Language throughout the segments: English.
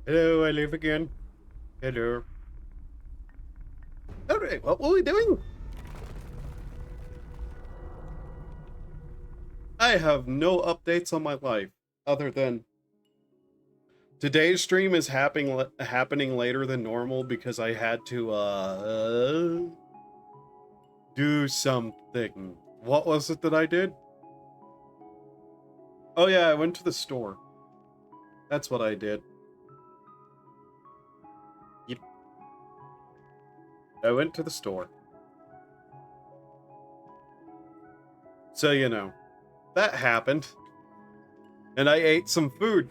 Hello, I live again. Hello. Alright, what were we doing? I have no updates on my life other than today's stream is happening later than normal because I had to do something. What was it that I did? Oh yeah, I went to the store. That's what I did. Yep. I went to the store. So, you know, that happened. And I ate some food,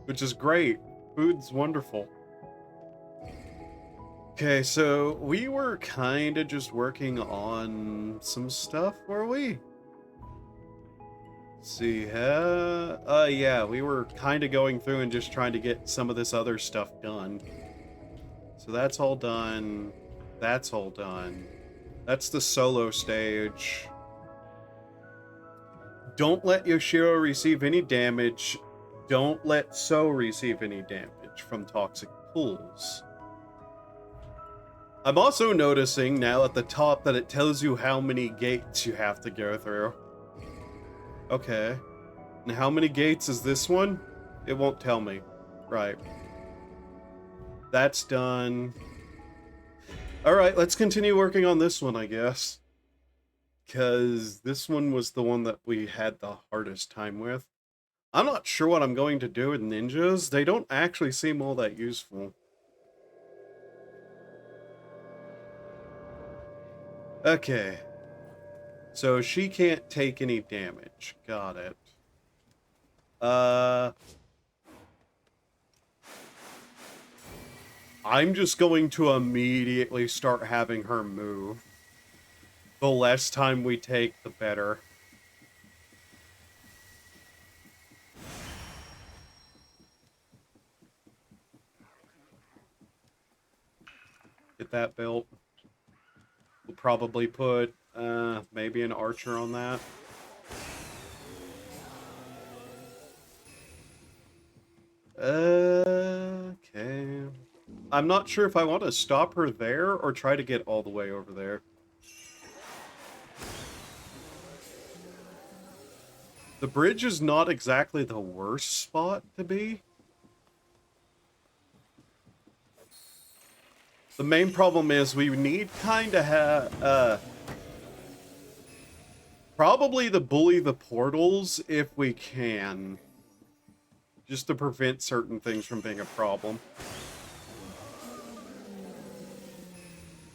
which is great. Food's wonderful. Okay, so we were kind of just working on some stuff, were we? Let's see, yeah, we were kind of going through and just trying to get some of this other stuff done. So that's all done. That's all done. That's the solo stage. Don't let Yoshiro receive any damage. Don't let So receive any damage from toxic pools. I'm also noticing now at the top that it tells you how many gates you have to go through. Okay. And how many gates is this one? It won't tell me. Right. That's done. Alright, let's continue working on this one, I guess. Because this one was the one that we had the hardest time with. I'm not sure what I'm going to do with ninjas. They don't actually seem all that useful. Okay. So she can't take any damage. Got it. I'm just going to immediately start having her move. The less time we take, the better. Get that built. We'll probably put, maybe an archer on that. Okay. I'm not sure if I want to stop her there or try to get all the way over there. The bridge is not exactly the worst spot to be. The main problem is we need kind of have, probably to bully the portals if we can. Just to prevent certain things from being a problem.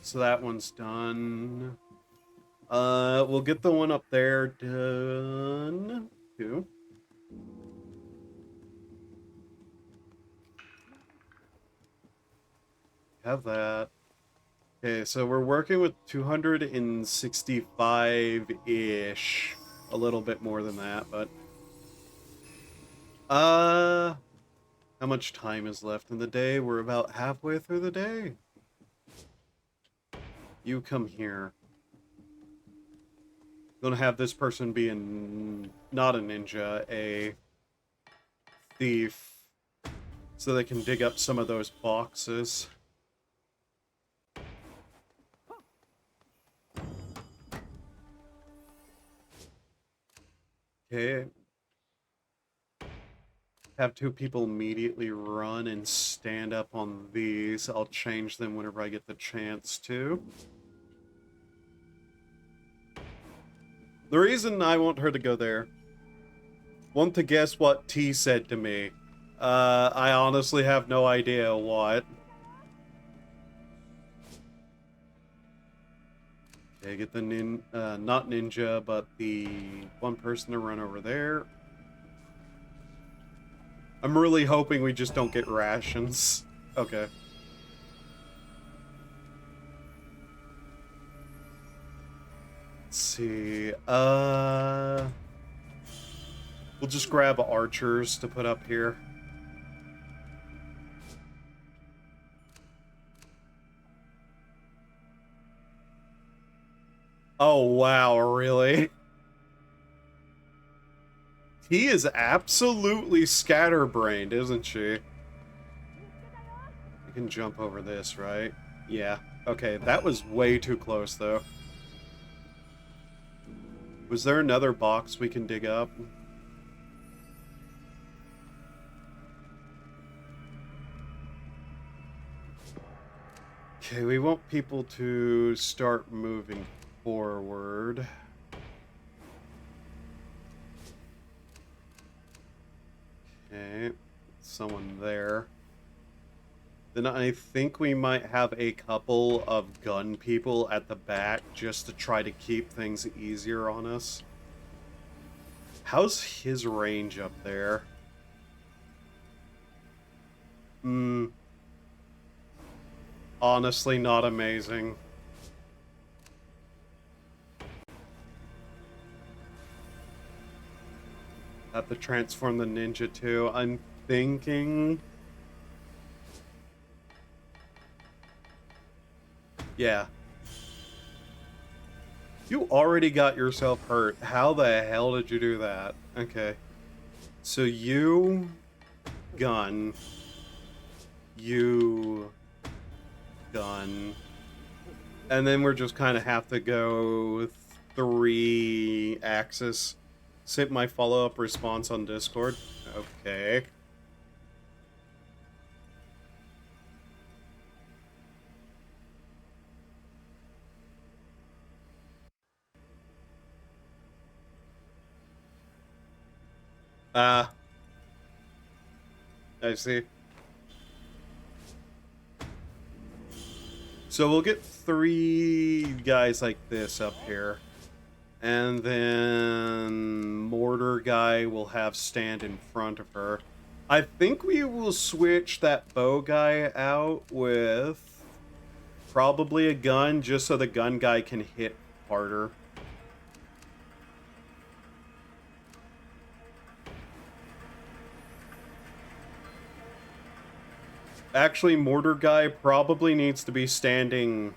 So that one's done. We'll get the one up there done too. Have that. Okay, so we're working with 265-ish. A little bit more than that, but... how much time is left in the day? We're about halfway through the day. You come here. Gonna have this person be not a ninja, a thief. So they can dig up some of those boxes. Okay. Have two people immediately run and stand up on these. I'll change them whenever I get the chance to. The reason I want her to go there. Want to guess what T said to me? I honestly have no idea what. Okay, get the not ninja, but the one person to run over there. I'm really hoping we just don't get rations. Okay. Let's see. We'll just grab archers to put up here. Oh, wow, really? He is absolutely scatterbrained, isn't she? can jump over this, right? Yeah. Okay, that was way too close, though. Was there another box we can dig up? Okay, we want people to start moving forward. Okay, someone there. Then I think we might have a couple of gun people at the back just to try to keep things easier on us. How's his range up there? Honestly, not amazing. Have to transform the ninja too. I'm thinking... Yeah. You already got yourself hurt. How the hell did you do that? Okay. So you... gun. You... gun. And then we're just kind of have to go 3 axis. Sent my follow-up response on Discord. Okay. I see. So we'll get 3 guys like this up here. And then mortar guy will have stand in front of her. I think we will switch that bow guy out with probably a gun, just so the gun guy can hit harder. Actually, mortar guy probably needs to be standing...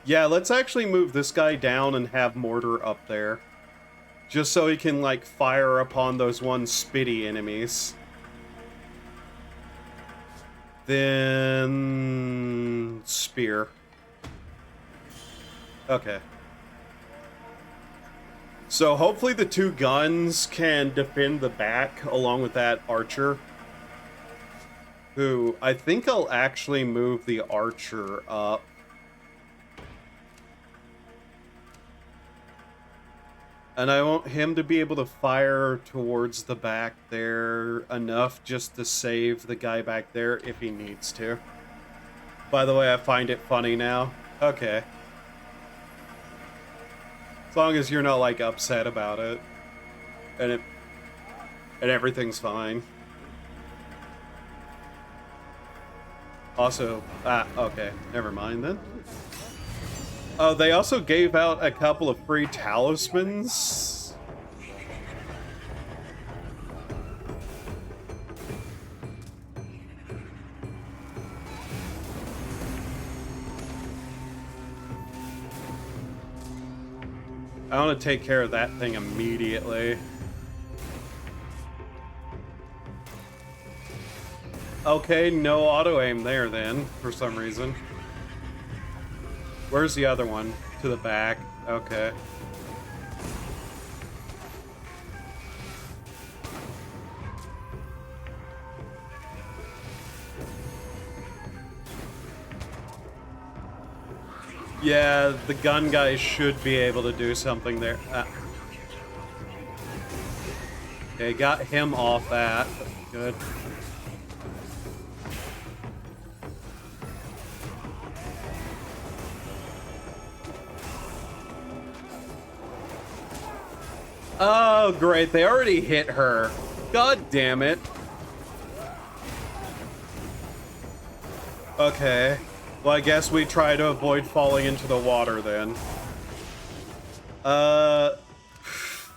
Yeah, let's actually move this guy down and have mortar up there. Just so he can, like, fire upon those one spitty enemies. Then... spear. Okay. So hopefully the 2 guns can defend the back along with that archer. Who, I think I'll actually move the archer up. And I want him to be able to fire towards the back there enough just to save the guy back there if he needs to. By the way, I find it funny now. Okay. As long as you're not, like, upset about it. And everything's fine. Also, okay. Never mind then. Oh, they also gave out a couple of free talismans. I want to take care of that thing immediately. Okay, no auto-aim there then, for some reason. Where's the other one? To the back. Okay. Yeah, the gun guy should be able to do something there. Okay, got him off that. Good. Oh, great. They already hit her. God damn it. Okay. Well, I guess we try to avoid falling into the water then.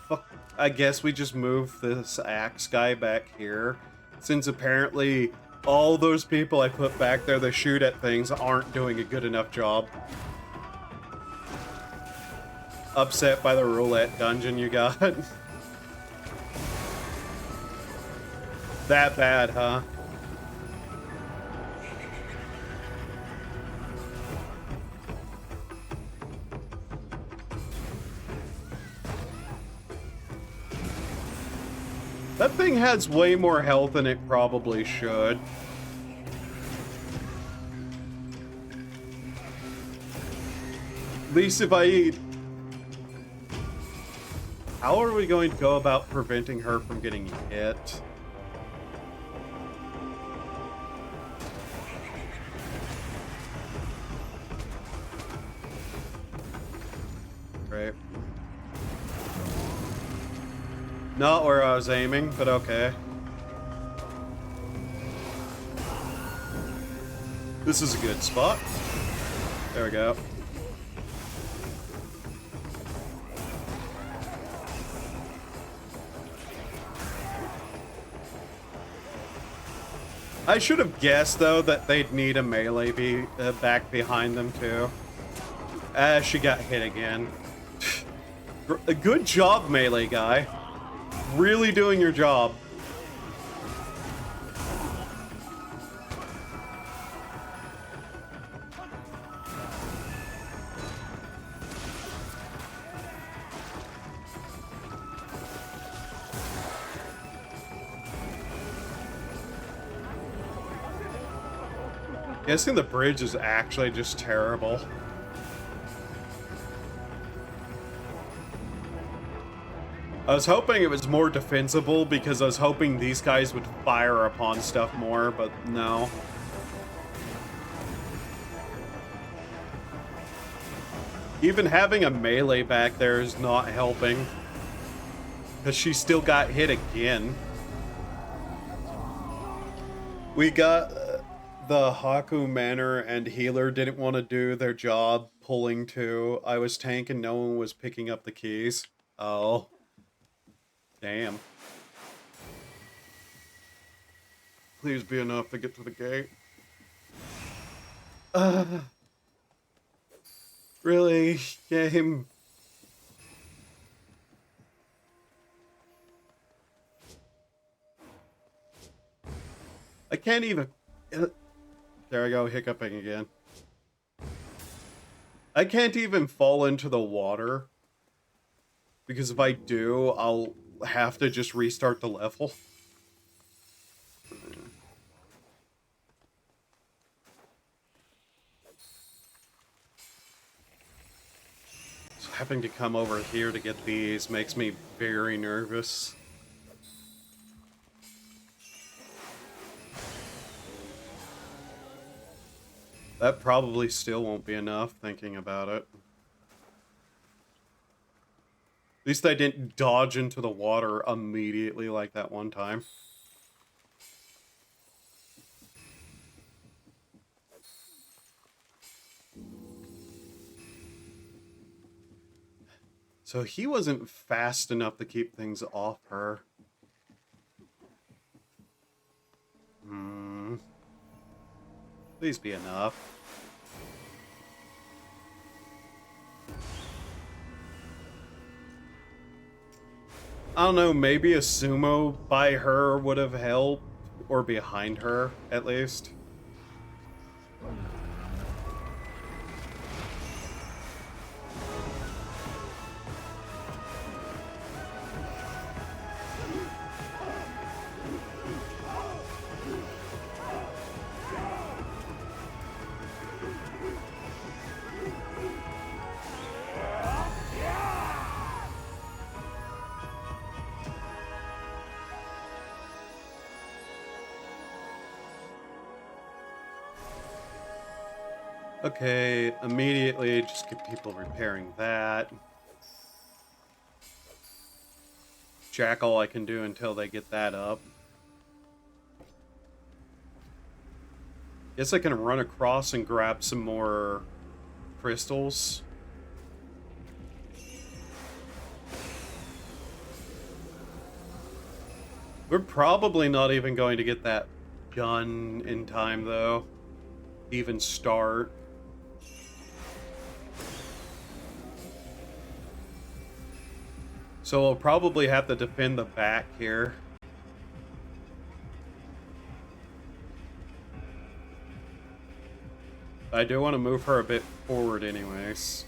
Fuck. I guess we just move this axe guy back here. Since apparently all those people I put back there that shoot at things aren't doing a good enough job. Upset by the roulette dungeon you got. That bad, huh? That thing has way more health than it probably should. At least if I eat. How are we going to go about preventing her from getting hit? Right. Not where I was aiming, but okay. This is a good spot. There we go. I should have guessed, though, that they'd need a melee back behind them, too. She got hit again. A good job, melee guy. Really doing your job. Guessing the bridge is actually just terrible. I was hoping it was more defensible because I was hoping these guys would fire upon stuff more, but no. Even having a melee back there is not helping. Because she still got hit again. We got... the Haku Manor and healer didn't want to do their job pulling too. I was tank and no one was picking up the keys. Oh. Damn. Please be enough to get to the gate. Really? Game? I can't even... There I go, hiccuping again. I can't even fall into the water. Because if I do, I'll have to just restart the level. So having to come over here to get these makes me very nervous. That probably still won't be enough, thinking about it. At least I didn't dodge into the water immediately like that one time. So he wasn't fast enough to keep things off her. Please be enough. I don't know, maybe a sumo by her would have helped, or behind her, at least. Okay, immediately just get people repairing that. Jack all I can do until they get that up. Guess I can run across and grab some more crystals. We're probably not even going to get that gun in time, though. Even start. So we'll probably have to defend the back here. I do want to move her a bit forward anyways.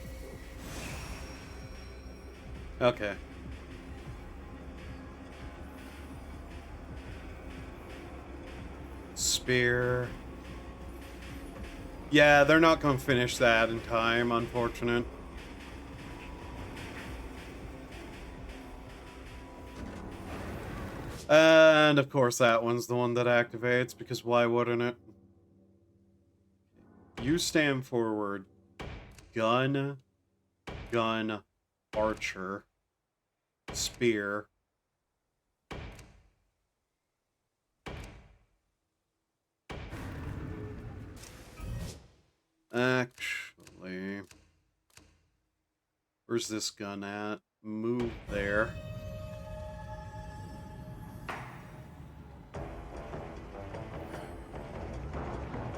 Okay. Spear. Yeah, they're not going to finish that in time, unfortunate. And of course that one's the one that activates, because why wouldn't it? You stand forward. Gun, archer, spear. Actually, where's this gun at? Move there.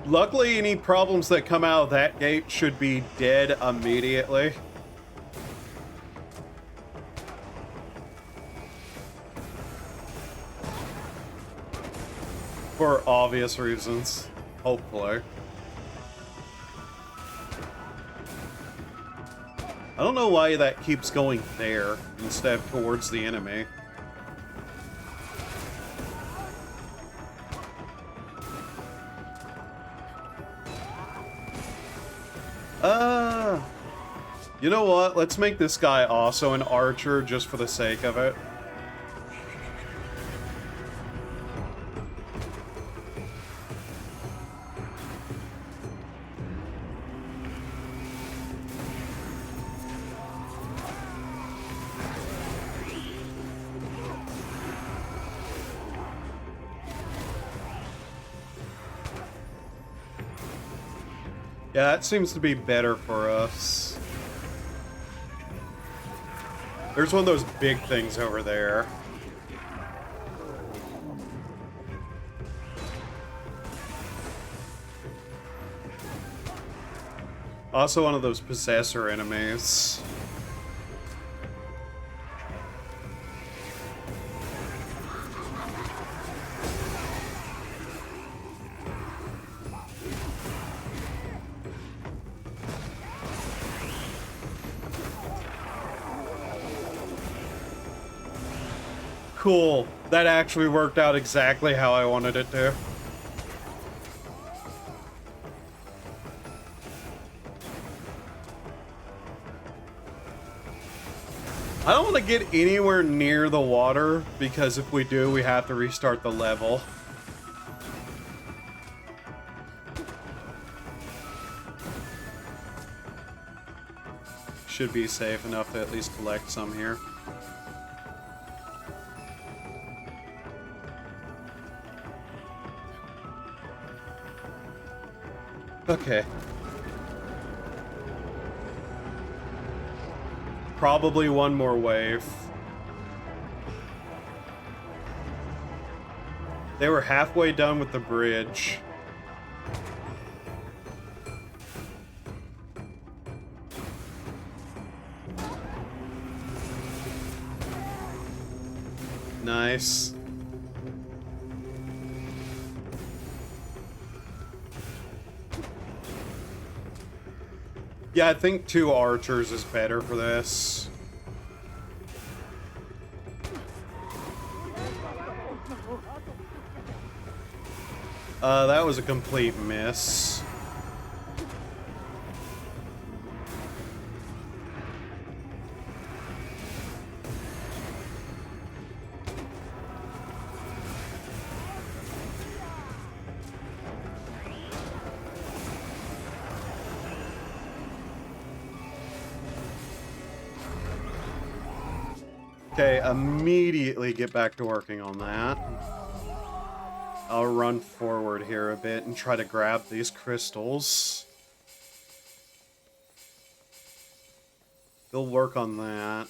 Luckily, any problems that come out of that gate should be dead immediately. For obvious reasons, hopefully. I don't know why that keeps going there instead of towards the enemy. You know what? Let's make this guy also an archer just for the sake of it. Yeah, that seems to be better for us. There's one of those big things over there. Also one of those possessor enemies. Cool. That actually worked out exactly how I wanted it to. I don't want to get anywhere near the water, because if we do, we have to restart the level. Should be safe enough to at least collect some here. Okay. Probably one more wave. They were halfway done with the bridge. Nice. Yeah, I think 2 archers is better for this. That was a complete miss. Okay, immediately get back to working on that. I'll run forward here a bit and try to grab these crystals. They'll work on that.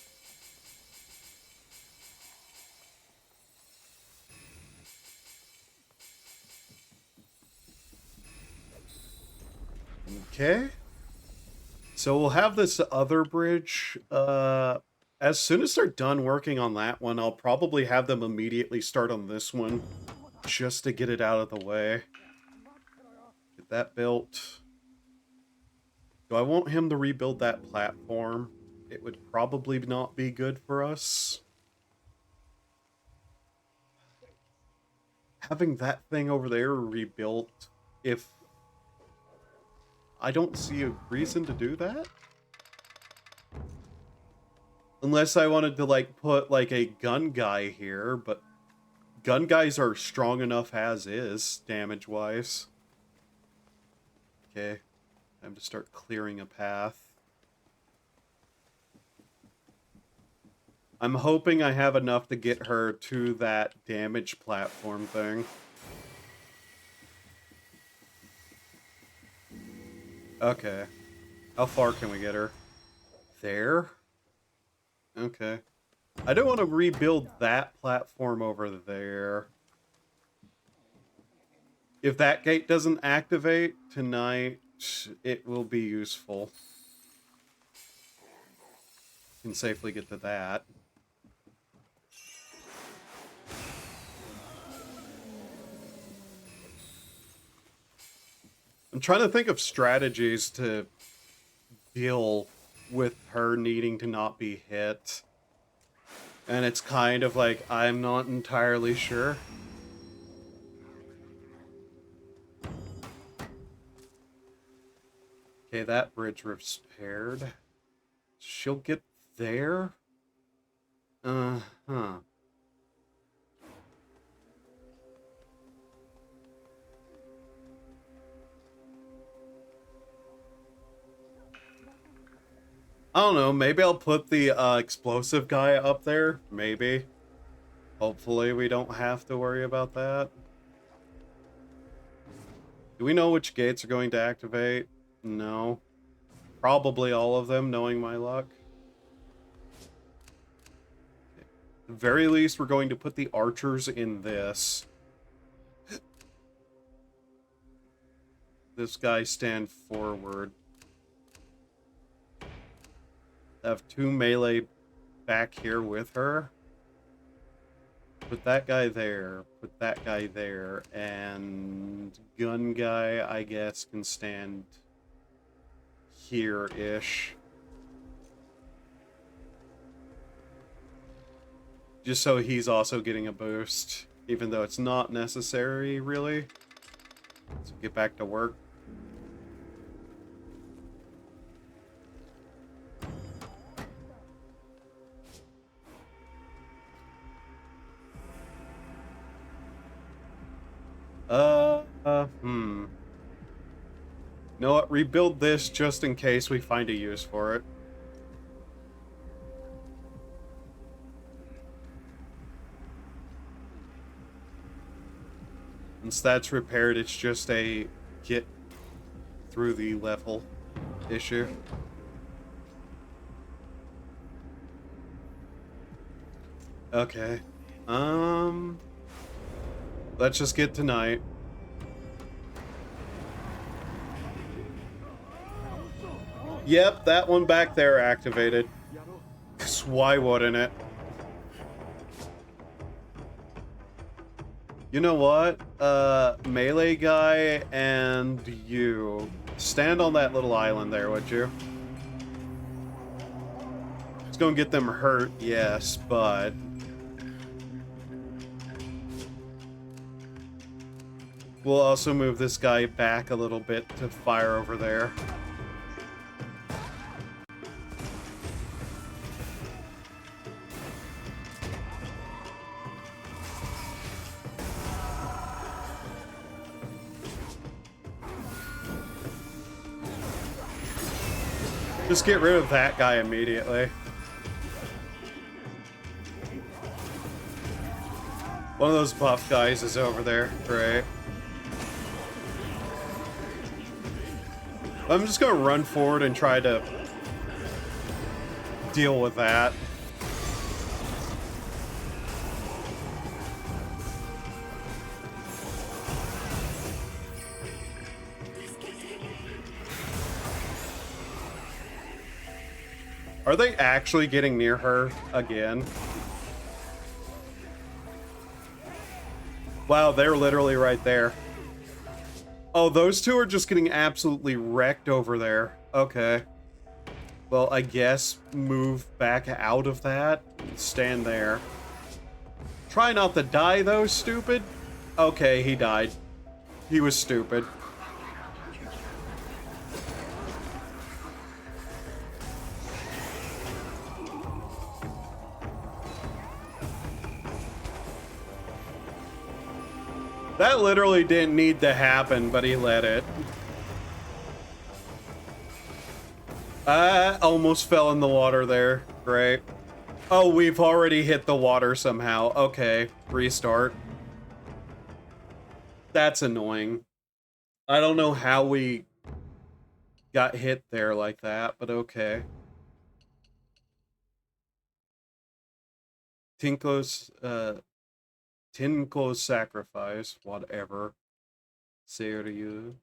Okay. So we'll have this other bridge. As soon as they're done working on that one, I'll probably have them immediately start on this one, just to get it out of the way. Get that built. Do I want him to rebuild that platform? It would probably not be good for us. Having that thing over there rebuilt, if... I don't see a reason to do that. Unless I wanted to, like, put, like, a gun guy here, but gun guys are strong enough as is, damage-wise. Okay, time to start clearing a path. I'm hoping I have enough to get her to that damage platform thing. Okay. How far can we get her? There? Okay. I don't want to rebuild that platform over there. If that gate doesn't activate tonight, it will be useful. Can safely get to that. I'm trying to think of strategies to deal with her needing to not be hit. And it's kind of like, I'm not entirely sure. Okay, that bridge repaired. She'll get there? Uh-huh. I don't know, maybe I'll put the explosive guy up there, maybe. Hopefully we don't have to worry about that. Do we know which gates are going to activate? No. Probably all of them, knowing my luck. At the very least, we're going to put the archers in this. This guy stand forward. Have 2 melee back here with her. Put that guy there. Put that guy there. And gun guy, I guess, can stand here-ish. Just so he's also getting a boost. Even though it's not necessary, really. Let's get back to work. You know what? Rebuild this just in case we find a use for it. Once that's repaired, it's just a get through the level issue. Okay. Let's just get tonight. Yep, that one back there activated. 'Cause why wouldn't it? You know what? Melee guy and you. Stand on that little island there, would you? It's gonna get them hurt, yes, but... we'll also move this guy back a little bit to fire over there. Just get rid of that guy immediately. One of those buff guys is over there. Great. I'm just gonna run forward and try to deal with that. Are they actually getting near her again? Wow, they're literally right there. Oh, those two are just getting absolutely wrecked over there. Okay. Well, I guess move back out of that. Stand there. Try not to die, though, stupid. Okay, he died. He was stupid. That literally didn't need to happen, but he let it. I almost fell in the water there. Great. Oh, we've already hit the water somehow. Okay, restart. That's annoying. I don't know how we got hit there like that, but okay. Tinko's sacrifice, whatever. Seiryu.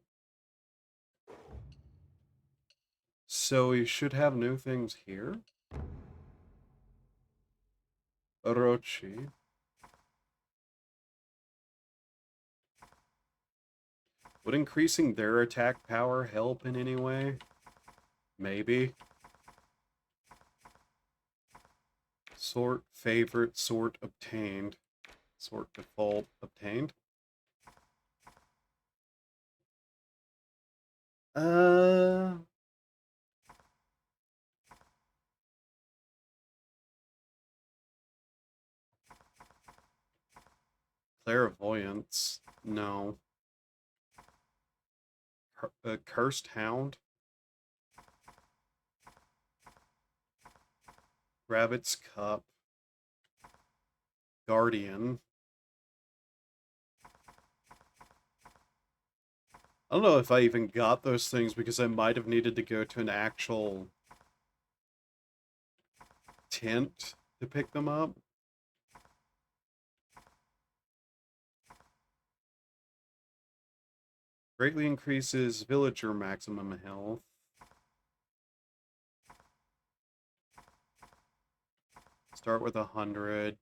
So we should have new things here. Orochi. Would increasing their attack power help in any way? Maybe. Sort favorite, sort obtained. Sort default obtained. Clairvoyance. No. Cursed Hound. Rabbit's Cup. Guardian. I don't know if I even got those things because I might have needed to go to an actual tent to pick them up. Greatly increases villager maximum health. Start with 100.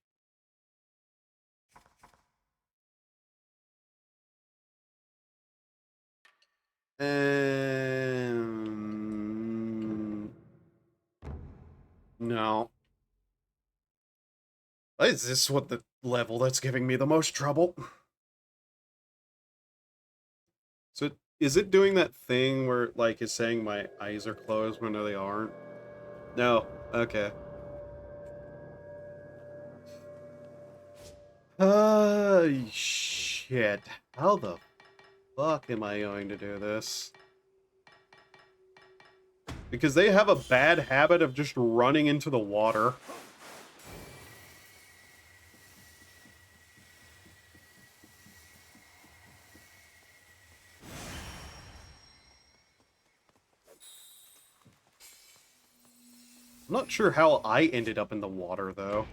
No. Is this what the level that's giving me the most trouble? So is it doing that thing where like it's saying my eyes are closed when they aren't? No. Okay. Shit. How the fuck am I going to do this? Because they have a bad habit of just running into the water. I'm not sure how I ended up in the water, though.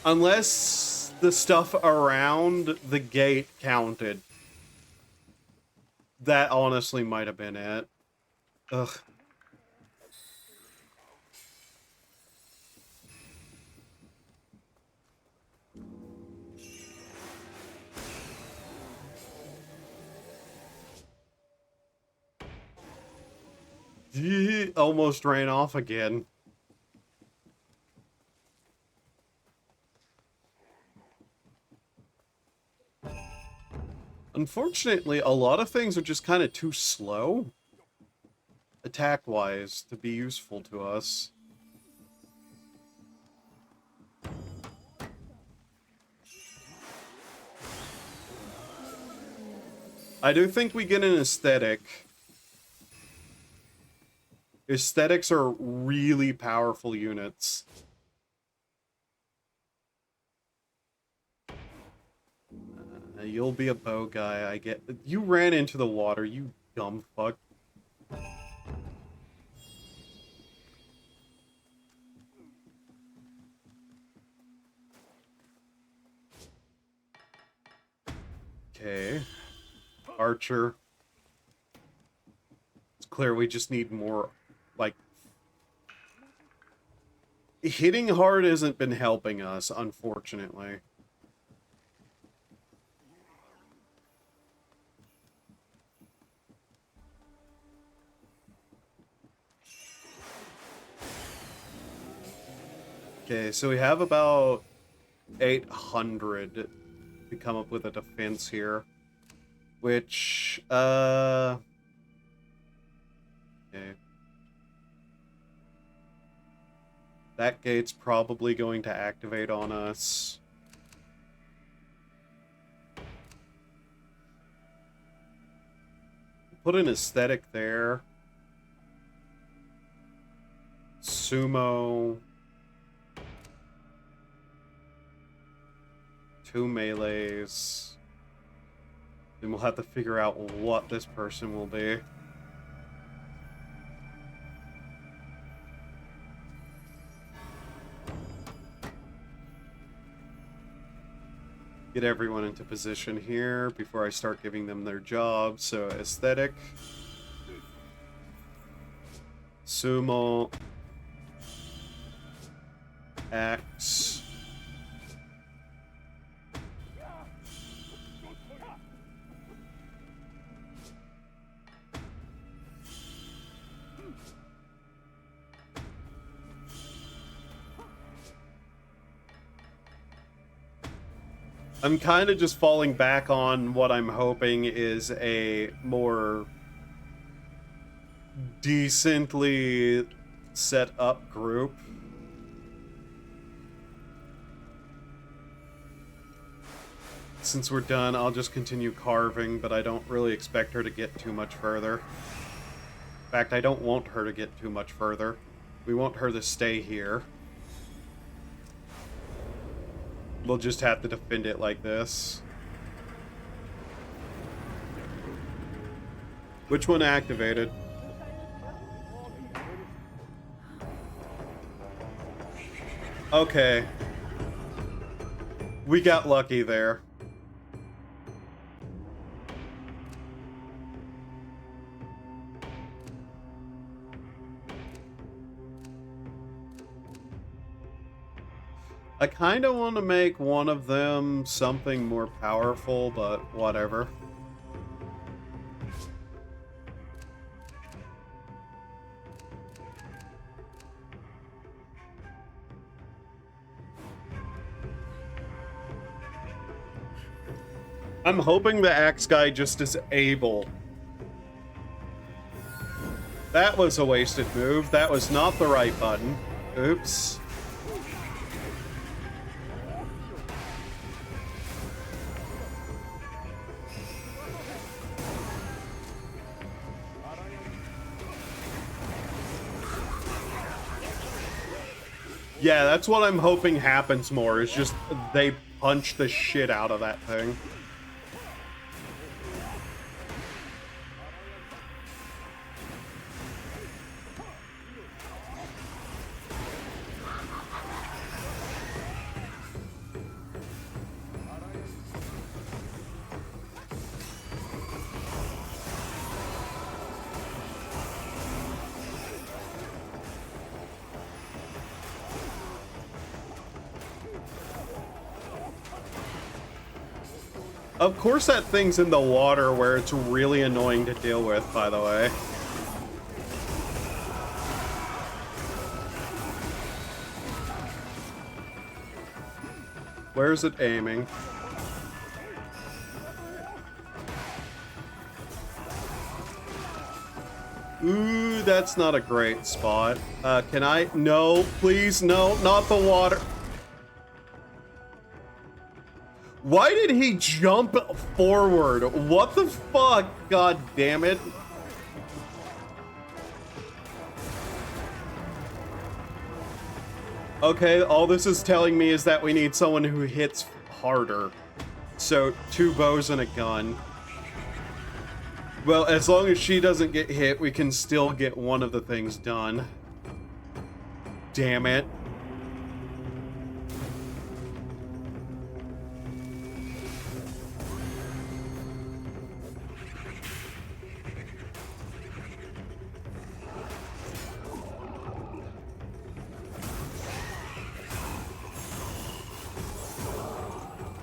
Unless the stuff around the gate counted. That honestly might have been it. Ugh. Almost ran off again. Unfortunately, a lot of things are just kind of too slow, attack-wise, to be useful to us. I do think we get an aesthetic. Aesthetics are really powerful units. You'll be a bow guy, I get. You ran into the water, you dumb fuck. Okay. Archer. It's clear we just need more, like... Hitting hard hasn't been helping us, unfortunately. Okay, so we have about 800 to come up with a defense here. Which, okay. That gate's probably going to activate on us. Put an aesthetic there. Sumo. 2 melees. Then we'll have to figure out what this person will be. Get everyone into position here before I start giving them their jobs. So aesthetic. Sumo. Axe. I'm kind of just falling back on what I'm hoping is a more decently set up group. Since we're done, I'll just continue carving, but I don't really expect her to get too much further. In fact, I don't want her to get too much further. We want her to stay here. We'll just have to defend it like this. Which one activated? Okay. We got lucky there. I kind of want to make one of them something more powerful, but whatever. I'm hoping the axe guy just is able. That was a wasted move. That was not the right button. Oops. Yeah, that's what I'm hoping happens more, is just they punch the shit out of that thing. Of course that thing's in the water where it's really annoying to deal with, by the way. Where's it aiming? Ooh, that's not a great spot. Can I? No, please, no, not the water. Why did he jump forward? What the fuck? God damn it. Okay, all this is telling me is that we need someone who hits harder. So, 2 bows and a gun. Well, as long as she doesn't get hit, we can still get one of the things done. Damn it.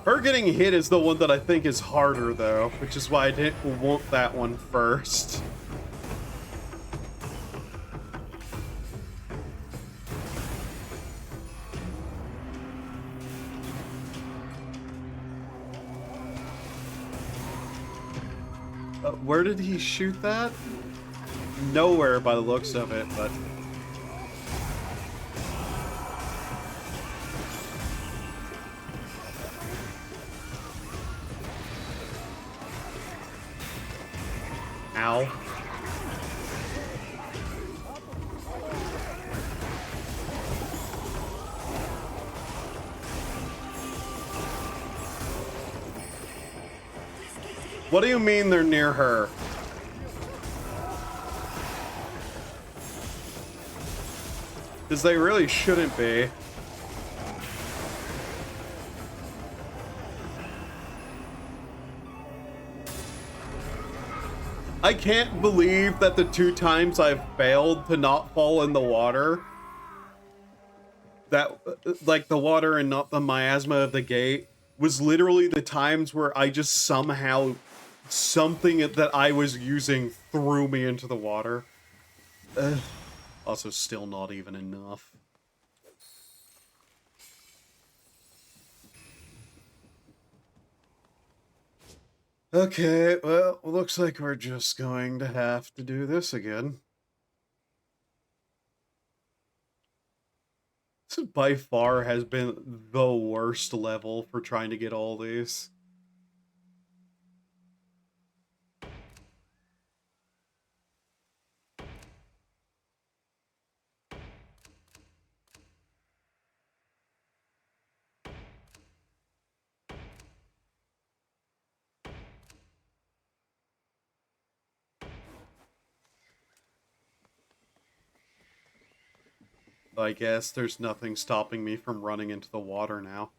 Her getting hit is the one that I think is harder, though, which is why I didn't want that one first. Where did he shoot that? Nowhere by the looks of it, but... Ow. What do you mean they're near her? Because they really shouldn't be. I can't believe that the 2 times I've failed to not fall in the water, that, like, the water and not the miasma of the gate, was literally the times where I just somehow, something that I was using threw me into the water. Also, still not even enough. Okay, well, looks like we're just going to have to do this again. This by far has been the worst level for trying to get all these. I guess there's nothing stopping me from running into the water now.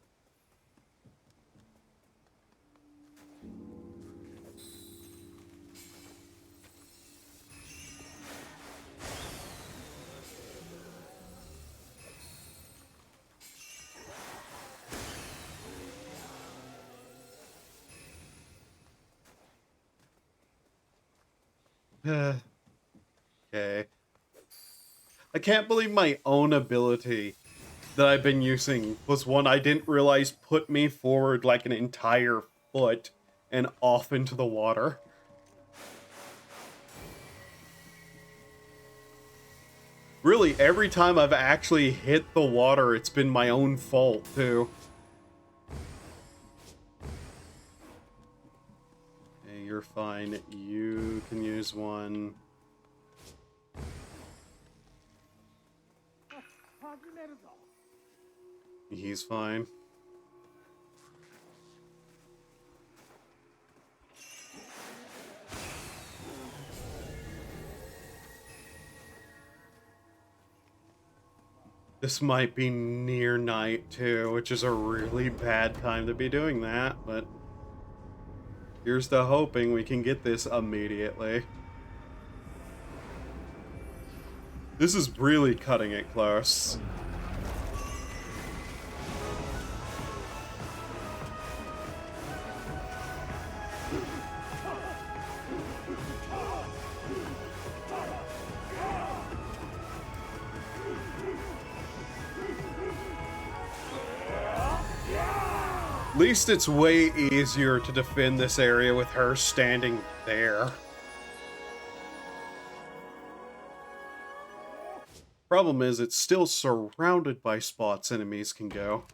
Okay. I can't believe my own ability that I've been using was one I didn't realize put me forward like an entire foot and off into the water. Really, every time I've actually hit the water, it's been my own fault, too. Hey, you're fine. You can use one. He's fine. This might be near night, too, which is a really bad time to be doing that, but here's to hoping we can get this immediately. This is really cutting it close. At least it's way easier to defend this area with her standing there. Problem is, it's still surrounded by spots enemies can go.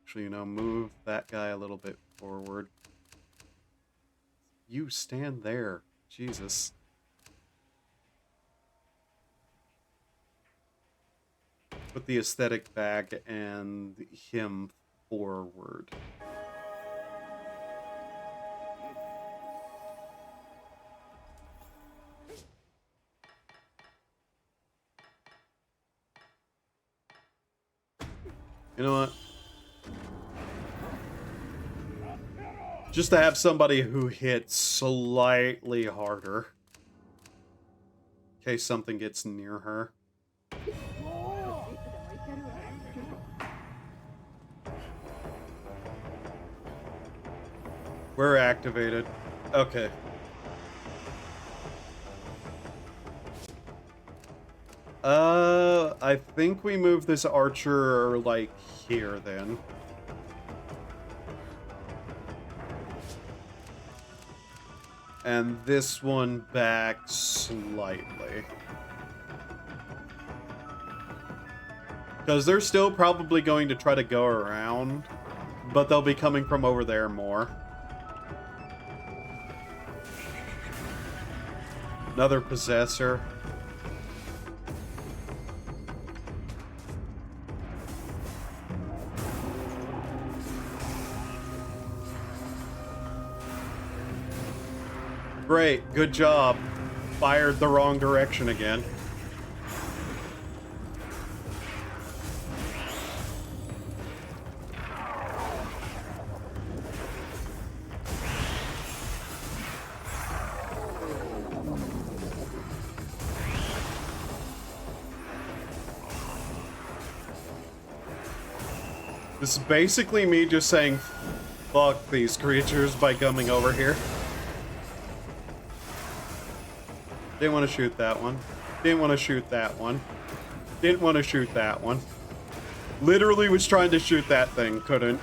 Actually, you know, move that guy a little bit forward. You stand there. Jesus. Put the aesthetic bag and him forward. You know what? Just to have somebody who hits slightly harder. In case something gets near her. We're activated. Okay. I think we move this archer, like, here, then. And this one back slightly. Because they're still probably going to try to go around, but they'll be coming from over there more. Another possessor. Great, good job. Fired the wrong direction again. This is basically me just saying, fuck these creatures by coming over here. Didn't want to shoot that one. Didn't want to shoot that one. Didn't want to shoot that one. Literally was trying to shoot that thing, couldn't.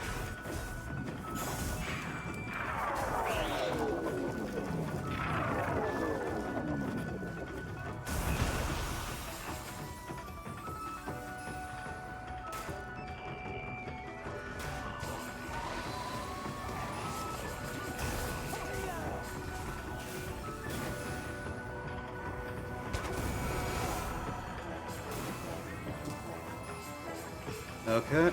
Okay.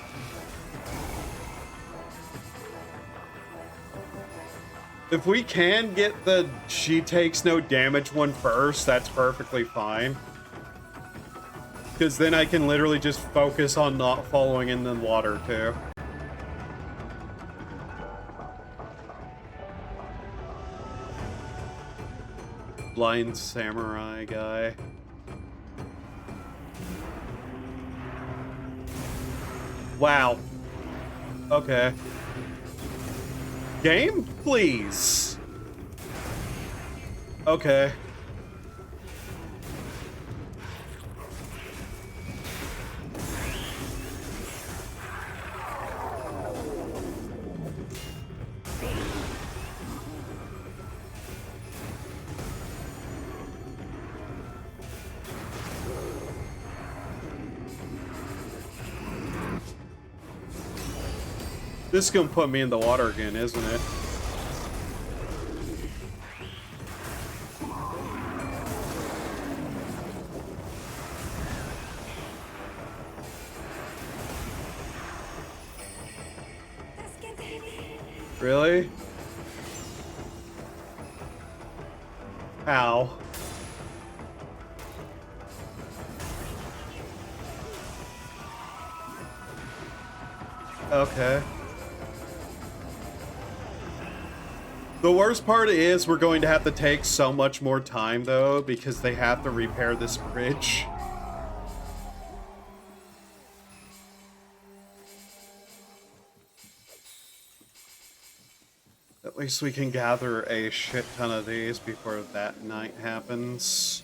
If we can get the she takes no damage one first, that's perfectly fine. Because then I can literally just focus on not following in the water too. Blind samurai guy. Wow. Okay. Game, please. Okay. This is gonna put me in the water again, isn't it? Really? How? Okay. The worst part is we're going to have to take so much more time, though, because they have to repair this bridge. At least we can gather a shit ton of these before that night happens.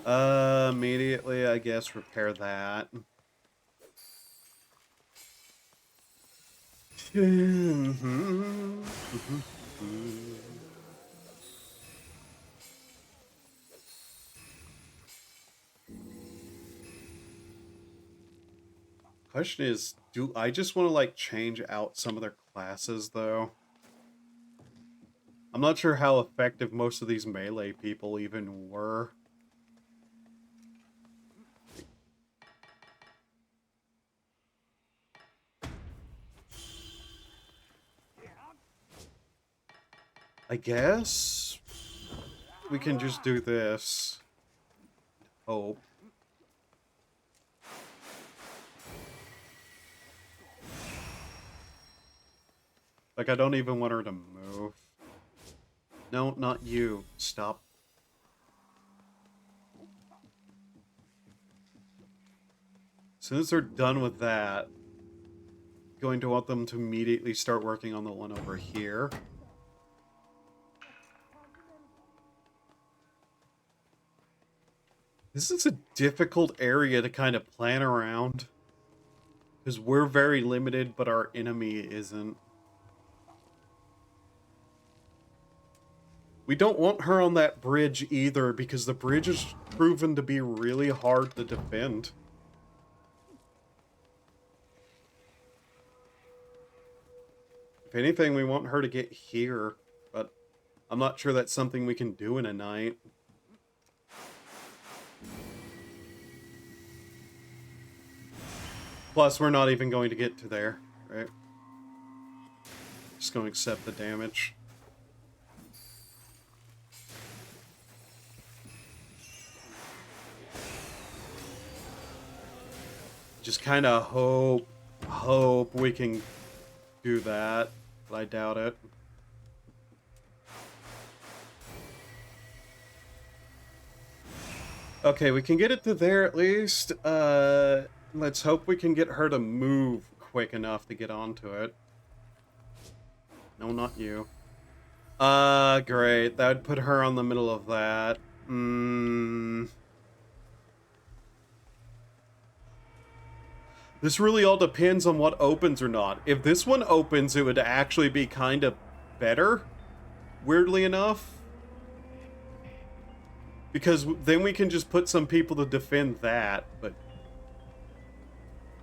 Immediately, I guess, repair that. Question is, do I just want to, like, change out some of their classes, though? I'm not sure how effective most of these melee people even were. I guess we can just do this. Hope. Like, I don't even want her to move. No, not you. Stop. As soon as they're done with that, going to want them to immediately start working on the one over here. This is a difficult area to kind of plan around. Because we're very limited, but our enemy isn't. We don't want her on that bridge either, because the bridge is proven to be really hard to defend. If anything, we want her to get here, but I'm not sure that's something we can do in a night. Plus, we're not even going to get to there, right? Just going to accept the damage. Just kind of hope we can do that, but I doubt it. Okay, we can get it to there at least. Let's hope we can get her to move quick enough to get onto it. No, not you. Great. That would put her on the middle of that. This really all depends on what opens or not. If this one opens, it would actually be kind of better, weirdly enough. Because then we can just put some people to defend that, but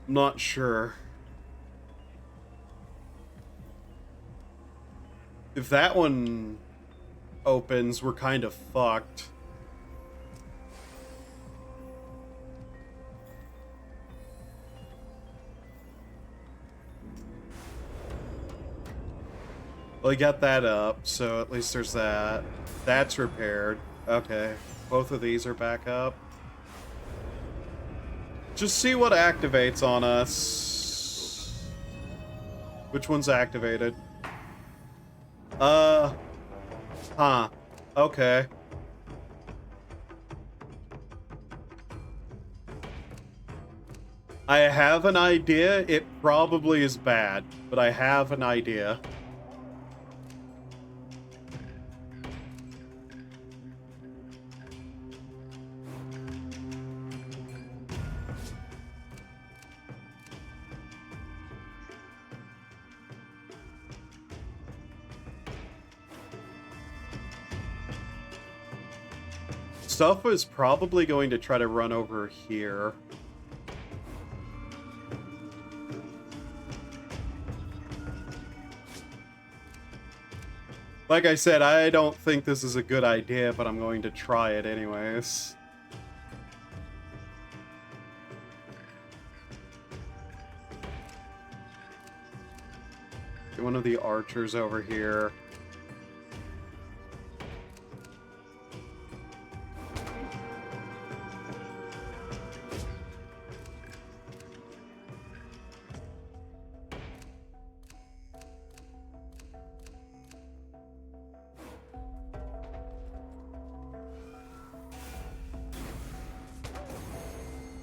I'm not sure. If that one opens, we're kind of fucked. Well, we got that up, so at least there's that. That's repaired. Okay. Both of these are back up. Just see what activates on us. Which one's activated? Huh. Okay. I have an idea. It probably is bad, but I have an idea. Stuff is probably going to try to run over here. Like I said, I don't think this is a good idea, but I'm going to try it anyways. Get one of the archers over here.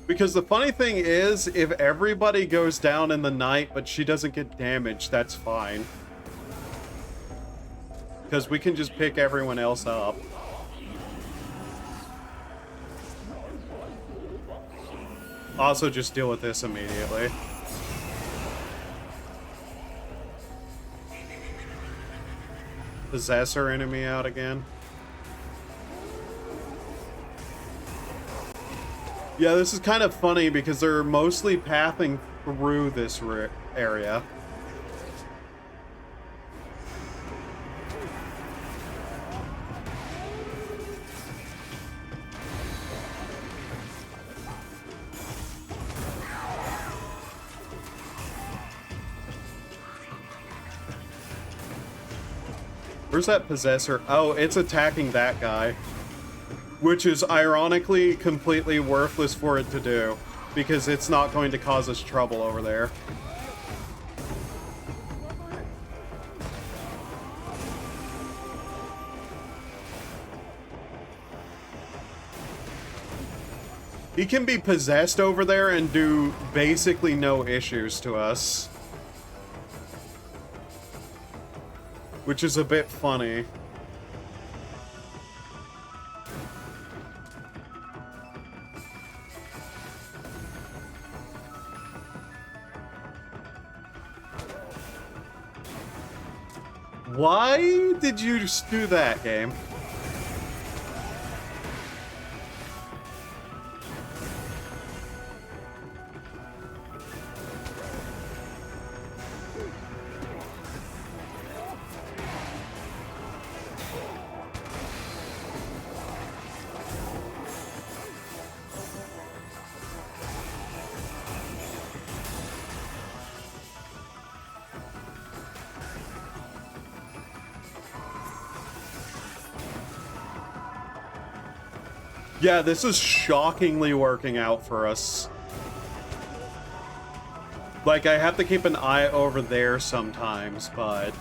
Because the funny thing is, if everybody goes down in the night, but she doesn't get damaged, that's fine. Because we can just pick everyone else up. Also, just deal with this immediately. Possessor enemy out again. Yeah, this is kind of funny because they're mostly pathing through this area. Where's that possessor? Oh, it's attacking that guy. Which is ironically completely worthless for it to do, because it's not going to cause us trouble over there. He can be possessed over there and do basically no issues to us. which is a bit funny. Why did you just do that, game? Yeah, this is shockingly working out for us. Like, I have to keep an eye over there sometimes, but...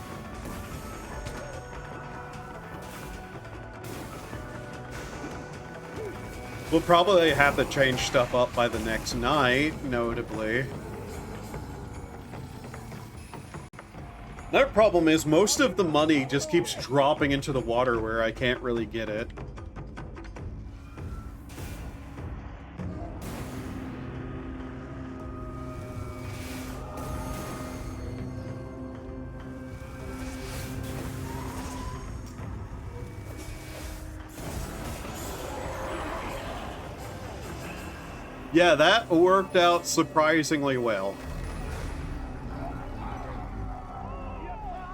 we'll probably have to change stuff up by the next night, notably. Another problem is most of the money just keeps dropping into the water where I can't really get it. Yeah, that worked out surprisingly well.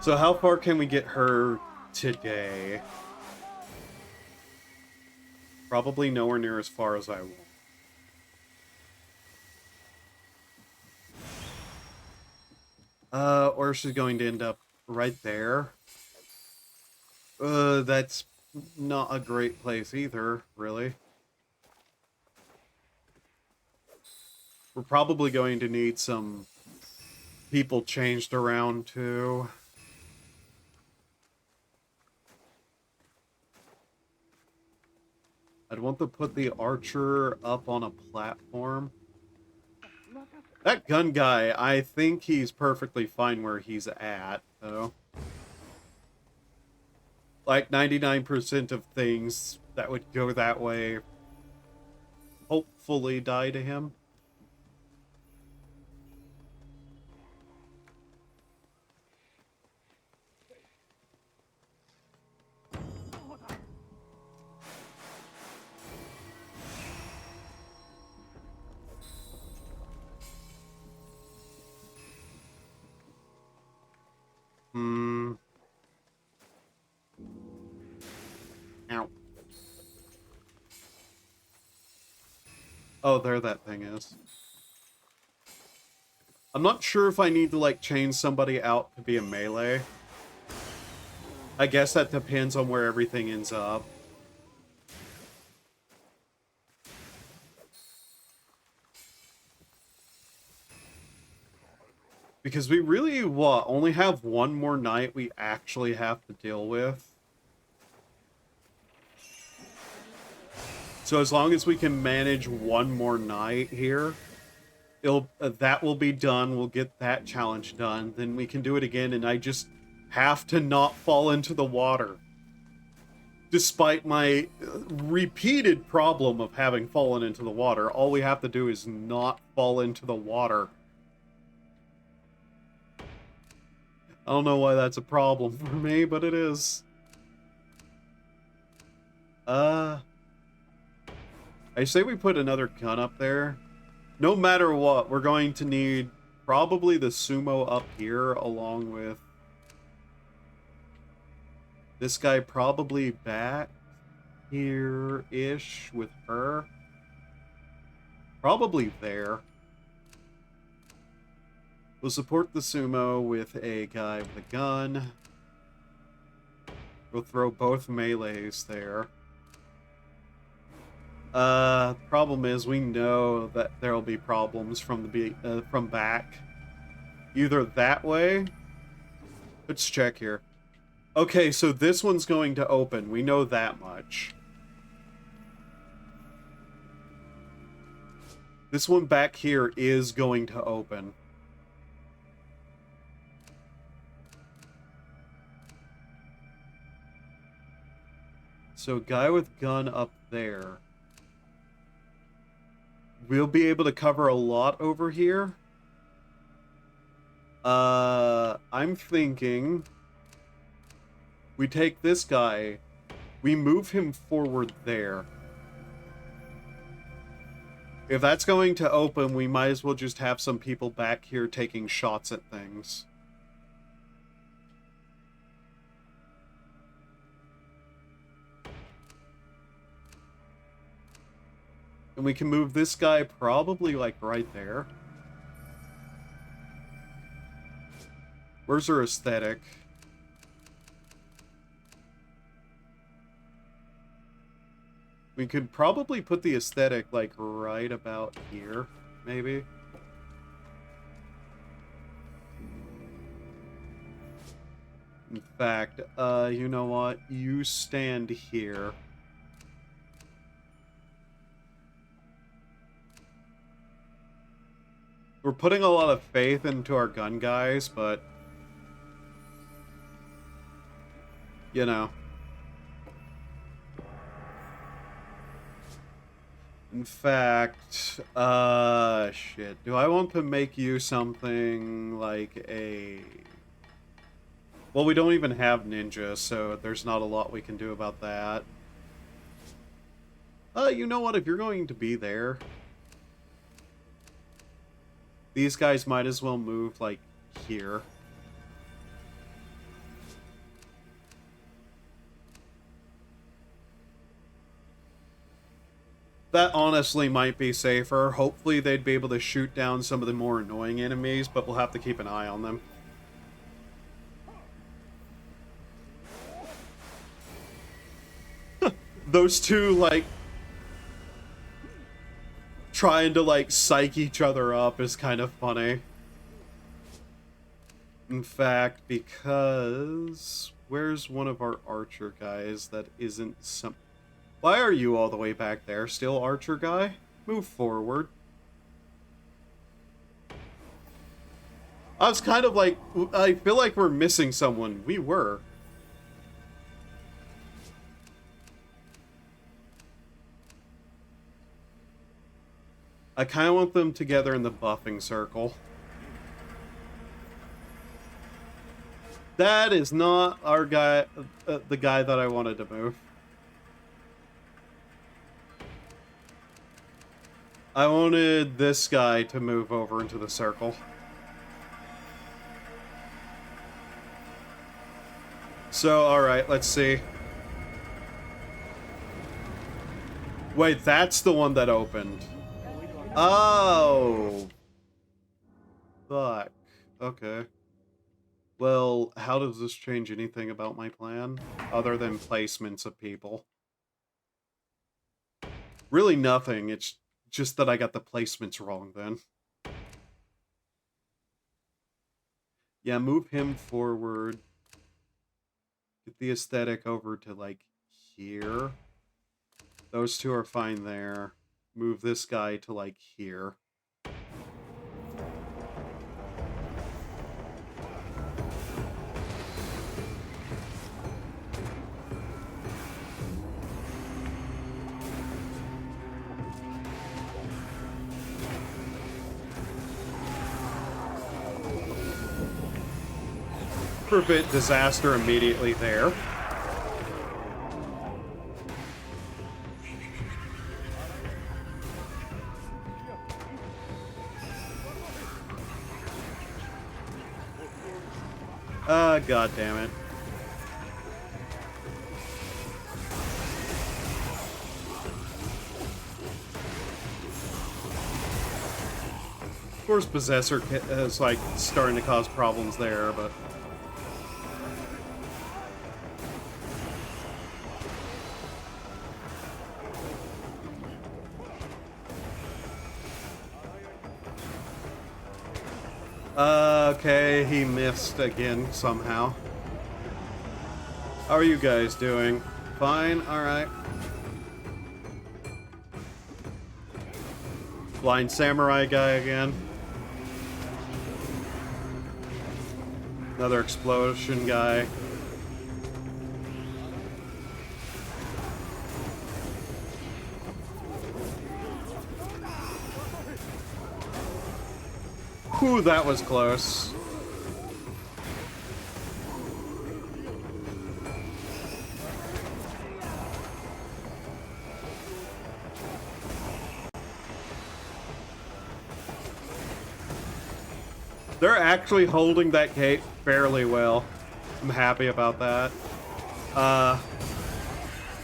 So how far can we get her today? Probably nowhere near as far as I want. Or she's going to end up right there. That's not a great place either, really. We're probably going to need some people changed around too. I'd want to put the archer up on a platform. That gun guy, I think he's perfectly fine where he's at, though. Like 99% of things that would go that way hopefully die to him. Ow. Oh, there that thing is. I'm not sure if I need to, like, chain somebody out to be a melee. I guess that depends on where everything ends up. Because we really, only have one more night we actually have to deal with. So as long as we can manage one more night here, that will be done. We'll get that challenge done. Then we can do it again, and I just have to not fall into the water. Despite my repeated problem of having fallen into the water, all we have to do is not fall into the water. I don't know why that's a problem for me, but it is. I say we put another gun up there. No matter what, we're going to need probably the sumo up here along with this guy probably back here-ish with her. Probably there. We'll support the sumo with a guy with a gun. We'll throw both melees there. Problem is, we know that there'll be problems from back. Either that way. Let's check here. Okay, so this one's going to open. We know that much. This one back here is going to open. So guy with gun up there. We'll be able to cover a lot over here. I'm thinking we take this guy, we move him forward there. If that's going to open, we might as well just have some people back here taking shots at things. And we can move this guy probably, like, right there. Where's our aesthetic? We could probably put the aesthetic, like, right about here, maybe. In fact, you know what? You stand here. We're putting a lot of faith into our gun guys, but... you know. In fact, shit. Do I want to make you something like a... well, we don't even have ninja, so there's not a lot we can do about that. You know what? If you're going to be there, these guys might as well move, like, here. That honestly might be safer. Hopefully they'd be able to shoot down some of the more annoying enemies, but we'll have to keep an eye on them. Those two, like, trying to, like, psych each other up is kind of funny. In fact, because... where's one of our archer guys that isn't some... why are you all the way back there? Still archer guy? Move forward. I was kind of like... I feel like we're missing someone. We were. I kind of want them together in the buffing circle. That is not our guy, the guy that I wanted to move. I wanted this guy to move over into the circle. So, alright, let's see. Wait, that's the one that opened. Oh! Fuck. Okay. Well, how does this change anything about my plan? Other than placements of people. Really nothing, it's just that I got the placements wrong then. Yeah, move him forward. Get the aesthetic over to, like, here. Those two are fine there. Move this guy to, like, here. Prevent disaster immediately there. God damn it. Of course, Possessor is, like, starting to cause problems there, but... okay, he missed again somehow. How are you guys doing? Fine? Alright. Blind Samurai guy again. Another explosion guy. Whew, that was close. They're actually holding that gate fairly well. I'm happy about that.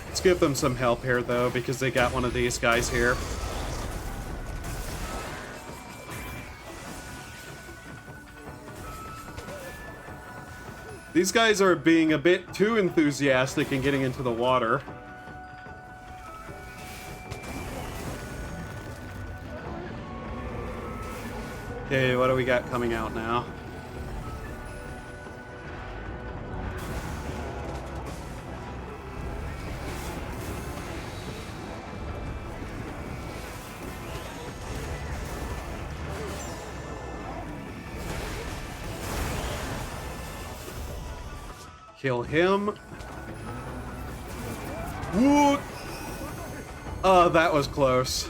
Let's give them some help here, though, because they got one of these guys here. These guys are being a bit too enthusiastic in getting into the water. Okay, what do we got coming out now? Kill him. Woo! That was close.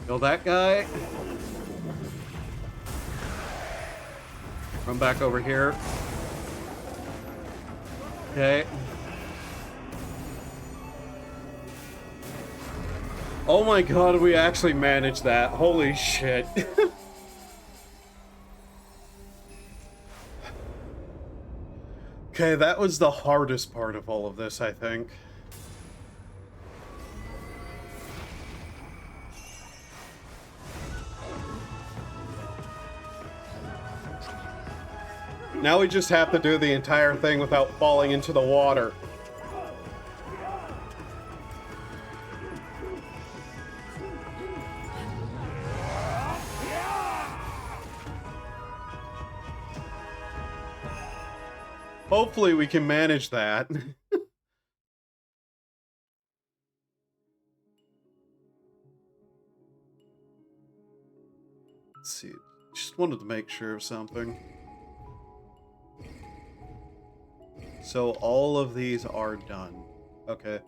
Kill that guy. Run back over here. Okay. Oh my god, we actually managed that. Holy shit. Okay, that was the hardest part of all of this, I think. Now we just have to do the entire thing without falling into the water. Hopefully we can manage that. Let's see. Just wanted to make sure of something. So all of these are done. Okay.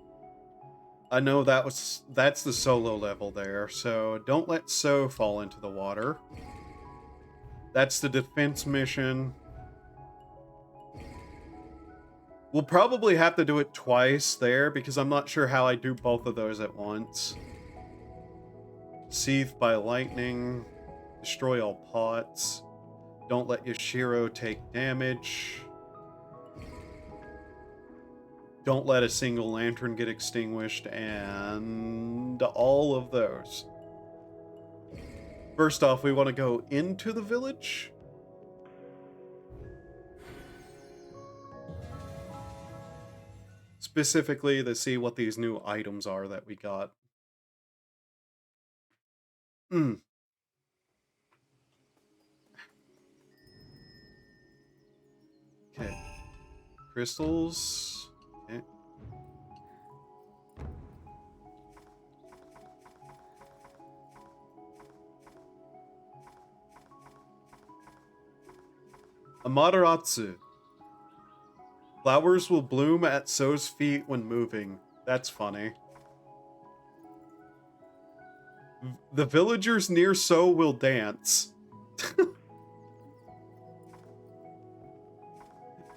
I know that's the solo level there, so don't let So fall into the water. That's the defense mission. We'll probably have to do it twice there, because I'm not sure how I do both of those at once. Seethe by lightning. Destroy all pots. Don't let Yashiro take damage. Don't let a single lantern get extinguished, and all of those. First off, we want to go into the village. Specifically to see what these new items are that we got. Okay. Crystals. Okay. Amaterasu. Flowers will bloom at So's feet when moving. That's funny. The villagers near So will dance.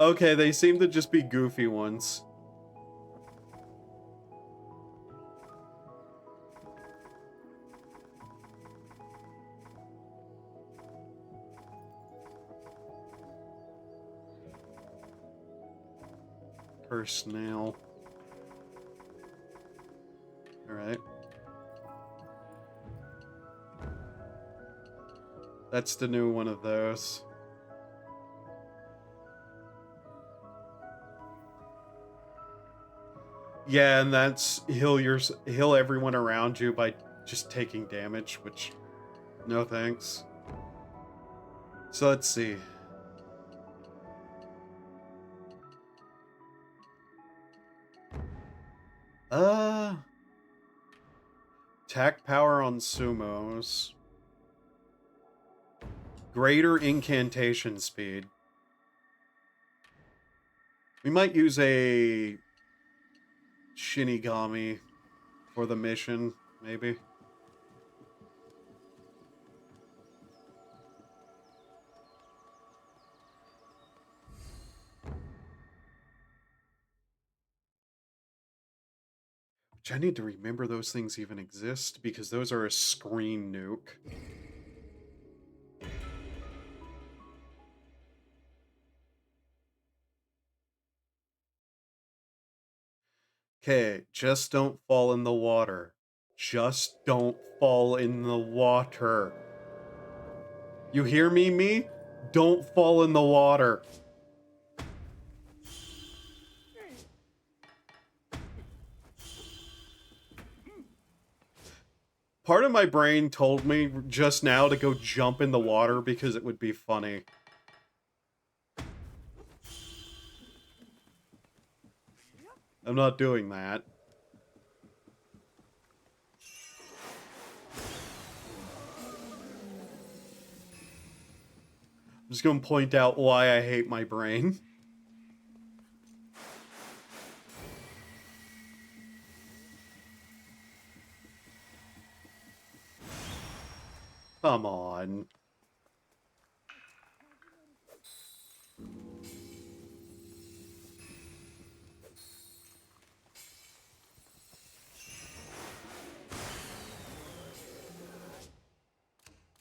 Okay, they seem to just be goofy ones. Personnel. Alright. That's the new one of those. Yeah, and that's heal everyone around you by just taking damage, which no thanks. So let's see. Attack power on sumos. Greater incantation speed. We might use a Kunitsu-Gami for the mission, maybe. Which I need to remember those things even exist, because those are a screen nuke. Okay, just don't fall in the water. Just don't fall in the water. You hear me? Don't fall in the water. Part of my brain told me just now to go jump in the water because it would be funny. I'm not doing that. I'm just gonna point out why I hate my brain. Come on.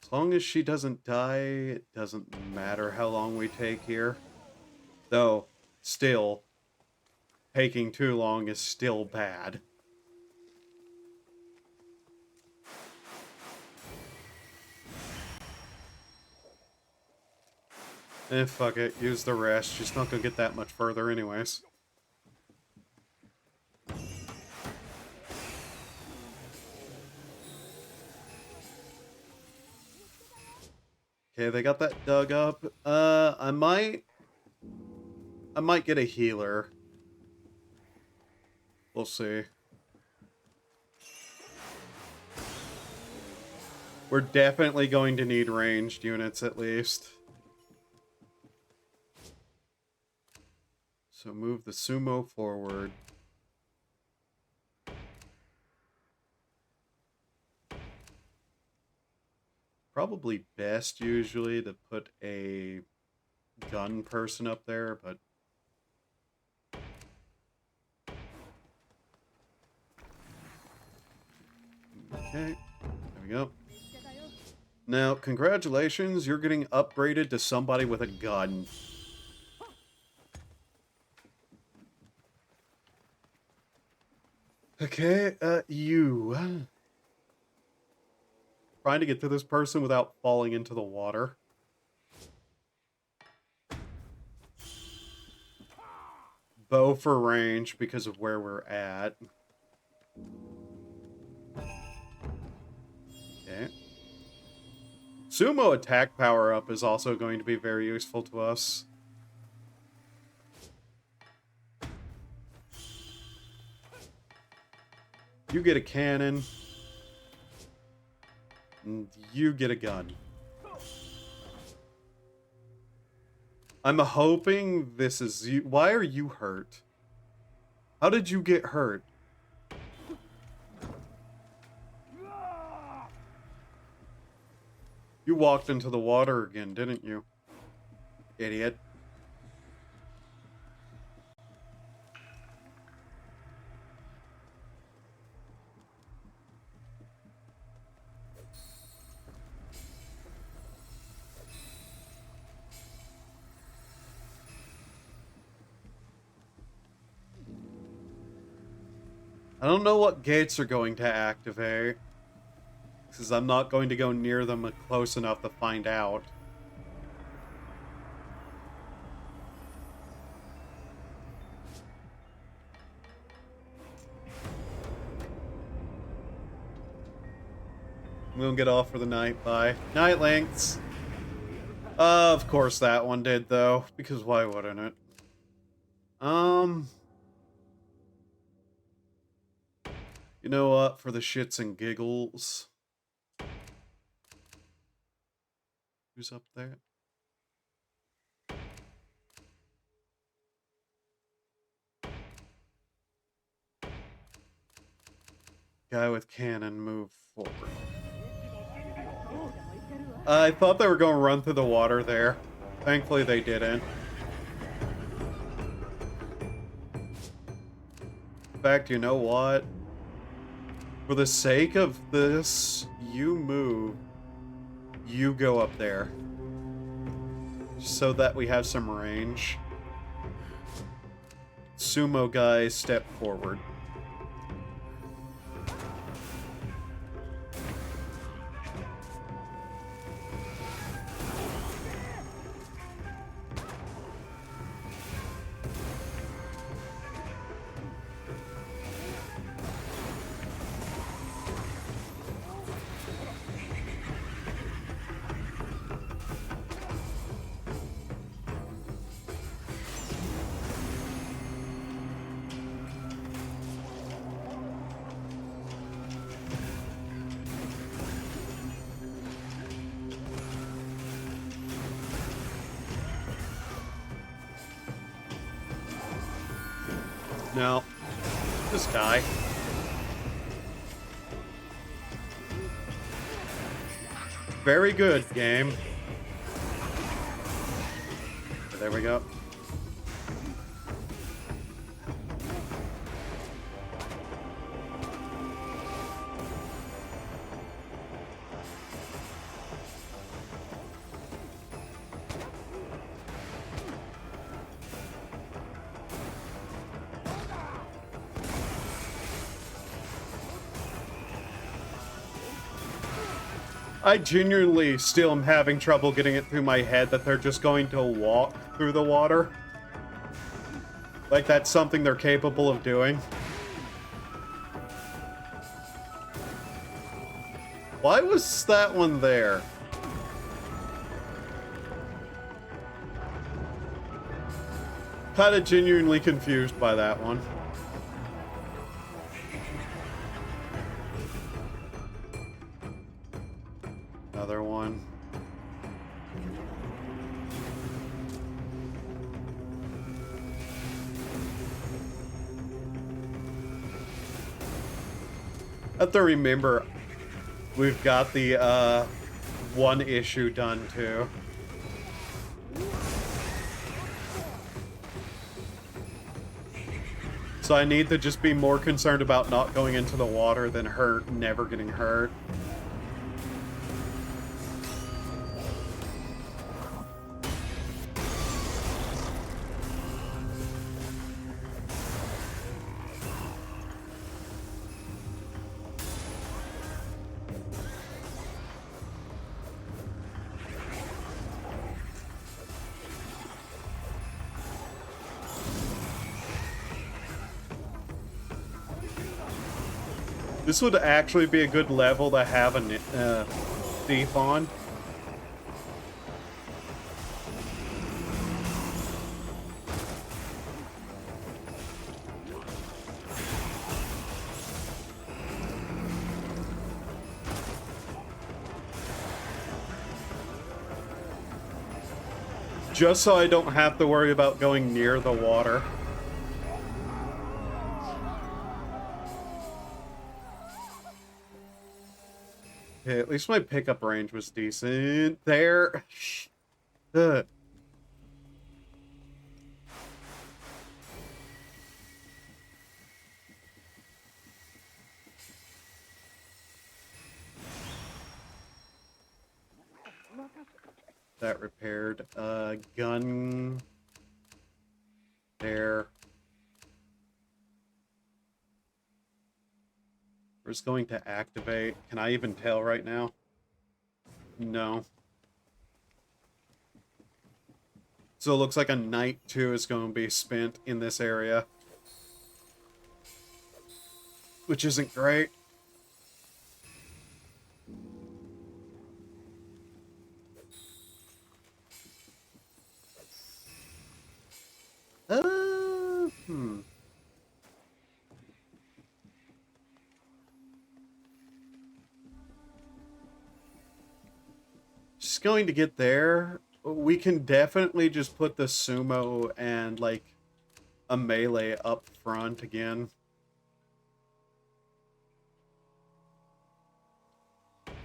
As long as she doesn't die, it doesn't matter how long we take here. Though, still, taking too long is still bad. Fuck it, use the rest. She's not gonna get that much further anyways. Okay, they got that dug up. I might get a healer. We'll see. We're definitely going to need ranged units at least. So move the sumo forward. Probably best usually to put a gun person up there, but okay, there we go. Now, congratulations, you're getting upgraded to somebody with a gun. Okay, you. Trying to get to this person without falling into the water. Bow for range because of where we're at. Okay. Sumo attack power up is also going to be very useful to us. You get a cannon. And you get a gun. I'm hoping this is you. Why are you hurt? How did you get hurt? You walked into the water again, didn't you? Idiot. I don't know what gates are going to activate, because I'm not going to go near them close enough to find out. I'm gonna get off for the night. Bye. Night, Lynx. Of course that one did, though, because why wouldn't it? You know what? For the shits and giggles. Who's up there? Guy with cannon, move forward. I thought they were going to run through the water there. Thankfully they didn't. In fact, you know what? For the sake of this, you move. You go up there. So that we have some range. Sumo guy, step forward. No. This guy. Very good, game. There we go. I genuinely still am having trouble getting it through my head that they're just going to walk through the water. Like that's something they're capable of doing. Why was that one there? Kinda genuinely confused by that one. Another one. I have to remember, we've got the, one issue done, too. So I need to just be more concerned about not going into the water than never getting hurt. This would actually be a good level to have a thief on. Just so I don't have to worry about going near the water. Okay, at least my pickup range was decent. There. Ugh. That repaired. Gun. There. We're just going to activate. Can I even tell right now? No. So it looks like a night 2 is going to be spent in this area. Which isn't great. just going to get there. We can definitely just put the sumo and, like, a melee up front again.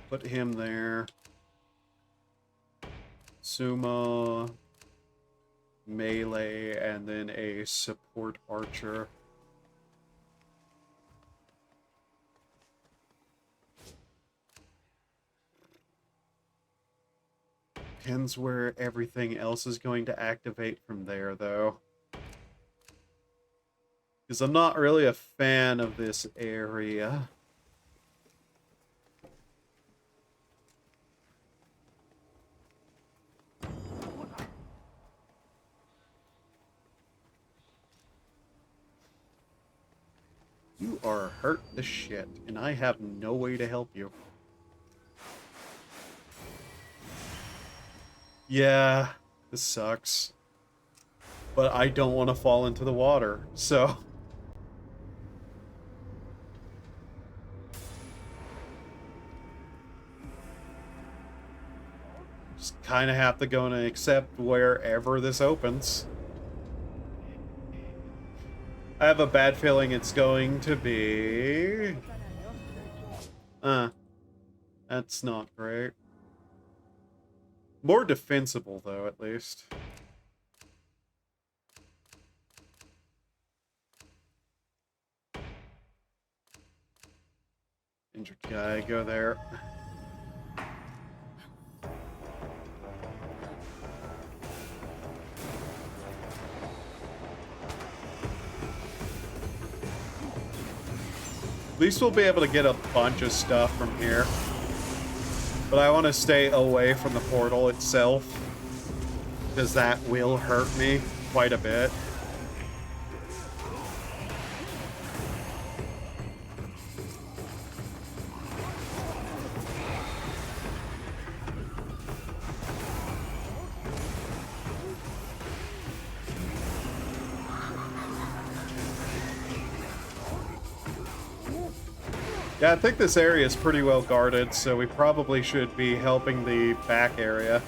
Put him there. Sumo, melee, and then a support archer. Depends where everything else is going to activate from there, though. Because I'm not really a fan of this area. You are hurt the shit, and I have no way to help you. Yeah, this sucks. But I don't want to fall into the water, so... just kind of have to go and accept wherever this opens. I have a bad feeling it's going to be... that's not great. More defensible, though, at least. Injured guy, go there. At least we'll be able to get a bunch of stuff from here. But I want to stay away from the portal itself, because that will hurt me quite a bit. Yeah, I think this area is pretty well guarded, so we probably should be helping the back area.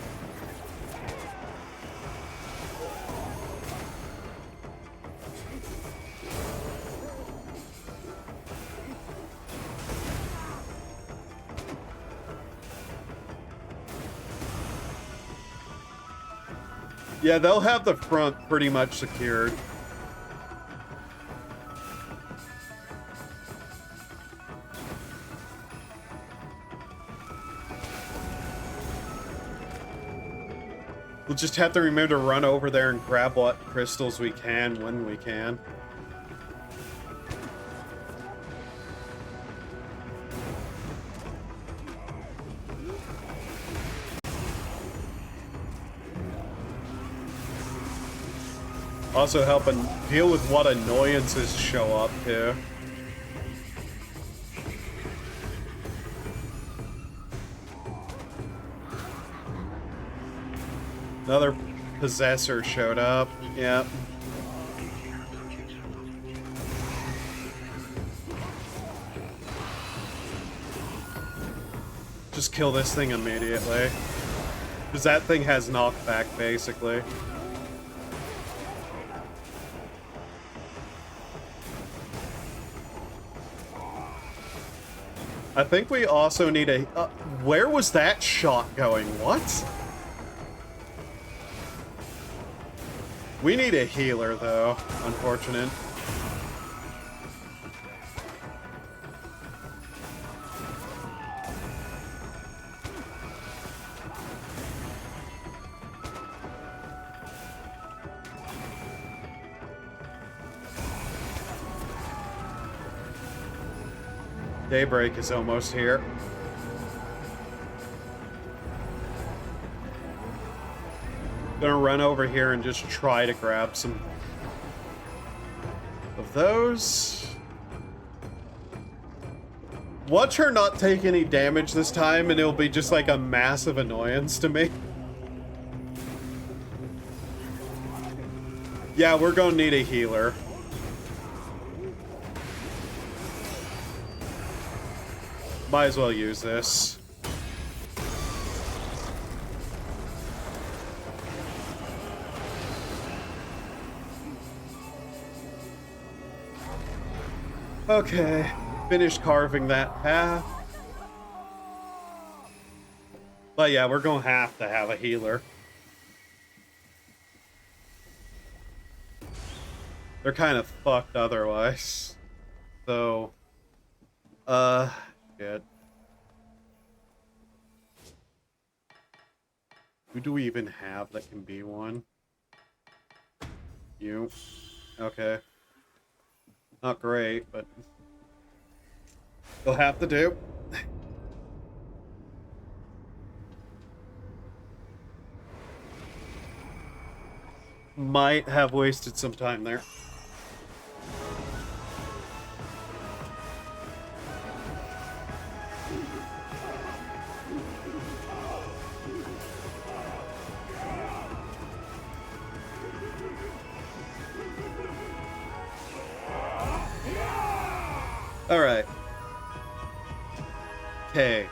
Yeah, they'll have the front pretty much secured. We'll just have to remember to run over there and grab what crystals we can when we can. Also helping deal with what annoyances show up too. Another possessor showed up. Yep. Just kill this thing immediately. Because that thing has knockback, basically. I think we also need a... where was that shot going? What? We need a healer, though. Unfortunate. Daybreak is almost here. Gonna run over here and just try to grab some of those. Watch her not take any damage this time, and it'll be just like a massive annoyance to me. Yeah, we're gonna need a healer. Might as well use this. Okay, finished carving that path. But yeah, we're gonna have to have a healer. They're kind of fucked otherwise. So, shit. Who do we even have that can be one? You. Okay. Not great, but you'll have to do. Might have wasted some time there. All right. Okay.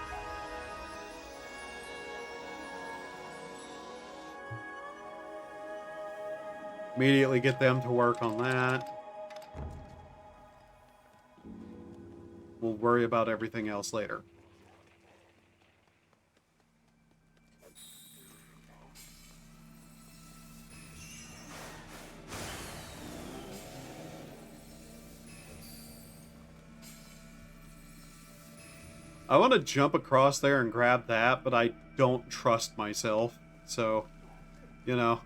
Immediately get them to work on that. We'll worry about everything else later. I want to jump across there and grab that, but I don't trust myself. So, you know.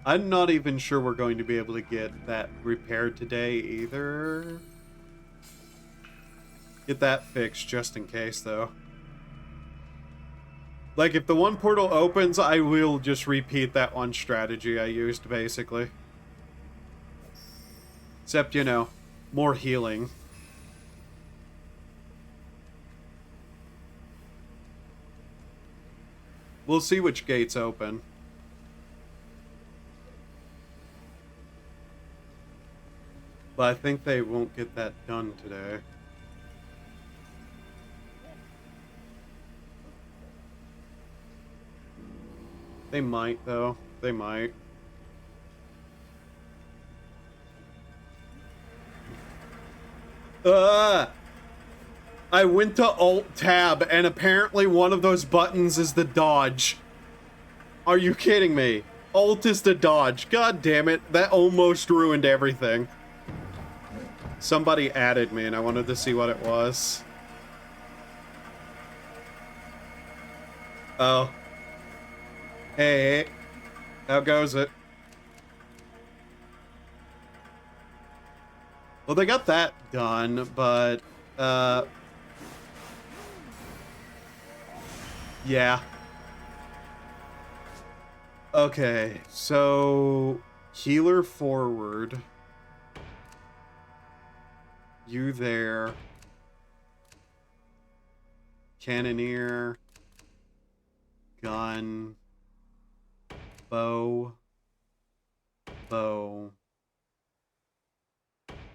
I'm not even sure we're going to be able to get that repaired today either. Get that fixed just in case, though. Like, if the one portal opens, I will just repeat that one strategy I used, basically. Except, you know, more healing. We'll see which gates open. But I think they won't get that done today. They might, though. They might. I went to Alt-Tab, and apparently one of those buttons is the dodge. Are you kidding me? Alt is the dodge. God damn it. That almost ruined everything. Somebody added me, and I wanted to see what it was. Oh. Hey, how goes it? Well, they got that done, but, yeah. Okay, so healer forward. You there. Cannoneer. Gun. Bow.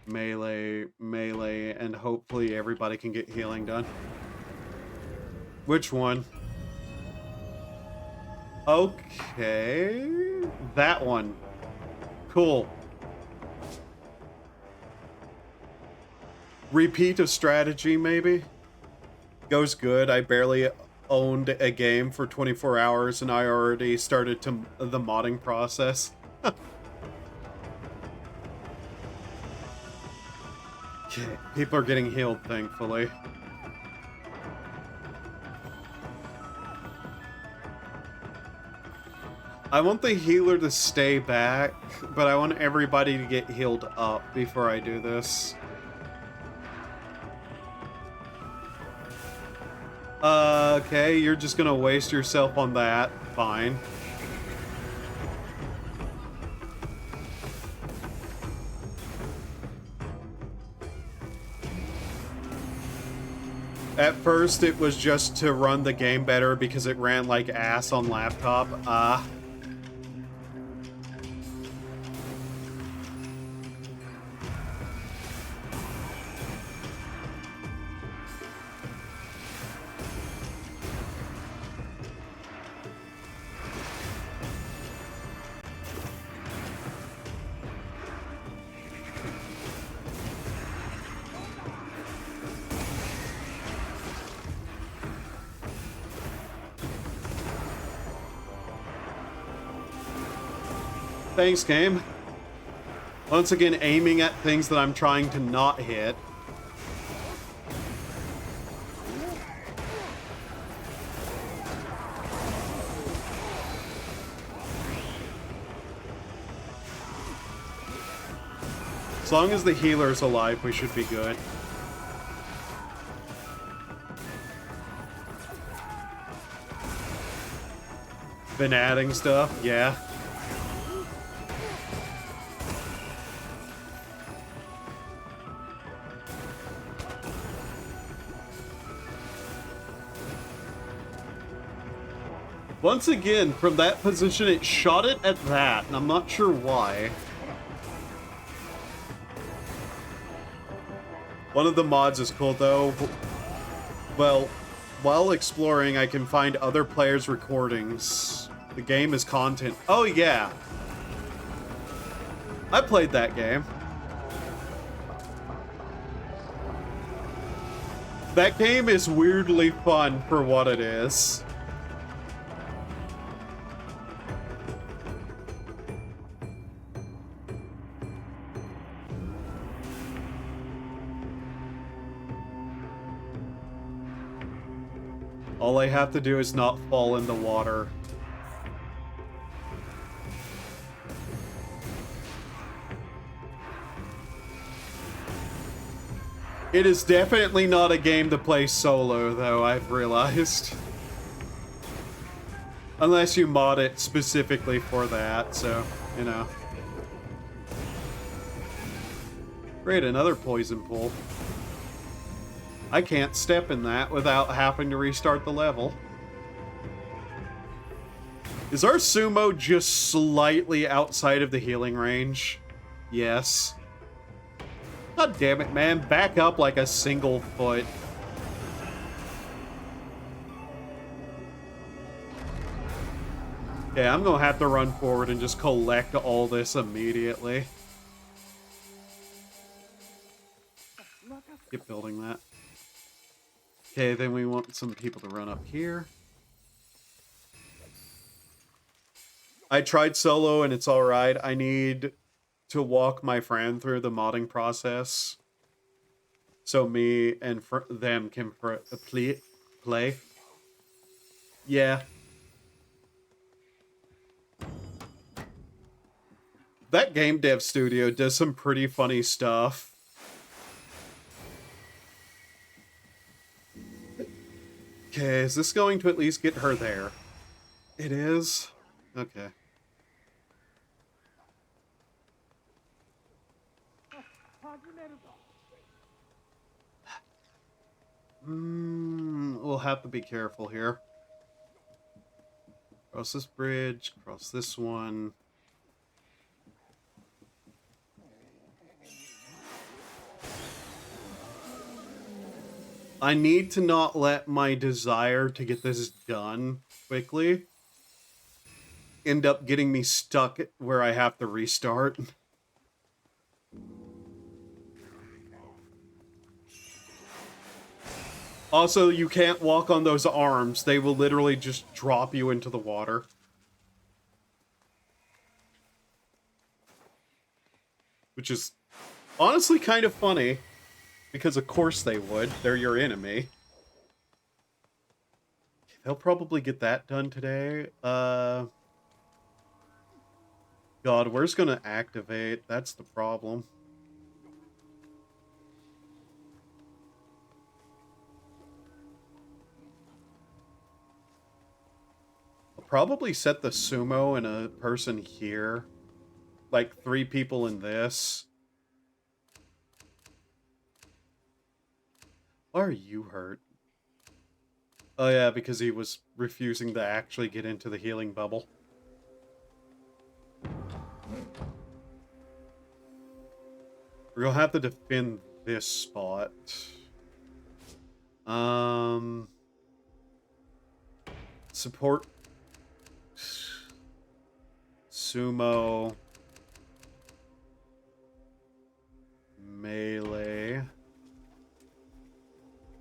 Melee, and hopefully everybody can get healing done. Which one? Okay. That one. Cool. Repeat of strategy, maybe? Goes good. I barely owned a game for 24 hours and I already started the modding process. Okay, people are getting healed, thankfully. I want the healer to stay back, but I want everybody to get healed up before I do this. Okay, you're just gonna waste yourself on that. Fine. At first, it was just to run the game better because it ran like ass on laptop. Thanks, game. Once again, aiming at things that I'm trying to not hit. As long as the healer's alive, we should be good. Been adding stuff, yeah. Once again, from that position, it shot it at that, and I'm not sure why. One of the mods is cool, though. Well, while exploring, I can find other players' recordings. The game is content. Oh, yeah. I played that game. That game is weirdly fun for what it is. All I have to do is not fall in the water. It is definitely not a game to play solo, though, I've realized. Unless you mod it specifically for that, so, you know. Great, another poison pool. I can't step in that without having to restart the level. Is our sumo just slightly outside of the healing range? Yes. God damn it, man. Back up like a single foot. Yeah, I'm gonna have to run forward and just collect all this immediately. Keep building that. Okay, then we want some people to run up here. I tried solo and it's alright. I need to walk my friend through the modding process so me and them can play. Yeah. That game dev studio does some pretty funny stuff. Okay, is this going to at least get her there? It is? Okay. We'll have to be careful here. Cross this bridge, cross this one. I need to not let my desire to get this done quickly end up getting me stuck where I have to restart. Also, you can't walk on those arms. They will literally just drop you into the water. Which is honestly kind of funny. Because of course they would. They're your enemy. They'll probably get that done today. God, where's gonna activate? That's the problem. I'll probably set the sumo and a person here. Like 3 people in this. Why are you hurt? Oh yeah, because he was refusing to actually get into the healing bubble. We're gonna have to defend this spot. Support. Sumo. Melee.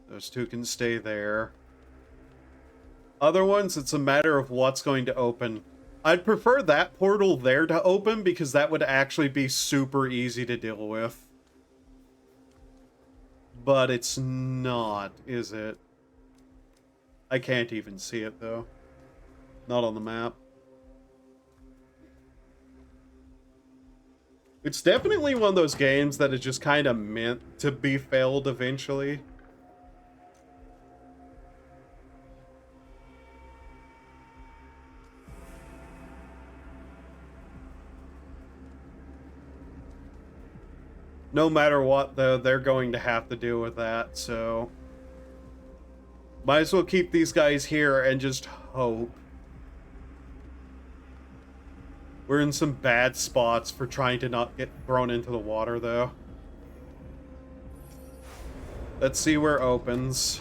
Those 2 can stay there. Other ones, it's a matter of what's going to open. I'd prefer that portal there to open because that would actually be super easy to deal with. But it's not, is it? I can't even see it, though. Not on the map. It's definitely one of those games that is just kind of meant to be failed eventually. No matter what, though, they're going to have to deal with that, so... Might as well keep these guys here and just hope. We're in some bad spots for trying to not get thrown into the water, though. Let's see where it opens.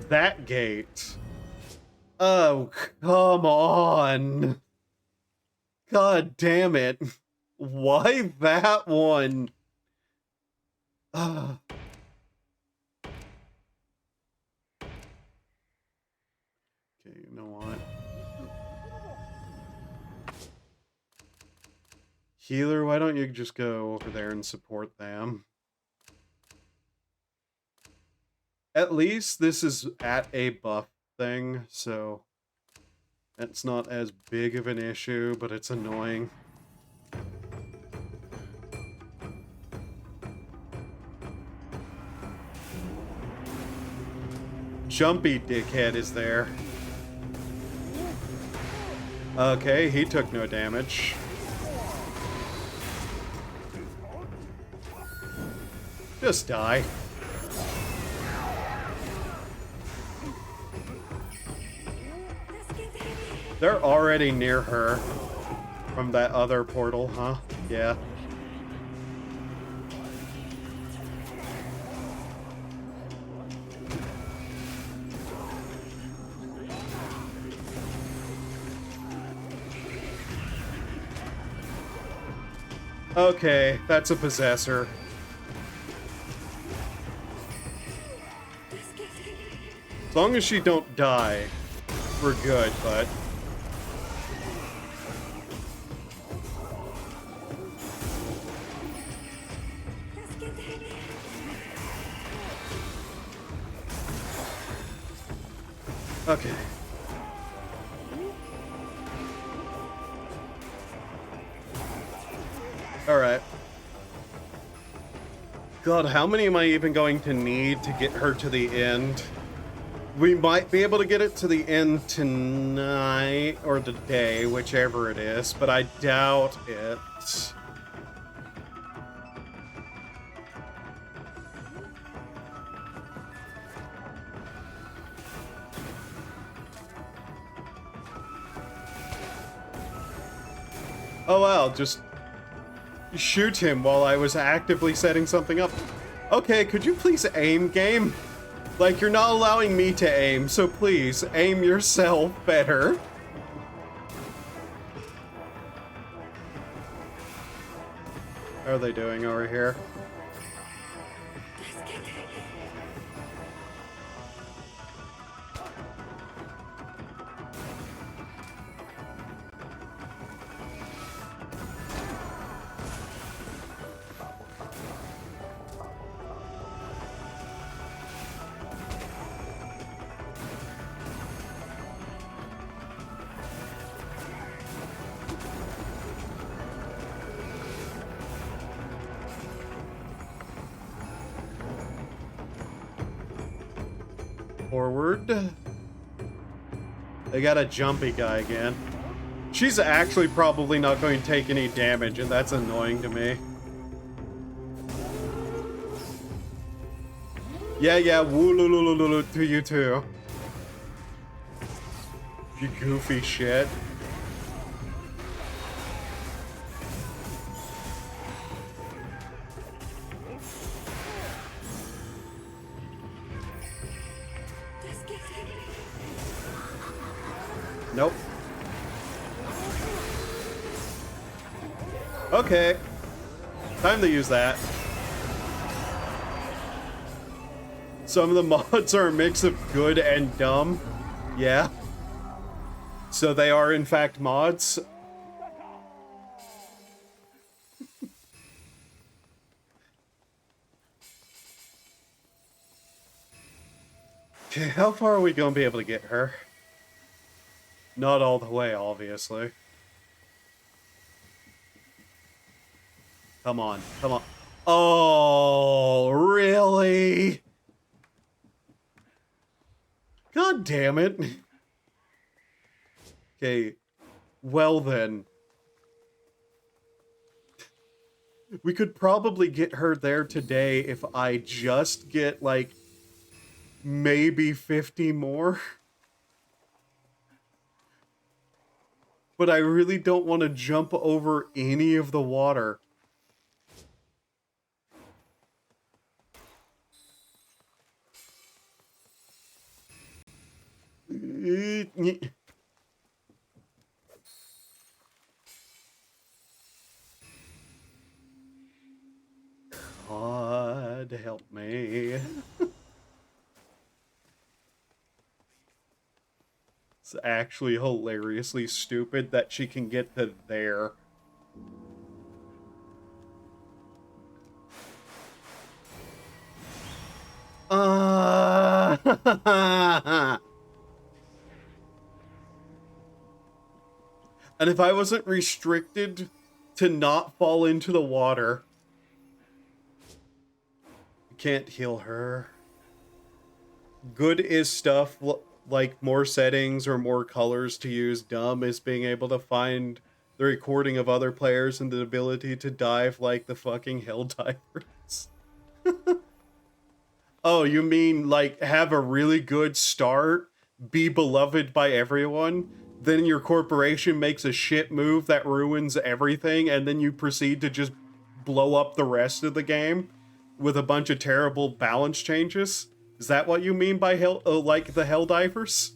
That gate. Oh, come on. God damn it. Why that one? Okay, you know what? Healer, why don't you just go over there and support them? At least this is at a buff thing, so it's not as big of an issue, but it's annoying. Jumpy dickhead is there. Okay, he took no damage. Just die. They're already near her from that other portal, huh? Yeah. Okay, that's a possessor. As long as she don't die, we're good, but... Okay. Alright. God, how many am I even going to need to get her to the end? We might be able to get it to the end tonight, or today, whichever it is, but I doubt it. Oh wow, just shoot him while I was actively setting something up. Okay, could you please aim, game? Like, you're not allowing me to aim, so please, aim yourself better. How are they doing over here? Forward. They got a jumpy guy again. She's actually probably not going to take any damage, and that's annoying to me. Yeah, woo to you too. You goofy shit. Nope. Okay. Time to use that. Some of the mods are a mix of good and dumb. Yeah. So they are, in fact, mods. Okay, how far are we gonna be able to get her? Not all the way, obviously. Come on, come on. Oh, really? God damn it. Okay, well then. We could probably get her there today if I just get, like, maybe 50 more. But I really don't want to jump over any of the water. God help me. It's actually hilariously stupid that she can get to there. And if I wasn't restricted to not fall into the water, you can't heal her. Good is stuff like more settings or more colors to use. Dumb is being able to find the recording of other players and the ability to dive like the fucking hell divers. Oh, you mean like have a really good start, be beloved by everyone, then your corporation makes a shit move that ruins everything, and then you proceed to just blow up the rest of the game with a bunch of terrible balance changes? Is that what you mean by hell, like the Helldivers?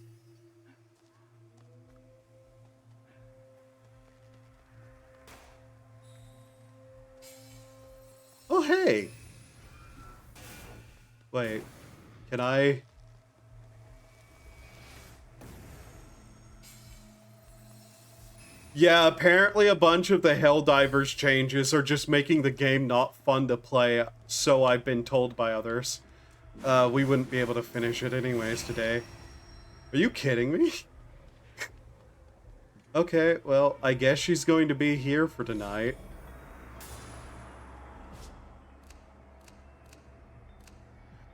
Oh, hey. Wait, can I? Yeah, apparently a bunch of the Helldivers changes are just making the game not fun to play, so I've been told by others. We wouldn't be able to finish it anyways today. Are you kidding me? Okay, well, I guess she's going to be here for tonight.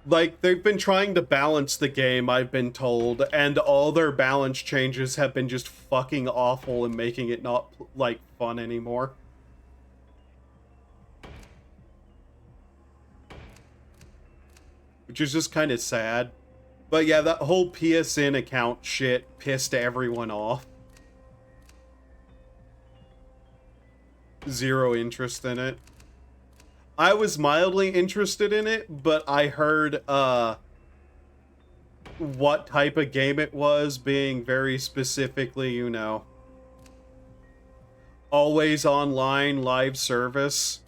Like, they've been trying to balance the game, I've been told, and all their balance changes have been just fucking awful and making it not, like, fun anymore. Which is just kind of sad. But yeah, that whole PSN account shit pissed everyone off. Zero interest in it. I was mildly interested in it, but I heard, what type of game it was being very specifically, you know, always online live service.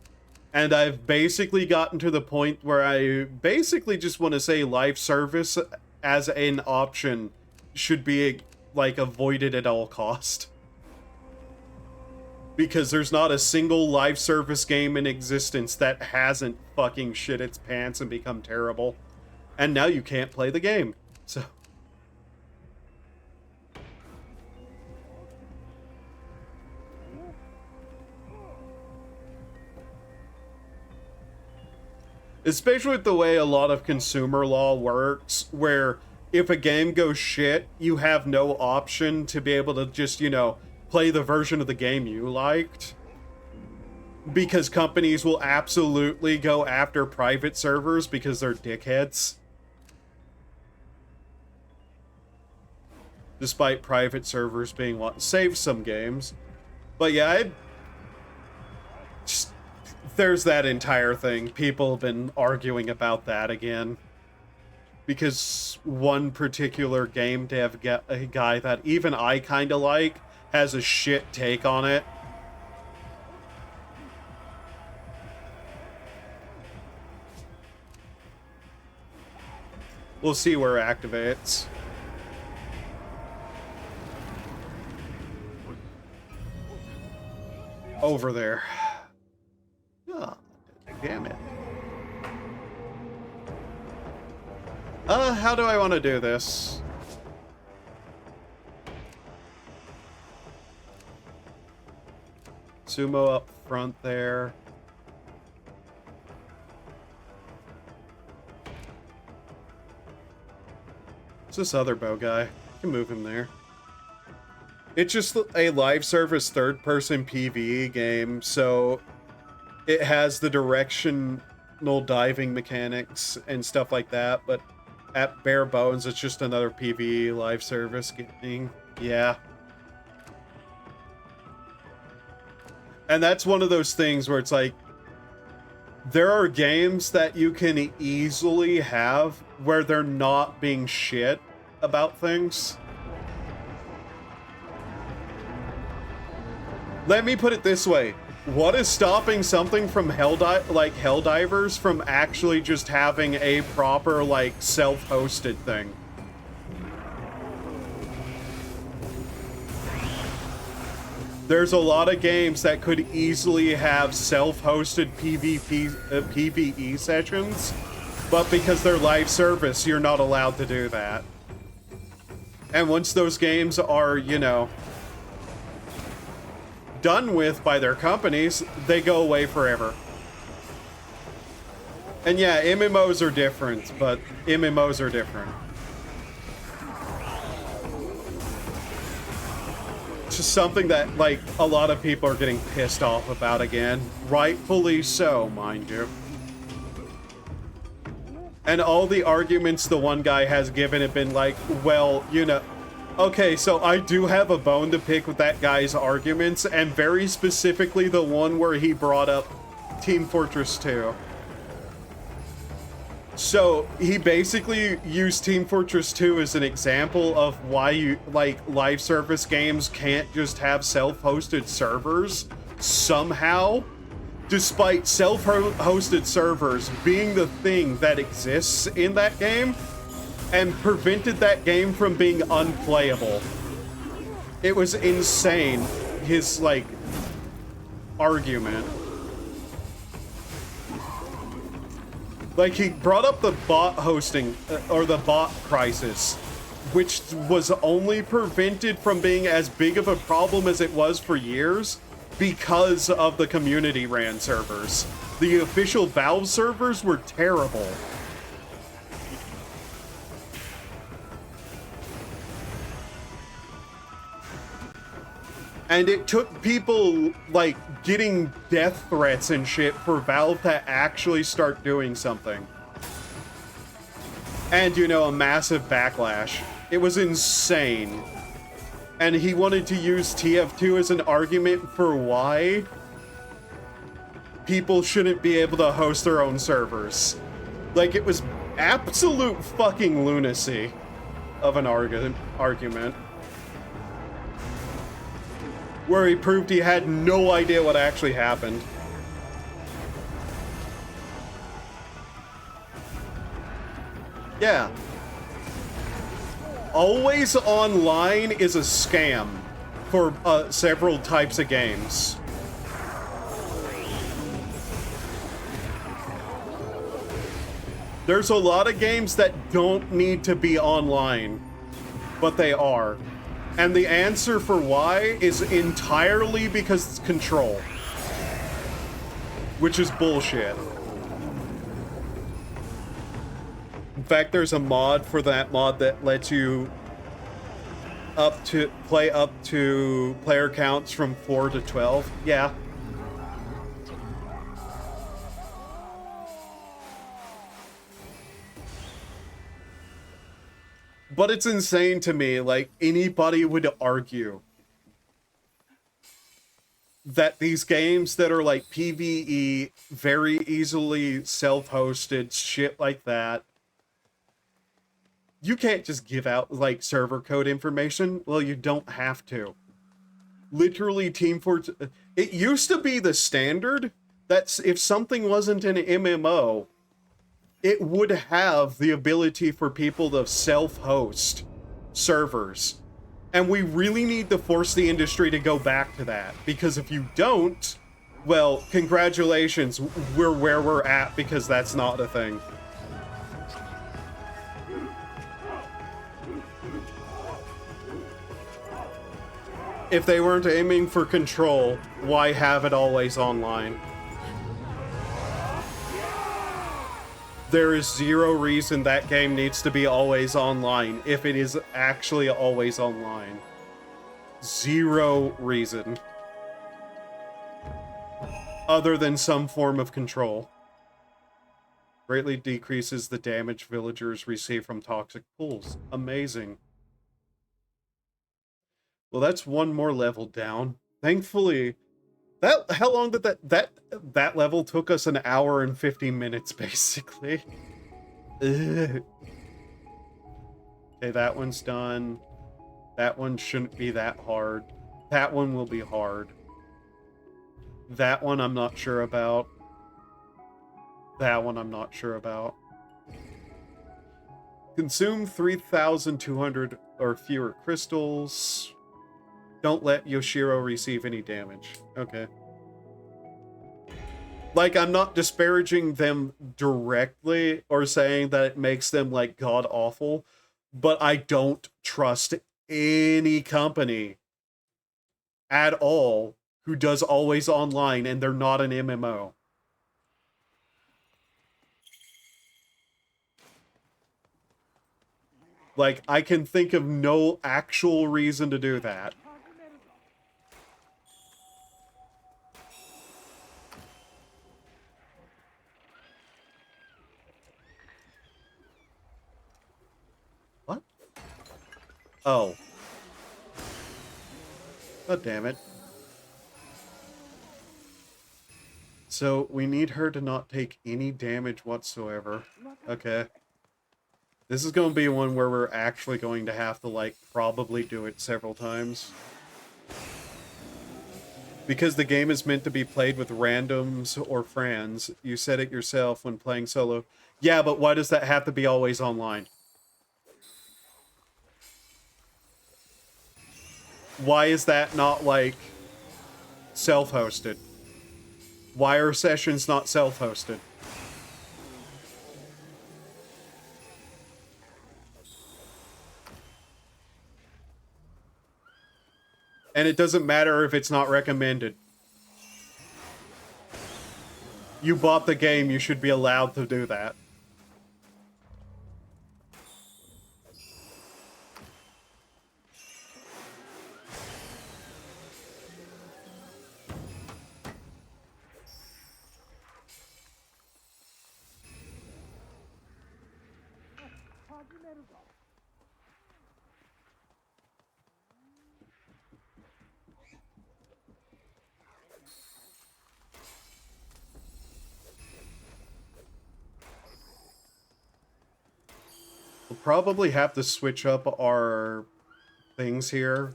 And I've basically gotten to the point where I basically just want to say live service as an option should be, like, avoided at all cost. Because there's not a single live service game in existence that hasn't fucking shit its pants and become terrible. And now you can't play the game. So... especially with the way a lot of consumer law works, where if a game goes shit, you have no option to be able to just, you know, play the version of the game you liked. Because companies will absolutely go after private servers because they're dickheads. Despite private servers being what saves some games. But yeah, there's that entire thing. People have been arguing about that again. Because one particular game dev a guy that even I kind of like has a shit take on it. We'll see where it activates. Over there. Oh, damn it. How do I want to do this? Sumo up front there. What's this other bow guy? I can move him there. It's just a live service third-person PvE game, so it has the directional diving mechanics and stuff like that, but at bare bones, it's just another PvE live service game. Yeah. And that's one of those things where it's like, there are games that you can easily have where they're not being shit about things. Let me put it this way. What is stopping something from Helldivers from actually just having a proper, like, self-hosted thing? There's a lot of games that could easily have self-hosted PvE sessions, but because they're live service, you're not allowed to do that. And once those games are, you know, done with by their companies, they go away forever. And yeah, MMOs are different, but MMOs are different. It's just something that, like, a lot of people are getting pissed off about again. Rightfully so, mind you. And all the arguments the one guy has given have been like, well, you know... Okay, so I do have a bone to pick with that guy's arguments, and very specifically the one where he brought up Team Fortress 2. So, he basically used Team Fortress 2 as an example of why you, like, live service games can't just have self-hosted servers somehow, despite self-hosted servers being the thing that exists in that game, and prevented that game from being unplayable. It was insane, his, like, argument. Like, he brought up the bot hosting, or the bot crisis, which was only prevented from being as big of a problem as it was for years because of the community ran servers. The official Valve servers were terrible. And it took people, like, getting death threats and shit for Valve to actually start doing something. And, you know, a massive backlash. It was insane. And he wanted to use TF2 as an argument for why people shouldn't be able to host their own servers. Like, it was absolute fucking lunacy of an argument. Where he proved he had no idea what actually happened. Yeah. Always online is a scam for several types of games. There's a lot of games that don't need to be online, but they are. And the answer for why is entirely because it's control. Which is bullshit. In fact, there's a mod for that mod that lets you play up to player counts from 4 to 12. Yeah. But it's insane to me, like, anybody would argue that these games that are, like, PvE, very easily self-hosted, shit like that, you can't just give out, like, server code information. Well, you don't have to. Literally, Team Fortress... It used to be the standard that if something wasn't an MMO, it would have the ability for people to self-host servers. And we really need to force the industry to go back to that. Because if you don't, well, congratulations, we're where we're at because that's not a thing. If they weren't aiming for control, why have it always online? There is zero reason that game needs to be always online if it is actually always online. Zero reason. Other than some form of control. Greatly decreases the damage villagers receive from toxic pools. Amazing. Well, that's one more level down. Thankfully, how long did that level took us? An hour and 50 minutes, basically. Ugh. Okay, that one's done. That one shouldn't be that hard. That one will be hard. That one I'm not sure about. That one I'm not sure about. Consume 3,200 or fewer crystals. Don't let Yoshiro receive any damage. Okay. Like, I'm not disparaging them directly or saying that it makes them, like, god-awful, but I don't trust any company at all who does always online and they're not an MMO. Like, I can think of no actual reason to do that. What? Oh. God damn it. So, we need her to not take any damage whatsoever. Okay. This is going to be one where we're actually going to have to, like, probably do it several times. Because the game is meant to be played with randoms or friends. You said it yourself when playing solo. Yeah, but why does that have to be always online? Why is that not, like, self-hosted? Why are sessions not self-hosted? And it doesn't matter if it's not recommended. You bought the game, you should be allowed to do that. We'll probably have to switch up our things here.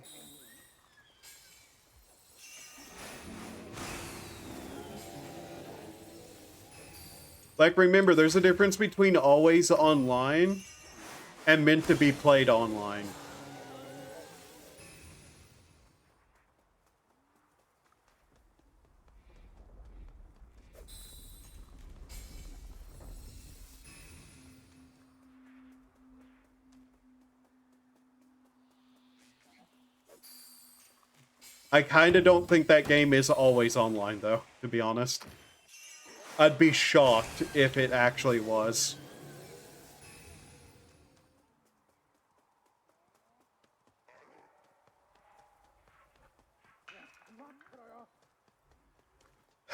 Like, remember, there's a difference between always online and meant to be played online. I kinda don't think that game is always online, though, to be honest. I'd be shocked if it actually was.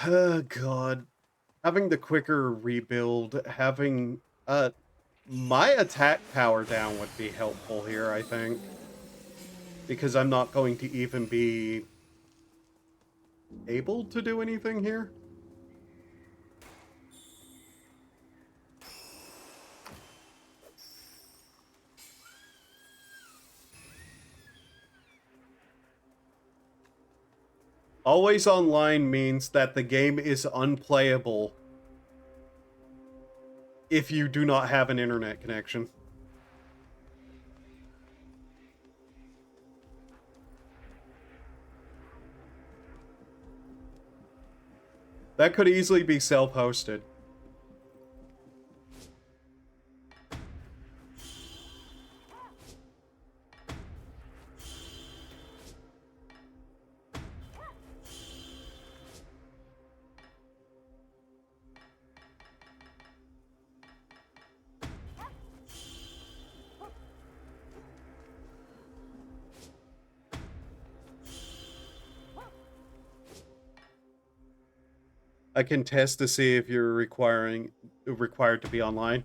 Oh, God. Having the quicker rebuild, having, my attack power down would be helpful here, I think. Because I'm not going to even be able to do anything here. Always online means that the game is unplayable if you do not have an internet connection. That could easily be self-hosted. I can test to see if you're required to be online.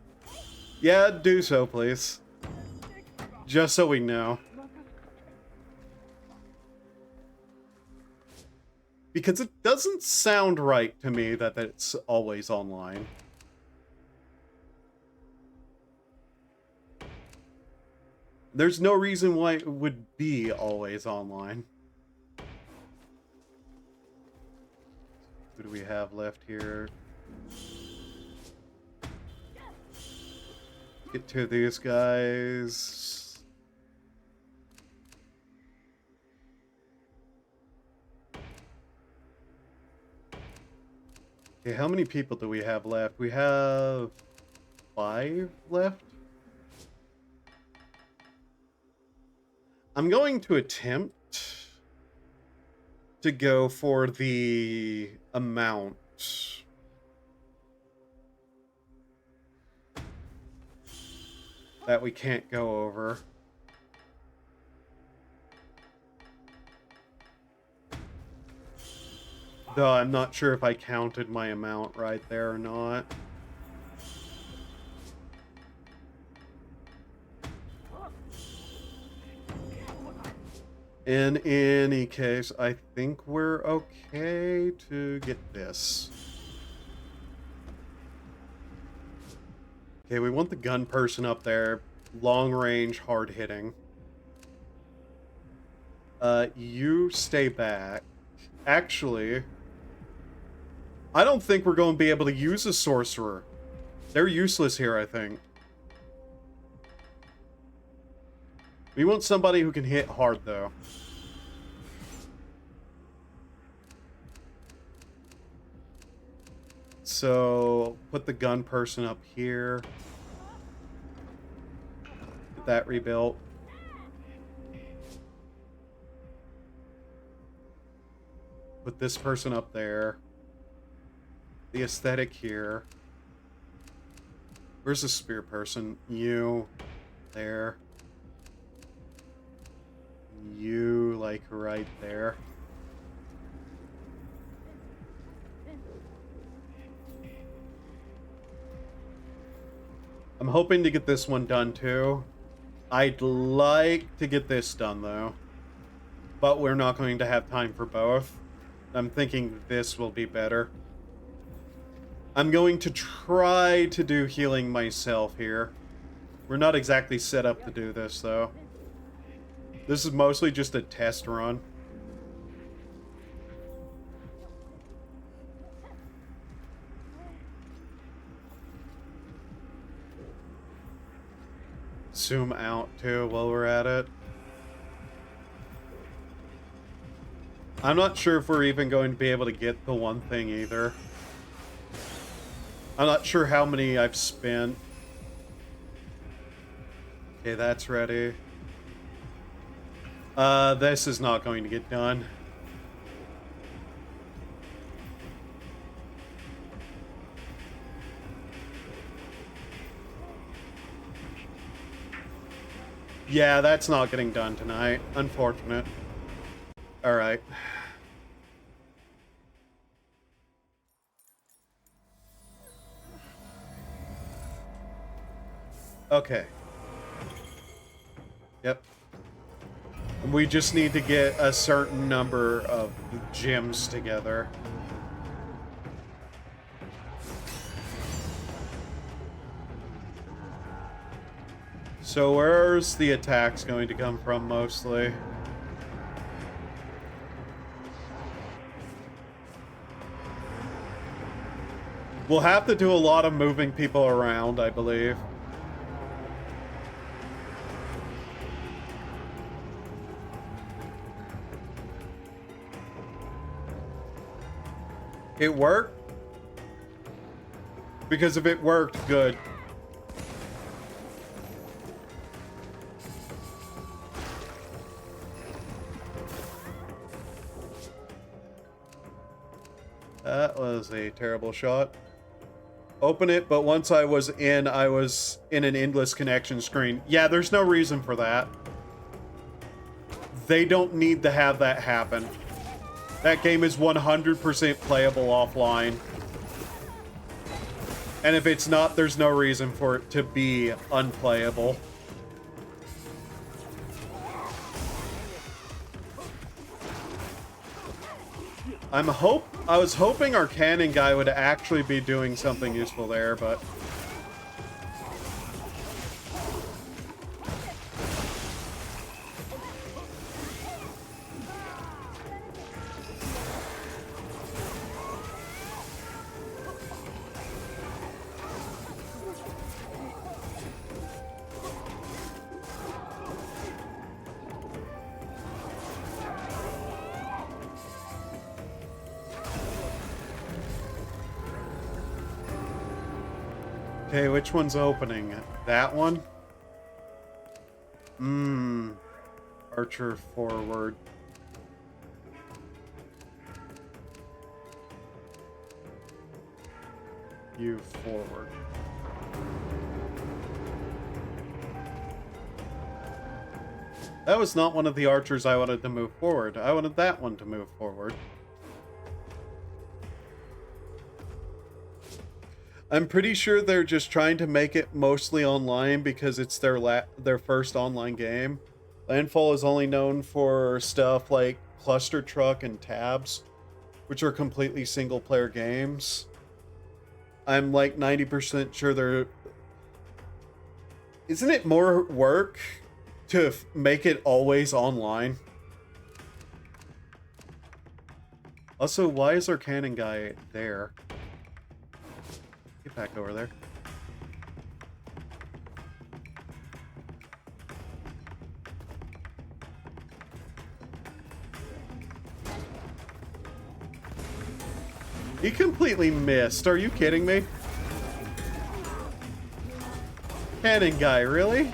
Yeah, do so, please. Just so we know. Because it doesn't sound right to me that it's always online. There's no reason why it would be always online. Who do we have left here? Get to these guys. Okay, how many people do we have left? We have 5 left. I'm going to attempt to go for the amount that we can't go over. Though I'm not sure if I counted my amount right there or not. In any case, I think we're okay to get this. Okay, we want the gun person up there. Long range, hard hitting. You stay back. Actually, I don't think we're going to be able to use a sorcerer. They're useless here, I think. We want somebody who can hit hard, though. So, put the gun person up here. Get that rebuilt. Put this person up there. The aesthetic here. Where's the spear person? You. There. You, like, right there. I'm hoping to get this one done, too. I'd like to get this done, though. But we're not going to have time for both. I'm thinking this will be better. I'm going to try to do healing myself here. We're not exactly set up to do this, though. This is mostly just a test run. Zoom out, too, while we're at it. I'm not sure if we're even going to be able to get the one thing, either. I'm not sure how many I've spent. Okay, that's ready. This is not going to get done. Yeah, that's not getting done tonight. Unfortunate. Alright. Okay. Yep. We just need to get a certain number of gems together. So where's the attacks going to come from, mostly? We'll have to do a lot of moving people around, I believe. It worked? Because if it worked, good. That was a terrible shot. Open it, but once I was in an endless connection screen. Yeah, there's no reason for that. They don't need to have that happen. That game is 100% playable offline. And if it's not, there's no reason for it to be unplayable. I was hoping our cannon guy would actually be doing something useful there, but... Okay, which one's opening? That one? Archer forward. You forward. That was not one of the archers I wanted to move forward. I wanted that one to move forward. I'm pretty sure they're just trying to make it mostly online because it's their first online game. Landfall is only known for stuff like Cluster Truck and Tabs, which are completely single-player games. I'm like 90% sure they're... Isn't it more work to make it always online? Also, why is our cannon guy there? Get back over there. He completely missed. Are you kidding me? Cannon guy, really?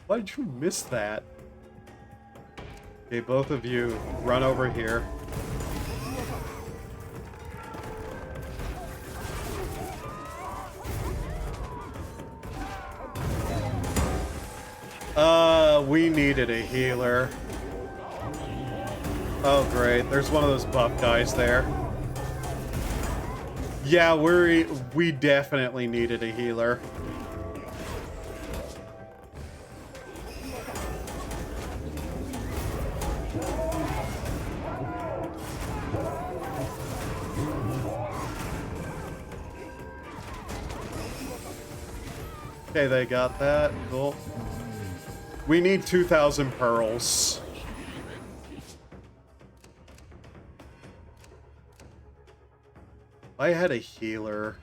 Why did you miss that? Okay, both of you, run over here. We needed a healer. Oh, great. There's one of those buff guys there. Yeah, we definitely needed a healer. Okay, they got that. Cool. We need 2,000 pearls. If I had a healer,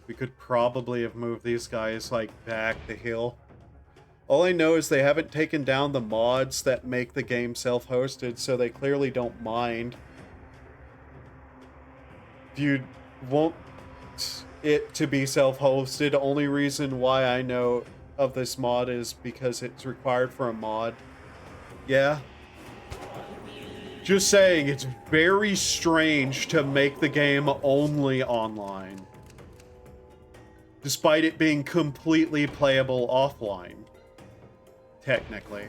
we could probably have moved these guys, like, back the hill. All I know is they haven't taken down the mods that make the game self-hosted, so they clearly don't mind. If you want it to be self-hosted, only reason why I know of this mod is because it's required for a mod. Yeah. Just saying, it's very strange to make the game only online, despite it being completely playable offline, technically.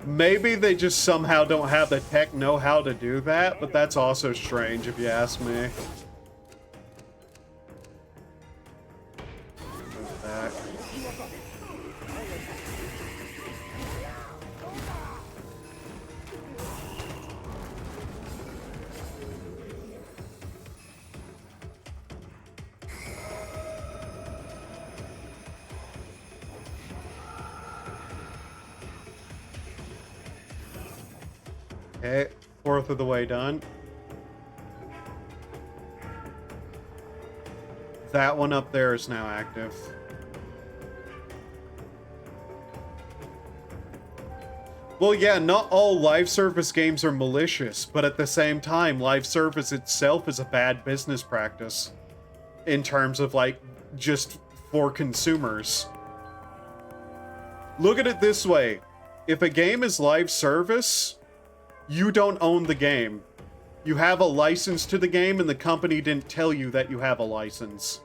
Maybe they just somehow don't have the tech know-how to do that, but that's also strange if you ask me. Move back. Okay, fourth of the way done. That one up there is now active. Well, yeah, not all live service games are malicious, but at the same time, live service itself is a bad business practice in terms of, like, just for consumers. Look at it this way. If a game is live service, you don't own the game. You have a license to the game, and the company didn't tell you that you have a license.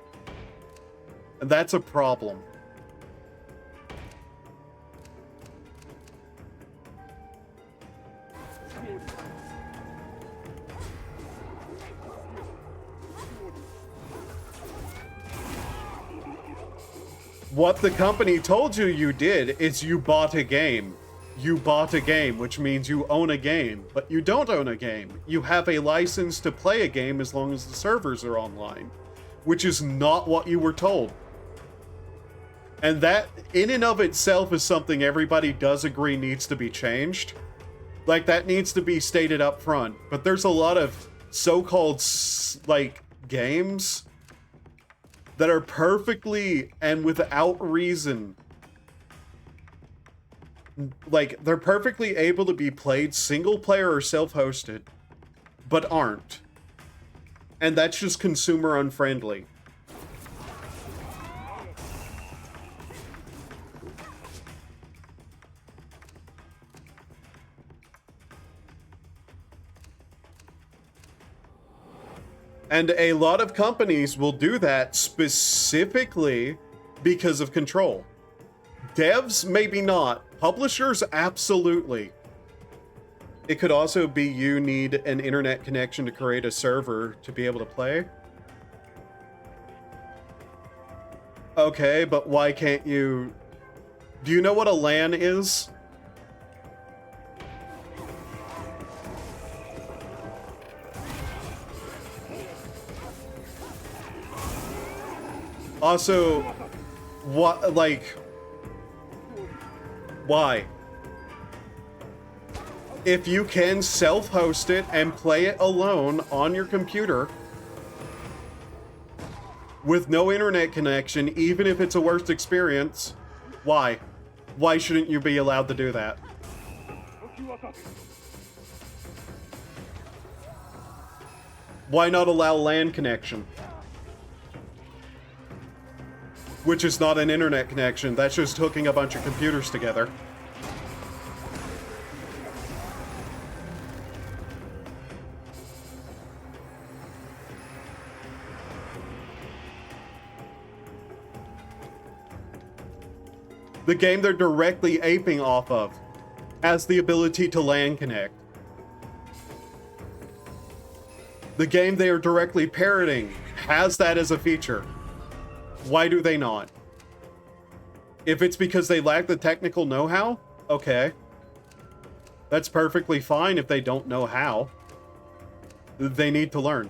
And that's a problem. What the company told you you did is you bought a game. You bought a game, which means you own a game, but you don't own a game. You have a license to play a game as long as the servers are online, which is not what you were told. And that, in and of itself, is something everybody does agree needs to be changed. Like, that needs to be stated up front. But there's a lot of so-called, like, games that are perfectly and without reason, like, they're perfectly able to be played single player or self-hosted, but aren't. And that's just consumer unfriendly. And a lot of companies will do that specifically because of control. Devs, maybe not. Publishers, absolutely. It could also be you need an internet connection to create a server to be able to play. Okay, but why can't you... Do you know what a LAN is? Also, what, like, why? If you can self-host it and play it alone on your computer with no internet connection, even if it's a worst experience, why? Why shouldn't you be allowed to do that? Why not allow LAN connection? Which is not an internet connection, that's just hooking a bunch of computers together. The game they're directly aping off of has the ability to LAN connect. The game they are directly parroting has that as a feature. Why do they not? If it's because they lack the technical know-how, okay. That's perfectly fine if they don't know how. They need to learn.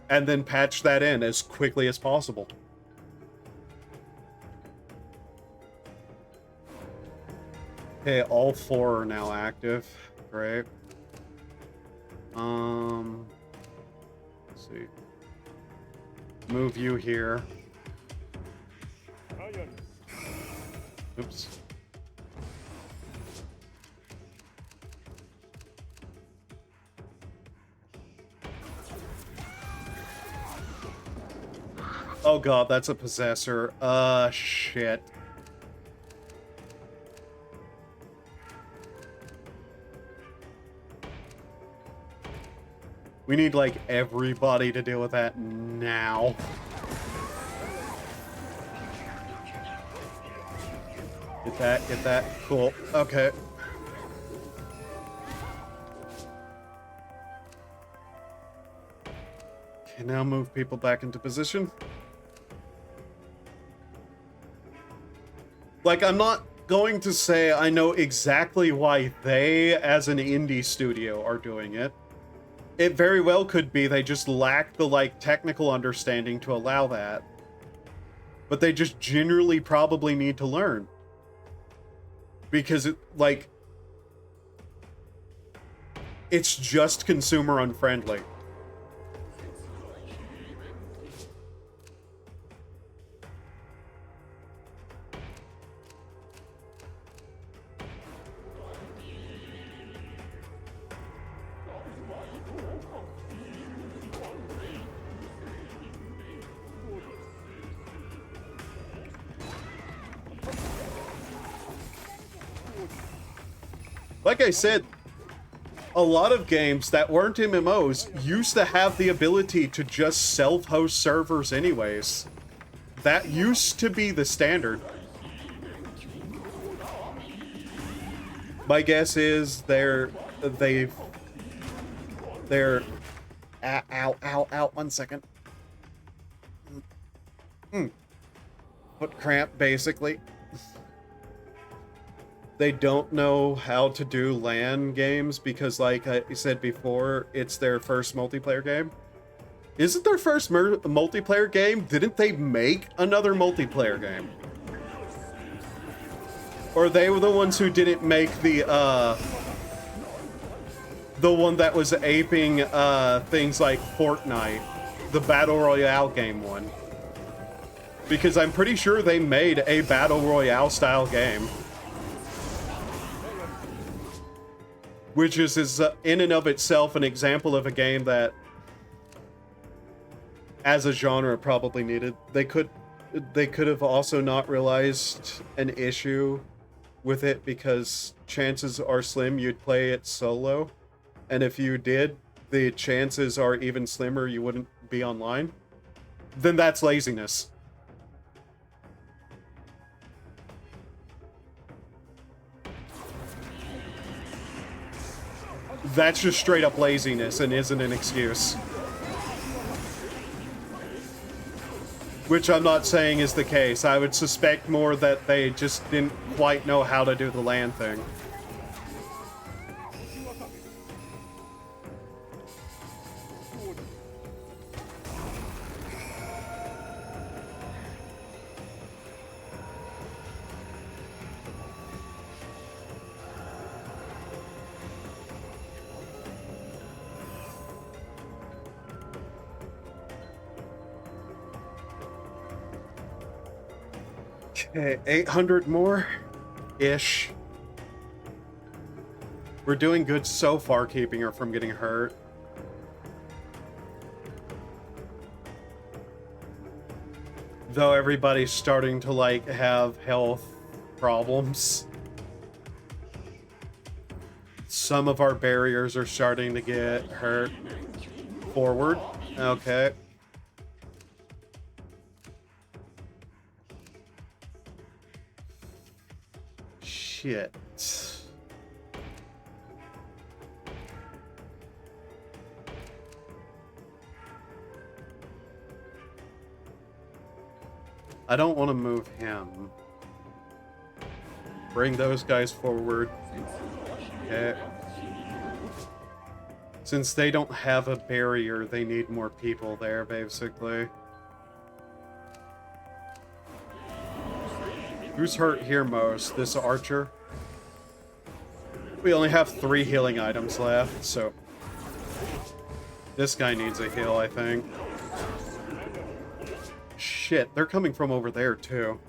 And then patch that in as quickly as possible. Okay, all four are now active. Great. Let's see. Move you here. Oops. Oh god, that's a possessor. Shit. We need, like, everybody to deal with that now. Get that. Cool. Okay. Okay, now move people back into position. Like, I'm not going to say I know exactly why they, as an indie studio, are doing it. It very well could be they just lack the, like, technical understanding to allow that. But they just generally probably need to learn. Because, it, like... It's just consumer unfriendly. Like I said, a lot of games that weren't MMOs used to have the ability to just self-host servers anyways. That used to be the standard. My guess is they're ow, 1 second. Foot cramp, basically. They don't know how to do LAN games because, like I said before, it's their first multiplayer game. Is it their first multiplayer game? Didn't they make another multiplayer game? Or they were the ones who didn't make the one that was aping things like Fortnite, the Battle Royale game one. Because I'm pretty sure they made a Battle Royale style game. Which is in and of itself an example of a game that, as a genre, probably needed. They could have also not realized an issue with it because chances are slim you'd play it solo. And if you did, the chances are even slimmer you wouldn't be online. Then that's laziness. That's just straight up laziness and isn't an excuse. Which I'm not saying is the case. I would suspect more that they just didn't quite know how to do the LAN thing. Okay, 800 more-ish. We're doing good so far keeping her from getting hurt. Though everybody's starting to, like, have health problems. Some of our barriers are starting to get hurt. Forward. Okay. Shit. I don't want to move him. Bring those guys forward. Okay. Since they don't have a barrier, they need more people there, basically. Who's hurt here most? This archer? We only have 3 healing items left, so... This guy needs a heal, I think. Shit, they're coming from over there, too.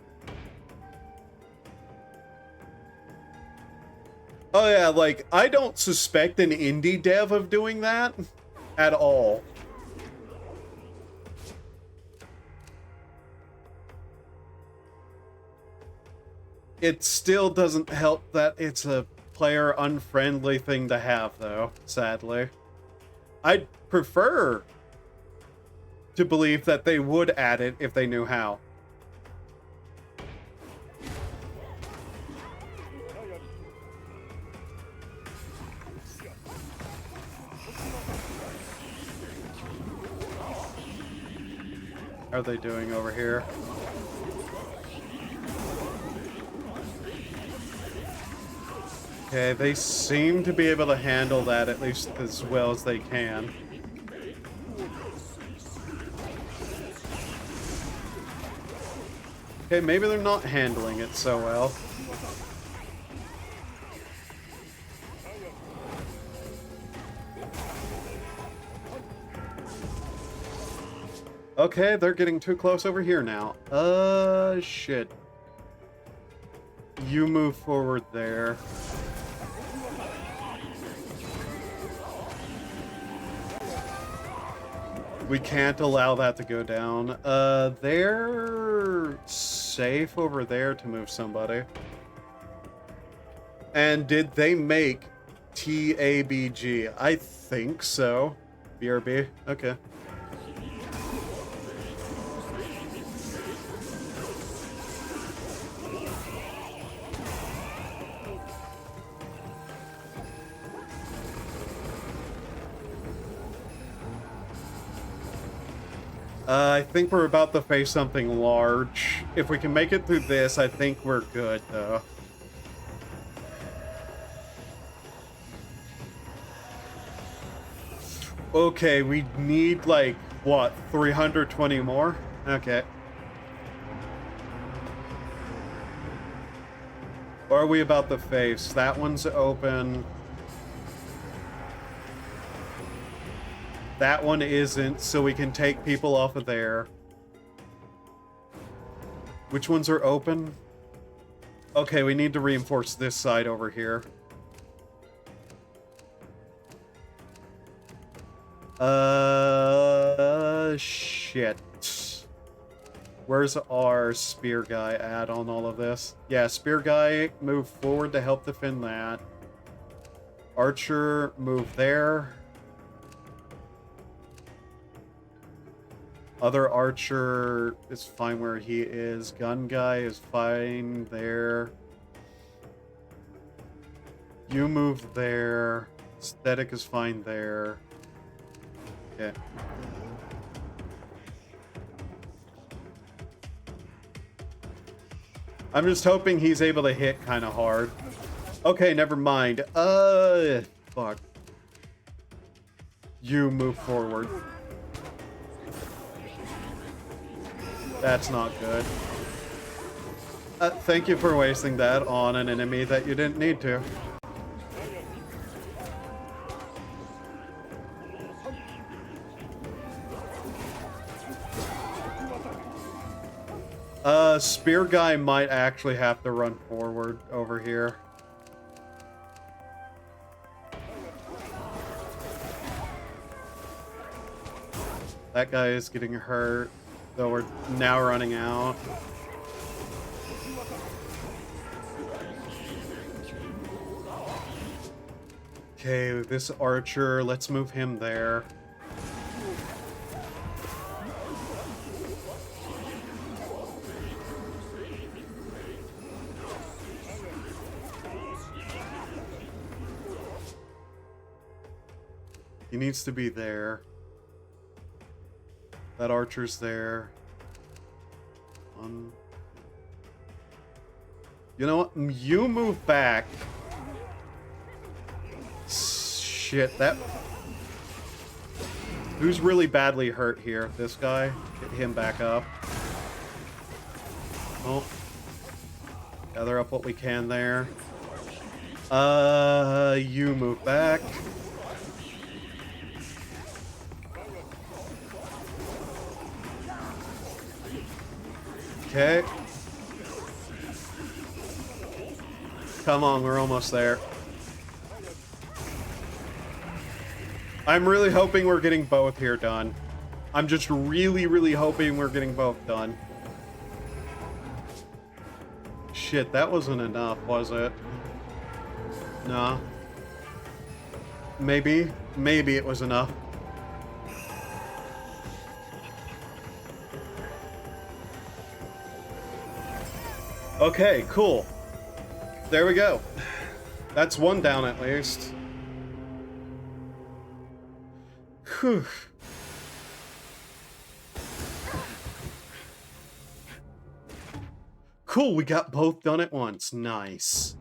Oh yeah, like, I don't suspect an indie dev of doing that at all. It still doesn't help that it's a player-unfriendly thing to have, though, sadly. I'd prefer to believe that they would add it if they knew how. How are they doing over here? Okay, they seem to be able to handle that at least as well as they can. Okay, maybe they're not handling it so well. Okay, they're getting too close over here now. Shit. You move forward there. We can't allow that to go down. They're safe over there to move somebody. And did they make TABG? I think so. BRB? Okay. I think we're about to face something large. If we can make it through this, I think we're good, though. Okay, we need, like, what, 320 more? Okay. What are we about to face? That one's open. That one isn't, so we can take people off of there. Which ones are open? Okay, we need to reinforce this side over here. Shit. Where's our spear guy at on all of this? Yeah, spear guy, move forward to help defend that. Archer, move there. Other archer is fine where he is. Gun guy is fine there. You move there. Aesthetic is fine there. Okay. I'm just hoping he's able to hit kind of hard. Okay, never mind. Fuck. You move forward. That's not good. Thank you for wasting that on an enemy that you didn't need to. Spear guy might actually have to run forward over here. That guy is getting hurt, though we're now running out. Okay, this archer, let's move him there. He needs to be there. That archer's there. You know what? You move back. Shit, that... Who's really badly hurt here? This guy? Get him back up. Oh. Gather up what we can there. You move back. Okay. Come on, we're almost there. I'm really hoping we're getting both here done. I'm just really, really hoping we're getting both done. Shit, that wasn't enough, was it? No. Maybe it was enough. Okay, cool. There we go. That's one down at least. Whew. Cool, we got both done at once. Nice.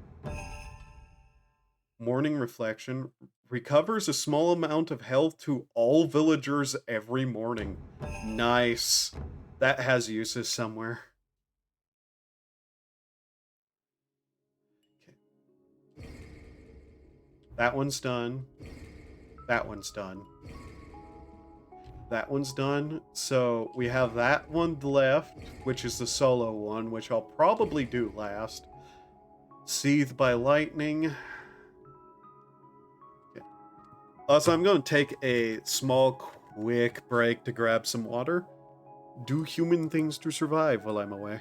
Morning reflection. Recovers a small amount of health to all villagers every morning. Nice. That has uses somewhere. Okay. That one's done. That one's done. That one's done. So we have that one left, which is the solo one, which I'll probably do last. Seethed by lightning. Okay. Also, I'm going to take a small, quick break to grab some water. Do human things to survive while I'm away.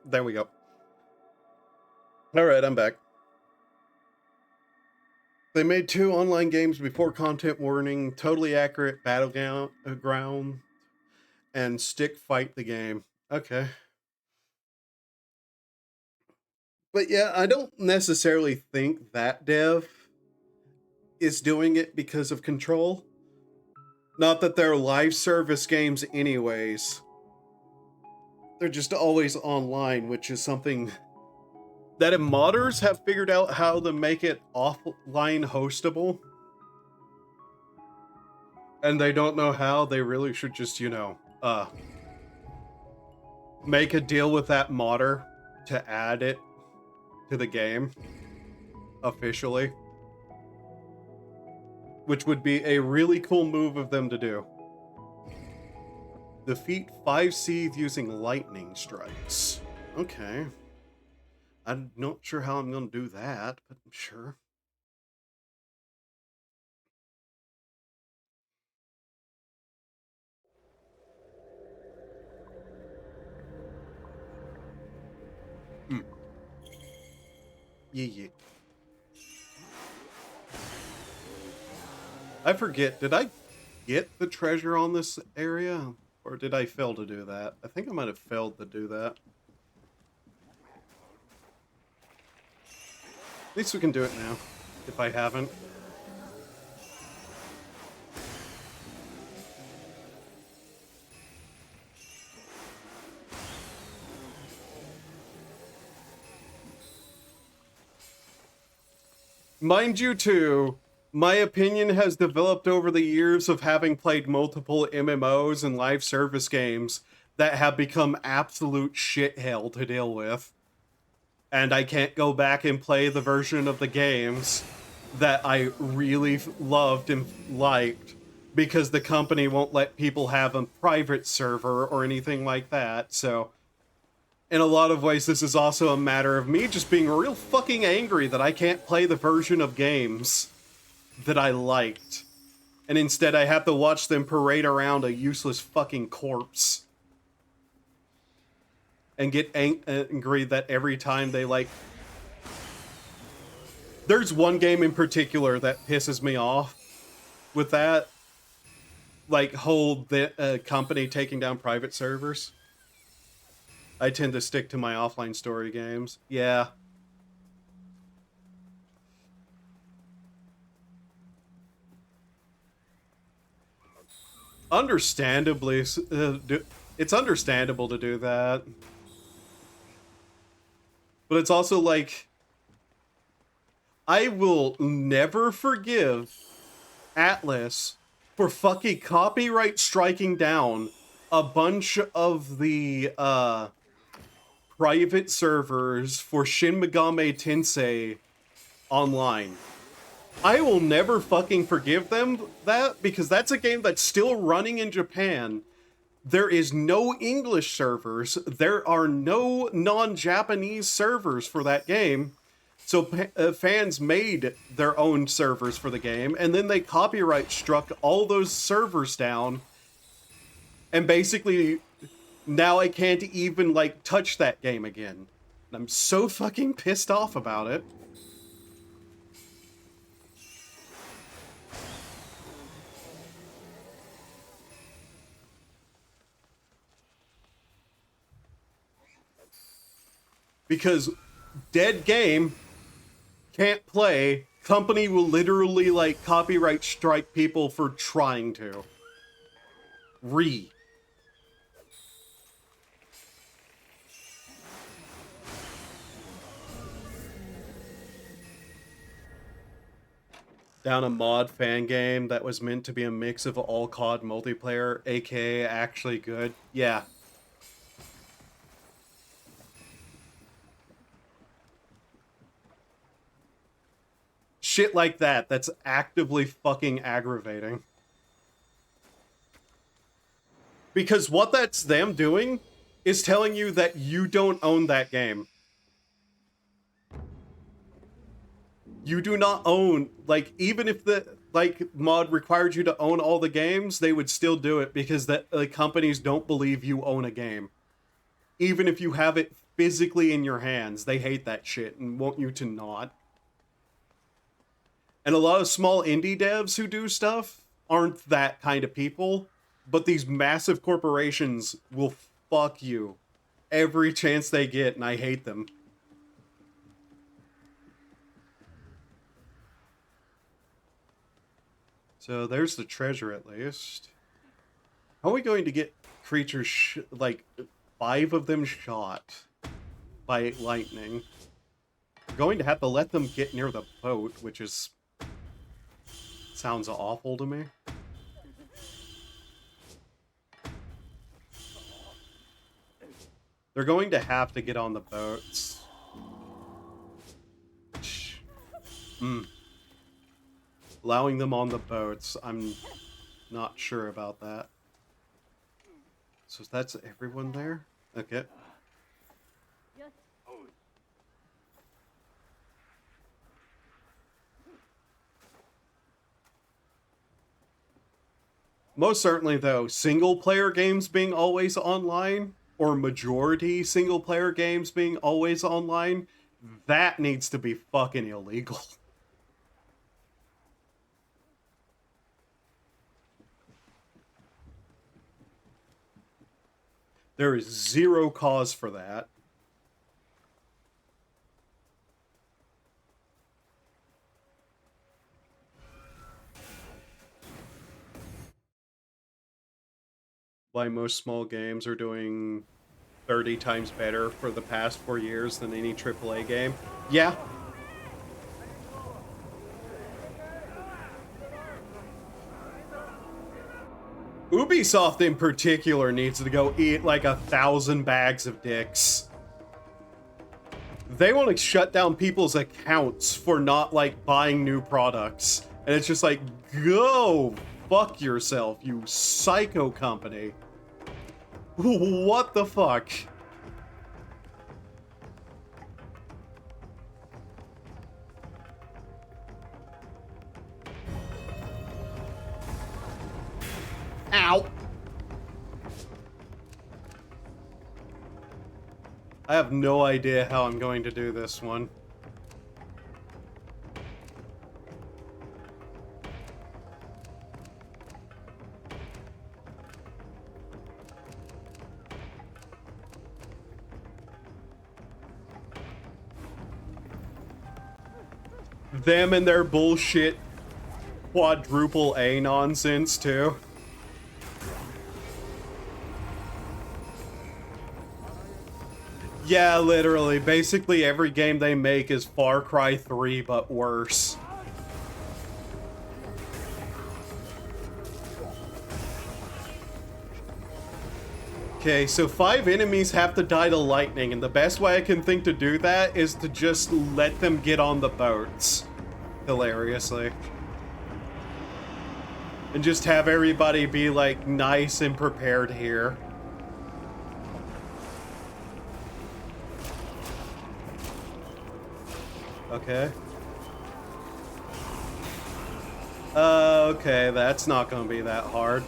There we go. Alright, I'm back. They made 2 online games before content warning, totally accurate battleground, and stick fight the game. Okay. But yeah, I don't necessarily think that dev is doing it because of control. Not that they're live service games anyways. They're just always online, which is something that modders have figured out how to make it offline hostable. And they don't know how. They really should just, make a deal with that modder to add it to the game officially. Which would be a really cool move of them to do. Defeat 5 seeds using lightning strikes. Okay. I'm not sure how I'm going to do that, but I'm sure. Yeah. I forget, did I get the treasure on this area? Or did I fail to do that? I think I might have failed to do that. At least we can do it now, if I haven't. Mind you, too, my opinion has developed over the years of having played multiple MMOs and live service games that have become absolute shithell to deal with. And I can't go back and play the version of the games that I really loved and liked because the company won't let people have a private server or anything like that. So in a lot of ways, this is also a matter of me just being real fucking angry that I can't play the version of games that I liked. And instead I have to watch them parade around a useless fucking corpse. And get angry that every time they, like... There's one game in particular that pisses me off with that. Like, whole company taking down private servers. I tend to stick to my offline story games. Yeah. Understandably, it's understandable to do that. But it's also like, I will never forgive Atlas for fucking copyright striking down a bunch of the private servers for Shin Megami Tensei Online. I will never fucking forgive them that, because that's a game that's still running in Japan. There is no English servers. There are no non-Japanese servers for that game. So fans made their own servers for the game, and then they copyright struck all those servers down. And basically, now I can't even, like, touch that game again. And I'm so fucking pissed off about it. Because dead game, can't play, company will literally, like, copyright strike people for trying to. Down a mod fan game that was meant to be a mix of all COD multiplayer, aka actually good. Yeah. Shit like that, that's actively fucking aggravating. Because what that's them doing is telling you that you don't own that game. You do not own, like, even if the, like, mod required you to own all the games, they would still do it because the companies don't believe you own a game. Even if you have it physically in your hands, they hate that shit and want you to not. And a lot of small indie devs who do stuff aren't that kind of people, but these massive corporations will fuck you every chance they get, and I hate them. So there's the treasure at least. How are we going to get creatures, like, 5 of them shot by lightning? We're going to have to let them get near the boat, which is... sounds awful to me. They're going to have to get on the boats. Allowing them on the boats, I'm not sure about that. So that's everyone there? Okay. Most certainly, though, single-player games being always online, or majority single-player games being always online, that needs to be fucking illegal. There is zero cause for that. Why most small games are doing 30 times better for the past 4 years than any AAA game. Yeah. Ubisoft in particular needs to go eat like 1,000 bags of dicks. They want to shut down people's accounts for not, like, buying new products. And it's just like, go fuck yourself, you psycho company. What the fuck? Ow! I have no idea how I'm going to do this one. Them and their bullshit quadruple A nonsense, too. Yeah, literally. Basically, every game they make is Far Cry 3, but worse. Okay, so 5 enemies have to die to lightning, and the best way I can think to do that is to just let them get on the boats. Hilariously. And just have everybody be, like, nice and prepared here. Okay. Okay, that's not gonna be that hard.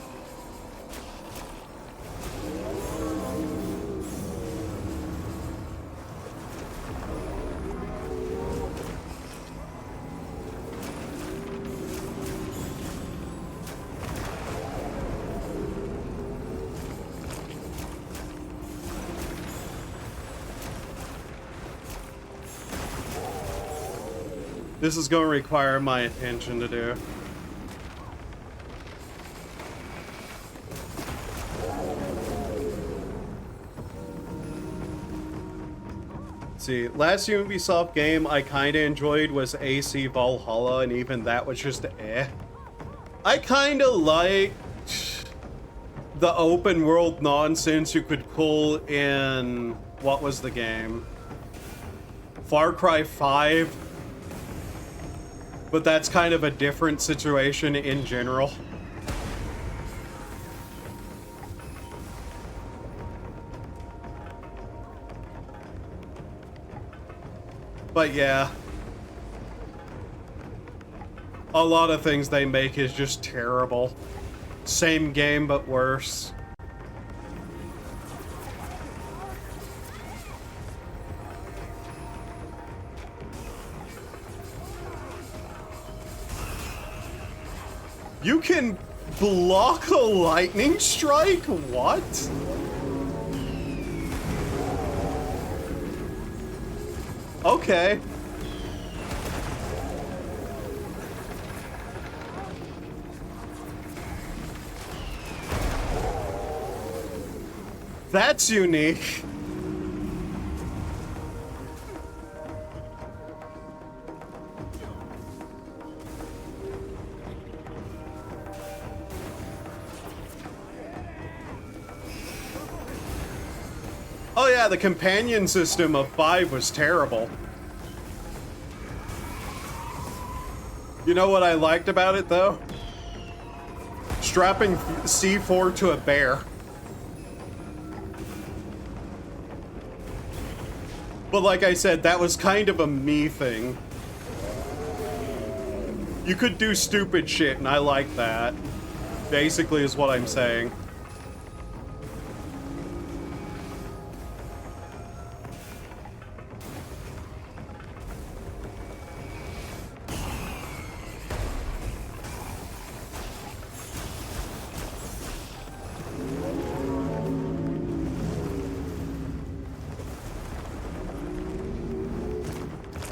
This is going to require my attention to do. Let's see, last Ubisoft game I kinda enjoyed was AC Valhalla, and even that was just eh. I kinda liked the open world nonsense you could pull in... what was the game? Far Cry 5? But that's kind of a different situation in general. But yeah. A lot of things they make is just terrible. Same game, but worse. You can block a lightning strike? What? Okay. That's unique. Oh yeah, the companion system of 5 was terrible. You know what I liked about it, though? Strapping C4 to a bear. But like I said, that was kind of a me thing. You could do stupid shit, and I like that. Basically is what I'm saying.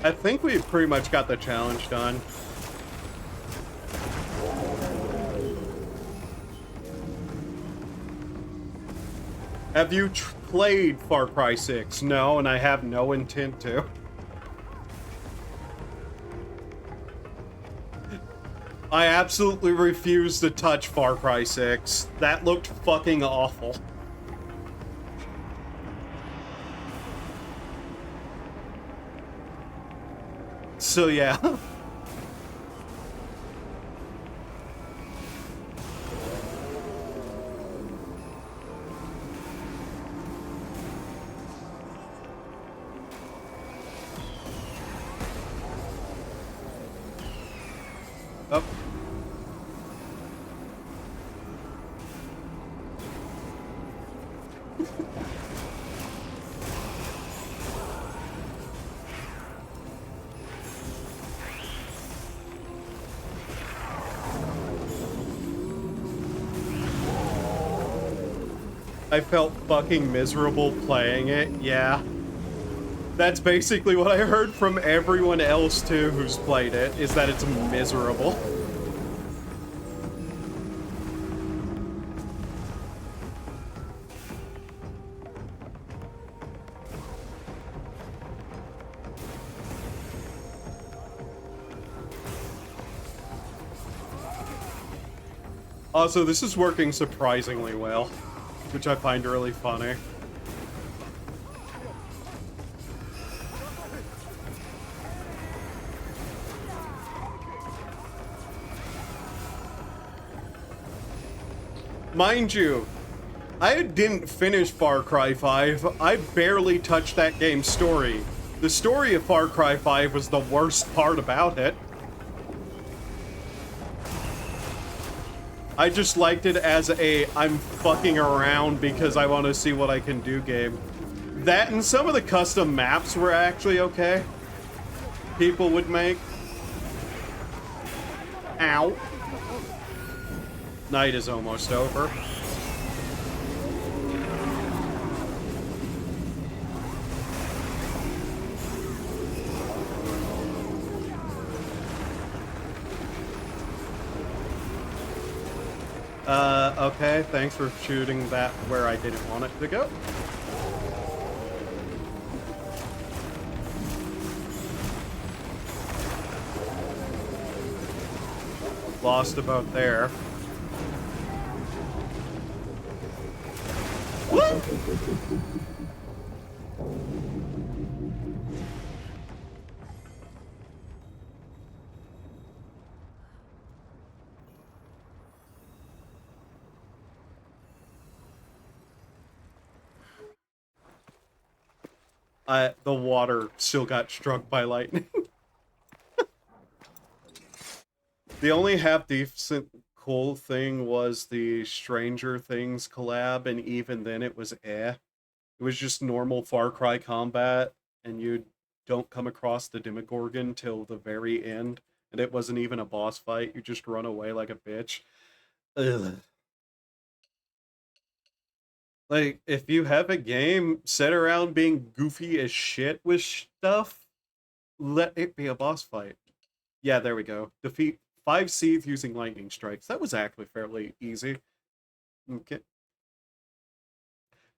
I think we've pretty much got the challenge done. Have you played Far Cry 6? No, and I have no intent to. I absolutely refuse to touch Far Cry 6. That looked fucking awful. So yeah. Oh. I felt fucking miserable playing it, yeah. That's basically what I heard from everyone else too who's played it, is that it's miserable. Also, this is working surprisingly well, which I find really funny. Mind you, I didn't finish Far Cry 5. I barely touched that game's story. The story of Far Cry 5 was the worst part about it. I just liked it as a I'm fucking around because I want to see what I can do game. That and some of the custom maps were actually okay. People would make. Ow. Night is almost over. Okay, thanks for shooting that where I didn't want it to go. Lost about there. What? The water still got struck by lightning. The only half-decent cool thing was the Stranger Things collab, and even then it was eh. It was just normal Far Cry combat, and you don't come across the Demogorgon till the very end, and it wasn't even a boss fight. You just run away like a bitch. Ugh. Like, if you have a game set around being goofy as shit with stuff, let it be a boss fight. Yeah, there we go. Defeat 5 Seeds using lightning strikes. That was actually fairly easy. Okay.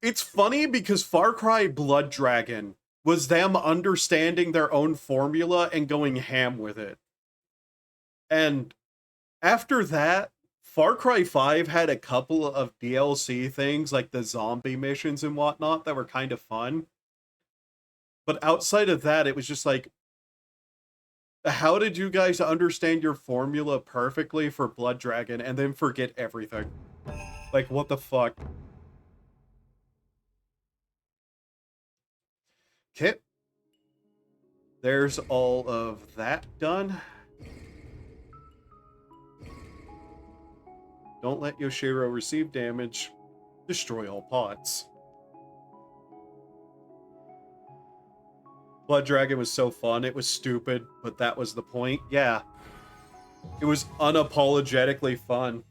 It's funny because Far Cry Blood Dragon was them understanding their own formula and going ham with it. And after that, Far Cry 5 had a couple of DLC things like the zombie missions and whatnot that were kind of fun. But outside of that, it was just like, how did you guys understand your formula perfectly for Blood Dragon and then forget everything? Like, what the fuck? Okay. There's all of that done. Don't let Yoshiro receive damage. Destroy all pots. Blood Dragon was so fun. It was stupid, but that was the point. Yeah. It was unapologetically fun.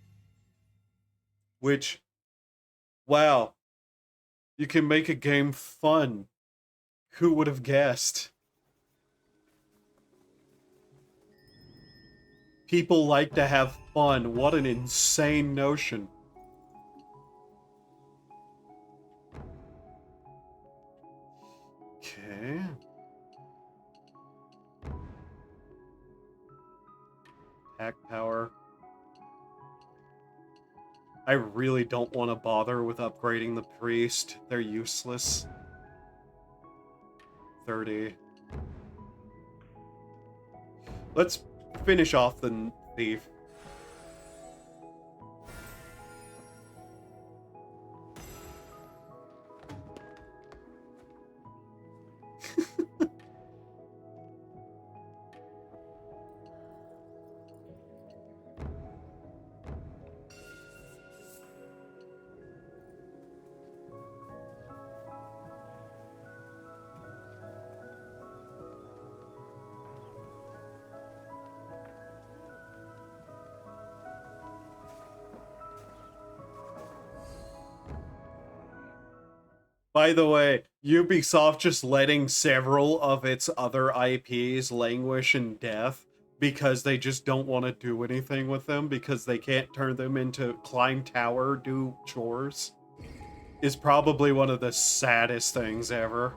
Which, wow. You can make a game fun. Who would have guessed? People like to have fun. What an insane notion. Okay. Attack power. I really don't want to bother with upgrading the priest. They're useless. 30. Let's finish off the thief. By the way, Ubisoft just letting several of its other IPs languish in death because they just don't want to do anything with them because they can't turn them into climb tower, do chores, is probably one of the saddest things ever.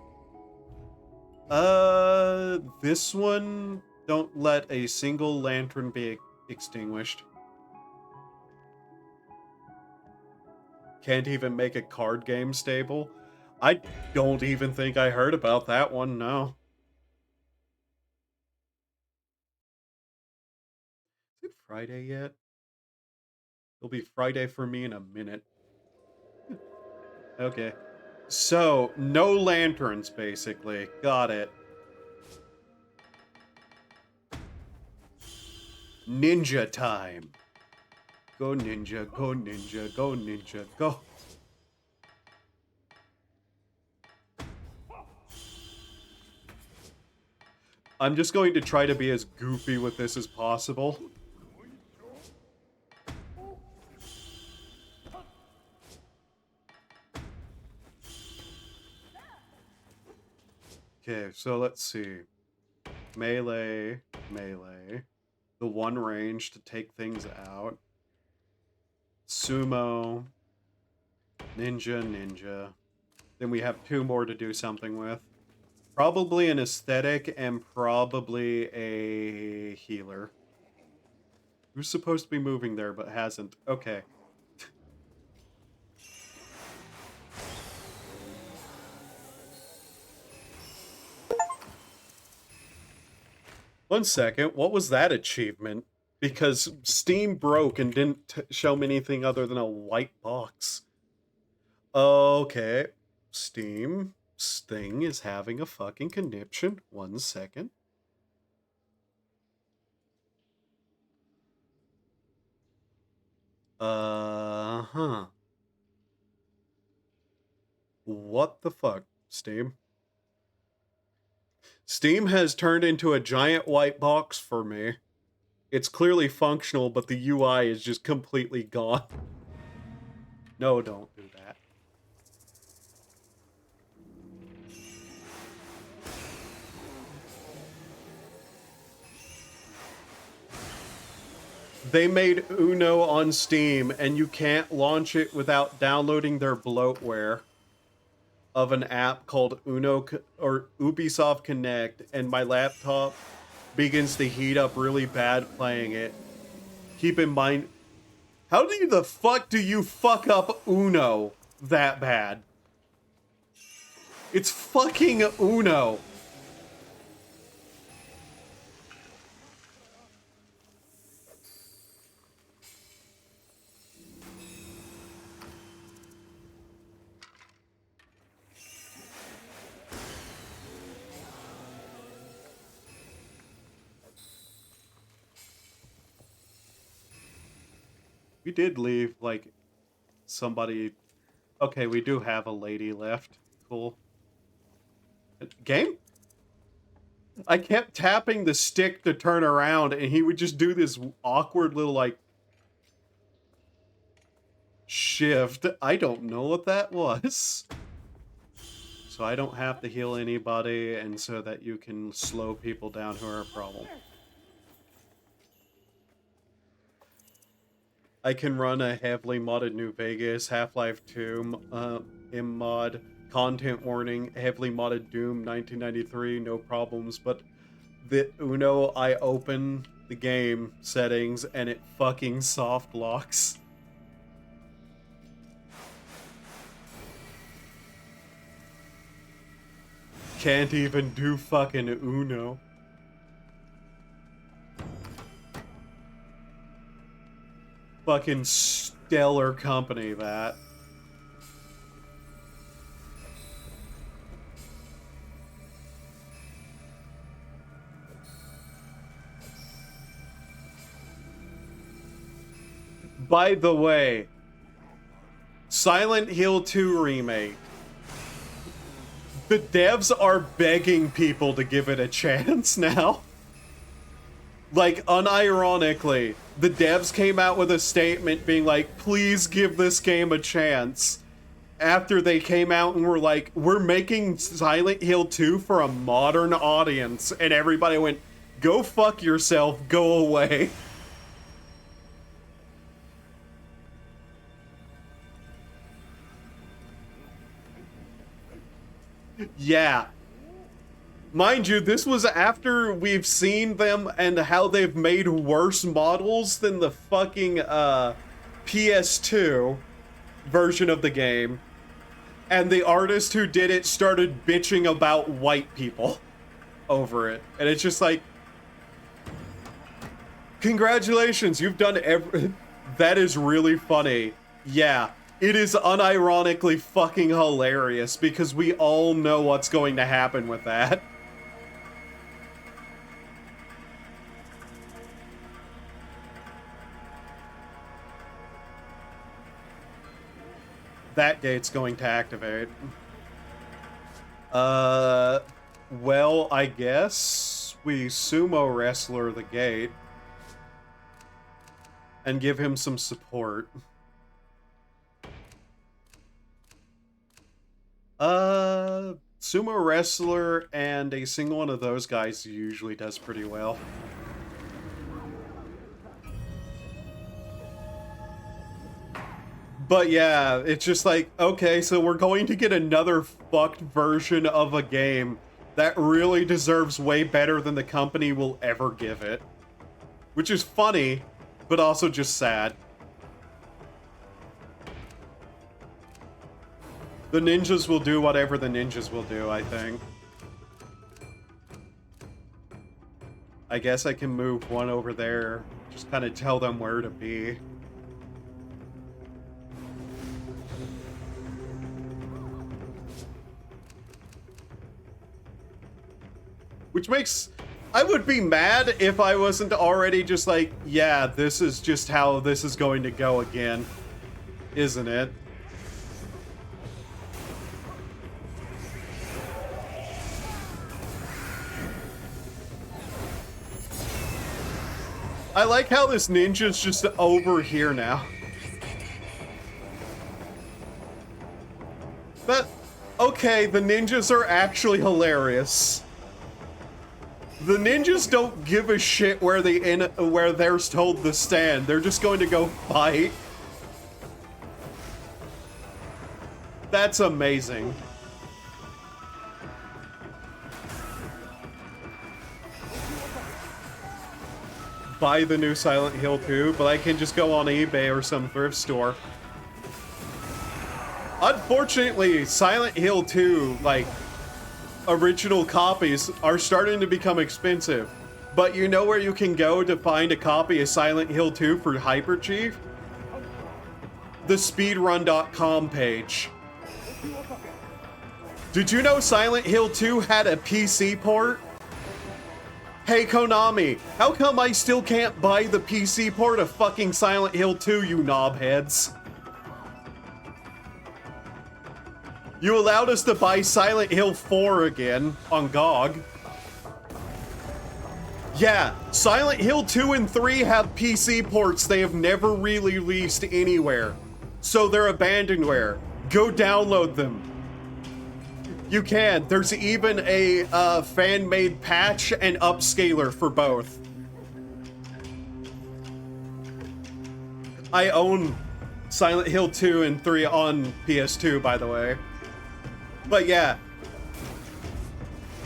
This one, don't let a single lantern be extinguished. Can't even make a card game stable. I don't even think I heard about that one, no. Is it Friday yet? It'll be Friday for me in a minute. Okay. So, no lanterns, basically. Got it. Ninja time. Go ninja, go ninja, go ninja, go. I'm just going to try to be as goofy with this as possible. Okay, so let's see. Melee, melee. The one range to take things out. Sumo. Ninja, ninja. Then we have 2 more to do something with. Probably an aesthetic and probably a healer. Who's supposed to be moving there but hasn't? Okay. One second, what was that achievement? Because Steam broke and didn't show me anything other than a white box. Okay. Steam thing is having a fucking conniption. 1 second. Huh. What the fuck, Steam? Steam has turned into a giant white box for me. It's clearly functional, but the UI is just completely gone. No, don't do that. They made Uno on Steam, and you can't launch it without downloading their bloatware of an app called Uno or Ubisoft Connect, and my laptop begins to heat up really bad playing it. Keep in mind, how the fuck do you fuck up Uno that bad? It's fucking Uno. We did leave, like, somebody... Okay, we do have a lady left. Cool. Game? I kept tapping the stick to turn around, and he would just do this awkward little, like, shift. I don't know what that was. So I don't have to heal anybody, and so that you can slow people down who are a problem. I can run a heavily modded New Vegas, Half-Life 2 mod, content warning, heavily modded Doom 1993, no problems, but the Uno, I open the game settings and it fucking soft locks. Can't even do fucking Uno. Fucking stellar company, that. By the way, Silent Hill 2 remake. The devs are begging people to give it a chance now. Like, unironically, the devs came out with a statement being like, please give this game a chance. After they came out and were like, we're making Silent Hill 2 for a modern audience. And everybody went, go fuck yourself, go away. Yeah. Mind you, this was after we've seen them and how they've made worse models than the fucking PS2 version of the game. And the artist who did it started bitching about white people over it. And it's just like, congratulations, you've done that is really funny. Yeah, it is unironically fucking hilarious because we all know what's going to happen with that. That gate's going to activate. Well, I guess we sumo wrestler the gate and give him some support. Sumo wrestler and a single one of those guys usually does pretty well. But yeah, it's just like, okay, so we're going to get another fucked version of a game that really deserves way better than the company will ever give it. Which is funny, but also just sad. The ninjas will do whatever the ninjas will do, I think. I guess I can move one over there, just kind of tell them where to be. Which makes... I would be mad if I wasn't already just like, yeah, this is just how this is going to go again. Isn't it? I like how this ninja's just over here now. But, okay, the ninjas are actually hilarious. The ninjas don't give a shit where they're told to stand. They're just going to go fight. That's amazing. Buy the new Silent Hill 2, but I can just go on eBay or some thrift store. Unfortunately, Silent Hill 2, like, original copies are starting to become expensive. But you know where you can go to find a copy of Silent Hill 2 for hyper cheap? The speedrun.com page. Did you know Silent Hill 2 had a PC port? Hey Konami, how come I still can't buy the PC port of fucking Silent Hill 2, you knobheads? You allowed us to buy Silent Hill 4 again on GOG. Yeah, Silent Hill 2 and 3 have PC ports they have never really released anywhere. So they're abandonware. Go download them. You can. There's even a fan-made patch and upscaler for both. I own Silent Hill 2 and 3 on PS2, by the way. But yeah,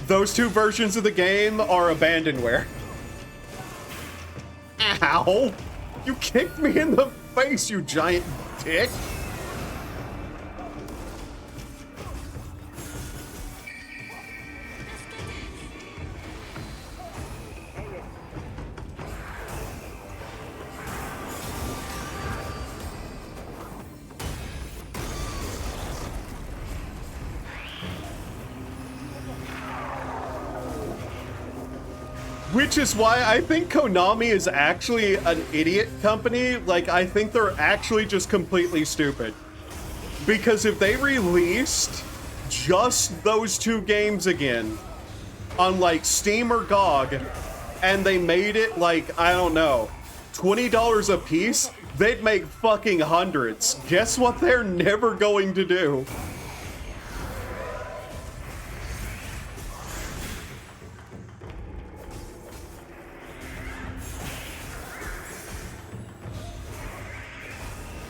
those two versions of the game are abandonware. Ow! You kicked me in the face, you giant dick! Which is why I think Konami is actually an idiot company. Like, I think they're actually just completely stupid. Because if they released just those two games again on, like, Steam or GOG, and they made it, like, I don't know, $20 a piece, they'd make fucking hundreds. Guess what they're never going to do?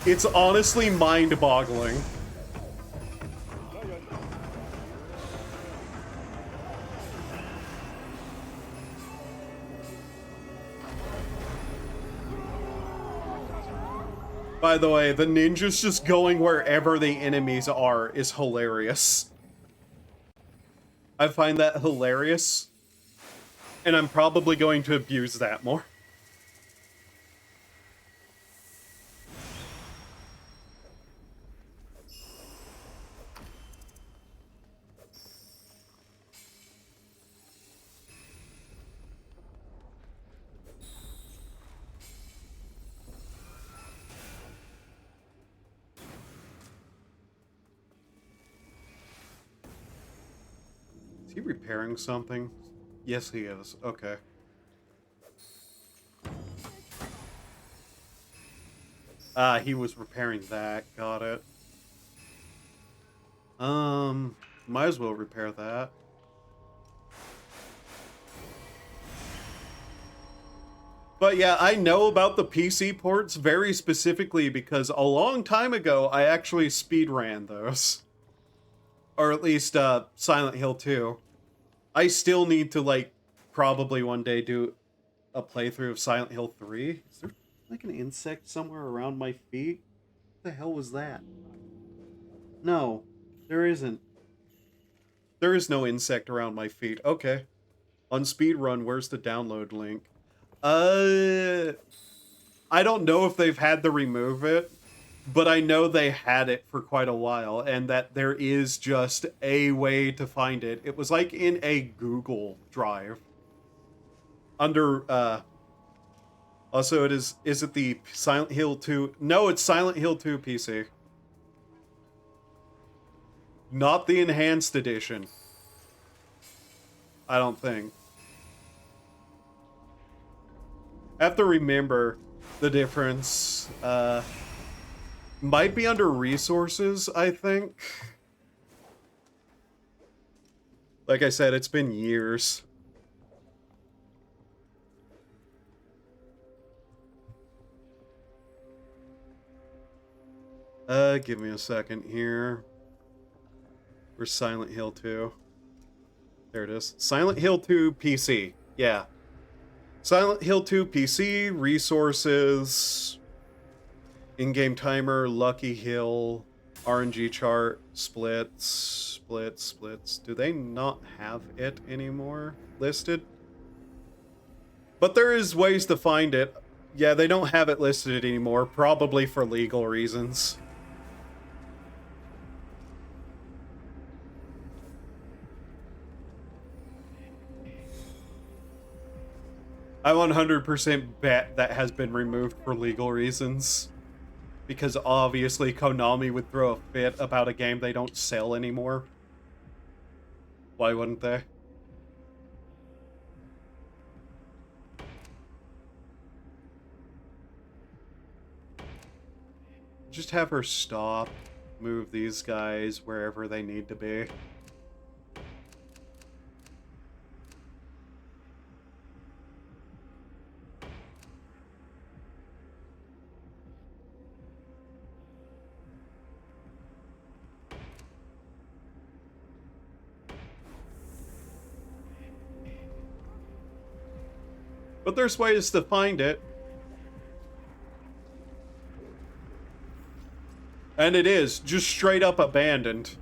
It's honestly mind-boggling. By the way, the ninjas just going wherever the enemies are is hilarious. I find that hilarious, and I'm probably going to abuse that more. Is he repairing something? Yes, he is. Okay. He was repairing that. Got it. Might as well repair that. But yeah, I know about the PC ports very specifically because a long time ago, I actually speedran those. Or at least, Silent Hill 2. I still need to, like, probably one day do a playthrough of Silent Hill 3. Is there, like, an insect somewhere around my feet? What the hell was that? No, there isn't. There is no insect around my feet. Okay. On speedrun, where's the download link? I don't know if they've had to remove it, but I know they had it for quite a while, and that there is just a way to find it. It was like in a Google Drive. Under, also is it the Silent Hill 2? No, it's Silent Hill 2 PC. Not the Enhanced Edition. I don't think. have to remember the difference. Might be under resources, I think. Like I said, it's been years. Give me a second here. Where's Silent Hill 2? There it is. Silent Hill 2 PC. Yeah. Silent Hill 2 PC, resources, in-game timer, Lucky Hill, RNG chart, splits. Do they not have it anymore listed? But there is ways to find it. Yeah, they don't have it listed anymore, probably for legal reasons. I 100% bet that has been removed for legal reasons. Because obviously Konami would throw a fit about a game they don't sell anymore. Why wouldn't they? Just have her stop, move these guys wherever they need to be. But there's ways to find it. And it is just straight up abandoned.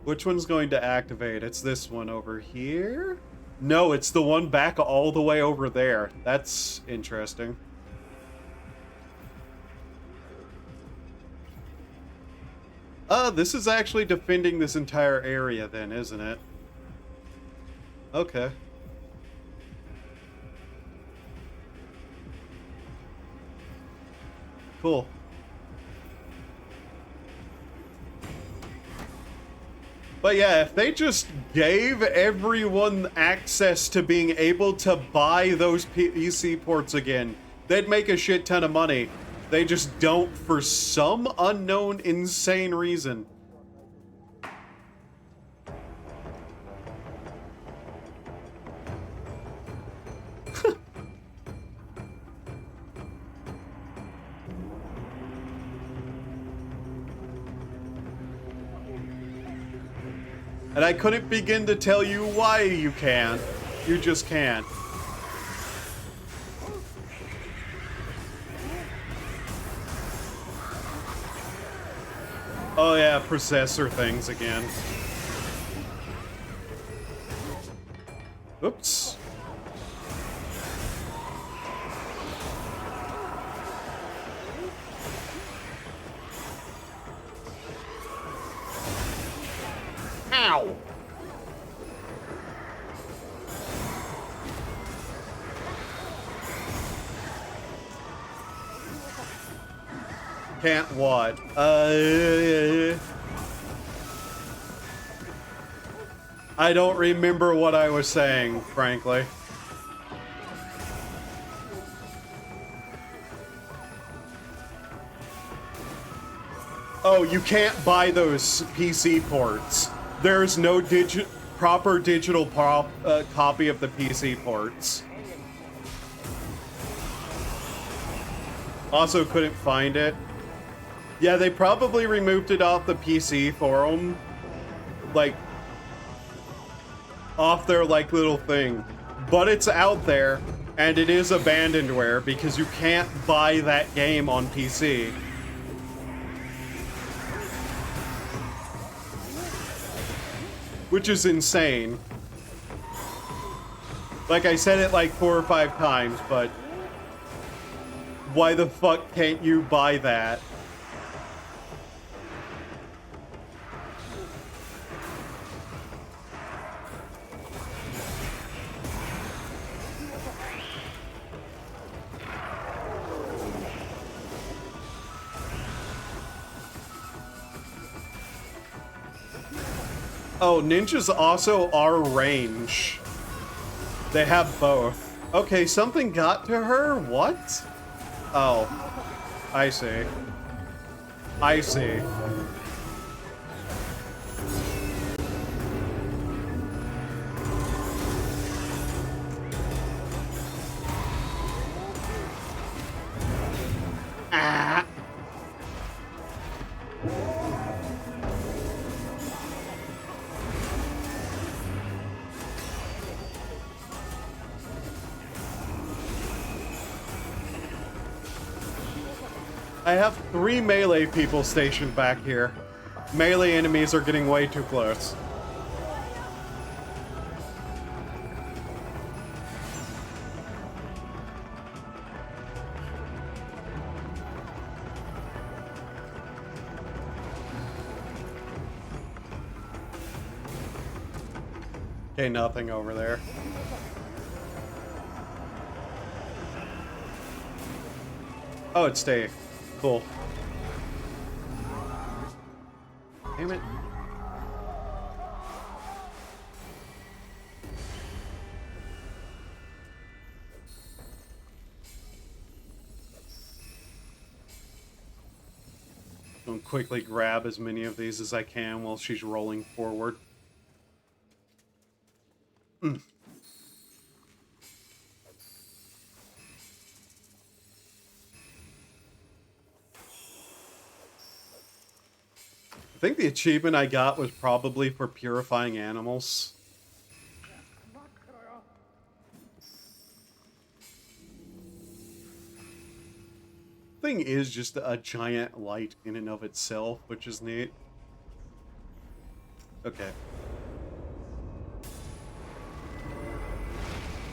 Which one's going to activate? It's this one over here? No, it's the one back all the way over there. That's interesting. This is actually defending this entire area then, isn't it? Okay. Cool. But yeah, if they just gave everyone access to being able to buy those PC ports again, they'd make a shit ton of money. They just don't for some unknown, insane reason. And I couldn't begin to tell you why you can't. You just can't. Oh yeah, processor things again. Oops. Ow! Can't what? I don't remember what I was saying, frankly. Oh, you can't buy those PC ports. There's no proper digital copy of the PC ports. Also couldn't find it. Yeah, they probably removed it off the PC forum. Like, off their, like, little thing. But it's out there, and it is abandonedware because you can't buy that game on PC. Which is insane. Like, I said it like 4 or 5 times, but why the fuck can't you buy that? Oh, ninjas also are range. They have both. Okay, something got to her? What? Oh. I see. I see. Ah. I have 3 melee people stationed back here. Melee enemies are getting way too close. Okay, nothing over there. Oh, it's Dave. Cool. Damn it. I'm gonna quickly grab as many of these as I can while she's rolling forward. I think the achievement I got was probably for purifying animals. Thing is just a giant light in and of itself, which is neat. Okay.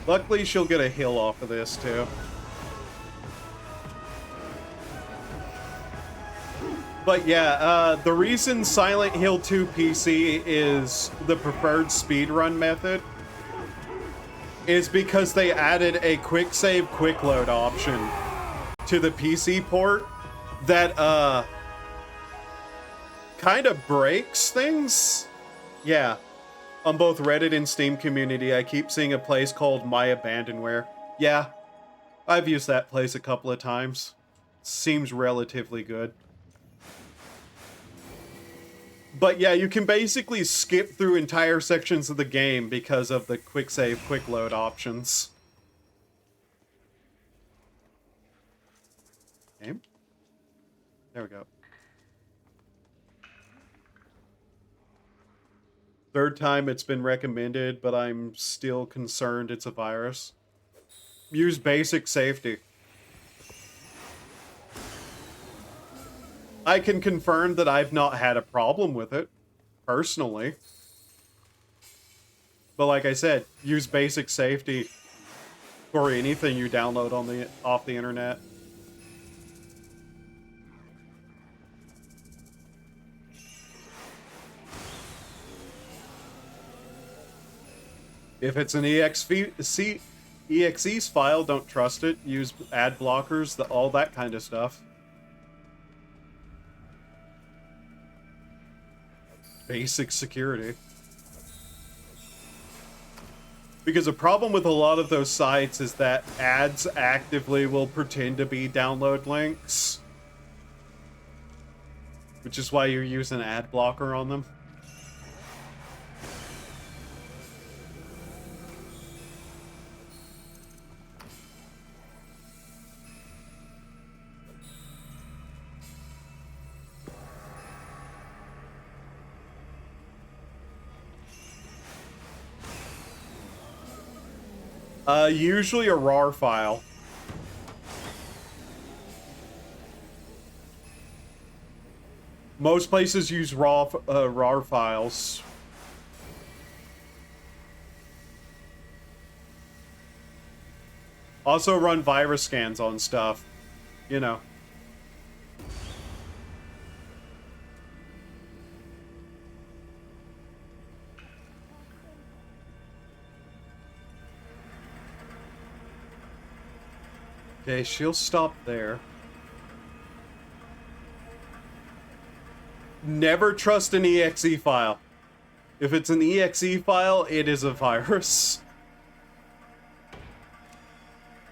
Luckily, she'll get a heal off of this, too. But yeah, the reason Silent Hill 2 PC is the preferred speedrun method is because they added a quick save, quick load option to the PC port that, kind of breaks things. Yeah. On both Reddit and Steam community, I keep seeing a place called My Abandonware. Yeah, I've used that place a couple of times. Seems relatively good. But yeah, you can basically skip through entire sections of the game because of the quick save, quick load options. Aim? There we go. Third time it's been recommended, but I'm still concerned it's a virus. Use basic safety. I can confirm that I've not had a problem with it, personally. But like I said, use basic safety for anything you download on off the internet. If it's an EXE's file, don't trust it. Use ad blockers, all that kind of stuff. Basic security. Because the problem with a lot of those sites is that ads actively will pretend to be download links. Which is why you use an ad blocker on them. Usually a RAR file. Most places use RAR files. Also run virus scans on stuff. You know. Okay, she'll stop there. Never trust an exe file. If it's an exe file, it is a virus.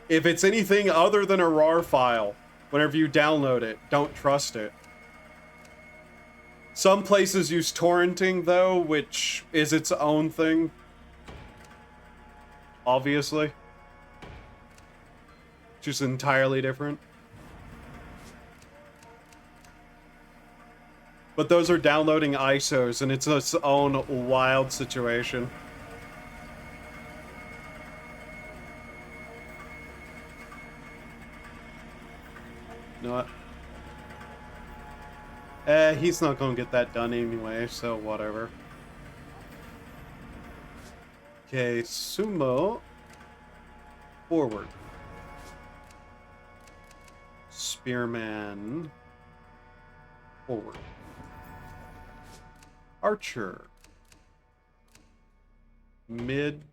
If it's anything other than a RAR file, whenever you download it, don't trust it. Some places use torrenting, though, which is its own thing. Obviously. Just entirely different. But those are downloading ISOs, and it's its own wild situation. You know what? He's not gonna get that done anyway, so whatever. Okay, sumo. Forward. Spearman. Forward. Archer. Mid.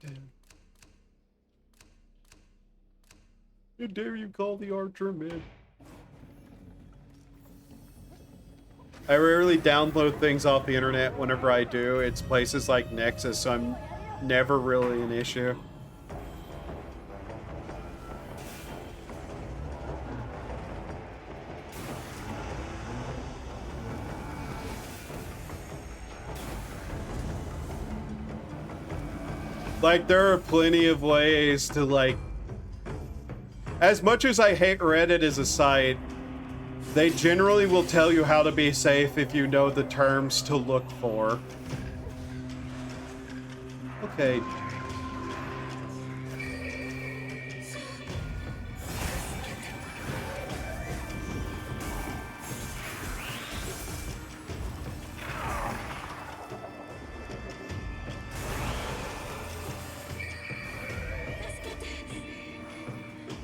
How dare you call the archer mid? I rarely download things off the internet. Whenever I do, it's places like Nexus, so I'm never really an issue. Like, there are plenty of ways to, like... As much as I hate Reddit as a site, they generally will tell you how to be safe if you know the terms to look for. Okay.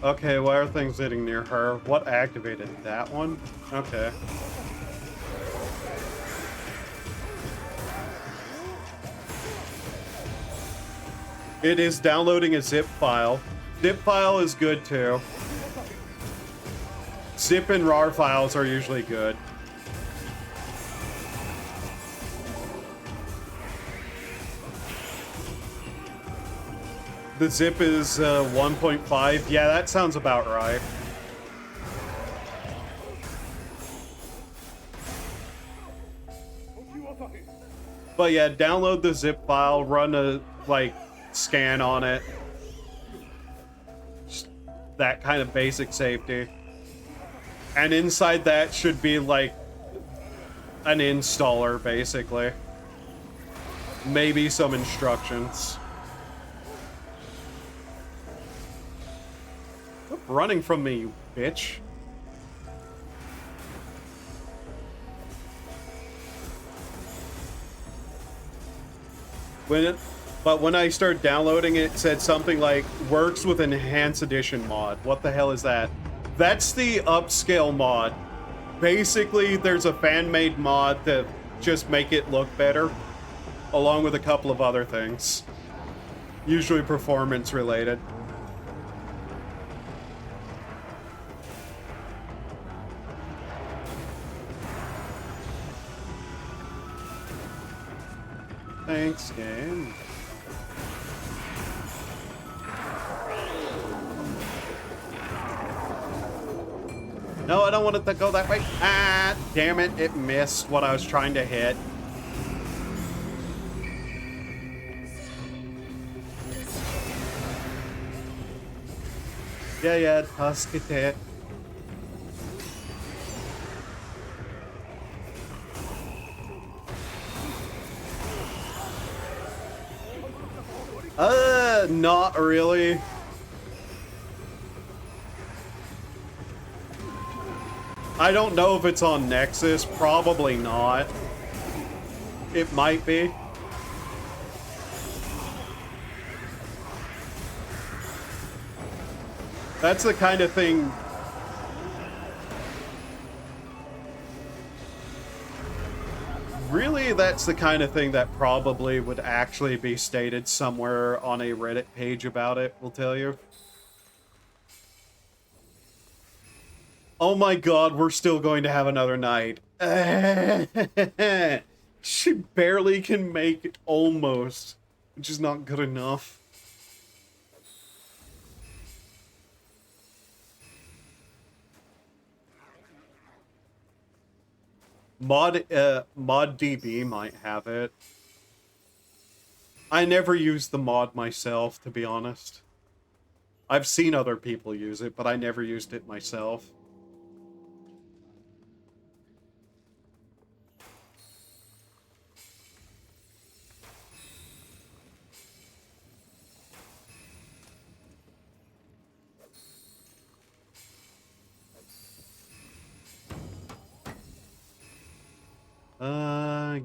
Okay, why are things hitting near her? What activated that one? Okay. It is downloading a zip file. Zip file is good too. Zip and RAR files are usually good. The zip is 1.5. Yeah, that sounds about right. But yeah, download the zip file, run a, like, scan on it. Just that kind of basic safety. And inside that should be, like, an installer, basically. Maybe some instructions. Stop running from me, you bitch. But when I started downloading it, it said something like, works with Enhanced Edition mod. What the hell is that? That's the upscale mod. Basically, there's a fan-made mod to just make it look better, along with a couple of other things. Usually performance-related. Thanks, game. No, I don't want it to go that way. Ah, damn it. It missed what I was trying to hit. Yeah, Tuskate. Not really. I don't know if it's on Nexus. Probably not. It might be. That's the kind of thing... Really, that's the kind of thing that probably would actually be stated somewhere on a Reddit page about it, will tell you. Oh my god, we're still going to have another night. She barely can make it almost, which is not good enough. Mod DB might have it. I never used the mod myself, to be honest. I've seen other people use it, but I never used it myself.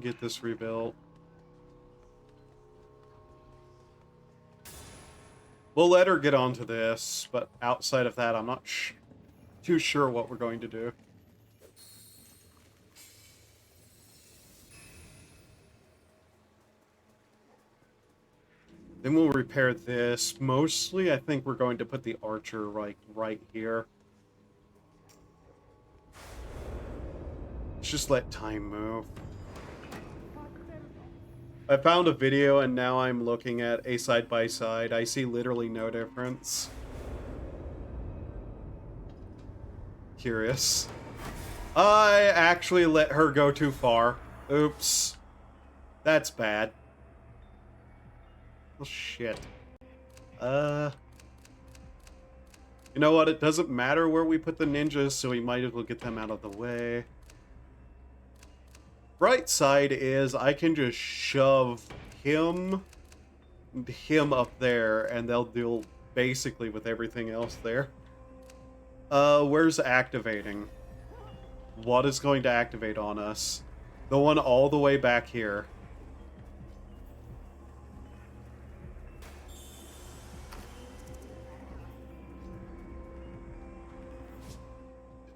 Get this rebuilt. We'll let her get onto this, but outside of that, I'm not too sure what we're going to do. Then we'll repair this. Mostly, I think we're going to put the archer right here. Let's just let time move. I found a video and now I'm looking at a side-by-side. I see literally no difference. Curious. I actually let her go too far. Oops. That's bad. Oh, shit. You know what? It doesn't matter where we put the ninjas, so we might as well get them out of the way. Right side is I can just shove him up there, and they'll deal basically with everything else there. Where's activating? What is going to activate on us? The one all the way back here.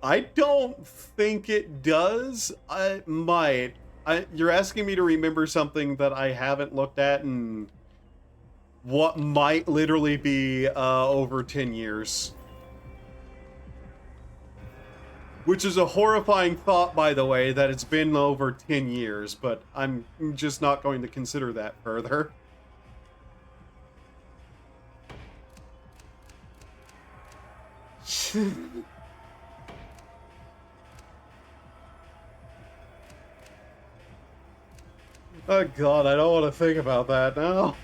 I don't think it does. I might. You're asking me to remember something that I haven't looked at in what might literally be over 10 years. Which is a horrifying thought, by the way, that it's been over 10 years, but I'm just not going to consider that further. Oh god, I don't want to think about that now.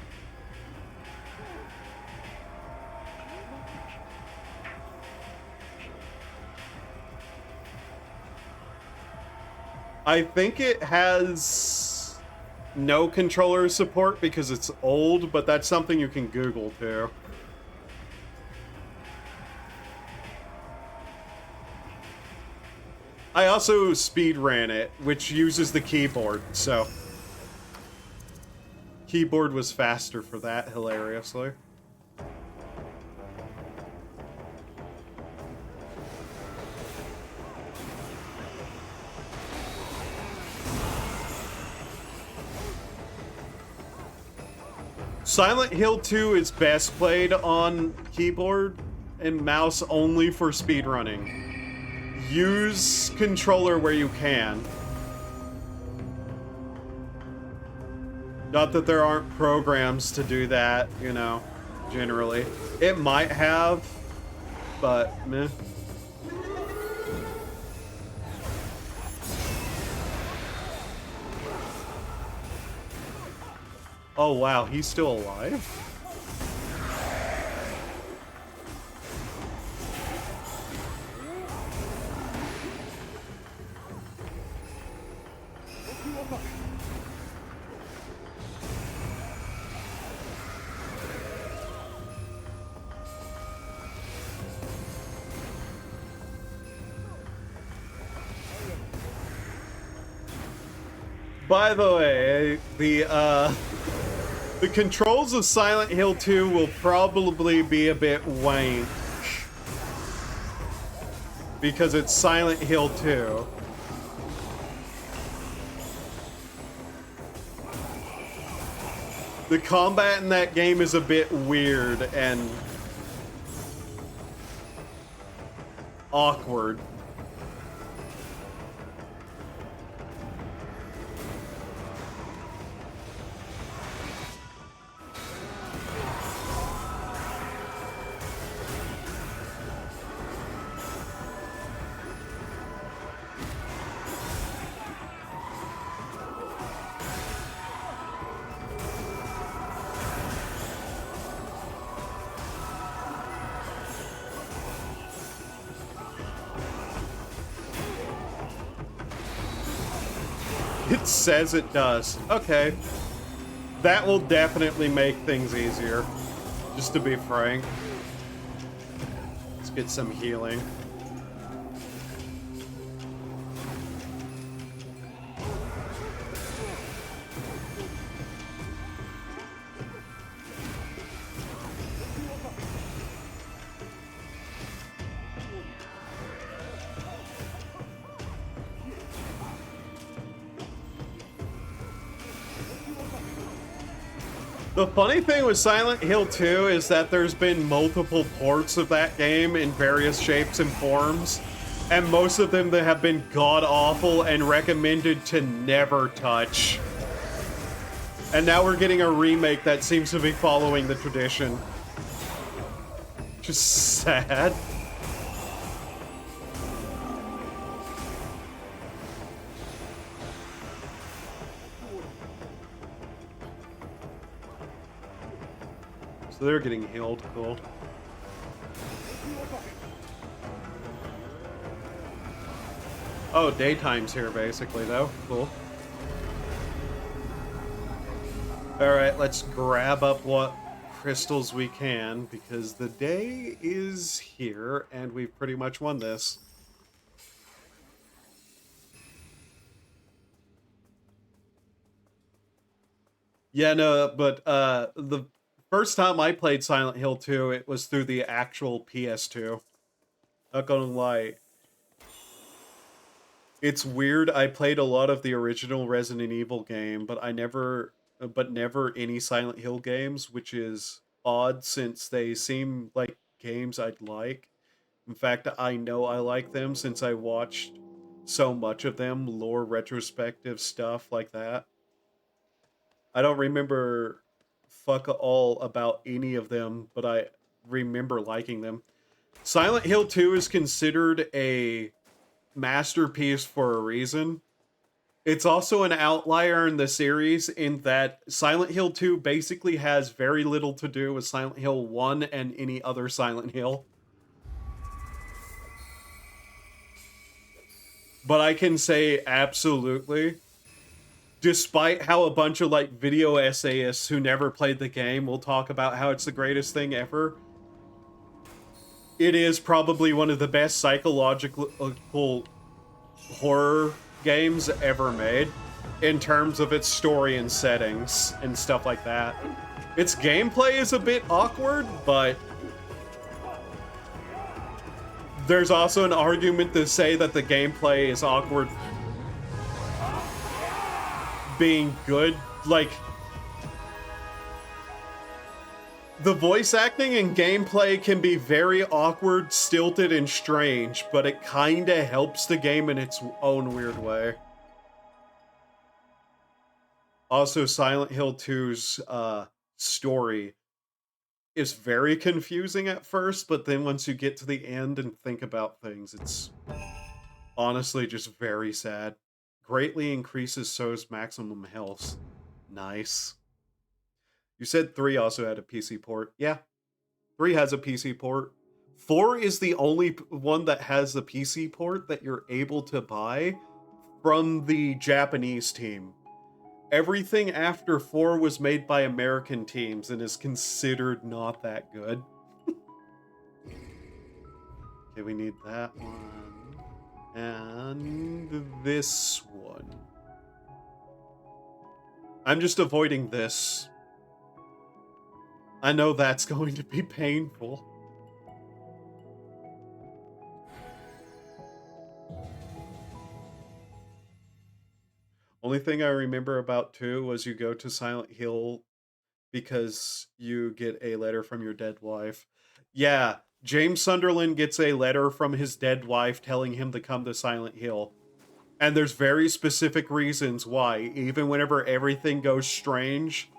I think it has no controller support because it's old, but that's something you can Google too. I also speedran it, which uses the keyboard, so... Keyboard was faster for that, hilariously. Silent Hill 2 is best played on keyboard and mouse only for speedrunning. Use controller where you can. Not that there aren't programs to do that, you know, generally. It might have, but meh. Oh wow, he's still alive? By the way, the controls of Silent Hill 2 will probably be a bit wank. Because it's Silent Hill 2. The combat in that game is a bit weird and awkward. It says it does. Okay. That will definitely make things easier. Just to be frank. Let's get some healing. The funny thing with Silent Hill 2 is that there's been multiple ports of that game in various shapes and forms, and most of them that have been god-awful and recommended to never touch. And now we're getting a remake that seems to be following the tradition. Just sad. So they're getting healed, cool. Oh, daytime's here basically though, cool. Alright, let's grab up what crystals we can, because the day is here and we've pretty much won this. Yeah, no, but the first time I played Silent Hill 2, it was through the actual PS2. Not gonna lie. It's weird, I played a lot of the original Resident Evil game, but never any Silent Hill games, which is odd since they seem like games I'd like. In fact, I know I like them since I watched so much of them, lore retrospective stuff like that. I don't remember fuck all about any of them, but I remember liking them. Silent Hill 2 is considered a masterpiece for a reason. It's also an outlier in the series in that Silent Hill 2 basically has very little to do with Silent Hill 1 and any other Silent Hill. But I can say absolutely, despite how a bunch of like video essayists who never played the game will talk about how it's the greatest thing ever, it is probably one of the best psychological horror games ever made in terms of its story and settings and stuff like that. Its gameplay is a bit awkward, but there's also an argument to say that the gameplay is awkward being good. Like, the voice acting and gameplay can be very awkward, stilted, and strange, but it kinda helps the game in its own weird way. Also, Silent Hill 2's story is very confusing at first, but then once you get to the end and think about things, it's honestly just very sad. Greatly increases So's maximum health. Nice. You said 3 also had a PC port. Yeah, 3 has a PC port. 4 is the only one that has the PC port that you're able to buy from the Japanese team. Everything after 4 was made by American teams and is considered not that good. Okay, we need that one. And this one. I'm just avoiding this. I know that's going to be painful. Only thing I remember about 2 was you go to Silent Hill because you get a letter from your dead wife. Yeah, James Sunderland gets a letter from his dead wife telling him to come to Silent Hill. And there's very specific reasons why, even whenever everything goes strange,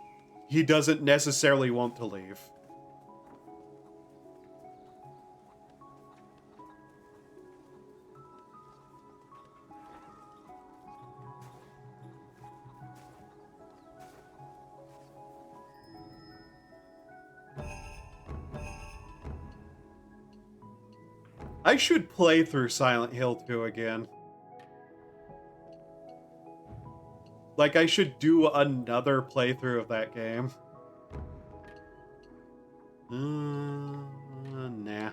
he doesn't necessarily want to leave. I should play through Silent Hill 2 again. Like, I should do another playthrough of that game. Nah.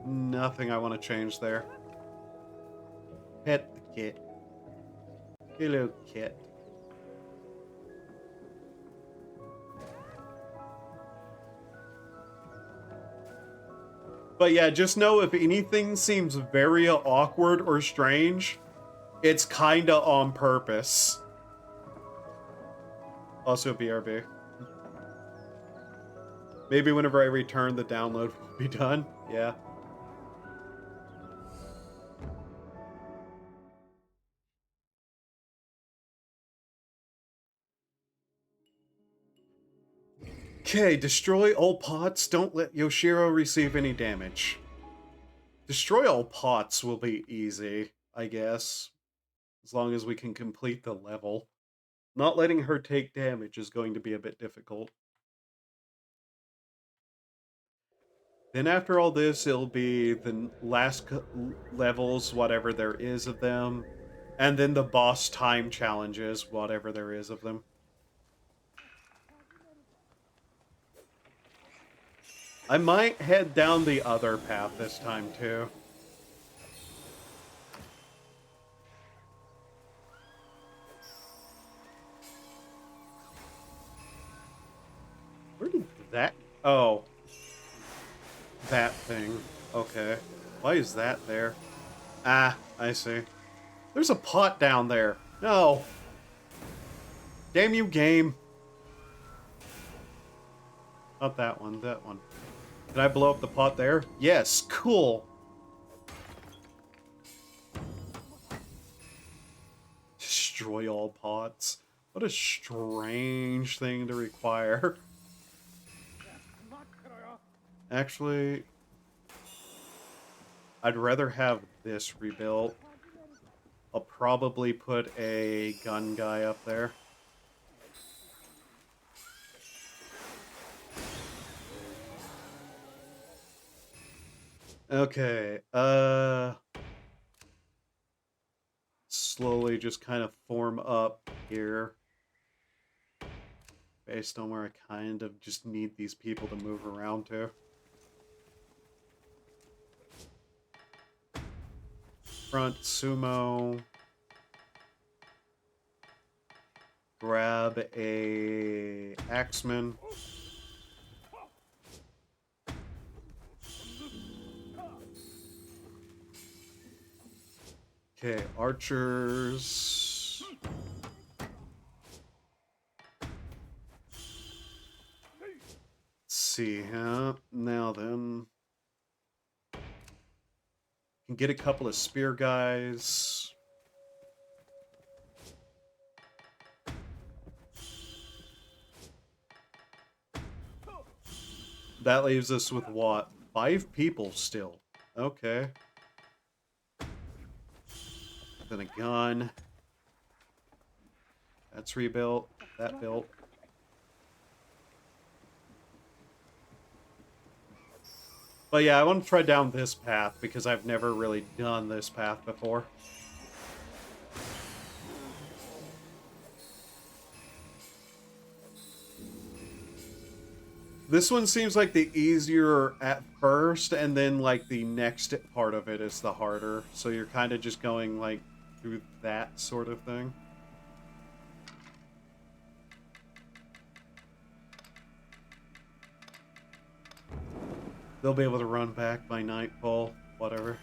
Nothing I want to change there. Pet the kit. Hello, kit. But yeah, just know if anything seems very awkward or strange, it's kinda on purpose. Also BRB. Maybe whenever I return, the download will be done. Yeah. Okay, destroy all pots. Don't let Yoshiro receive any damage. Destroy all pots will be easy, I guess. As long as we can complete the level. Not letting her take damage is going to be a bit difficult. Then after all this, it'll be the last levels, whatever there is of them. And then the boss time challenges, whatever there is of them. I might head down the other path this time, too. Where did that... Oh. That thing. Okay. Why is that there? Ah, I see. There's a pot down there. No. Damn you, game. Not that one, that one. Did I blow up the pot there? Yes, cool. Destroy all pots. What a strange thing to require. Actually, I'd rather have this rebuilt. I'll probably put a gun guy up there. Okay, slowly just kind of form up here. Based on where I kind of just need these people to move around to. Front sumo. Grab a axeman. Okay, archers. Let's see, huh? Now then. Can get a couple of spear guys. That leaves us with what? 5 people still. Okay. Then a gun. That's rebuilt. That built. But yeah, I want to try down this path because I've never really done this path before. This one seems like the easier at first, and then like the next part of it is the harder. So you're kind of just going like through that sort of thing. They'll be able to run back by nightfall, whatever.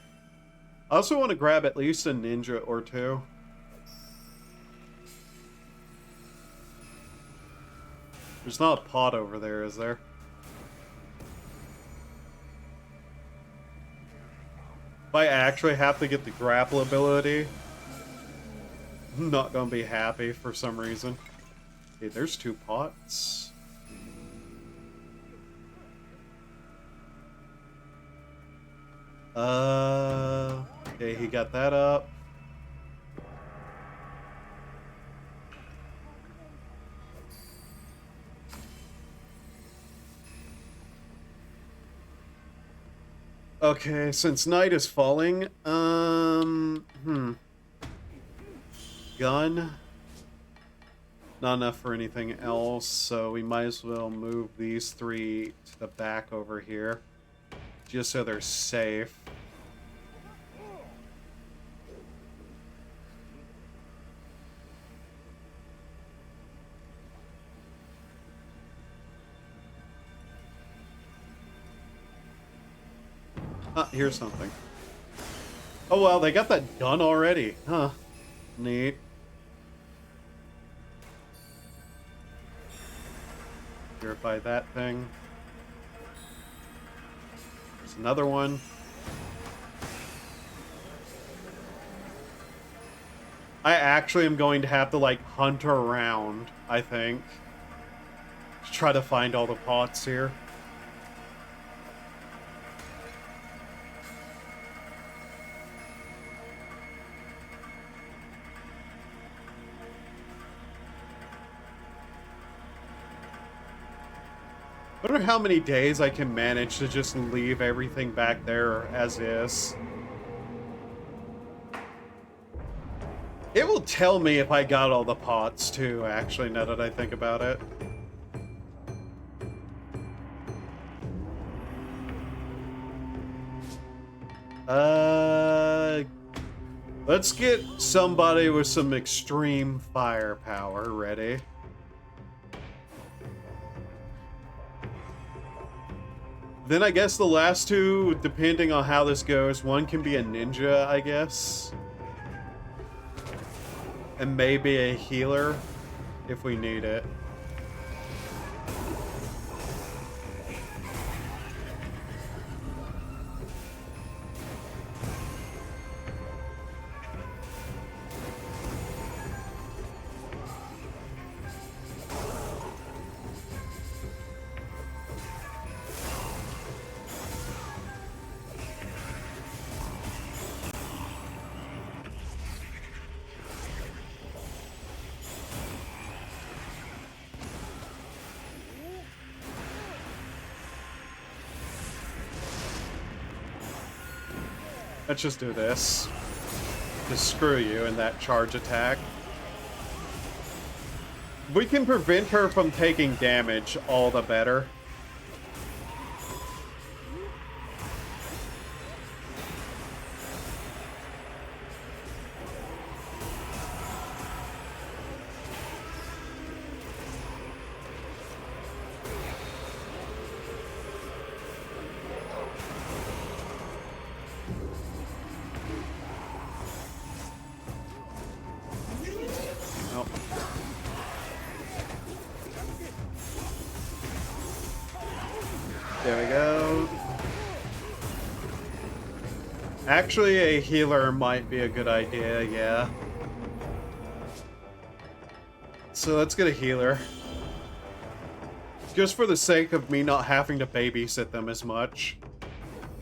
I also want to grab at least a ninja or two. There's not a pot over there, is there? If I actually have to get the grapple ability, I'm not gonna be happy for some reason. Okay, there's 2 pots. Okay, he got that up. Okay, since night is falling, gun. Not enough for anything else, so we might as well move these 3 to the back over here. Just so they're safe. Ah, here's something. Oh well, they got that gun already. Huh. Neat. Purify that thing. There's another one. I actually am going to have to, like, hunt around, I think. To try to find all the pots here. I wonder how many days I can manage to just leave everything back there as is. It will tell me if I got all the pots, too, actually, now that I think about it. Let's get somebody with some extreme firepower ready. Then I guess the last 2, depending on how this goes, one can be a ninja, I guess. And maybe a healer, if we need it. Let's just do this. Just screw you in that charge attack. We can prevent her from taking damage, all the better. There we go. Actually, a healer might be a good idea, yeah. So let's get a healer. Just for the sake of me not having to babysit them as much.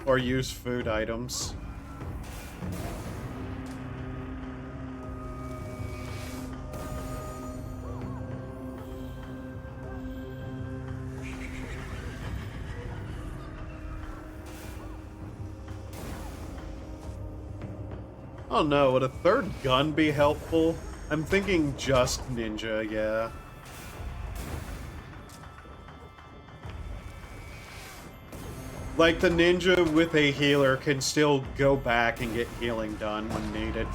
Or use food items. Oh no, would a 3rd gun be helpful? I'm thinking just ninja, yeah. Like, the ninja with a healer can still go back and get healing done when needed.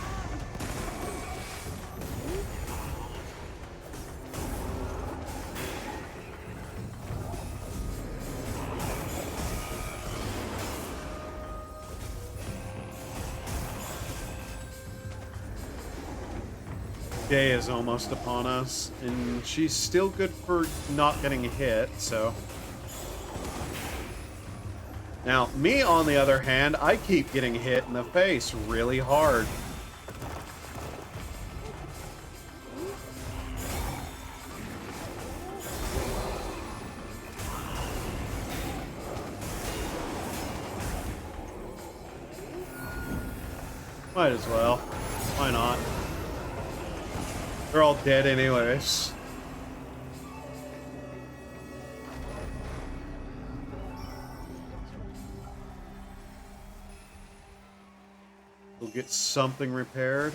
Day is almost upon us, and she's still good for not getting hit, so... Now, me, on the other hand, I keep getting hit in the face really hard. Might as well. Why not? They're all dead anyways. We'll get something repaired.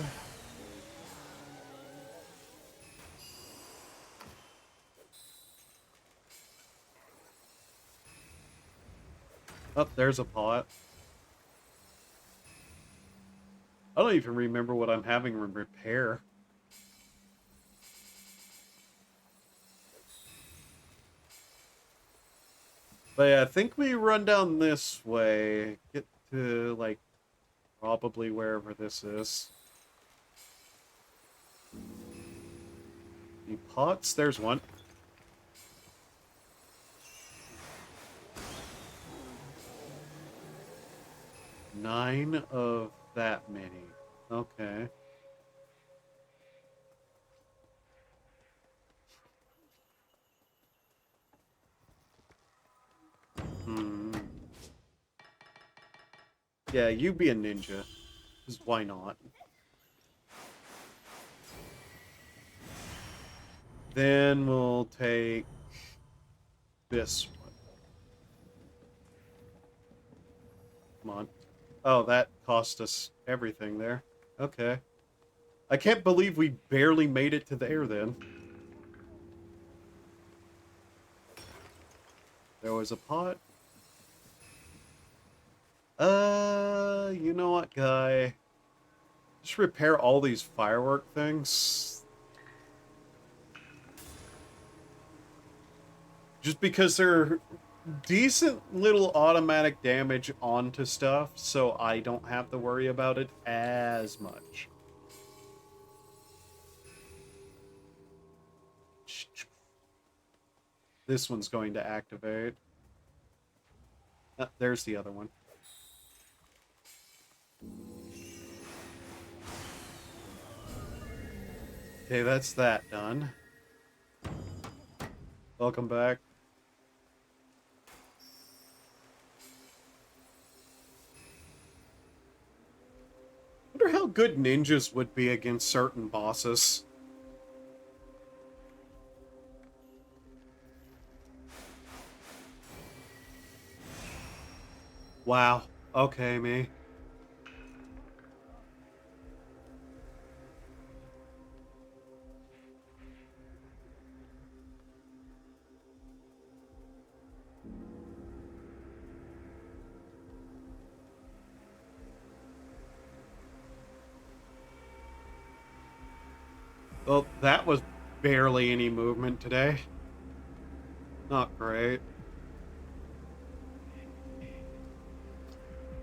Oh, there's a pot. I don't even remember what I'm having to repair. But yeah, I think we run down this way. Get to, like, probably wherever this is. The pots? There's one. Nine of that many. Okay. Hmm. Yeah, you be a ninja. Because why not? Then we'll take this one. Come on. Oh, that cost us everything there. Okay. I can't believe we barely made it to there then. There was a pot. You know what, guy? Just repair all these firework things. Just because they're decent little automatic damage onto stuff, so I don't have to worry about it as much. This one's going to activate. There's the other one. Okay, that's that done. Welcome back. Wonder how good ninjas would be against certain bosses. Wow. Okay, me. Well, that was barely any movement today. Not great.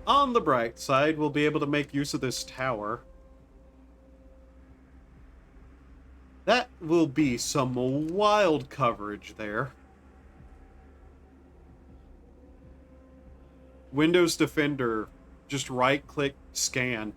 On the bright side, we'll be able to make use of this tower. That will be some wild coverage there. Windows Defender, just right-click, scan.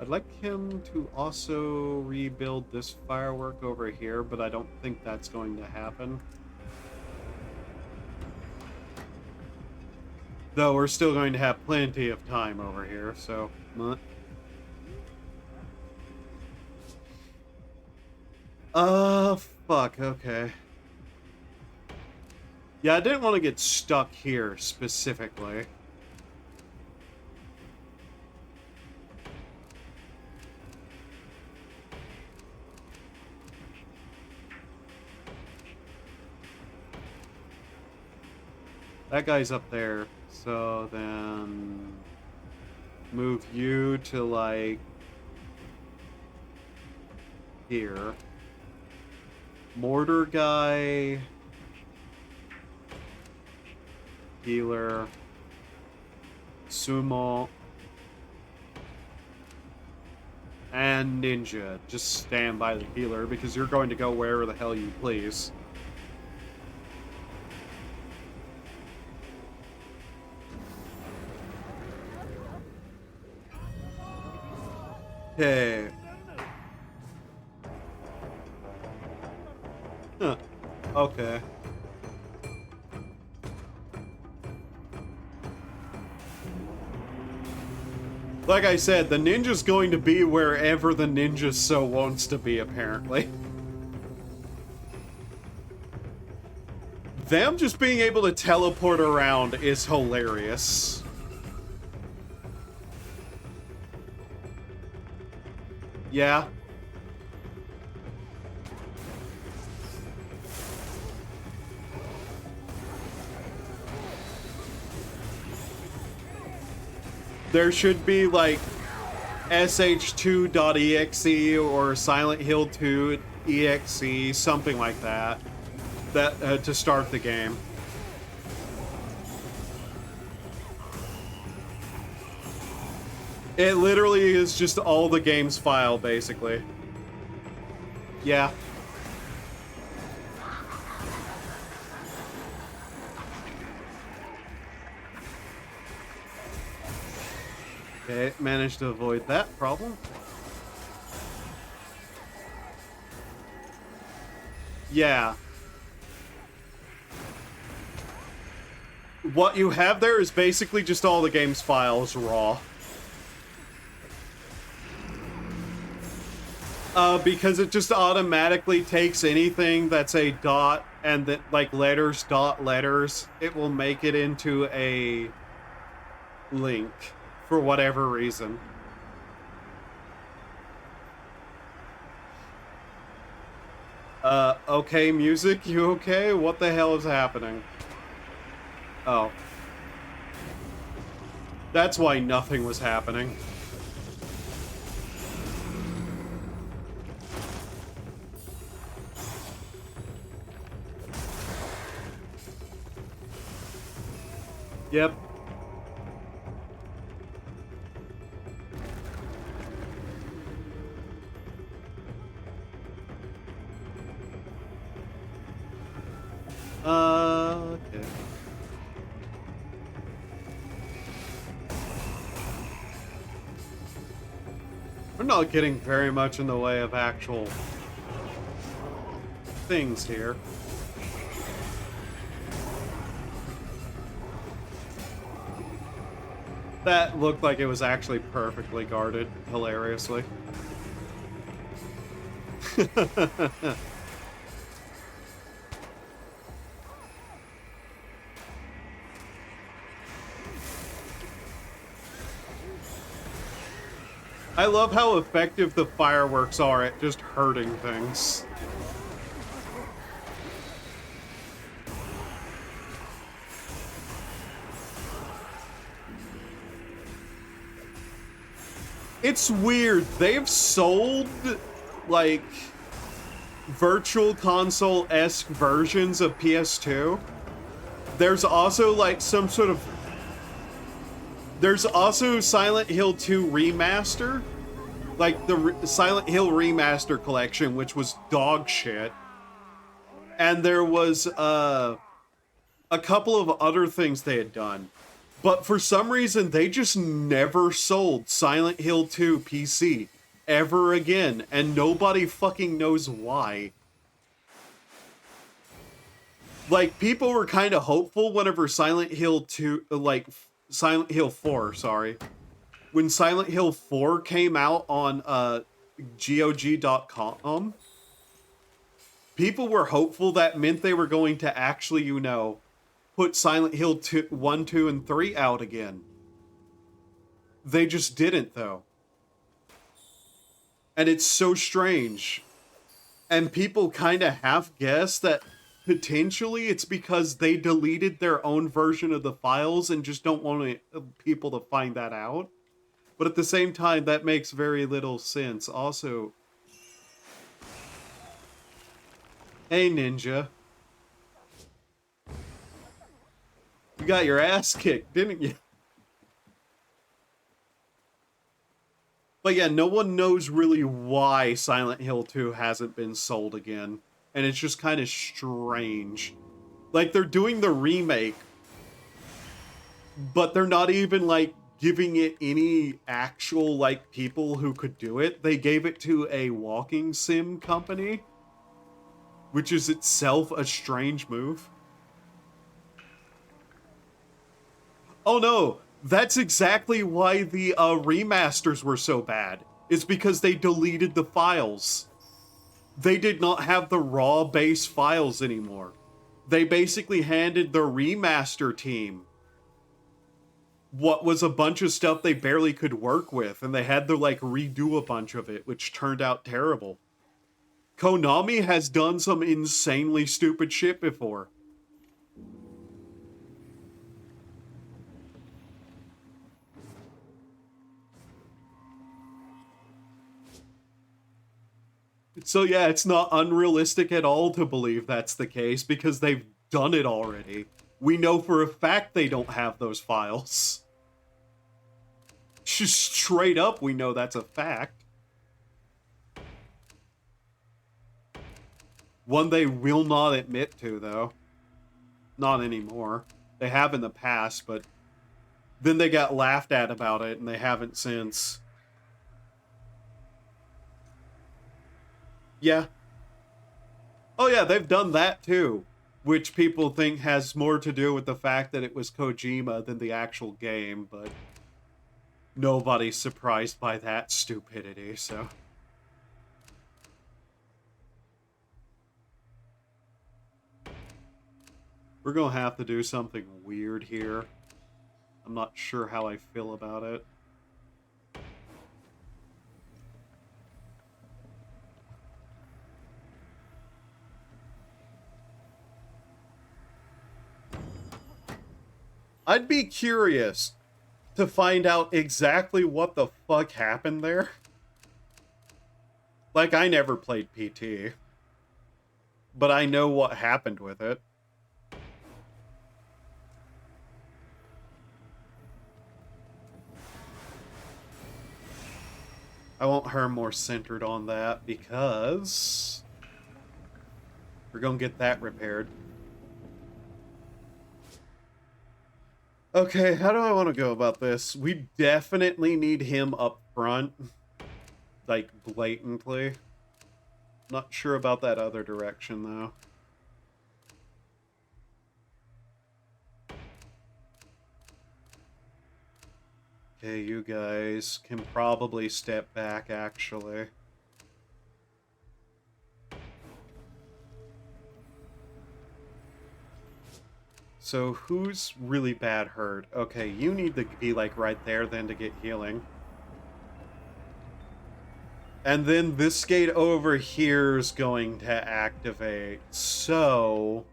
I'd like him to also rebuild this firework over here, but I don't think that's going to happen. Though we're still going to have plenty of time over here, so... Fuck, okay. Yeah, I didn't want to get stuck here, specifically. That guy's up there, so then... move you to, like... here. Mortar guy... healer... sumo... and ninja. Just stand by the healer, because you're going to go wherever the hell you please. Okay. Huh. Okay. Like I said, the ninja's going to be wherever the ninja so wants to be, apparently. Them just being able to teleport around is hilarious. Yeah. There should be, like, sh2.exe or Silent Hill 2 exe, something like that, to start the game. It literally is just all the game's file, basically. Yeah. Okay, managed to avoid that problem. Yeah. What you have there is basically just all the game's files raw. Because it just automatically takes anything that's a dot and that, like, letters, dot letters, it will make it into a link for whatever reason. Okay, music, you okay? What the hell is happening? Oh. That's why nothing was happening. Yep. Okay. We're not getting very much in the way of actual things here. That looked like it was actually perfectly guarded, hilariously. I love how effective the fireworks are at just hurting things. It's weird. They've sold, like, virtual console-esque versions of PS2. There's also, like, some sort of... There's also Silent Hill 2 Remaster. Like, the Silent Hill Remaster collection, which was dog shit. And there was, a couple of other things they had done. But for some reason, they just never sold Silent Hill 2 PC ever again, and nobody fucking knows why. Like, people were kind of hopeful whenever Silent Hill 2, like, Silent Hill 4, sorry. When Silent Hill 4 came out on, GOG.com, people were hopeful that meant they were going to actually, you know, put Silent Hill 2, 1, 2, and 3 out again. They just didn't, though. And it's so strange. And people kind of half guess that potentially it's because they deleted their own version of the files and just don't want people to find that out. But at the same time, that makes very little sense. Also, hey, Ninja. You got your ass kicked, didn't you? But yeah, no one knows really why Silent Hill 2 hasn't been sold again. And it's just kind of strange. Like, they're doing the remake, but they're not even, like, giving it any actual, like, people who could do it. They gave it to a walking sim company, which is itself a strange move. Oh no, That's exactly why the remasters were so bad. It's because they deleted the files. They did not have the raw base files anymore. They basically handed the remaster team what was a bunch of stuff they barely could work with, and they had to like redo a bunch of it, which turned out terrible. Konami has done some insanely stupid shit before. So yeah, it's not unrealistic at all to believe that's the case because they've done it already. We know for a fact they don't have those files. Just straight up, we know that's a fact. One they will not admit to, though. Not anymore. They have in the past, but then they got laughed at about it, and they haven't since. Yeah. Oh yeah, they've done that too, which people think has more to do with the fact that it was Kojima than the actual game, but nobody's surprised by that stupidity, so... We're gonna have to do something weird here. I'm not sure how I feel about it. I'd be curious to find out exactly what the fuck happened there. Like, I never played PT, but I know what happened with it. I want her more centered on that because we're gonna get that repaired. Okay, how do I want to go about this? We definitely need him up front. Like, blatantly. Not sure about that other direction, though. Okay, you guys can probably step back, actually. So, who's really bad hurt? Okay, you need to be, like, right there then to get healing. And then this gate over here is going to activate. So,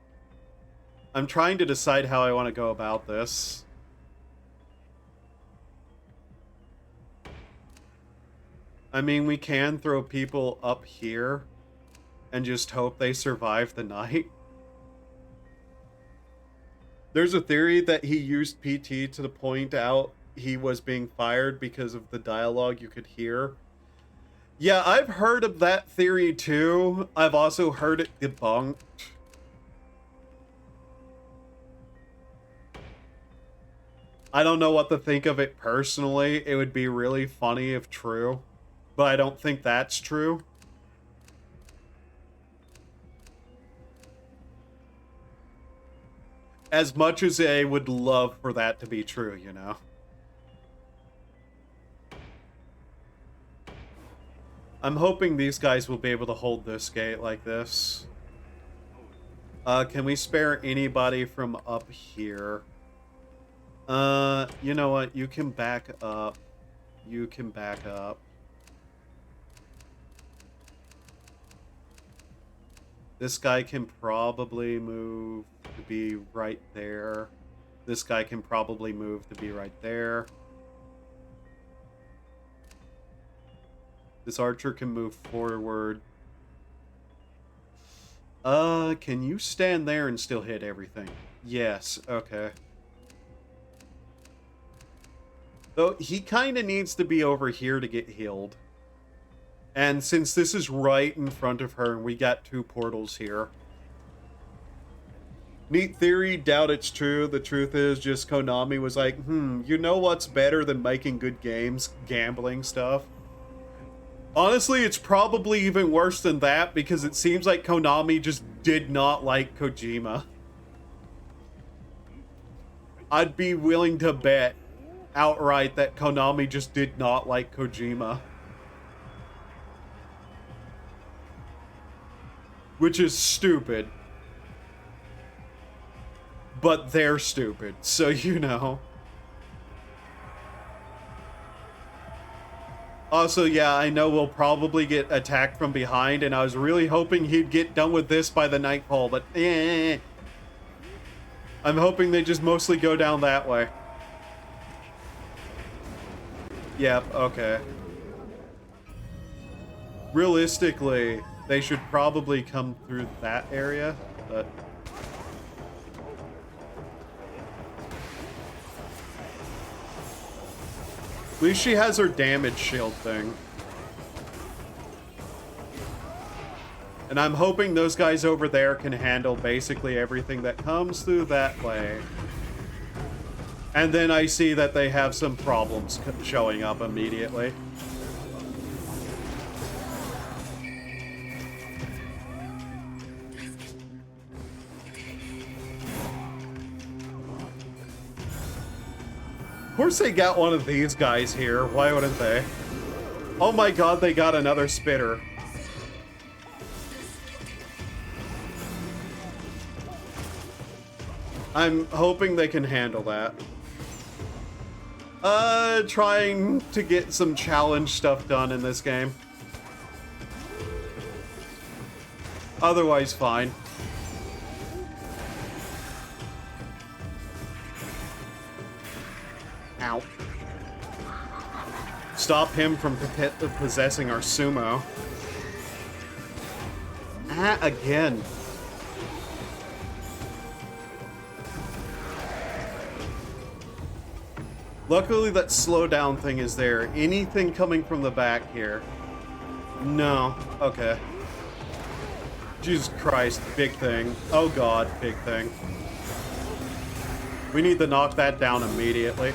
I'm trying to decide how I want to go about this. I mean, we can throw people up here and just hope they survive the night. There's a theory that he used PT to point out he was being fired because of the dialogue you could hear. Yeah, I've heard of that theory too. I've also heard it debunked. I don't know what to think of it personally. It would be really funny if true, but I don't think that's true. As much as I would love for that to be true, you know? I'm hoping these guys will be able to hold this gate like this. Can we spare anybody from up here? You know what? You can back up. You can back up. This guy can probably move to be right there. This guy can probably move to be right there. This archer can move forward. Can you stand there and still hit everything? Yes, okay. Though he kind of needs to be over here to get healed. And since this is right in front of her and we got two portals here. Neat theory, doubt it's true. The truth is just Konami was like, you know what's better than making good games? Gambling stuff. Honestly, it's probably even worse than that because it seems like Konami just did not like Kojima. I'd be willing to bet outright that Konami just did not like Kojima. Which is stupid. But they're stupid, so you know. Also, yeah, I know we'll probably get attacked from behind, and I was really hoping he'd get done with this by the nightfall, but I'm hoping they just mostly go down that way. Yep, okay. Realistically, they should probably come through that area, but... At least she has her damage shield thing. And I'm hoping those guys over there can handle basically everything that comes through that way. And then I see that they have some problems showing up immediately. Of course they got one of these guys here. Why wouldn't they? Oh my god, they got another spitter. I'm hoping they can handle that. Trying to get some challenge stuff done in this game. Otherwise, fine. Ow. Stop him from possessing our sumo. Ah, again. Luckily that slowdown thing is there. Anything coming from the back here? No. Okay. Jesus Christ, big thing. Oh god, big thing. We need to knock that down immediately.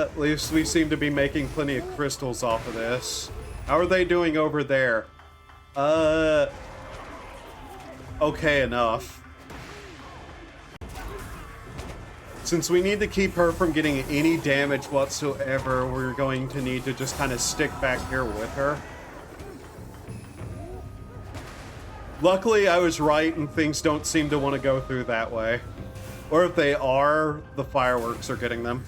At least we seem to be making plenty of crystals off of this. How are they doing over there? Okay enough. Since we need to keep her from getting any damage whatsoever, we're going to need to just kind of stick back here with her. Luckily, I was right and things don't seem to want to go through that way. Or if they are, the fireworks are getting them.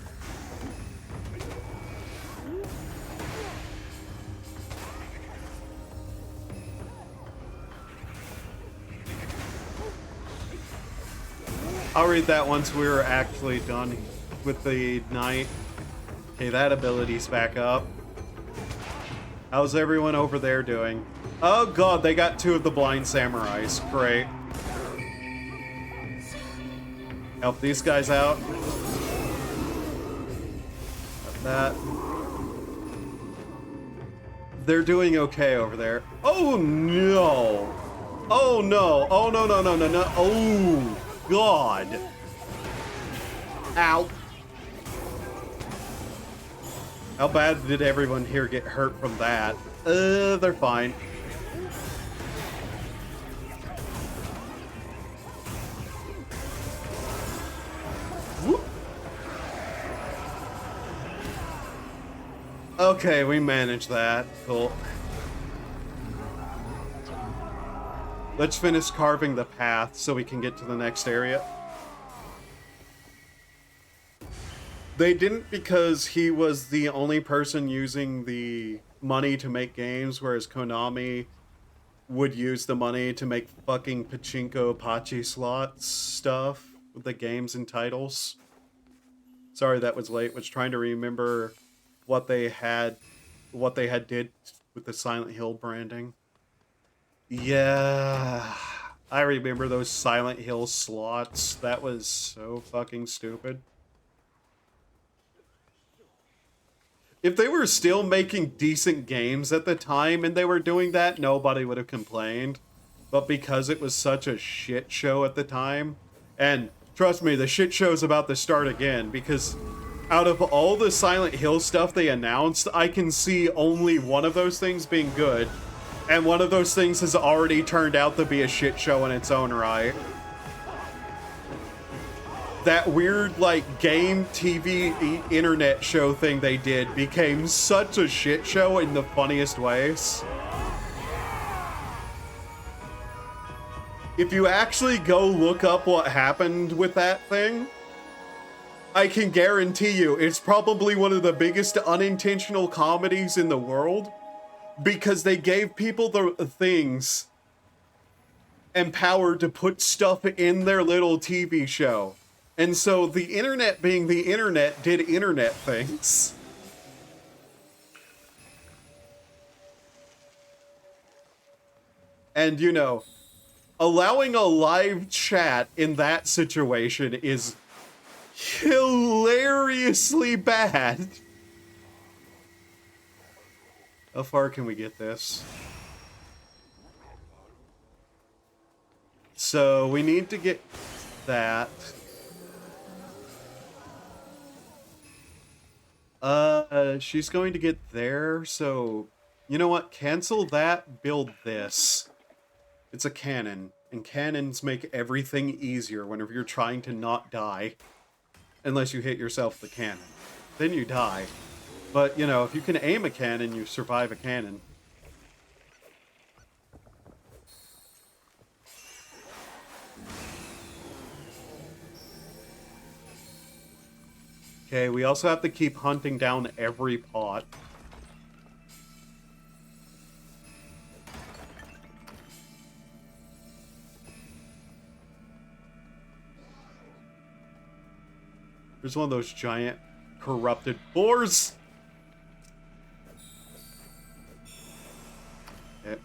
I'll read that once we're actually done with the night. Okay, that ability's back up. How's everyone over there doing? Oh god, they got two of the blind samurais. Great. Help these guys out. Got that. They're doing okay over there. Oh no! Oh no! Oh no no no no no! Oh god! Ow! How bad did everyone here get hurt from that? They're fine. Whoop. Okay, we managed that. Cool. Let's finish carving the path so we can get to the next area. They didn't because he was the only person using the money to make games, whereas Konami would use the money to make fucking pachinko pachi slots stuff with the games and titles. Sorry that was late. Was trying to remember what they had did with the Silent Hill branding. Yeah, I remember those Silent Hill slots. That was so fucking stupid. If they were still making decent games at the time and they were doing that, nobody would have complained. But because it was such a shit show at the time, and trust me, the shit show's about to start again, because out of all the Silent Hill stuff they announced, I can see only one of those things being good. And one of those things has already turned out to be a shit show in its own right. That weird, like, game, TV, internet show thing they did became such a shit show in the funniest ways. If you actually go look up what happened with that thing, I can guarantee you it's probably one of the biggest unintentional comedies in the world, because they gave people the things and power to put stuff in their little TV show. And so the internet, being the internet, did internet things. And, you know, allowing a live chat in that situation is hilariously bad. How far can we get this? So we need to get that. She's going to get there, so you know what? Cancel that, build this. It's a cannon, and cannons make everything easier whenever you're trying to not die. Unless you hit yourself with the cannon. Then you die. But, you know, if you can aim a cannon, you survive a cannon. Okay, we also have to keep hunting down every pot. There's one of those giant corrupted boars. Okay.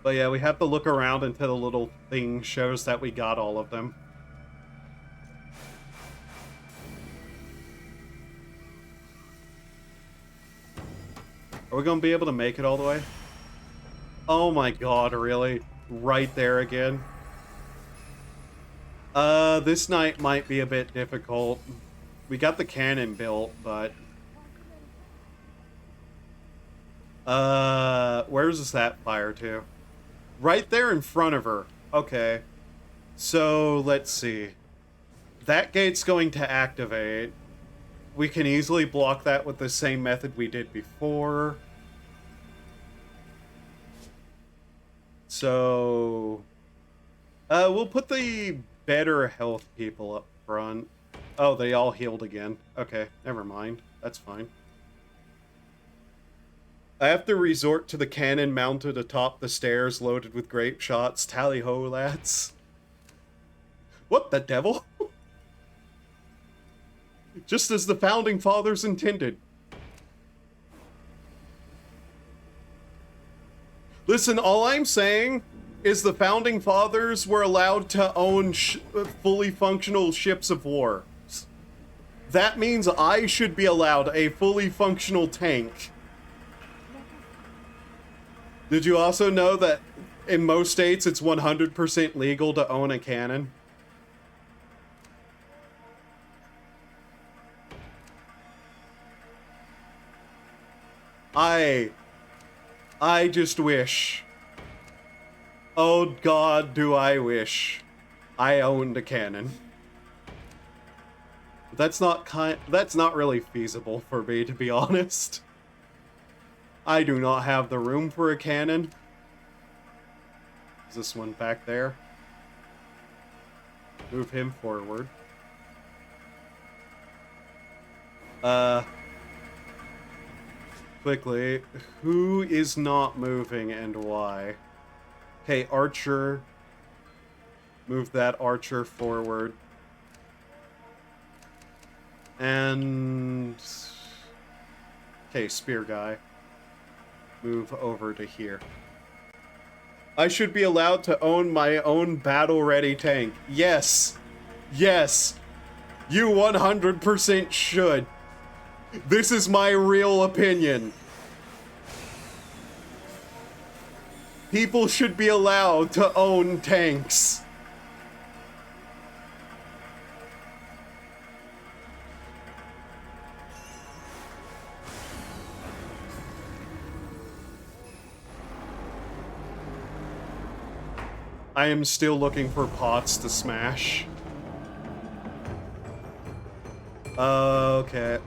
But yeah, we have to look around until the little thing shows that we got all of them. Are we gonna be able to make it all the way? Oh my god, really? Right there again? This night might be a bit difficult. We got the cannon built, but... where's this at fire to? Right there in front of her. Okay. So, let's see. That gate's going to activate. We can easily block that with the same method we did before. So... we'll put the better health people up front. Oh, they all healed again. Okay, never mind. That's fine. I have to resort to the cannon mounted atop the stairs loaded with grape shots. Tally-ho, lads. What the devil? Just as the Founding Fathers intended. Listen, all I'm saying is the Founding Fathers were allowed to own fully functional ships of war. That means I should be allowed a fully functional tank. Did you also know that in most states it's 100% legal to own a cannon? I just wish. Oh god, do I wish I owned a cannon. That's not really feasible for me, to be honest. I do not have the room for a cannon. Is this one back there? Move him forward. Quickly, who is not moving and why? Okay, archer. Move that archer forward. And... okay, spear guy. Move over to here. I should be allowed to own my own battle-ready tank. Yes! Yes! You 100% should! This is my real opinion. People should be allowed to own tanks. I am still looking for pots to smash. Okay.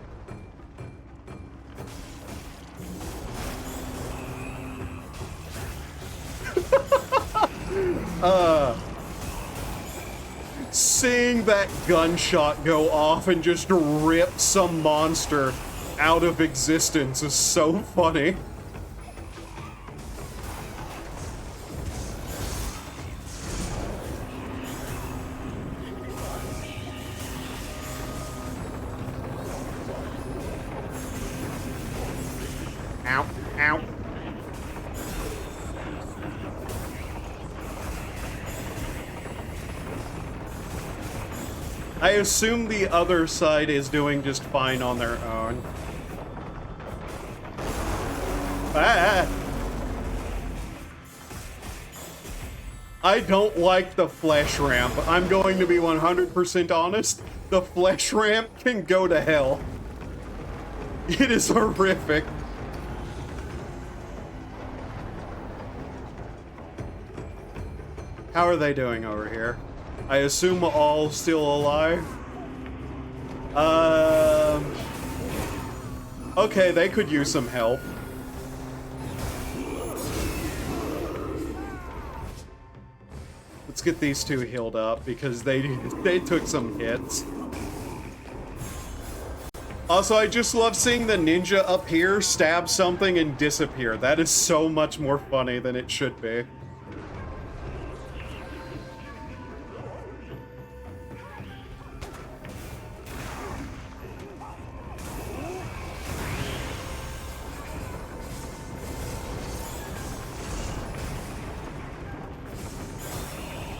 Seeing that gunshot go off and just rip some monster out of existence is so funny. Ow, ow. I assume the other side is doing just fine on their own. Ah! I don't like the flesh ramp. I'm going to be 100% honest. The flesh ramp can go to hell. It is horrific. How are they doing over here? I assume all still alive? Okay, they could use some help. Let's get these two healed up because they took some hits. Also, I just love seeing the ninja up here stab something and disappear. That is so much more funny than it should be.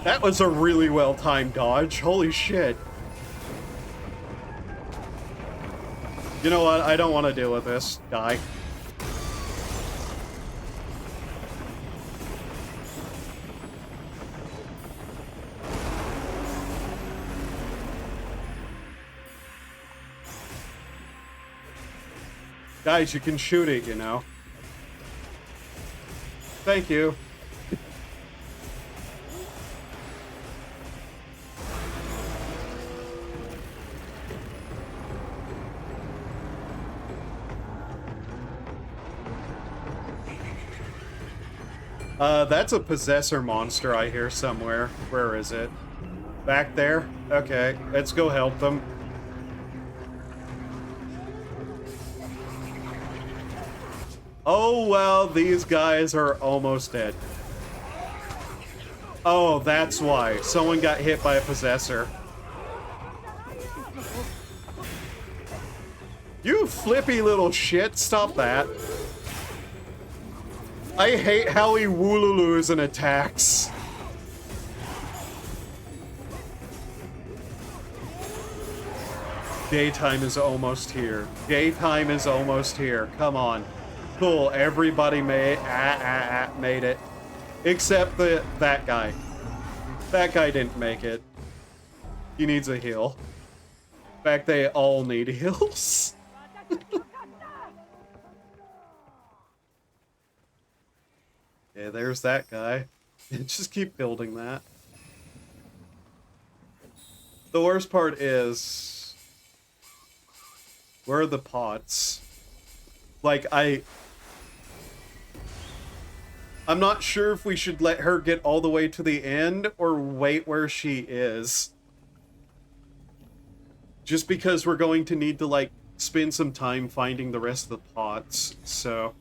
That was a really well-timed dodge. Holy shit. You know what? I don't want to deal with this. Die. Guys, you can shoot it, you know. Thank you. That's a possessor monster I hear somewhere. Where is it? Back there? Okay, let's go help them. Oh, well, these guys are almost dead. Oh, that's why. Someone got hit by a possessor. You flippy little shit, stop that. I hate how he woololoos and attacks. Daytime is almost here. Daytime is almost here. Come on. Cool, everybody made it. Except that guy. That guy didn't make it. He needs a heal. In fact, they all need heals. Yeah, there's that guy. Just keep building that. The worst part is... where are the pots? Like, I'm not sure if we should let her get all the way to the end or wait where she is. Just because we're going to need to, like, spend some time finding the rest of the pots, so...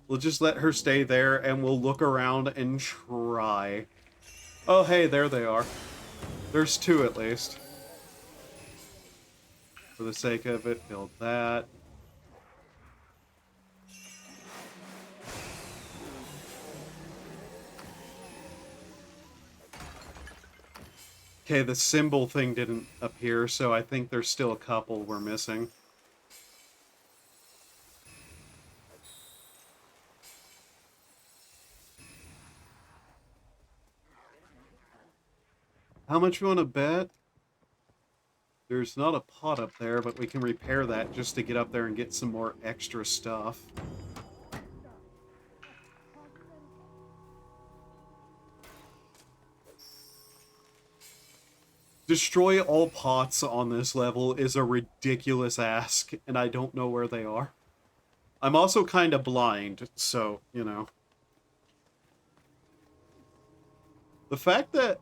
we'll just let her stay there, and we'll look around and try. Oh, hey, there they are. There's two, at least. For the sake of it, build that. Okay, the symbol thing didn't appear, so I think there's still a couple we're missing. How much you want to bet? There's not a pot up there, but we can repair that just to get up there and get some more extra stuff. Destroy all pots on this level is a ridiculous ask, and I don't know where they are. I'm also kind of blind, so, you know. The fact that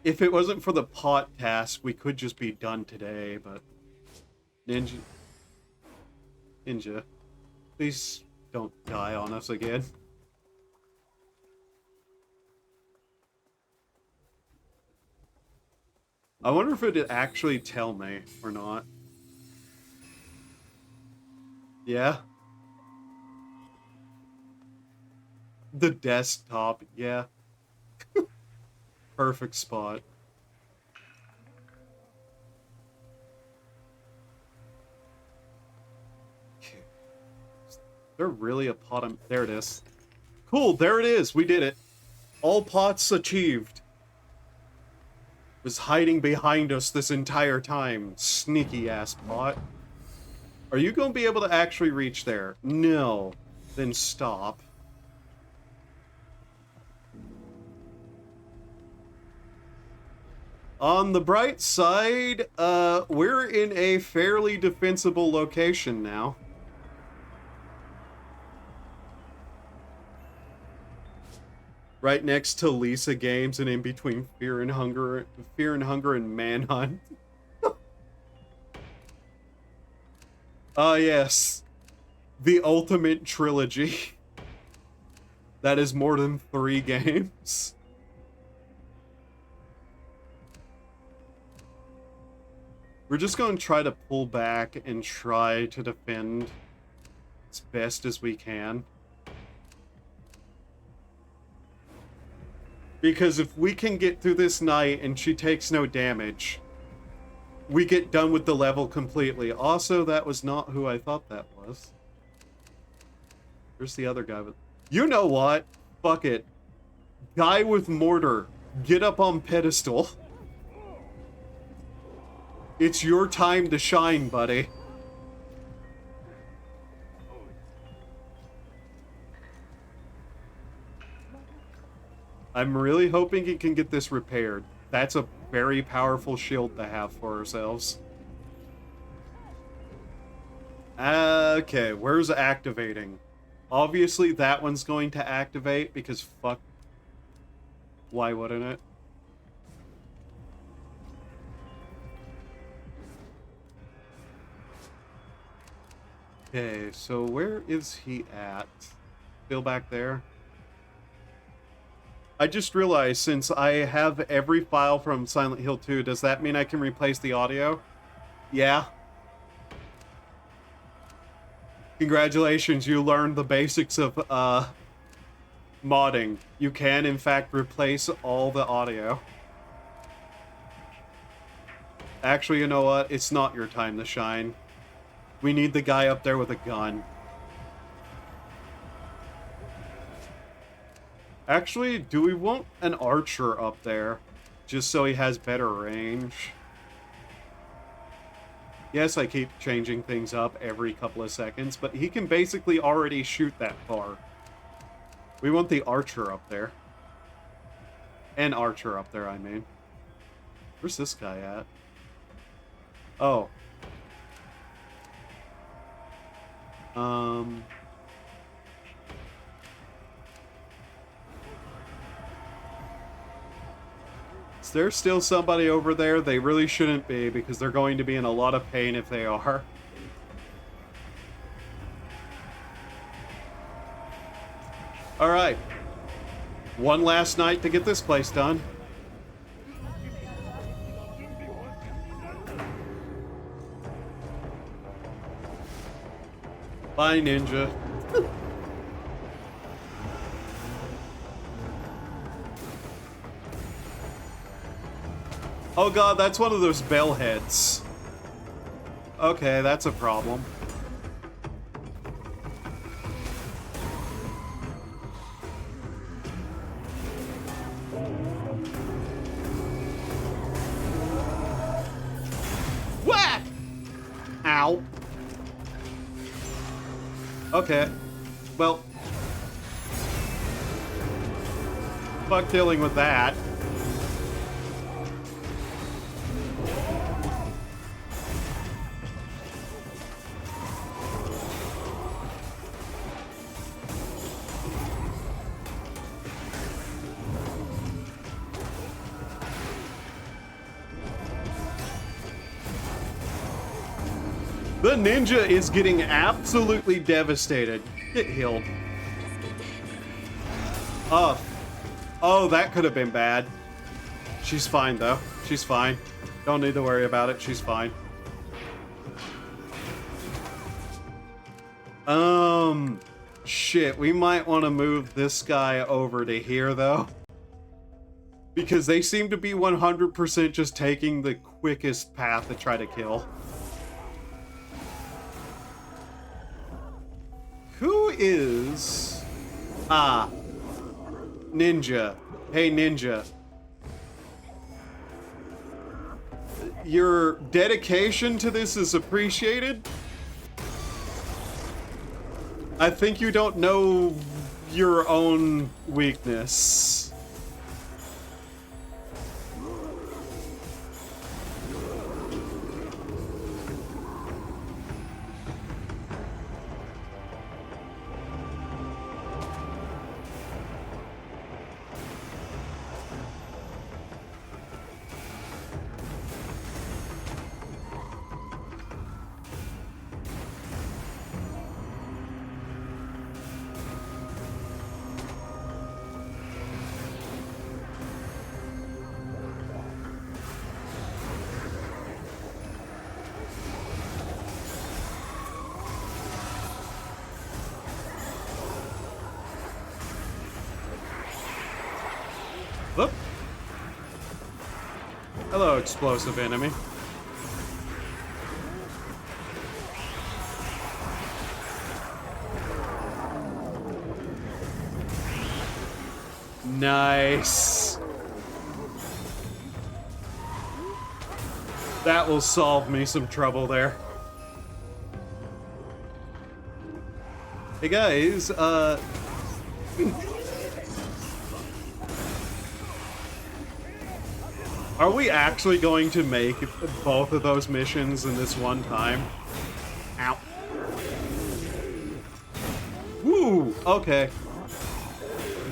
if it wasn't for the pot task, we could just be done today, but... Ninja, please don't die on us again. I wonder if it'd actually tell me or not. Yeah. The desktop, yeah. Perfect spot. Okay. Is there really a pot? There it is. Cool, there it is. We did it. All pots achieved. Was hiding behind us this entire time. Sneaky ass pot. Are you going to be able to actually reach there? No. Then stop. On the bright side, we're in a fairly defensible location now. Right next to Lisa Games and in between Fear and Hunger and Manhunt. Ah, yes. The ultimate trilogy. That is more than 3 games. We're just going to try to pull back and try to defend as best as we can. Because if we can get through this night and she takes no damage, we get done with the level completely. Also, that was not who I thought that was. Where's the other guy with... You know what? Fuck it. Guy with mortar. Get up on pedestal. It's your time to shine, buddy. I'm really hoping he can get this repaired. That's a very powerful shield to have for ourselves. Okay, where's activating? Obviously that one's going to activate because fuck... Why wouldn't it? Okay, so where is he at? Still back there? I just realized, since I have every file from Silent Hill 2, does that mean I can replace the audio? Yeah. Congratulations, you learned the basics of, modding. You can, in fact, replace all the audio. Actually, you know what? It's not your time to shine. We need the guy up there with a gun. Actually, do we want an archer up there? Just so he has better range? Yes, I keep changing things up every couple of seconds, but he can basically already shoot that far. We want the archer up there. An archer up there, I mean. Where's this guy at? Oh. Is there still somebody over there? They really shouldn't be, because they're going to be in a lot of pain if they are. Alright. One last night to get this place done. Bye, ninja. Oh god, that's one of those bell heads. Okay, that's a problem. Ow. Okay. Well. Fuck dealing with that. The ninja is getting absolutely devastated. Get healed. Oh, that could have been bad. She's fine, though. She's fine. Don't need to worry about it. She's fine. Shit. We might want to move this guy over to here, though. Because they seem to be 100% just taking the quickest path to try to kill. Who is... Ah. Ninja. Hey, Ninja. Your dedication to this is appreciated. I think you don't know your own weakness. Whoop. Hello, explosive enemy. Nice. That will solve me some trouble there. Hey guys, are we actually going to make both of those missions in this one time? Ow. Woo, okay.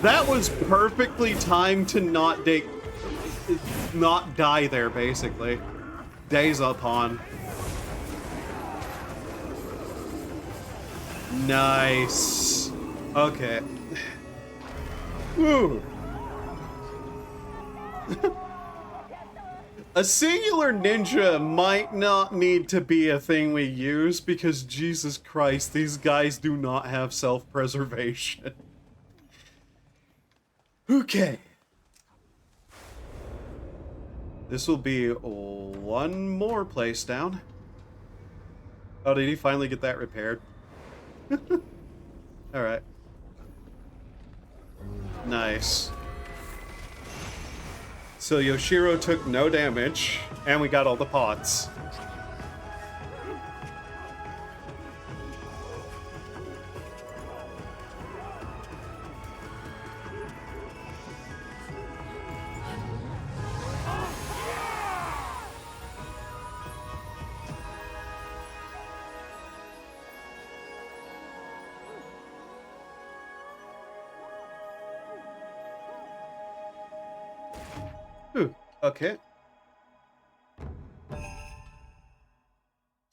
That was perfectly timed to not die there, basically. Days upon. Nice. Okay. Woo. A singular ninja might not need to be a thing we use because, Jesus Christ, these guys do not have self-preservation. Okay. This will be one more place down. Oh, did he finally get that repaired? Alright. Nice. So Yoshiro took no damage, and we got all the pots. Ooh, okay.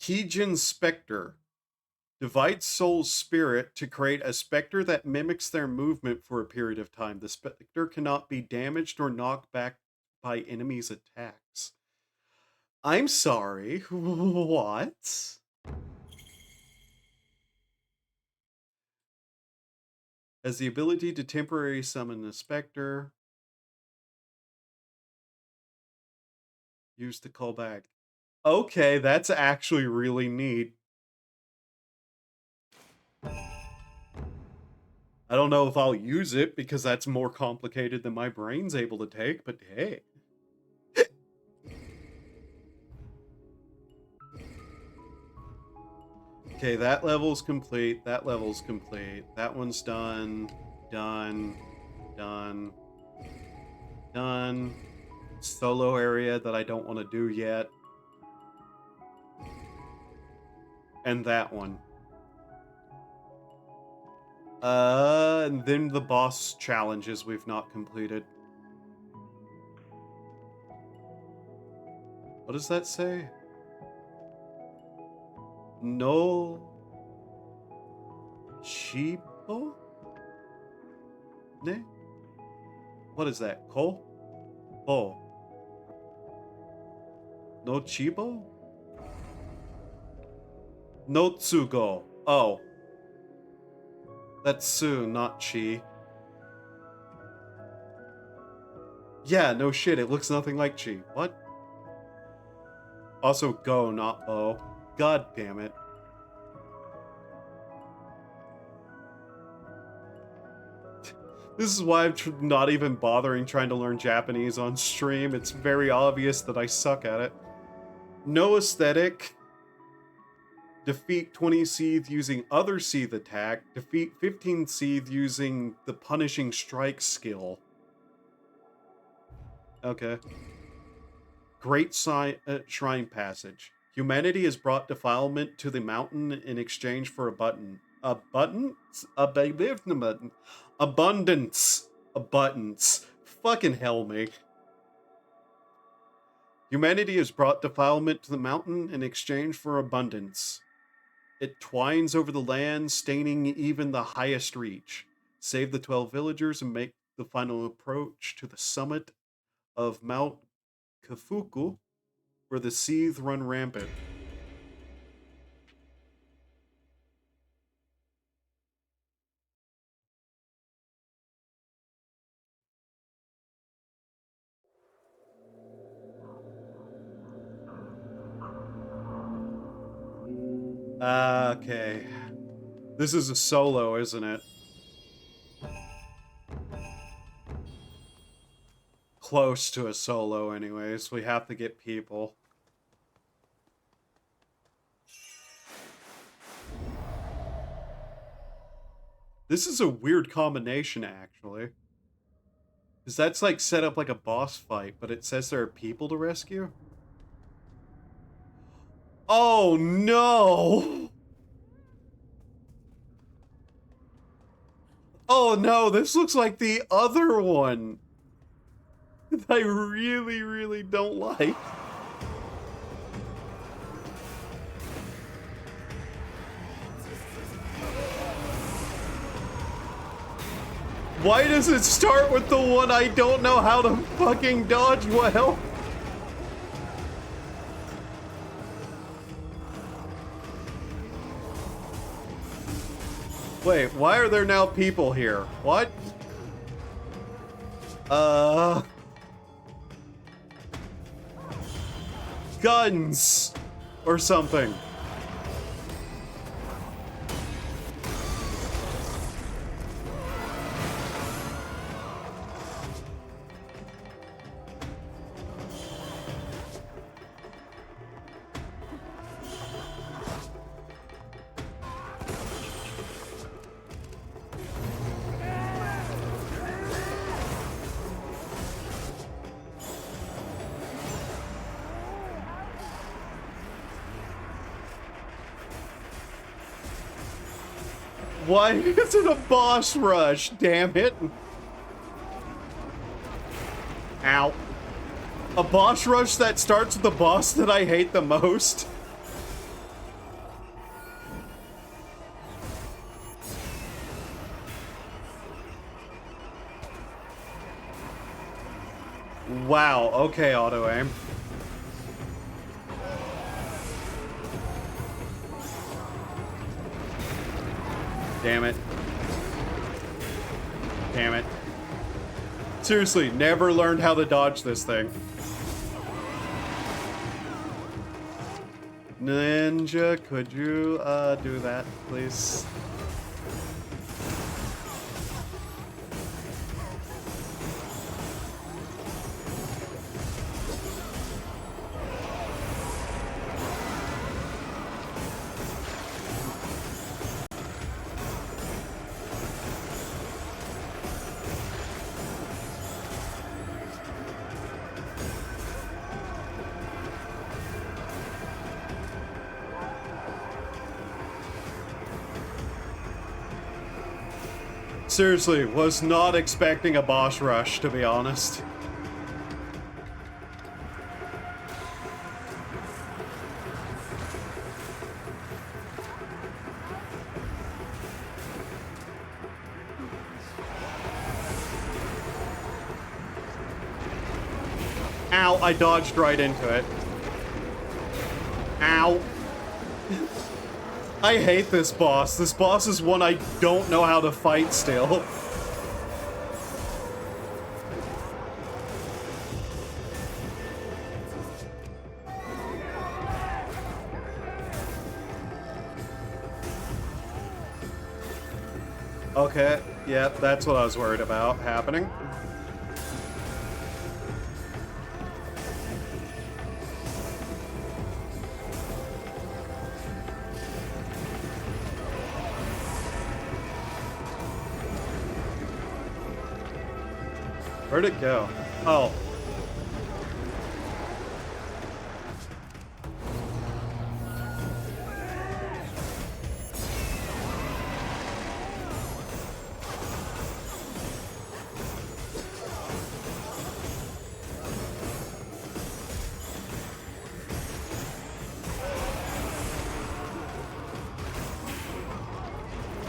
Kijin Spectre. Divide soul's spirit to create a specter that mimics their movement for a period of time. The specter cannot be damaged or knocked back by enemies' attacks. I'm sorry, what? Has the ability to temporarily summon a specter. Use the callback. Okay, that's actually really neat. I don't know if I'll use it because that's more complicated than my brain's able to take, but hey. Okay, that level's complete. That level's complete. That one's done. Done. Done. Done. Solo area that I don't want to do yet. And that one. And then the boss challenges we've not completed. What does that say? No Chipo? Ne? What is that? Ko? Bo. No Chibo? No Tsugo. Oh. That's Su, not Chi. Yeah, no shit, it looks nothing like Chi. What? Also Go, not Bo. God damn it. This is why I'm not even bothering trying to learn Japanese on stream. It's very obvious that I suck at it. No aesthetic. Defeat 20 Seeth using other Seeth attack. Defeat 15 Seeth using the Punishing Strike skill. Okay. Great Shrine Passage. Humanity has brought defilement to the mountain in exchange for a button. A button? Abundance. Abundance. Fucking hell me. Humanity has brought defilement to the mountain in exchange for abundance. It twines over the land, staining even the highest reach. Save the 12 villagers and make the final approach to the summit of Mount Kafuku, where the Seeth run rampant. Okay. This is a solo, isn't it? Close to a solo, anyways. We have to get people. This is a weird combination, actually. Because that's like set up like a boss fight, but it says there are people to rescue? Oh no! Oh no, this looks like the other one! That I really, really don't like. Why does it start with the one I don't know how to fucking dodge well? Wait, why are there now people here? What? Guns! Or something. Why is it a boss rush? Damn it. Ow. A boss rush that starts with the boss that I hate the most? Wow, okay, auto-aim. Damn it. Damn it. Seriously, never learned how to dodge this thing. Ninja, could you do that, please? Seriously, was not expecting a boss rush, to be honest. Ow, I dodged right into it. Ow. I hate this boss. This boss is one I don't know how to fight still. Okay, yeah, that's what I was worried about happening. Where'd it go? Oh.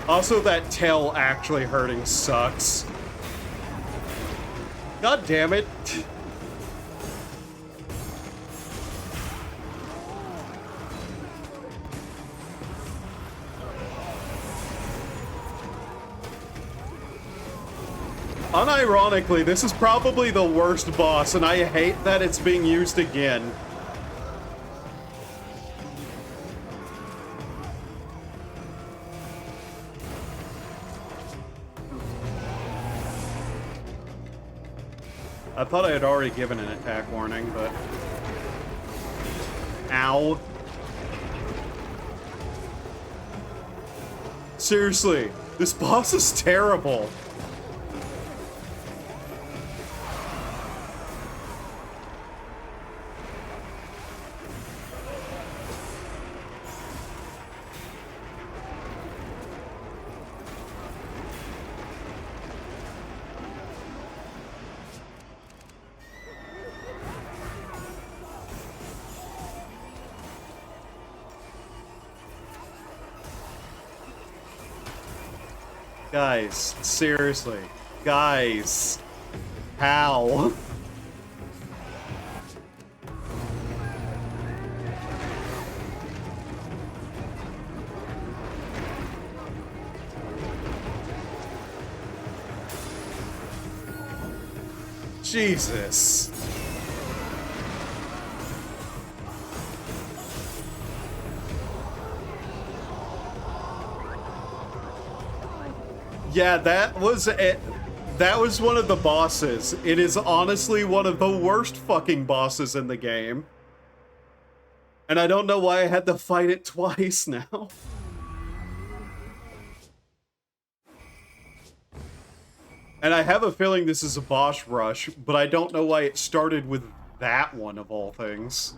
Also, that tail actually hurting sucks. God damn it. Unironically, this is probably the worst boss, and I hate that it's being used again. I thought I had already given an attack warning, but... Ow. Seriously, this boss is terrible. Guys, seriously. Guys. How? Jesus. Yeah, that was it. That was one of the bosses. It is honestly one of the worst fucking bosses in the game. And I don't know why I had to fight it twice now. And I have a feeling this is a boss rush, but I don't know why it started with that one of all things.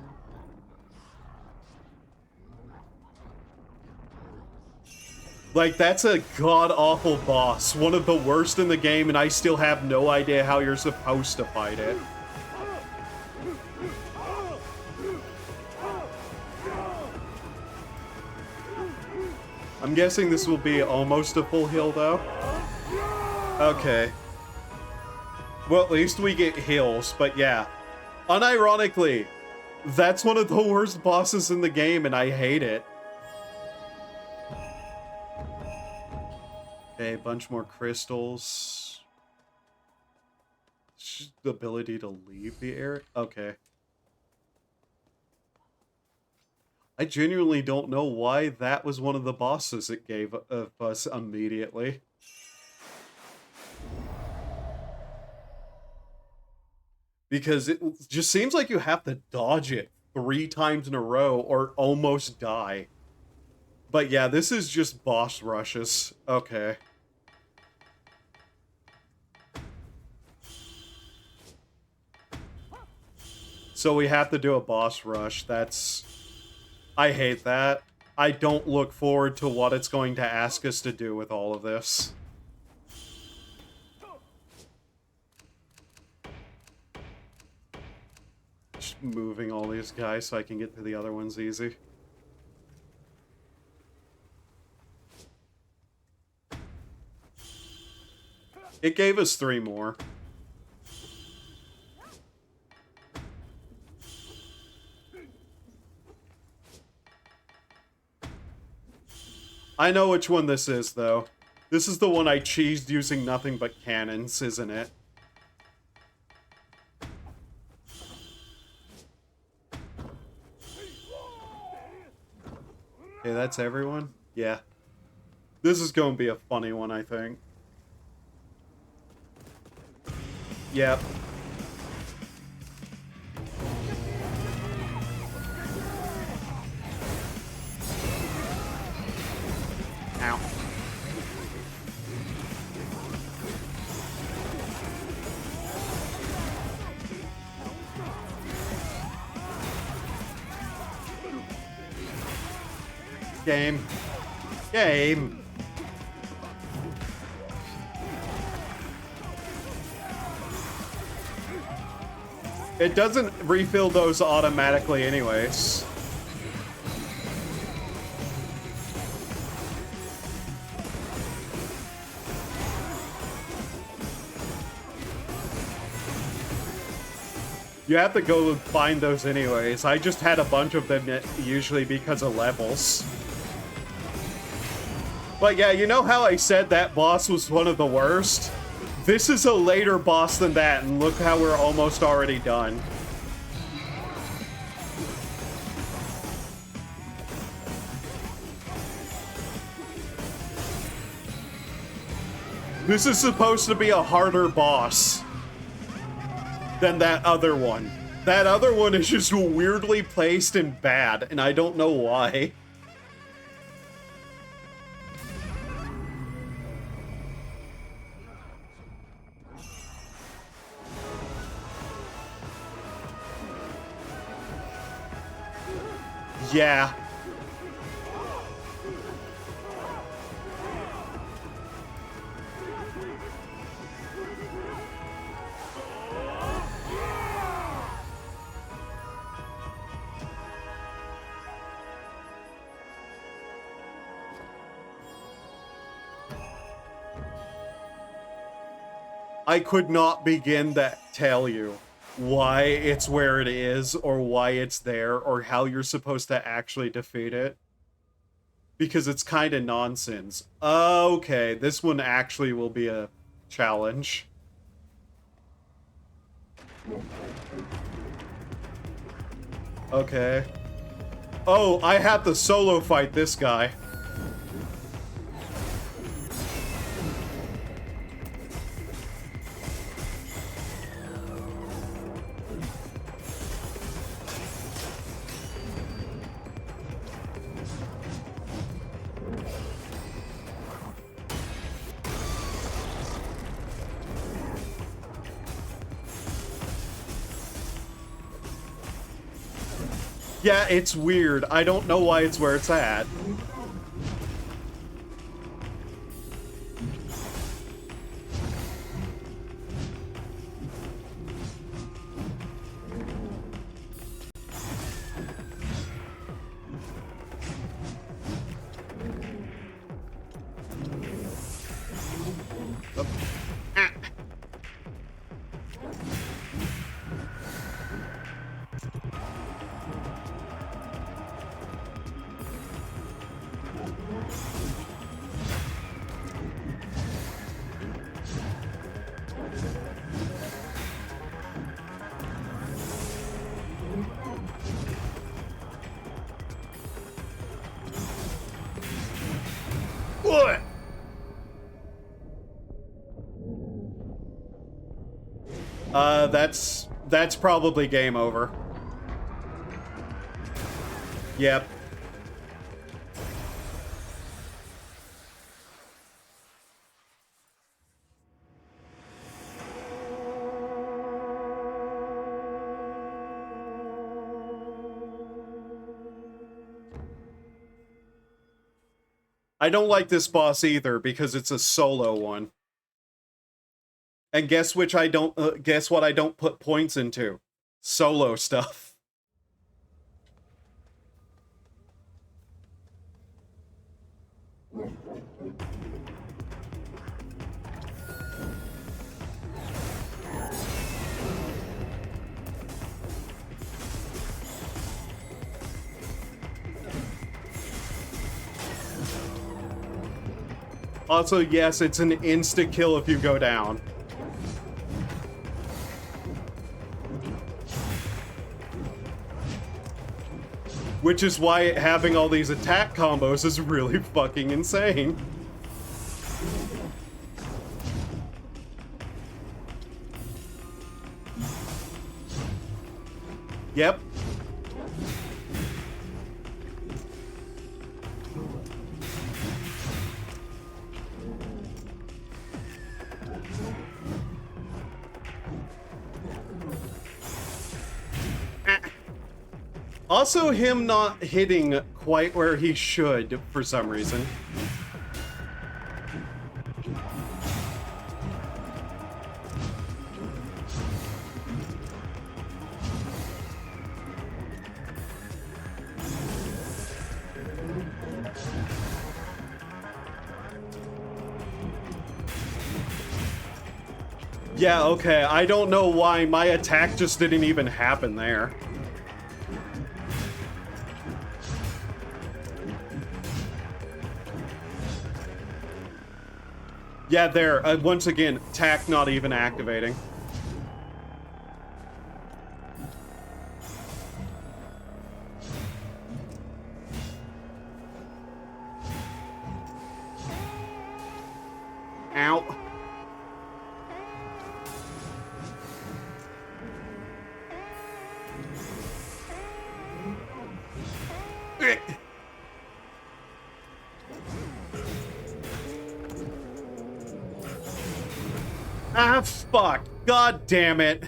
Like, that's a god-awful boss. One of the worst in the game, and I still have no idea how you're supposed to fight it. I'm guessing this will be almost a full heal, though. Okay. Well, at least we get heals, but yeah. Unironically, that's one of the worst bosses in the game, and I hate it. Okay, a bunch more crystals. Just the ability to leave the area? Okay. I genuinely don't know why that was one of the bosses it gave us immediately. Because it just seems like you have to dodge it 3 times in a row or almost die. But yeah, this is just boss rushes. Okay. So we have to do a boss rush. That's... I hate that. I don't look forward to what it's going to ask us to do with all of this. moving all these guys so I can get to the other ones easy. It gave us 3 more. I know which one this is, though. This is the one I cheesed using nothing but cannons, isn't it? Okay, that's everyone? Yeah. This is going to be a funny one, I think. Yep. Ow. Game. Game. It doesn't refill those automatically anyways. You have to go find those anyways. I just had a bunch of them usually because of levels. But yeah, you know how I said that boss was one of the worst? This is a later boss than that, and look how we're almost already done. This is supposed to be a harder boss than that other one. That other one is just weirdly placed and bad, and I don't know why. Yeah. I could not begin to tell you why it's where it is, or why it's there, or how you're supposed to actually defeat it. Because it's kind of nonsense. Okay, this one actually will be a challenge. Okay. Oh, I have to solo fight this guy. Yeah, it's weird. I don't know why it's where it's at. That's probably game over. Yep. I don't like this boss either because it's a solo one. And guess what I don't put points into? Solo stuff. Also, yes, it's an insta-kill if you go down. Which is why having all these attack combos is really fucking insane. Yep. Also, him not hitting quite where he should for some reason. Yeah, okay, I don't know why my attack just didn't even happen there. Yeah, there. Once again, attack not even activating. Ow. Ah, fuck. God damn it.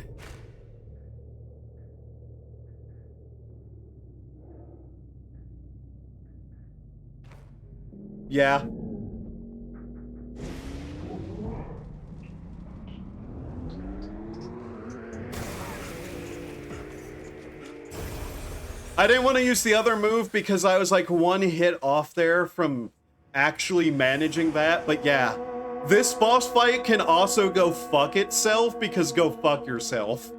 Yeah. I didn't want to use the other move because I was like one hit off there from actually managing that, but yeah. This boss fight can also go fuck itself because go fuck yourself.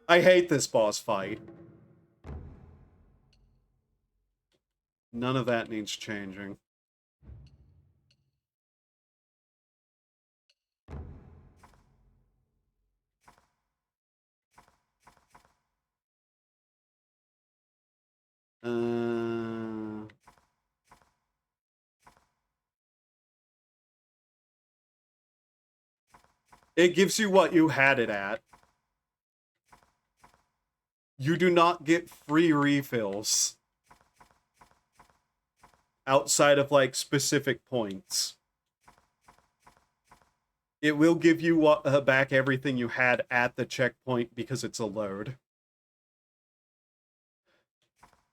I hate this boss fight. None of that needs changing. It gives you what you had it at. You do not get free refills outside of, like, specific points. It will give you back everything you had at the checkpoint because it's a load.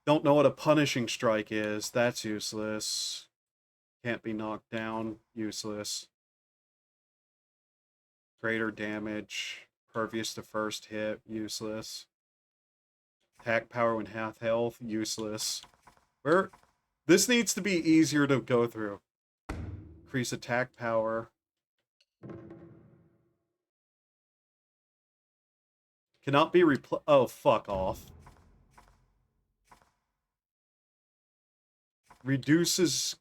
Don't know what a punishing strike is. That's useless. Can't be knocked down. Useless. Greater damage. Pervious to first hit. Useless. Attack power when half health. Useless. This needs to be easier to go through. Increase attack power. Cannot be oh, fuck off.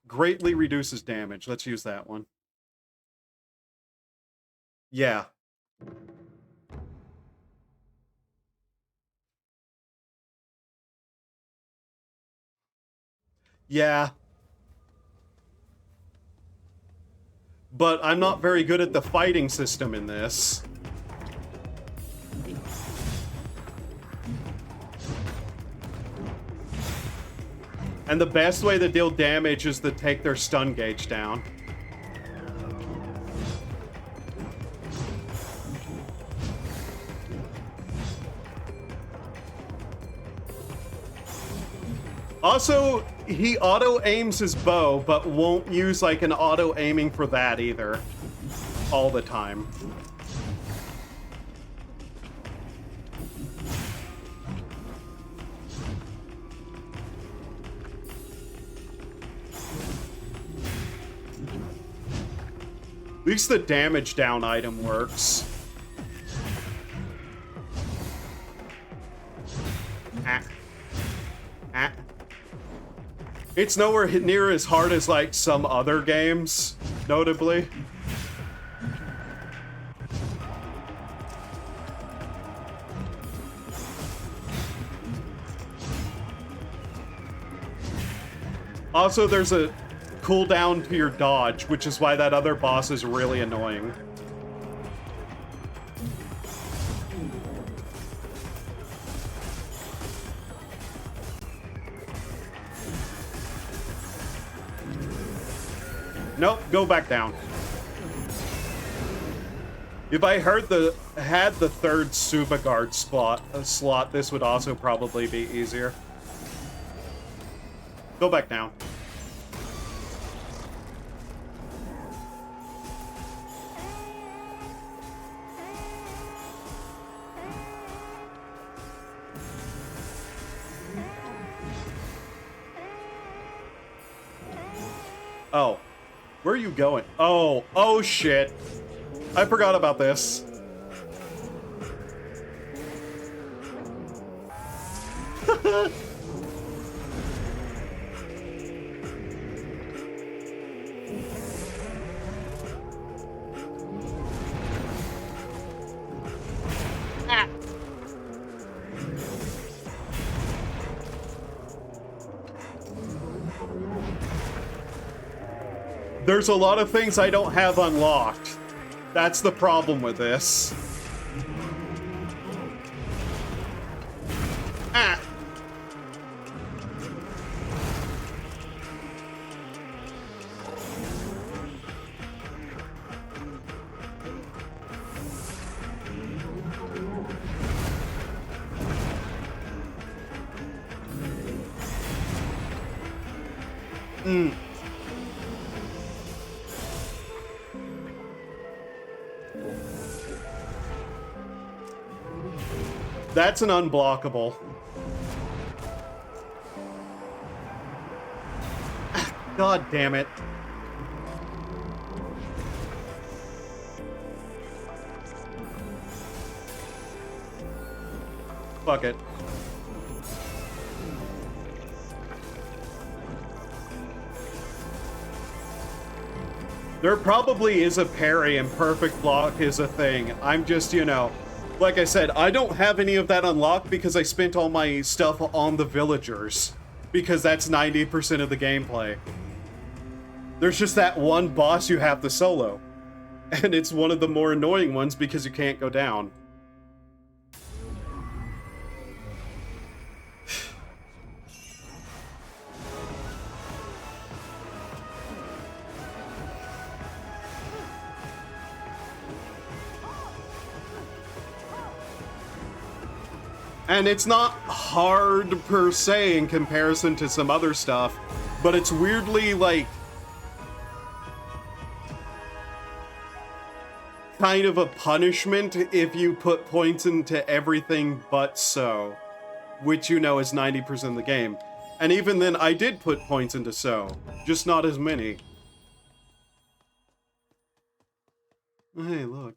Greatly reduces damage. Let's use that one. Yeah. Yeah. But I'm not very good at the fighting system in this. And the best way to deal damage is to take their stun gauge down. Also, he auto-aims his bow, but won't use, like, an auto-aiming for that either. All the time. At least the damage down item works. Ah. Ah. It's nowhere near as hard as, like, some other games, notably. Also, there's a cooldown to your dodge, which is why that other boss is really annoying. Nope, go back down. If I had the third Suba Guard slot, this would also probably be easier. Go back down. Oh. Where are you going? Oh shit. I forgot about this. There's a lot of things I don't have unlocked. That's the problem with this. Ah! That's an unblockable. God damn it. Fuck it. There probably is a parry and perfect block is a thing. I'm just, you know, like I said, I don't have any of that unlocked because I spent all my stuff on the villagers. Because that's 90% of the gameplay. There's just that one boss you have to solo. And it's one of the more annoying ones because you can't go down. And it's not hard per se in comparison to some other stuff, but it's weirdly, like, kind of a punishment if you put points into everything but so, which you know is 90% of the game. And even then, I did put points into so, just not as many. Hey, look.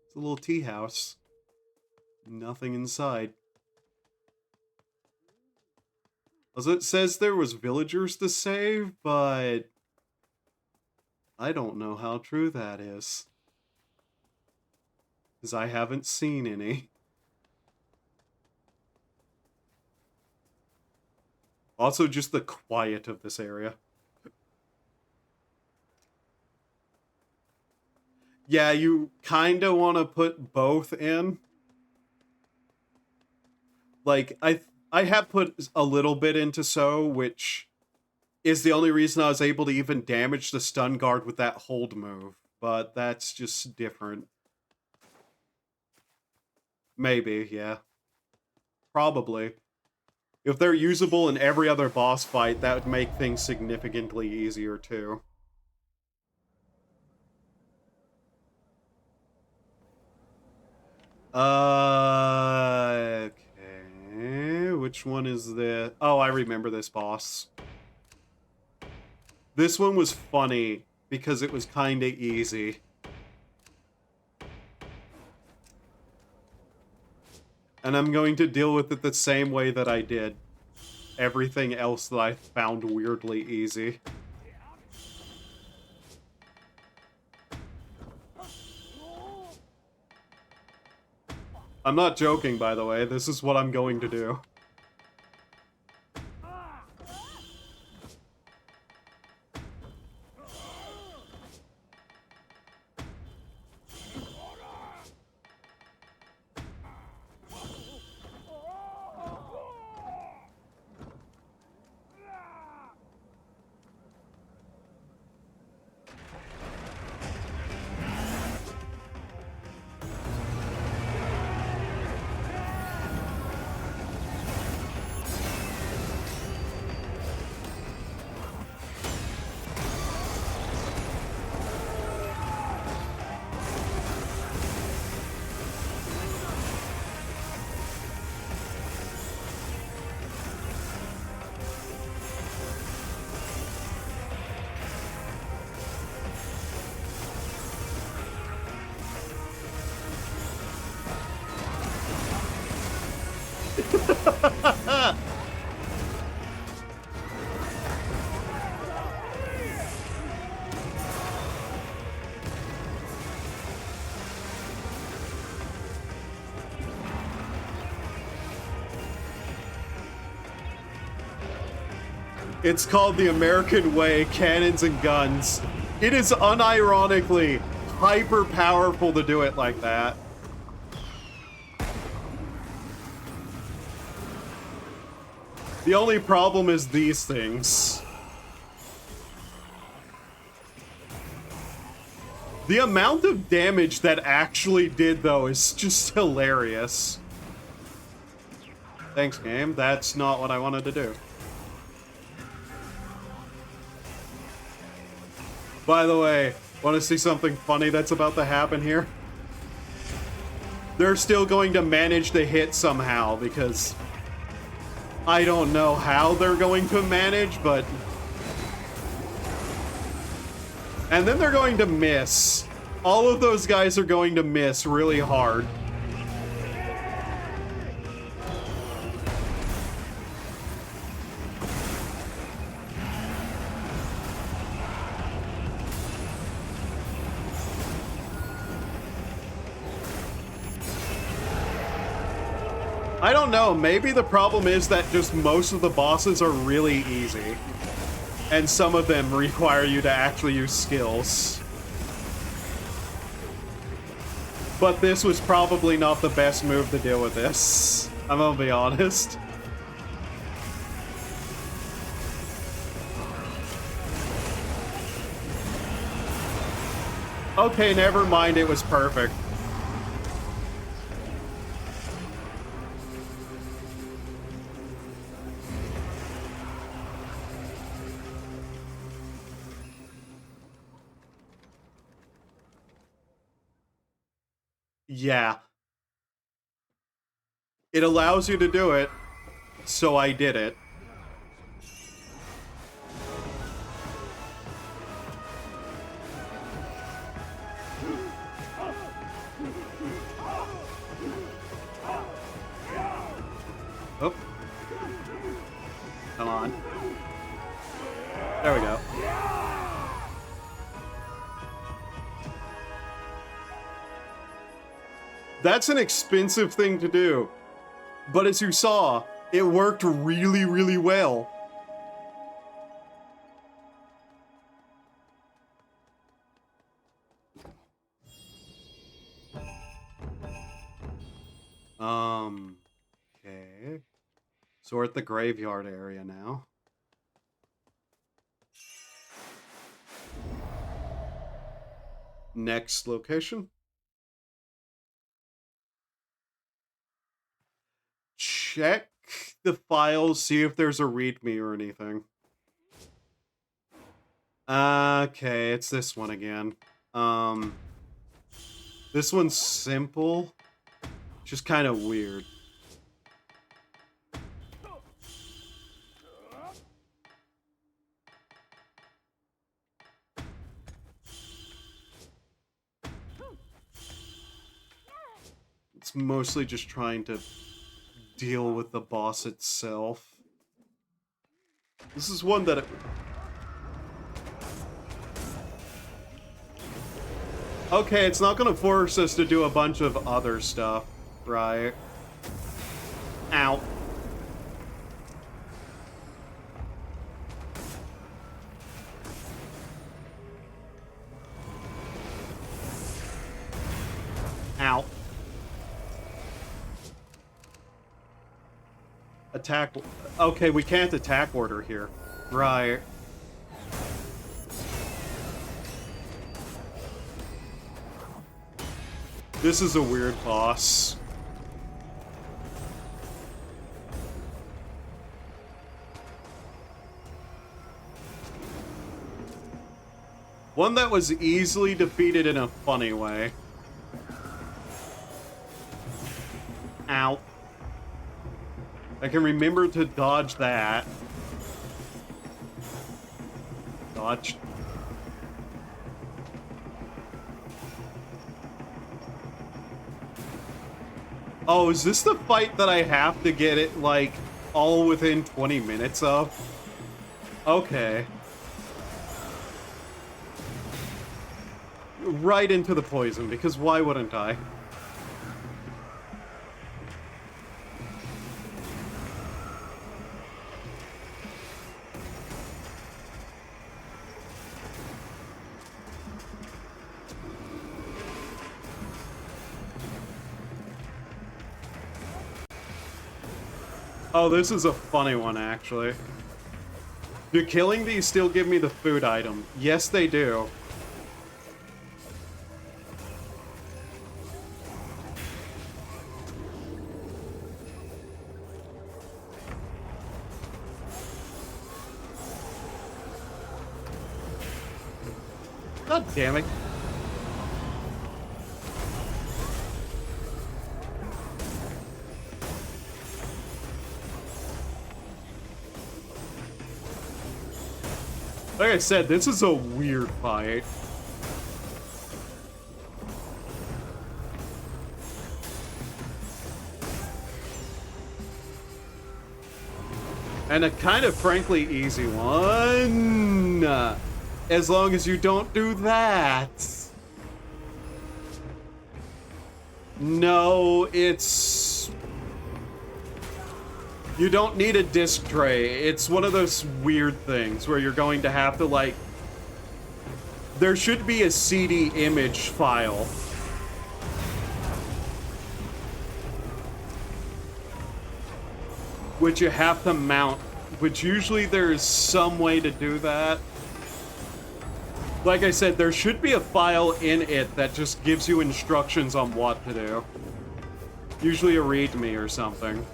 It's a little tea house. Nothing inside. As it says there was villagers to save, but I don't know how true that is. Because I haven't seen any. Also, just the quiet of this area. Yeah, you kind of want to put both in. Like, I have put a little bit into so, which is the only reason I was able to even damage the stun guard with that hold move. But that's just different. Maybe, yeah. Probably. If they're usable in every other boss fight, that would make things significantly easier, too. Okay. Which one is this? Oh, I remember this boss. This one was funny because it was kinda easy. And I'm going to deal with it the same way that I did. everything else that I found weirdly easy. I'm not joking, by the way. This is what I'm going to do. It's called the American Way, Cannons and Guns. It is unironically hyper powerful to do it like that. The only problem is these things. The amount of damage that actually did, though, is just hilarious. Thanks, game. That's not what I wanted to do. By the way, want to see something funny that's about to happen here? They're still going to manage to hit somehow, because I don't know how they're going to manage, but... And then they're going to miss. All of those guys are going to miss really hard. I don't know, maybe the problem is that just most of the bosses are really easy. And some of them require you to actually use skills. But this was probably not the best move to deal with this. I'm gonna be honest. Okay, never mind, it was perfect. Yeah. It allows you to do it, so I did it. Oh. Come on. There we go. That's an expensive thing to do. But as you saw, it worked really, really well. Okay. So we're at the graveyard area now. Next location. Check the files, see if there's a readme or anything. Okay, it's this one again. This one's simple, just kind of weird. It's mostly just trying to deal with the boss itself. This is one that... Okay, it's not gonna force us to do a bunch of other stuff, right? Ow. Ow. Attack... Okay, we can't attack order here. Right. This is a weird boss. One that was easily defeated in a funny way. Ow. I can remember to dodge that. Dodge. Oh, is this the fight that I have to get it, like, all within 20 minutes of? Okay. Right into the poison, because why wouldn't I? Oh, this is a funny one, actually. Do killing these still give me the food item? Yes, they do. God damn it. Like I said, this is a weird fight. And a kind of frankly easy one. As long as you don't do that. No, it's... You don't need a disc tray. It's one of those weird things where you're going to have to, like... There should be a CD image file. Which you have to mount. Which usually there's some way to do that. Like I said, there should be a file in it that just gives you instructions on what to do. Usually a README or something.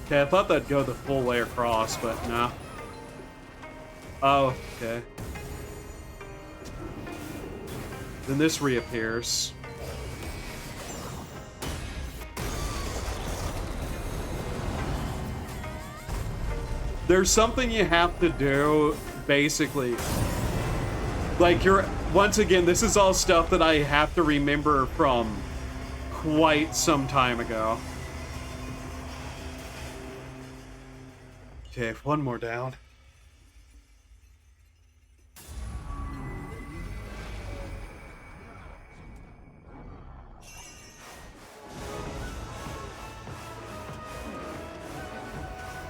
Okay, I thought that'd go the full way across, but no. Oh, okay. Then this reappears. There's something you have to do, basically. Like, once again, this is all stuff that I have to remember from quite some time ago. Okay, one more down.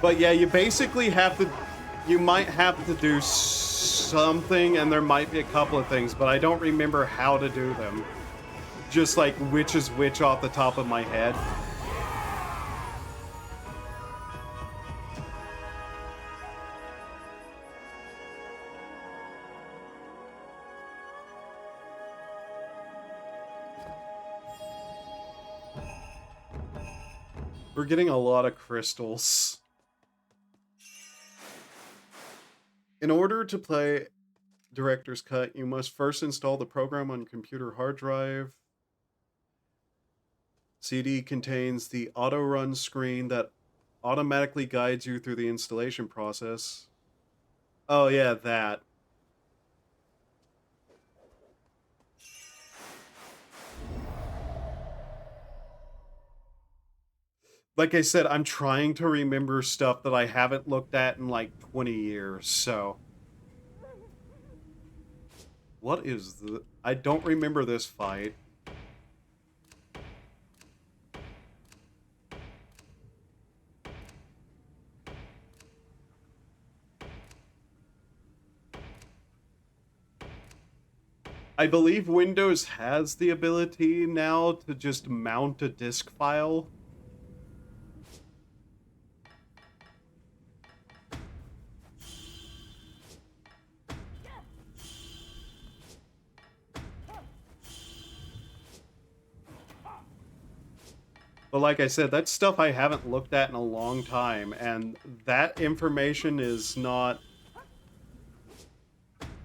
But yeah, you basically have to... You might have to do something, and there might be a couple of things, but I don't remember how to do them. Just like which is which off the top of my head. We're getting a lot of crystals. In order to play Director's Cut, you must first install the program on computer hard drive. CD contains the auto-run screen that automatically guides you through the installation process. Oh yeah, that. Like I said, I'm trying to remember stuff that I haven't looked at in like 20 years, so. What is the... I don't remember this fight. I believe Windows has the ability now to just mount a disk file. But like I said, that's stuff I haven't looked at in a long time, and that information is not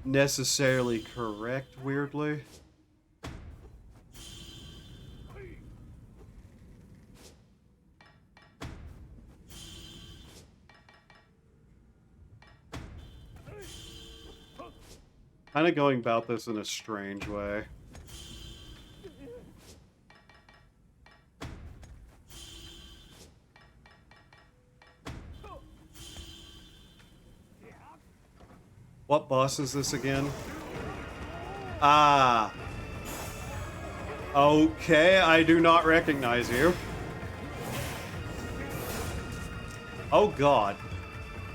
necessarily correct, weirdly. Kind of going about this in a strange way. What boss is this again? Ah. Okay, I do not recognize you. Oh god.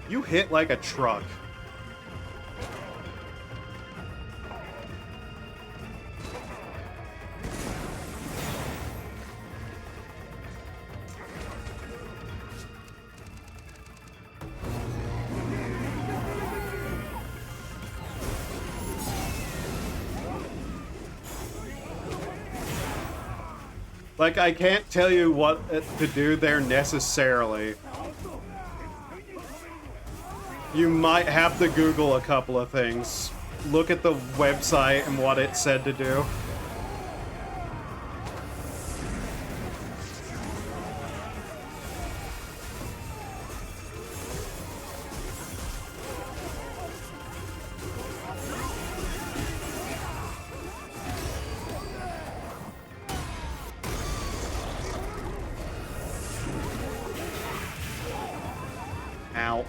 You hit like a truck. Like, I can't tell you what to do there necessarily. You might have to Google a couple of things. Look at the website and what it said to do. Ow.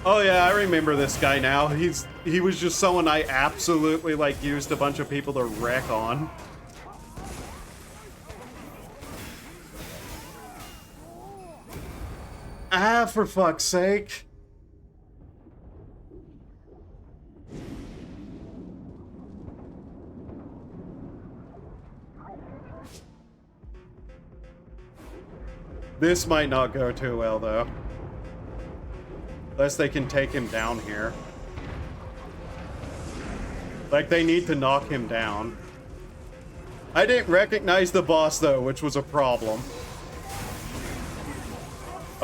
Oh yeah, I remember this guy now. He was just someone I absolutely, like, used a bunch of people to wreck on. Ah, for fuck's sake. This might not go too well, though. Unless they can take him down here. Like, they need to knock him down. I didn't recognize the boss, though, which was a problem.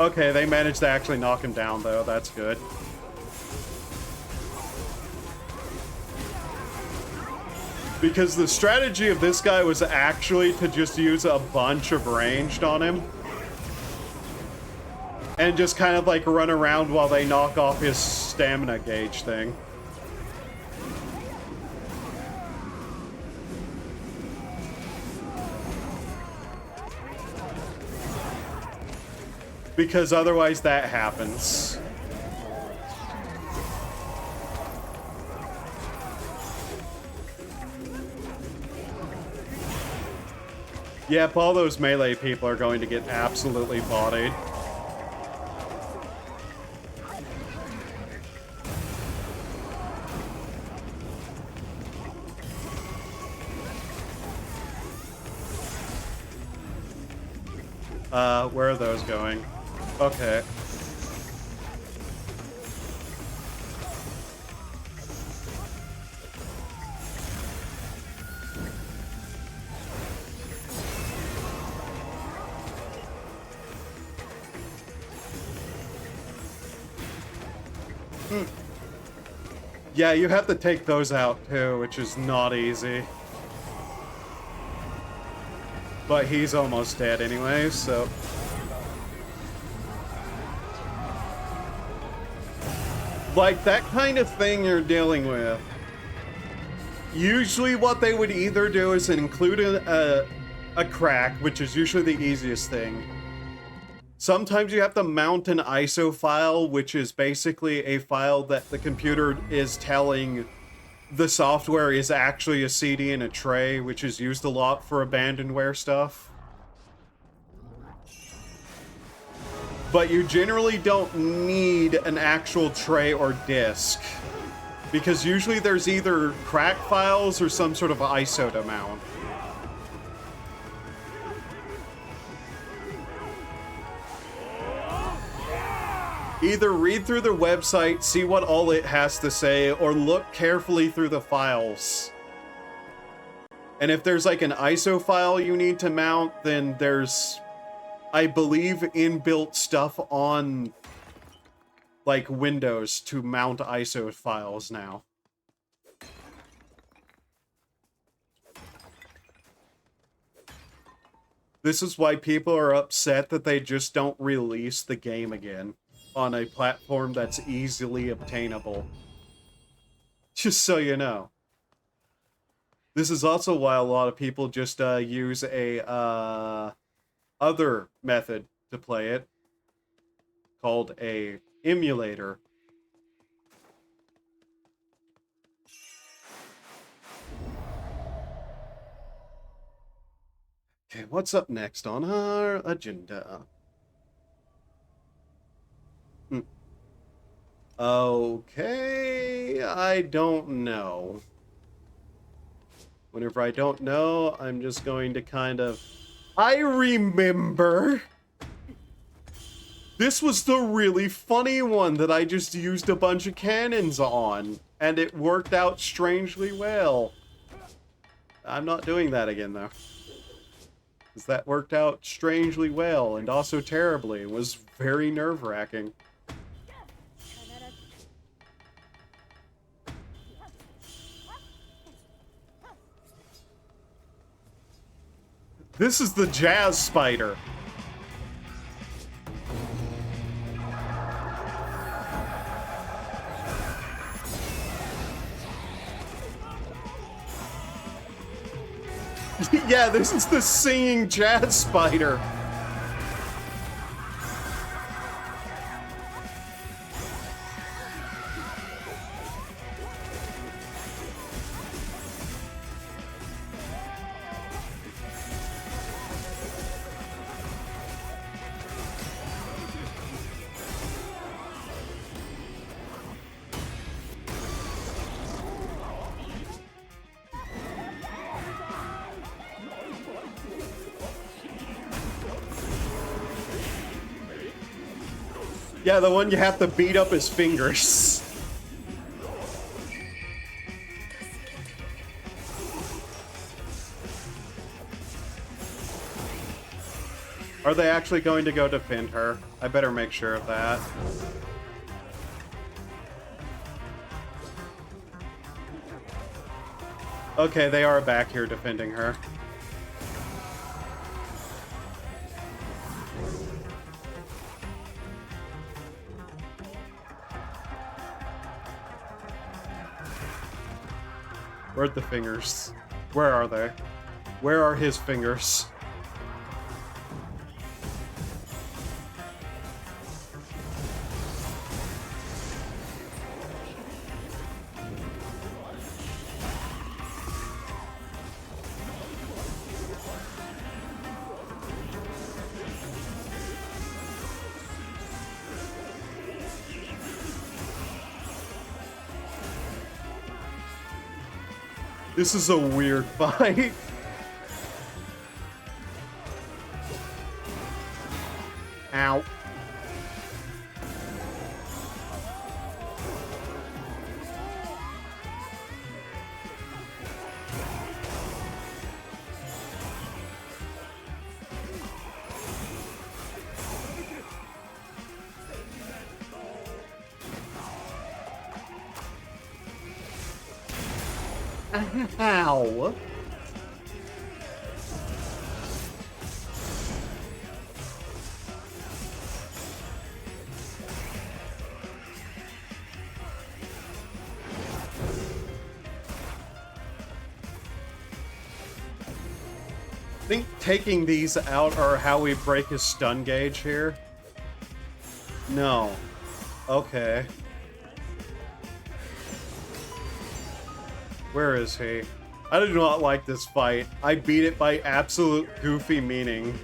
Okay, they managed to actually knock him down, though. That's good. Because the strategy of this guy was actually to just use a bunch of ranged on him. And just kind of, like, run around while they knock off his stamina gauge thing. Because otherwise that happens. Yep, all those melee people are going to get absolutely bodied. Where are those going? Okay. Yeah, you have to take those out too, which is not easy. But he's almost dead anyway, so... Like, that kind of thing you're dealing with. Usually what they would either do is include a crack, which is usually the easiest thing. Sometimes you have to mount an ISO file, which is basically a file that the computer is telling the software is actually a CD in a tray, which is used a lot for abandonware stuff. But you generally don't need an actual tray or disk, because usually there's either crack files or some sort of ISO to mount. Either read through the website, see what all it has to say, or look carefully through the files. And if there's like an ISO file you need to mount, then there's, I believe, inbuilt stuff on like Windows to mount ISO files now. This is why people are upset that they just don't release the game again on a platform that's easily obtainable. Just so you know. This is also why a lot of people just use a other method to play it, called a emulator. Okay, what's up next on our agenda? Okay, I don't know. Whenever I don't know, I'm just going to kind of... I remember! This was the really funny one that I just used a bunch of cannons on, and it worked out strangely well. I'm not doing that again, though. Because that worked out strangely well, and also terribly. It was very nerve-wracking. This is the jazz spider. Yeah, this is the singing jazz spider. Yeah, the one you have to beat up his fingers. Are they actually going to go defend her? I better make sure of that. Okay, they are back here defending her. Where'd the fingers? Where are they? Where are his fingers? This is a weird fight. Ow. Ow. think taking these out are how we break his stun gauge here. No. Okay. Where is he? I do not like this fight. I beat it by absolute goofy meaning.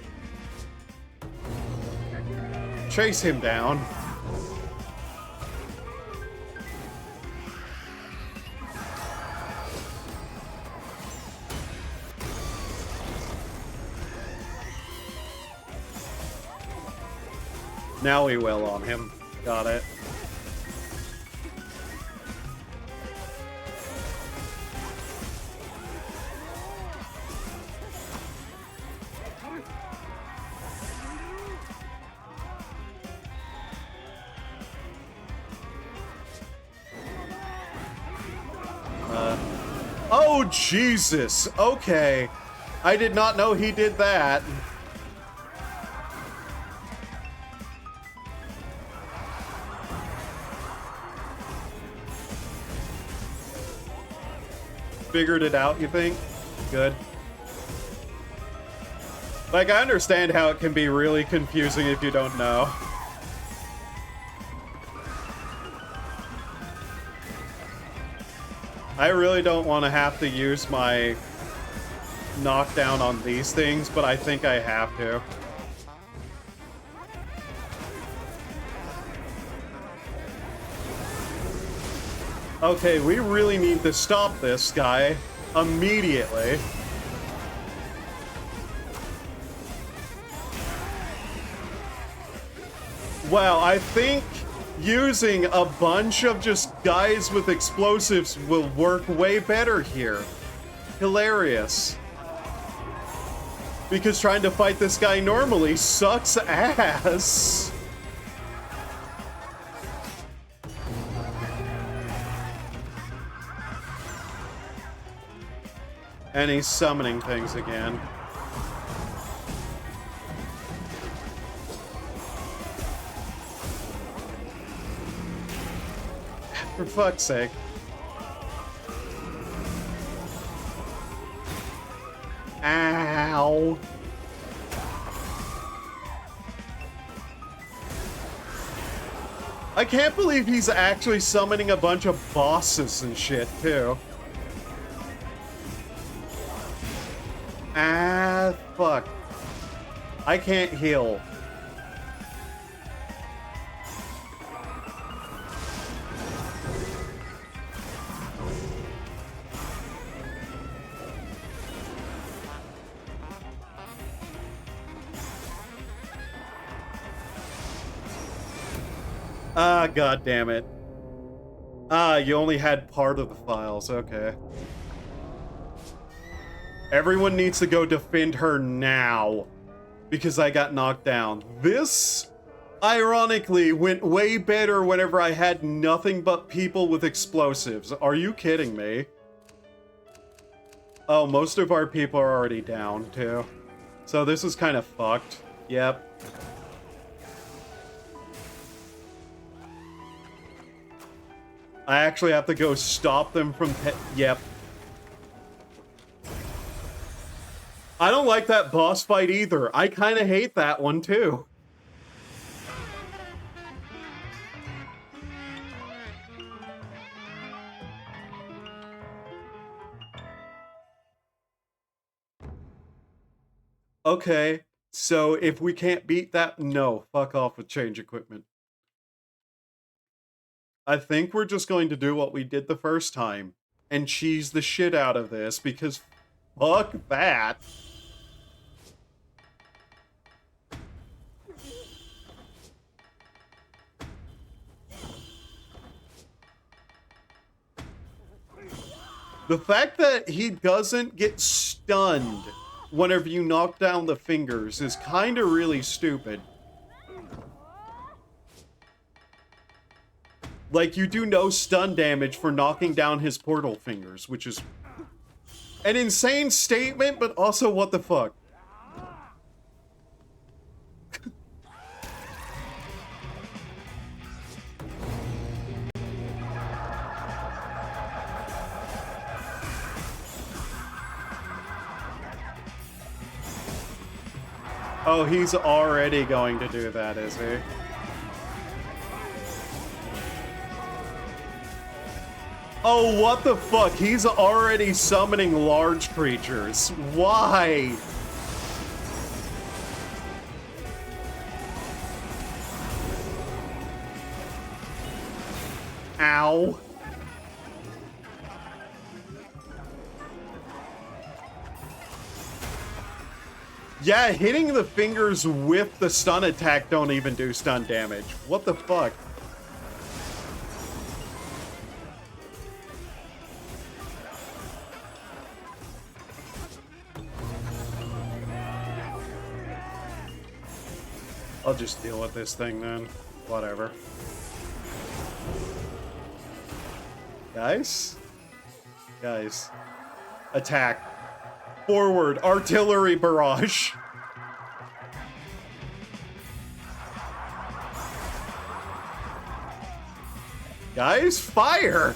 Chase him down. Now we will on him. Got it. Oh, Jesus. Okay. I did not know he did that. Figured it out, you think? Good. Like, I understand how it can be really confusing if you don't know. I really don't want to have to use my knockdown on these things, but I think I have to. Okay, we really need to stop this guy immediately. Wow, I think using a bunch of just guys with explosives will work way better here. Hilarious. Because trying to fight this guy normally sucks ass. And he's summoning things again. For fuck's sake. Ow. I can't believe he's actually summoning a bunch of bosses and shit, too. Ah, fuck. I can't heal. Ah, god damn it. Ah, you only had part of the files, okay. Everyone needs to go defend her now, because I got knocked down. This, ironically, went way better whenever I had nothing but people with explosives. Are you kidding me? Oh, most of our people are already down, too. So this is kind of fucked. Yep. I actually have to go stop them from yep. I don't like that boss fight either. I kind of hate that one too. Okay, so if we can't beat that, no, fuck off with change equipment. I think we're just going to do what we did the first time and cheese the shit out of this because fuck that. The fact that he doesn't get stunned whenever you knock down the fingers is kind of really stupid. Like, you do no stun damage for knocking down his portal fingers, which is an insane statement, but also what the fuck. Oh, he's already going to do that, is he? Oh, what the fuck? He's already summoning large creatures. Why? Ow. Yeah, hitting the fingers with the stun attack don't even do stun damage. What the fuck? I'll just deal with this thing then. Whatever. Guys? Guys. Attack. Forward. Artillery barrage. Guys, fire!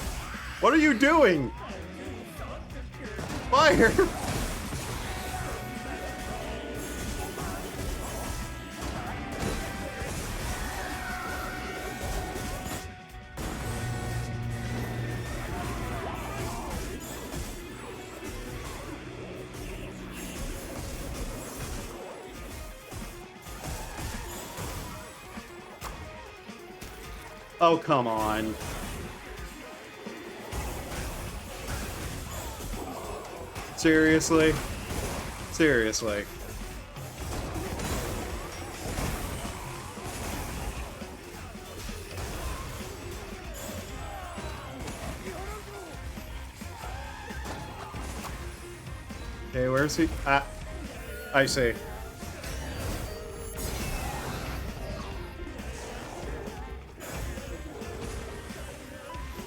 What are you doing? Fire! Oh, come on. Seriously? Seriously. Okay, where's he? Ah, I see.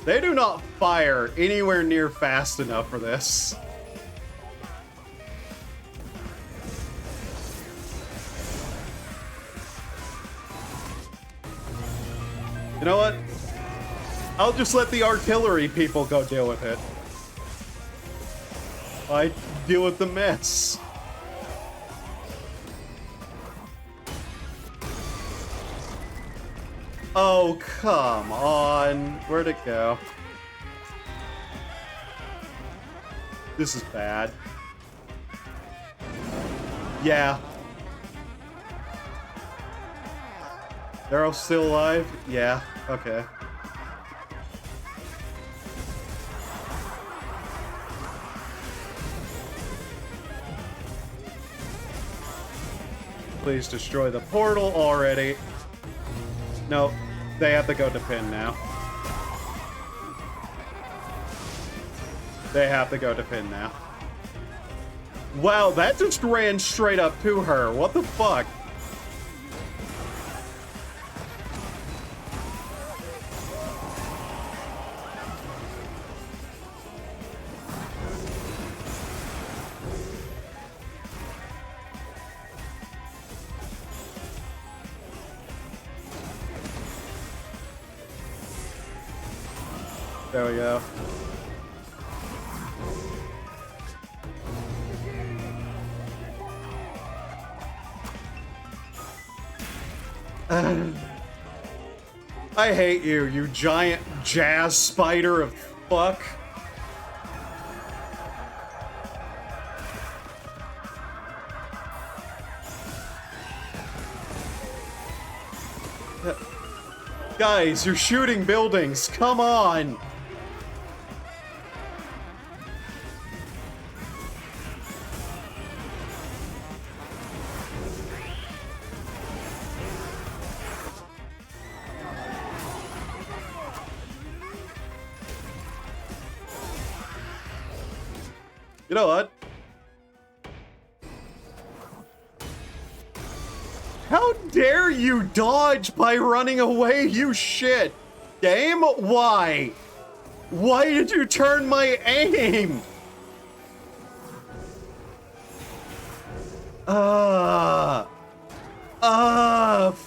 They do not fire anywhere near fast enough for this. You know what? I'll just let the artillery people go deal with it. I deal with the mess. Oh, come on. Where'd it go? This is bad. Yeah. They're all still alive? Yeah. Okay. Please destroy the portal already. No, they have to go to pin now. They have to go to pin now. Wow, that just ran straight up to her. What the fuck? There we go. I hate you, you giant jazz spider of fuck. Guys, you're shooting buildings. Come on. You know what? How dare you dodge by running away, you shit! Game? Why? Why did you turn my aim?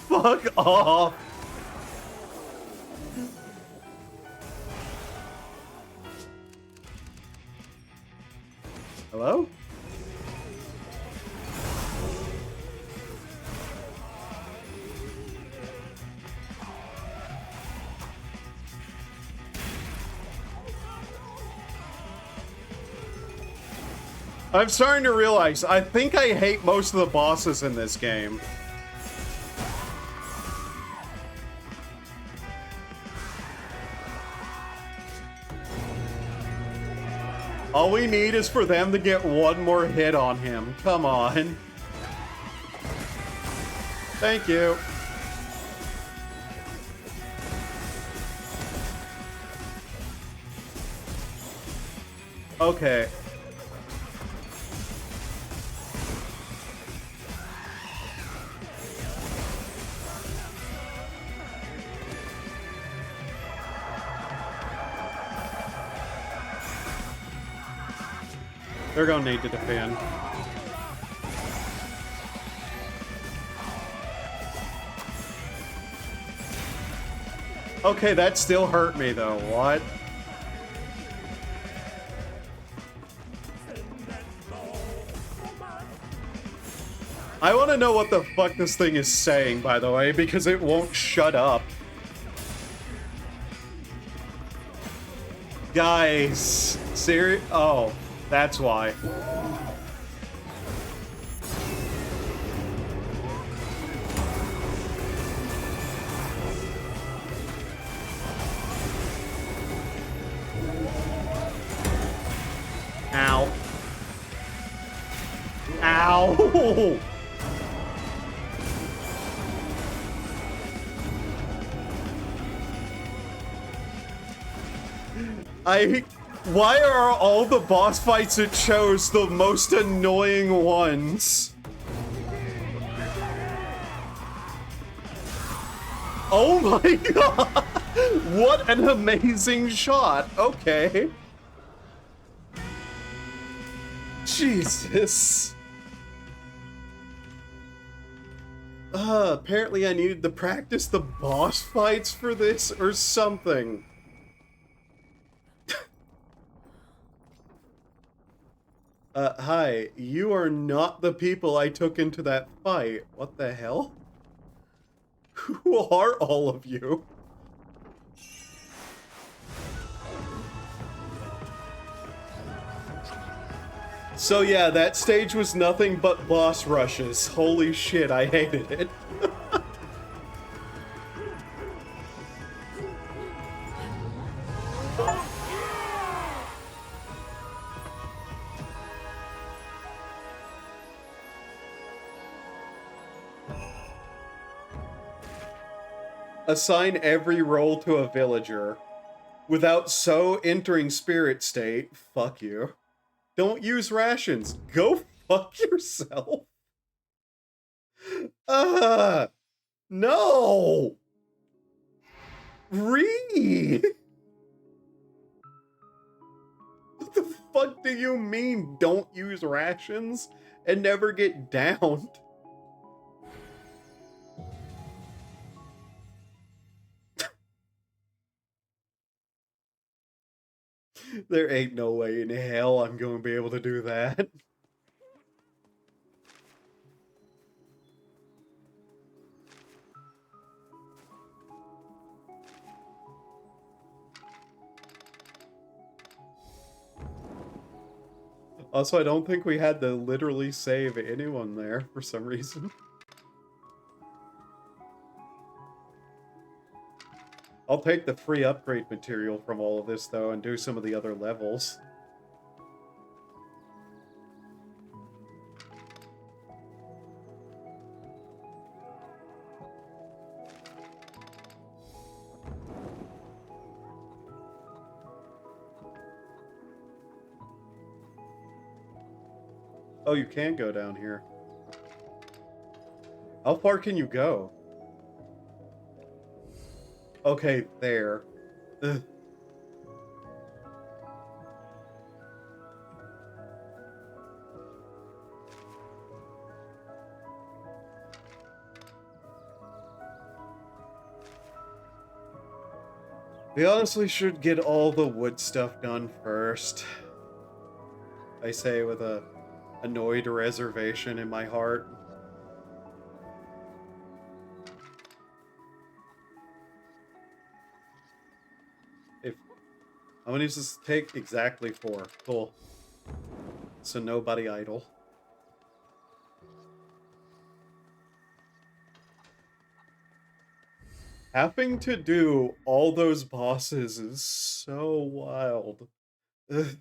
Fuck off. Hello? I'm starting to realize, I think I hate most of the bosses in this game. All we need is for them to get one more hit on him. Come on. Thank you. Okay. They're gonna need to defend. Okay, that still hurt me though. What? I want to know what the fuck this thing is saying, by the way, because it won't shut up. Guys, serious? Oh, that's why. Ow. Ow! Why are all the boss fights it chose the most annoying ones? Oh my god! What an amazing shot! Okay. Jesus. Apparently I needed to practice the boss fights for this or something. Hi, you are not the people I took into that fight. What the hell? Who are all of you? So yeah, that stage was nothing but boss rushes. Holy shit, I hated it. Assign every role to a villager. Without so entering spirit state, fuck you. Don't use rations. Go fuck yourself. No. Read. What the fuck do you mean don't use rations and never get downed? There ain't no way in hell I'm going to be able to do that. Also, I don't think we had to literally save anyone there for some reason. I'll take the free upgrade material from all of this, though, and do some of the other levels. Oh, you can go down here. How far can you go? Okay, there. Ugh. We honestly should get all the wood stuff done first. I say with a annoyed reservation in my heart. How many does this take? Exactly 4. Cool. so nobody idle. Having to do all those bosses is so wild. Ugh.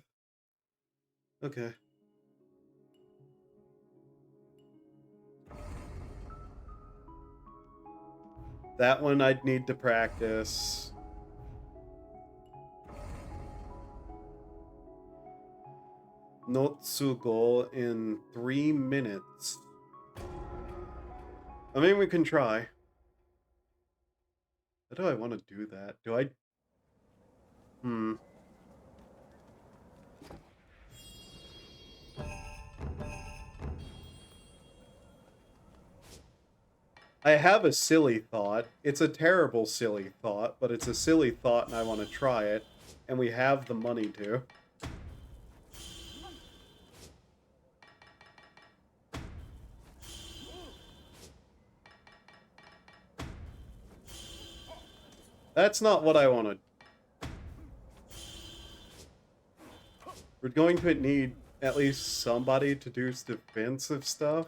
Okay. That one I'd need to practice. Notsugo in 3 minutes. I mean, we can try. How do I want to do that? Do I... I have a silly thought. It's a terrible silly thought, but it's a silly thought and I want to try it. And we have the money to. That's not what I wanted. We're going to need at least somebody to do defensive stuff.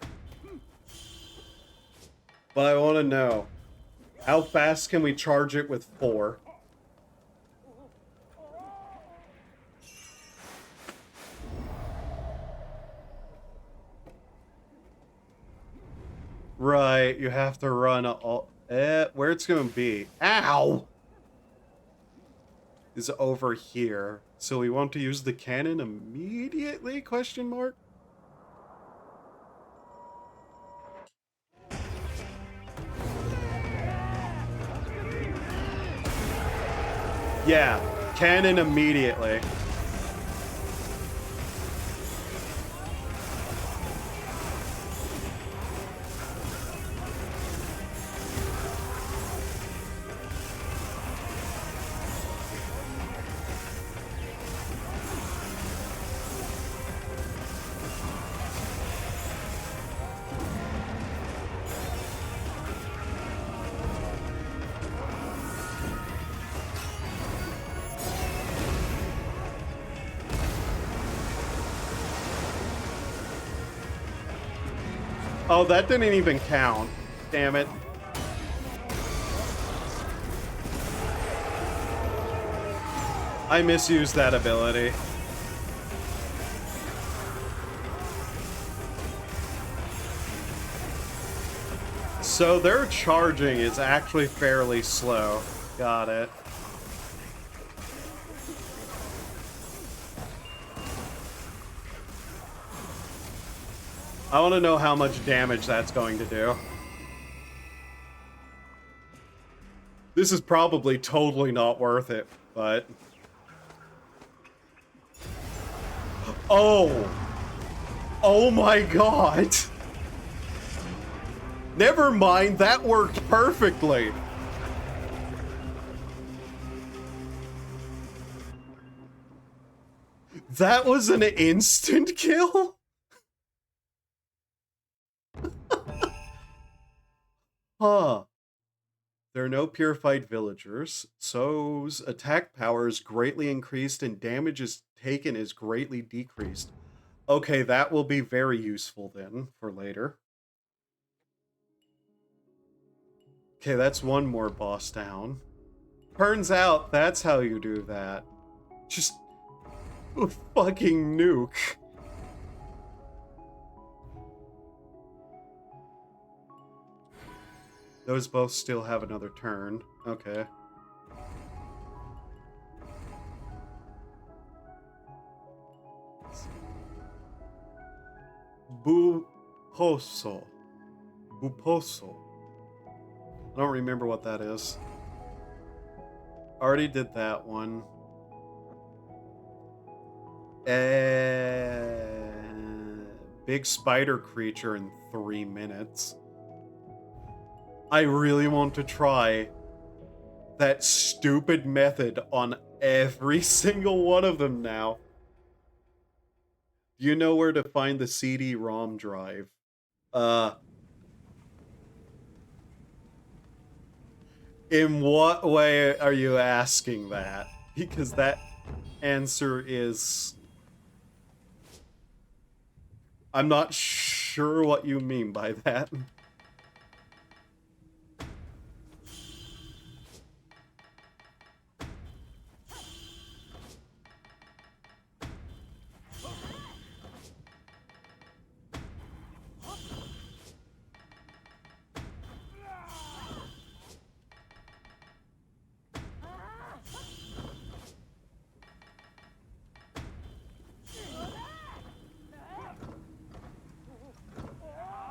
But I want to know, how fast can we charge it with 4? Right, you have to run all... where it's going to be... Ow! Is over here. So we want to use the cannon immediately? Question mark? Yeah, cannon immediately. Oh, that didn't even count. Damn it. I misused that ability. So their charging is actually fairly slow. Got it. I want to know how much damage that's going to do. This is probably totally not worth it, but... Oh! Oh my god! Never mind, that worked perfectly! That was an instant kill? Huh. There are no purified villagers. So's attack power is greatly increased and damage is taken is greatly decreased. Okay, that will be very useful then for later. Okay, that's one more boss down. Turns out that's how you do that. Just a fucking nuke. Those both still have another turn. Okay. Buposo. Buposo. I don't remember what that is. Already did that one. Big spider creature in 3 minutes. I really want to try that stupid method on every single one of them now. You know where to find the CD-ROM drive. In what way are you asking that? Because that answer is... I'm not sure what you mean by that.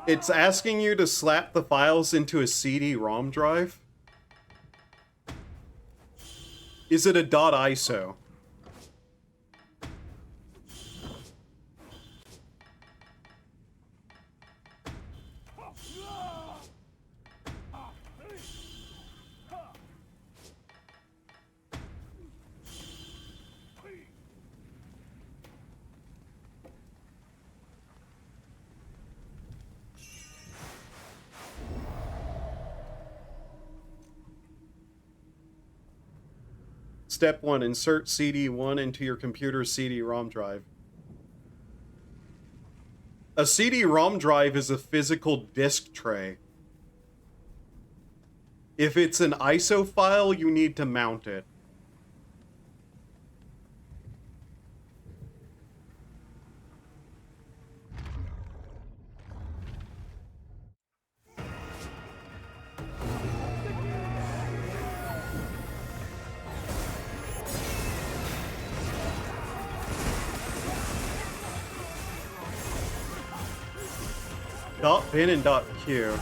It's asking you to slap the files into a CD-ROM drive. Is it a .iso? Step 1, insert CD1 into your computer's CD-ROM drive. A CD-ROM drive is a physical disk tray. If it's an ISO file, you need to mount it. .bin and .q.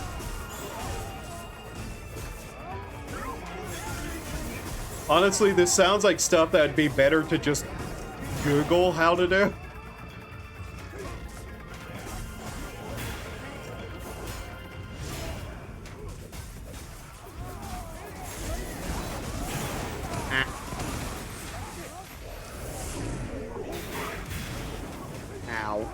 Honestly, this sounds like stuff that would be better to just Google how to do. Ow.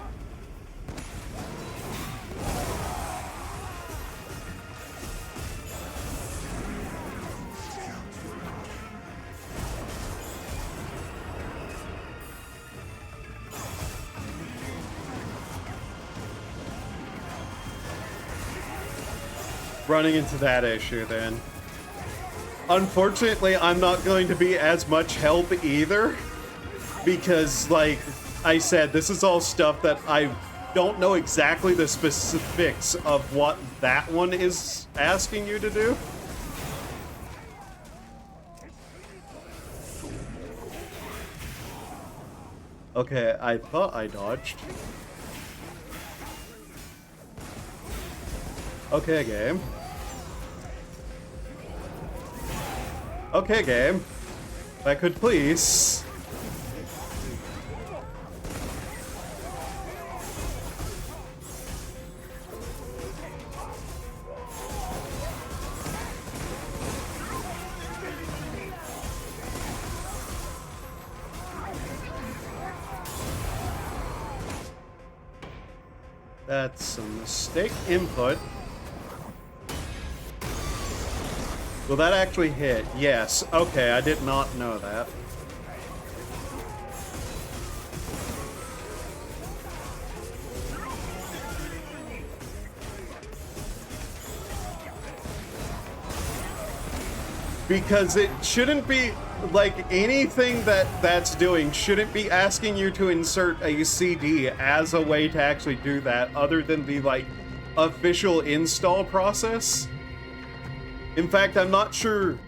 Running into that issue then. Unfortunately, I'm not going to be as much help either, because like I said, this is all stuff that I don't know exactly the specifics of what that one is asking you to do. Okay, I thought I dodged. Okay, game. Okay, game. If I could please. That's a mistake input. Will that actually hit? Yes. Okay, I did not know that. Because it shouldn't be, like, anything that's doing shouldn't be asking you to insert a CD as a way to actually do that, other than the, like, official install process. In fact, I'm not sure.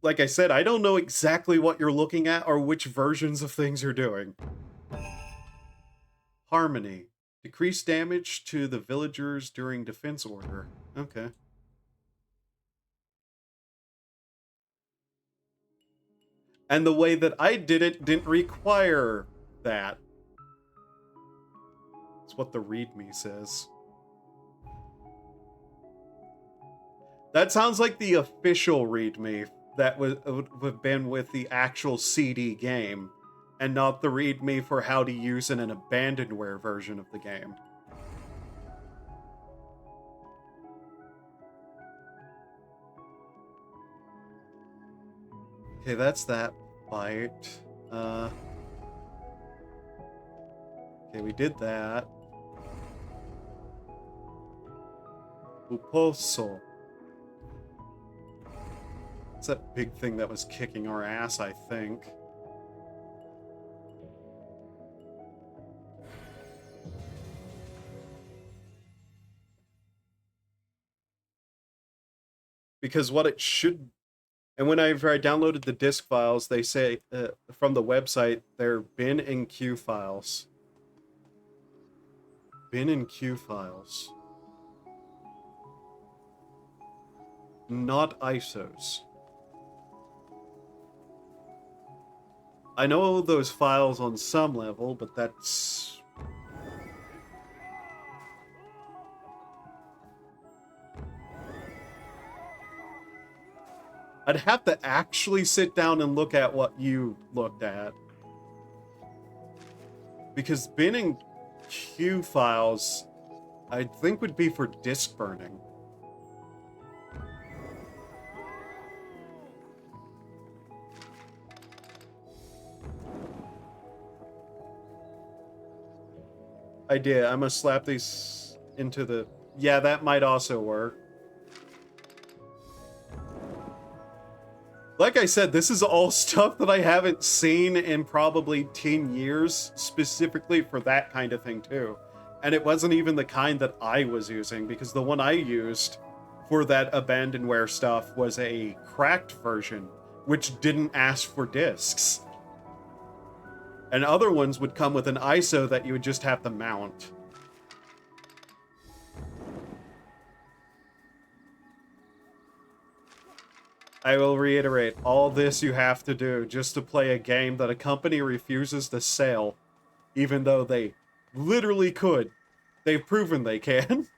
Like I said, I don't know exactly what you're looking at or which versions of things you're doing. Harmony. Decrease damage to the villagers during defense order. Okay. And the way that I did it didn't require that. That's what the README says. That sounds like the official README that would have been with the actual CD game, and not the README for how to use in an abandonware version of the game. Okay, that's that fight. Okay, we did that. Uposo. It's that big thing that was kicking our ass, I think. Because what it should... And whenever I downloaded the disk files, they say from the website, they're bin and queue files. Bin and queue files. Not ISOs. I know those files on some level, but that's... I'd have to actually sit down and look at what you looked at. Because bin and queue files, I think would be for disk burning. I did. I'm gonna slap these into the... Yeah, that might also work. Like I said, this is all stuff that I haven't seen in probably 10 years, specifically for that kind of thing, too. And it wasn't even the kind that I was using, because the one I used for that abandonware stuff was a cracked version, which didn't ask for discs. And other ones would come with an ISO that you would just have to mount. I will reiterate, all this you have to do just to play a game that a company refuses to sell, even though they literally could. They've proven they can.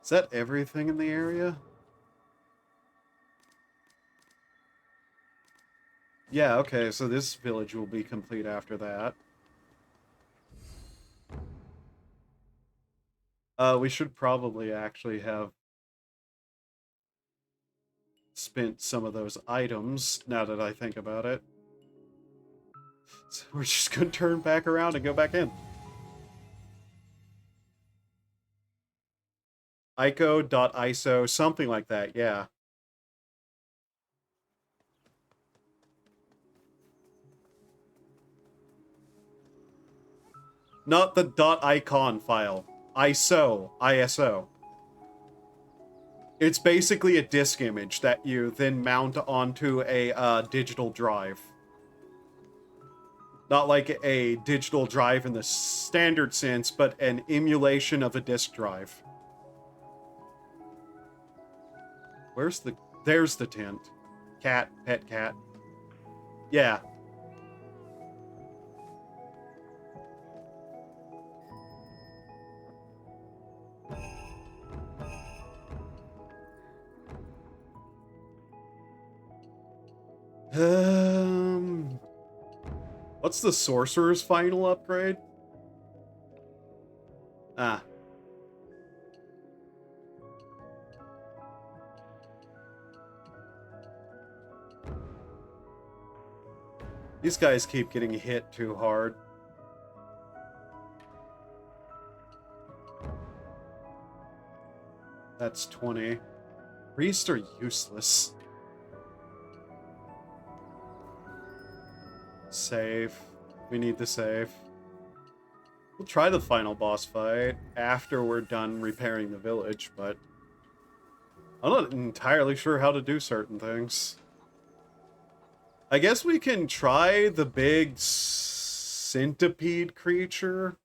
Is that everything in the area? Yeah, okay, so this village will be complete after that. We should probably actually have spent some of those items, now that I think about it. So we're just gonna turn back around and go back in. ico.iso, something like that, yeah. Not the .icon file. ISO. It's basically a disk image that you then mount onto a digital drive. Not like a digital drive in the standard sense, but an emulation of a disk drive. Where's the... There's the tent. Cat. Pet cat. Yeah. What's the sorcerer's final upgrade? Ah. These guys keep getting hit too hard. That's 20. Priests are useless. Save. We need to save. We'll try the final boss fight after we're done repairing the village, but I'm not entirely sure how to do certain things. I guess we can try the big centipede creature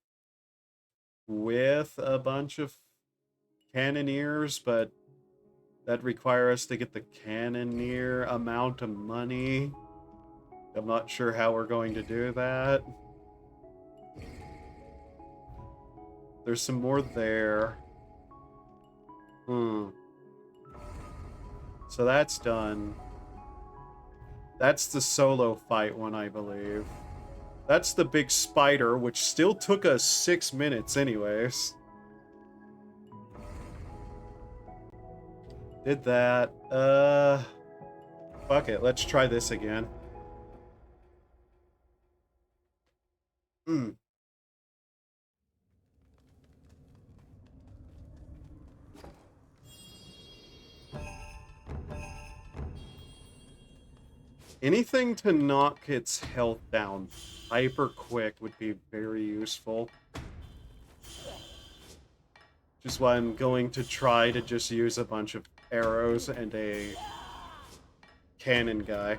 with a bunch of cannoneers, but that'd require us to get the cannoneer amount of money. I'm not sure how we're going to do that. There's some more there. So that's done. That's the solo fight one, I believe. That's the big spider, which still took us 6 minutes anyways. Did that. Fuck it. Let's try this again. Hmm. Anything to knock its health down hyper quick would be very useful. Which is why I'm going to try to just use a bunch of arrows and a cannon guy.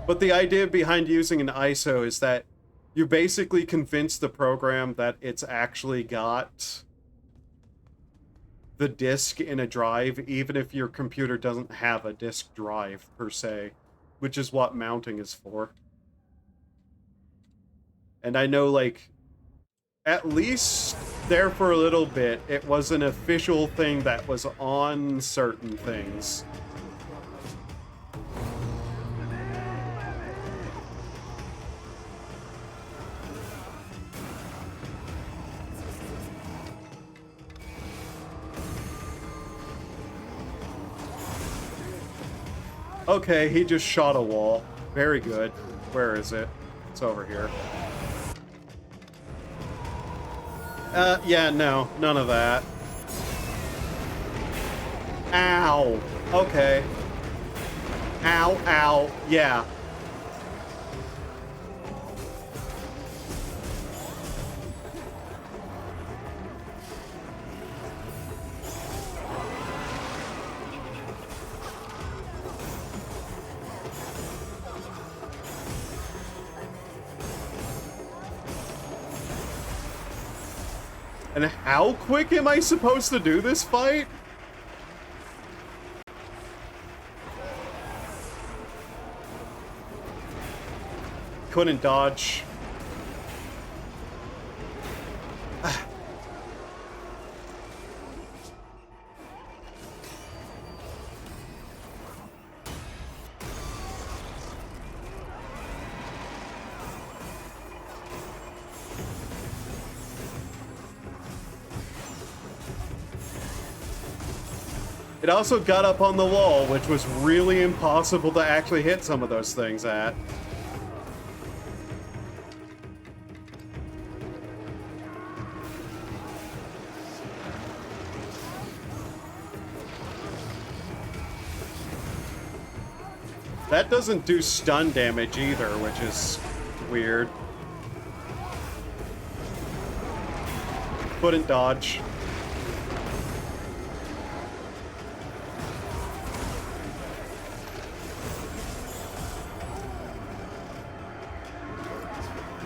But the idea behind using an ISO is that you basically convince the program that it's actually got the disk in a drive, even if your computer doesn't have a disk drive, per se. Which is what mounting is for. And I know, like, at least there for a little bit, it was an official thing that was on certain things. Okay, he just shot a wall. Very good. Where is it? It's over here. Yeah, no. None of that. Ow. Okay. Ow, ow. Yeah. And how quick am I supposed to do this fight? Couldn't dodge. It also got up on the wall, which was really impossible to actually hit some of those things at. That doesn't do stun damage either, which is weird. Couldn't dodge.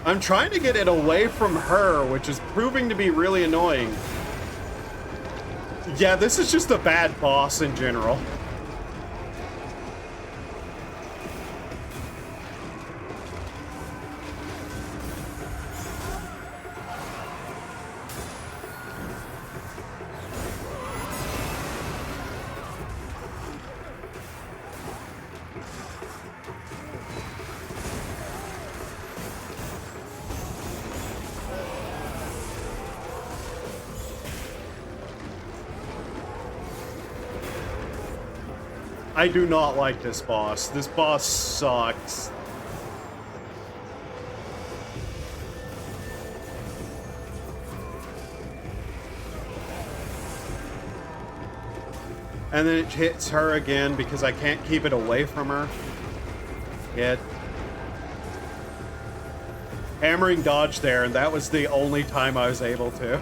I'm trying to get it away from her, which is proving to be really annoying. Yeah, this is just a bad boss in general. I do not like this boss. This boss sucks. And then it hits her again because I can't keep it away from her. Yet. Hammering dodge there, and that was the only time I was able to.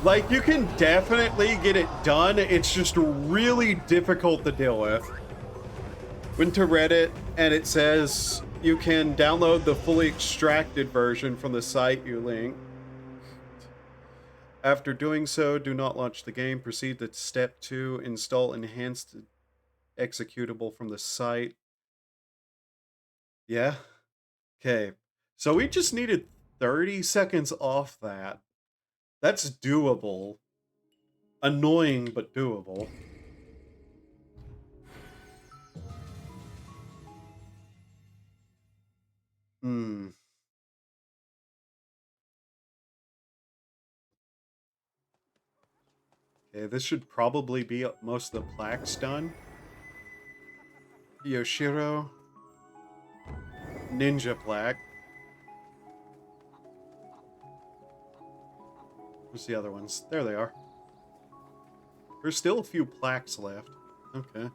Like, you can definitely get it done, it's just really difficult to deal with. Went to Reddit, and it says you can download the fully extracted version from the site you linked. After doing so, do not launch the game. Proceed to step 2, install enhanced executable from the site. Yeah. Okay. So we just needed 30 seconds off that. That's doable. Annoying, but doable. Hmm. Okay, this should probably be most of the plaques done. Yoshiro. Ninja plaque. Where's the other ones? There they are. There's still a few plaques left. Okay.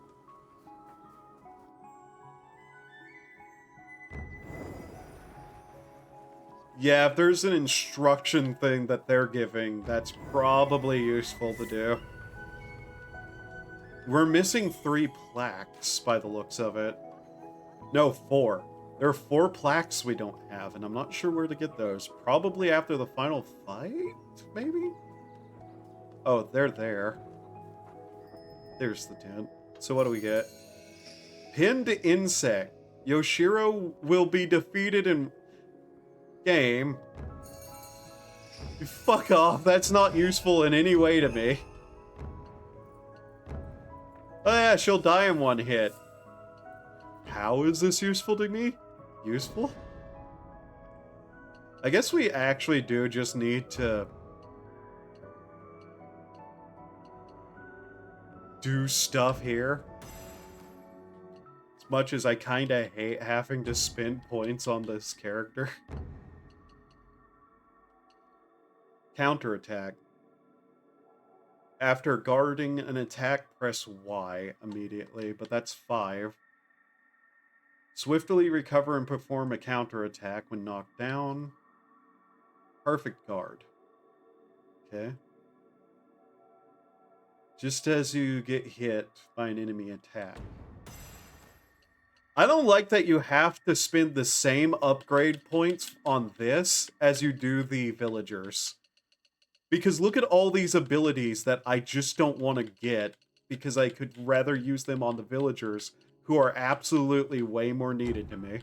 Yeah, if there's an instruction thing that they're giving, that's probably useful to do. We're missing 3 plaques by the looks of it. No, 4. There are 4 plaques we don't have, and I'm not sure where to get those. Probably after the final fight, maybe? Oh, they're there. There's the tent. So what do we get? Pinned insect. Yoshiro will be defeated in game. Fuck off, that's not useful in any way to me. Oh yeah, she'll die in 1 hit. How is this useful to me? Useful? I guess we actually do just need to do stuff here. As much as I kinda hate having to spend points on this character. Counterattack. After guarding an attack, press Y immediately, but that's 5. Swiftly recover and perform a counterattack when knocked down. Perfect guard. Okay. Just as you get hit by an enemy attack. I don't like that you have to spend the same upgrade points on this as you do the villagers. Because look at all these abilities that I just don't want to get because I could rather use them on the villagers who are absolutely way more needed to me.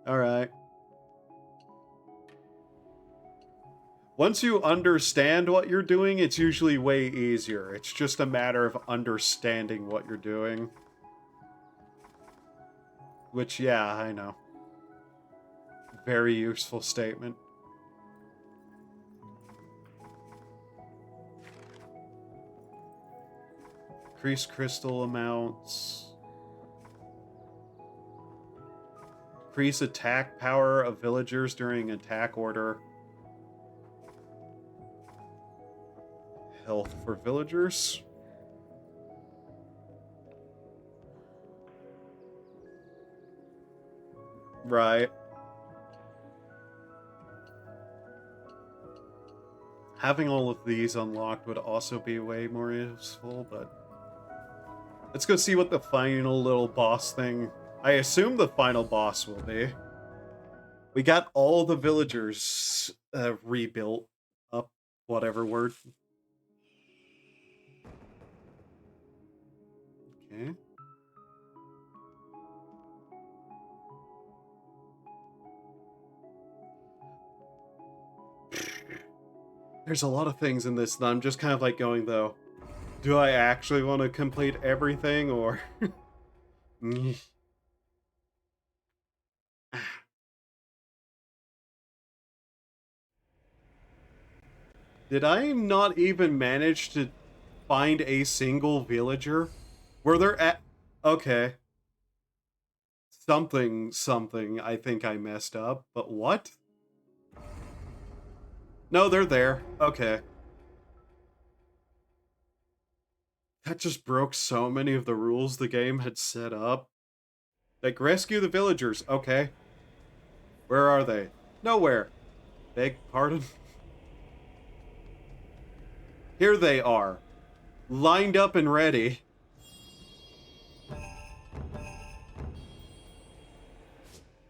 Alright. Once you understand what you're doing, it's usually way easier. It's just a matter of understanding what you're doing. Which, yeah, I know. Very useful statement. Increase crystal amounts. Increase attack power of villagers during attack order. Health for villagers. Right. Having all of these unlocked would also be way more useful, but... Let's go see what the final little boss thing... I assume the final boss will be. We got all the villagers rebuilt up, whatever word. Okay. There's a lot of things in this that I'm just kind of like going, though. Do I actually want to complete everything, or... Did I not even manage to find a single villager? Were there at... Okay. Something I think I messed up, but what? No, they're there. Okay. That just broke so many of the rules the game had set up. Like, rescue the villagers. Okay. Where are they? Nowhere. Beg pardon? Here they are. Lined up and ready.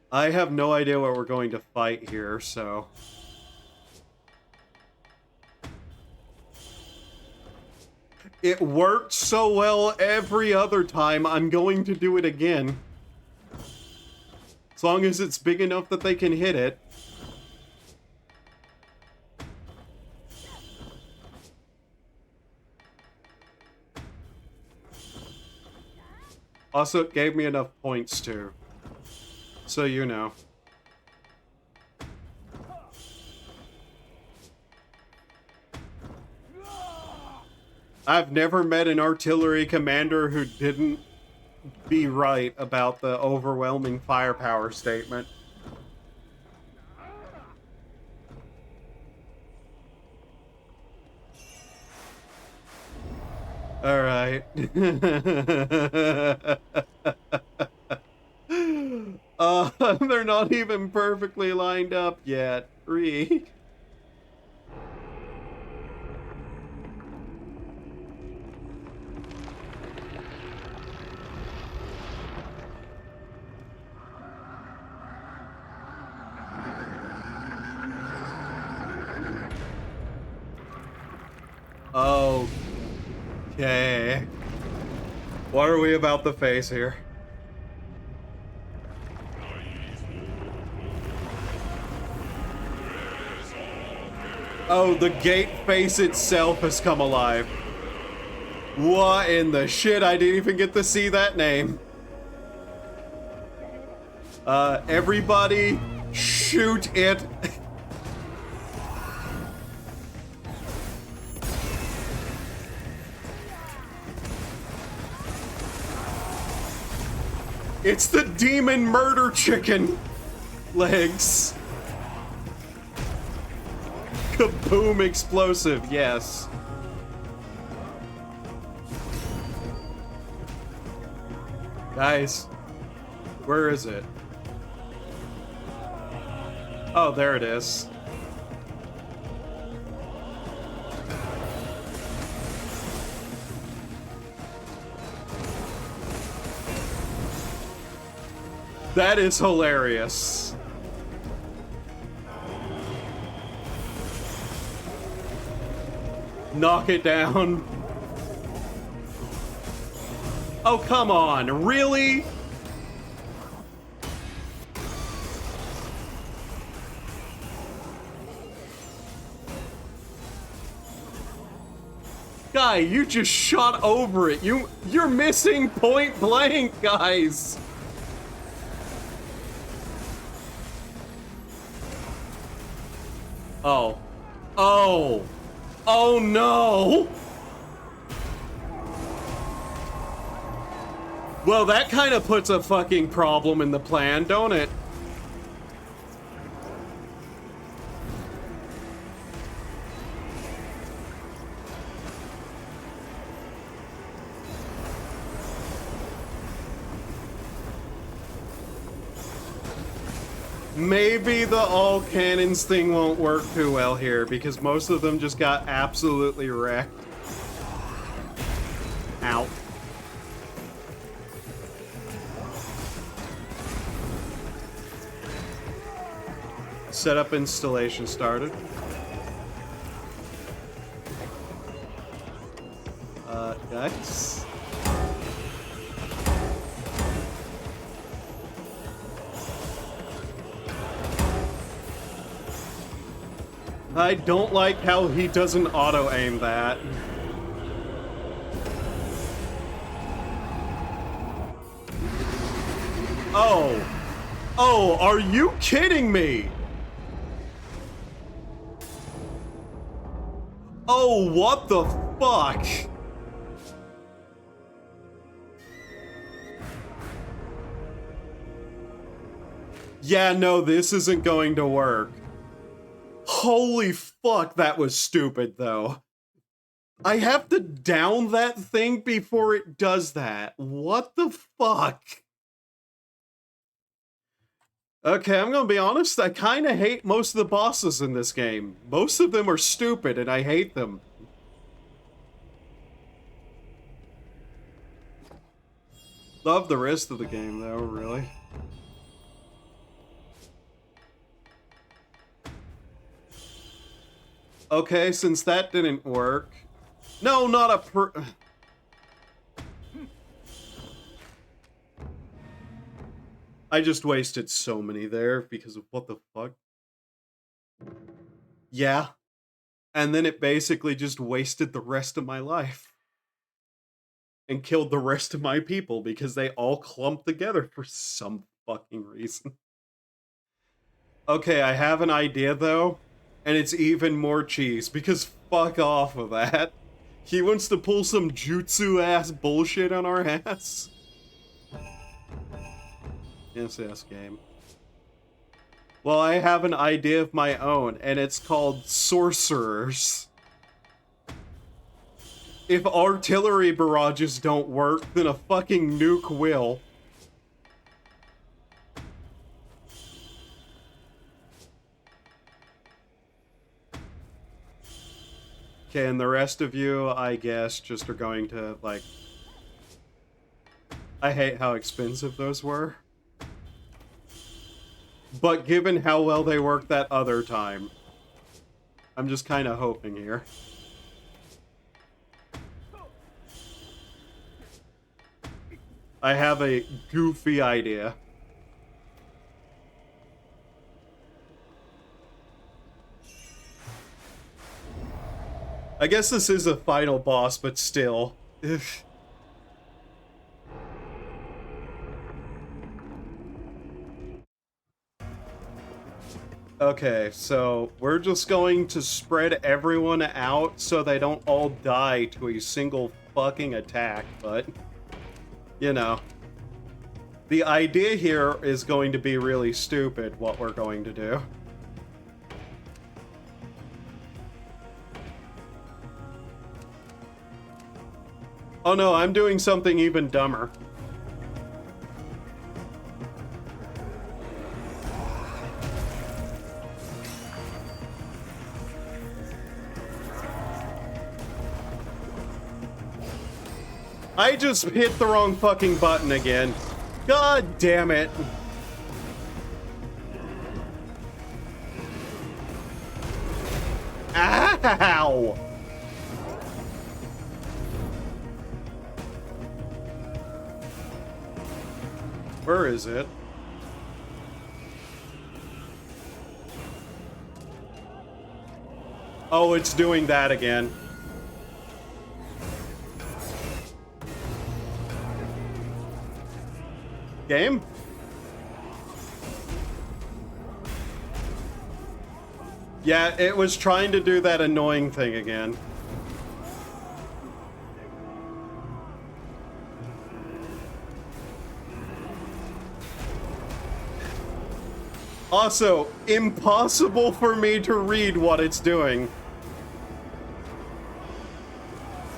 I have no idea what we're going to fight here, so... It worked so well every other time, I'm going to do it again. As long as it's big enough that they can hit it. Also, it gave me enough points too. So you know. I've never met an artillery commander who didn't be right about the overwhelming firepower statement. All right. They're not even perfectly lined up yet. Read. Okay. What are we about to face here? Oh, the gate face itself has come alive. What in the shit? I didn't even get to see that name. Everybody, shoot it. It's the demon murder chicken legs. Kaboom explosive, yes. Guys, where is it? Oh, there it is. That is hilarious. Knock it down. Oh, come on. Really? Guy, you just shot over it. You're missing point blank, guys. Oh. Oh. Oh no! Well, that kind of puts a fucking problem in the plan, don't it? Maybe the all cannons thing won't work too well here, because most of them just got absolutely wrecked. Ow. Setup installation started. Guys. I don't like how he doesn't auto-aim that. Oh. Oh, are you kidding me? Oh, what the fuck? Yeah, no, this isn't going to work. Holy fuck, that was stupid, though. I have to down that thing before it does that. What the fuck? Okay, I'm gonna be honest, I kinda hate most of the bosses in this game. Most of them are stupid, and I hate them. Love the rest of the game, though, really. Okay, since that didn't work, No, not a I just wasted so many there because of what the fuck. Yeah. And then it basically just wasted the rest of my life. And killed the rest of my people because they all clumped together for some fucking reason. Okay, I have an idea though, and it's even more cheese because fuck off of that. He wants to pull some jutsu ass bullshit on our ass. Yes, game. Well, I have an idea of my own, and it's called sorcerers. If artillery barrages don't work, then a fucking nuke will. Okay, and the rest of you, I guess, just are going to, like... I hate how expensive those were. But given how well they worked that other time, I'm just kind of hoping here. I have a goofy idea. I guess this is a final boss, but still. Okay, so we're just going to spread everyone out so they don't all die to a single fucking attack, but, you know. The idea here is going to be really stupid, what we're going to do. Oh no, I'm doing something even dumber. I just hit the wrong fucking button again. God damn it. Ow! Where is it? Oh, it's doing that again. Game? Yeah, it was trying to do that annoying thing again. Also, impossible for me to read what it's doing.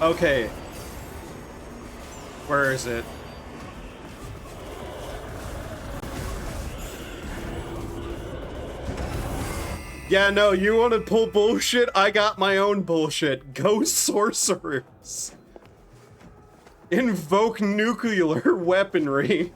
Okay. Where is it? Yeah, no, you want to pull bullshit? I got my own bullshit. Go sorcerers. Invoke nuclear weaponry.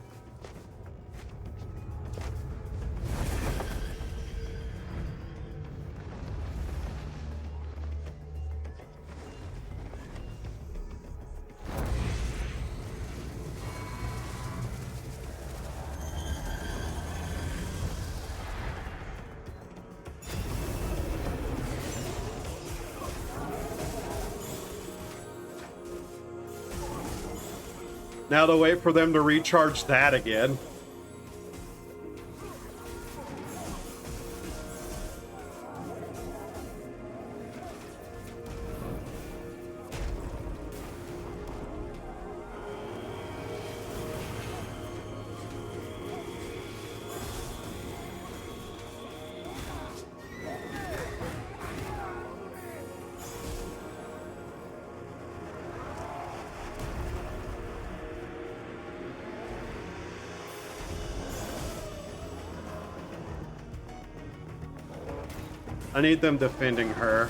Now to wait for them to recharge that again. I need them defending her.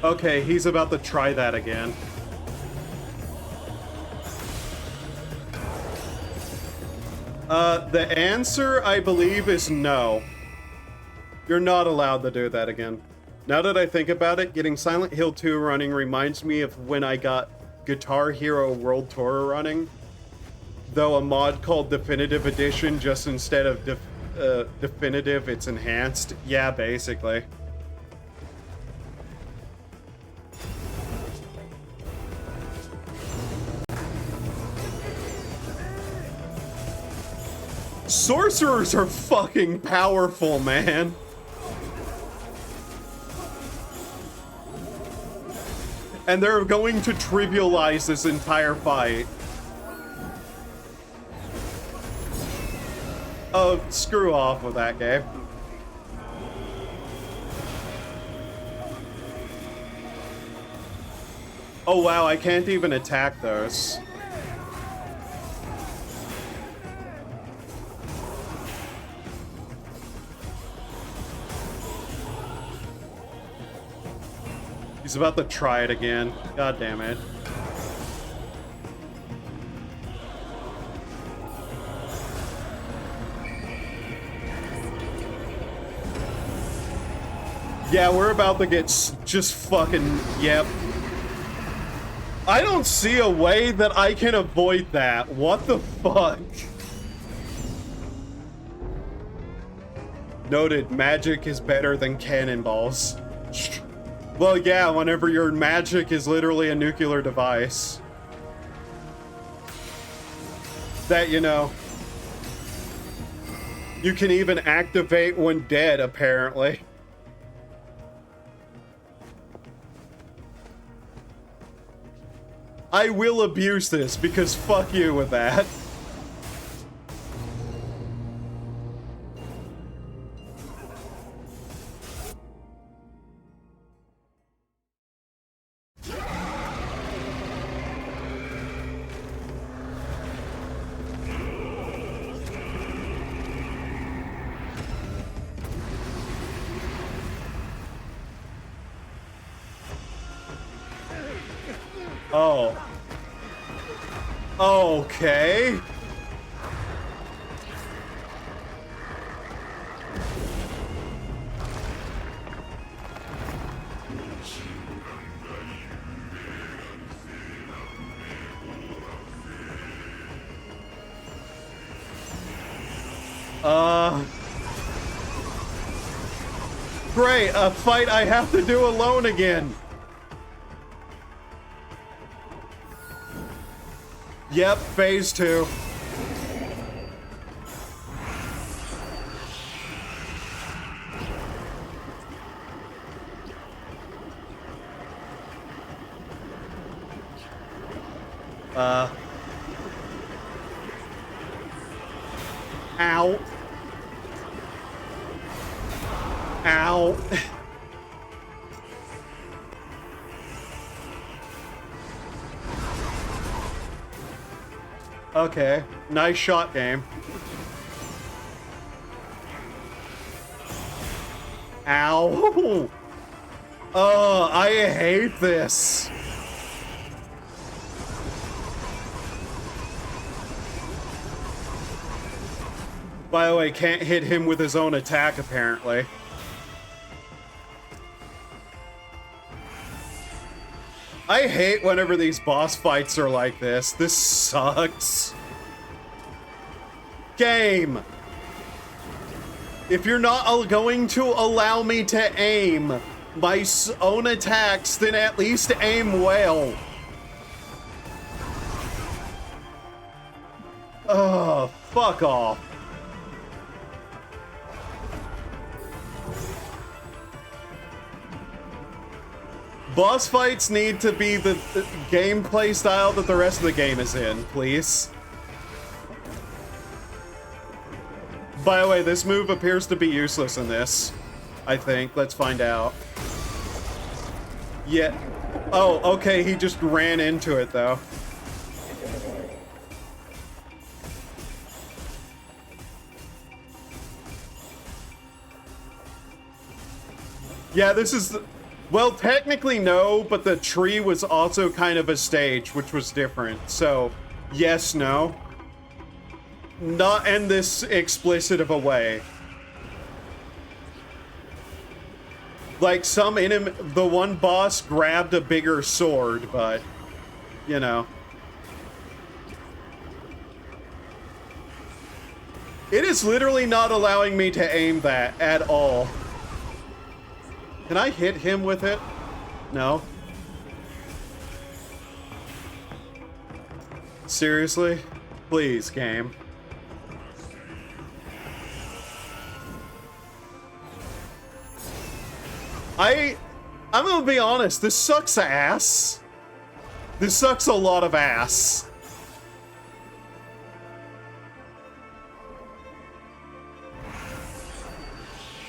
Okay, he's about to try that again. The answer, I believe, is no. You're not allowed to do that again. Now that I think about it, getting Silent Hill 2 running reminds me of when I got Guitar Hero World Tour running. Though a mod called Definitive Edition, just instead of Definitive, it's enhanced. Yeah, basically. Sorcerers are fucking powerful, man. And they're going to trivialize this entire fight. Oh, screw off with that game. Oh wow, I can't even attack those. He's about to try it again. God damn it. Yeah, we're about to get just fucking, yep. I don't see a way that I can avoid that. What the fuck? Noted, magic is better than cannonballs. Well, yeah, whenever your magic is literally a nuclear device. That, you know, you can even activate when dead, apparently. I will abuse this, because fuck you with that. Oh. Okay. Great, a fight I have to do alone again. Yep, phase 2. Ow. Ow. Okay, nice shot, game. Ow. Oh, I hate this. By the way, can't hit him with his own attack, apparently. I hate whenever these boss fights are like this. This sucks. Game! If you're not going to allow me to aim my own attacks, then at least aim well. Oh, fuck off. Boss fights need to be the gameplay style that the rest of the game is in, please. By the way, this move appears to be useless in this, I think. Let's find out. Yeah. Oh, okay, he just ran into it, though. Yeah, this is... Well, technically no, but the tree was also kind of a stage, which was different. So, yes, no. not in this explicit of a way. Like, some enemy, the one boss grabbed a bigger sword, but, you know. It is literally not allowing me to aim that at all. Can I hit him with it? No. Seriously? Please, game. I'm gonna be honest, this sucks ass. This sucks a lot of ass.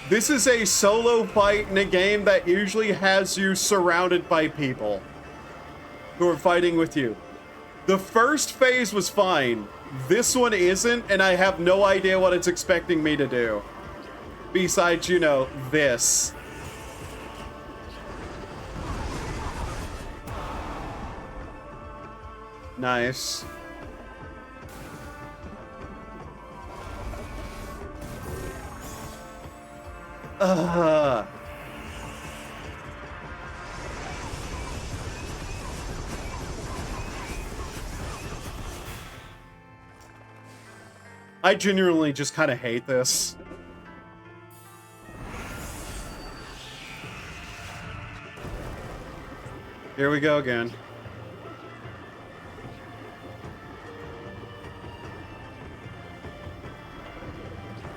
This is a solo fight in a game that usually has you surrounded by people who are fighting with you. The first phase was fine. This one isn't, and I have no idea what it's expecting me to do. Besides, you know, this. Nice. I genuinely just kind of hate this. Here we go again.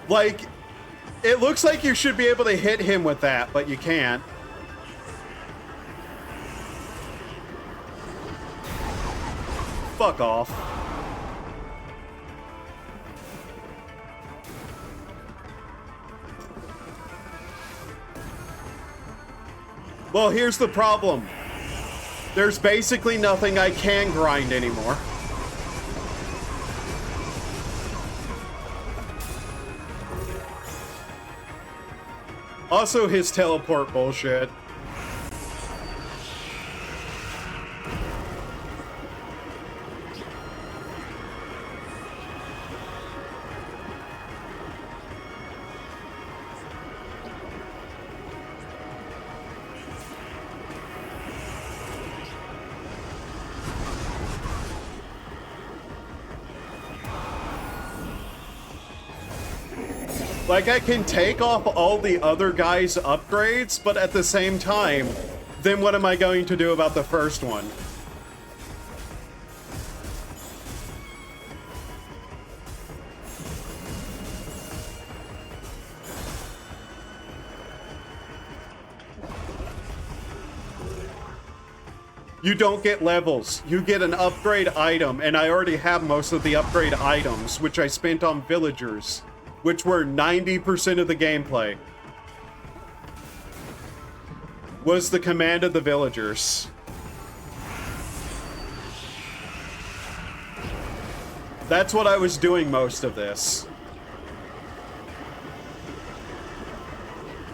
Like, it looks like you should be able to hit him with that, but you can't. Fuck off. Well, here's the problem. There's basically nothing I can grind anymore. Also, his teleport bullshit. Like, I can take off all the other guys' upgrades, but at the same time, then what am I going to do about the first one? You don't get levels. You get an upgrade item, and I already have most of the upgrade items, which I spent on villagers, which were 90% of the gameplay. Was the command of the villagers. That's what I was doing most of this.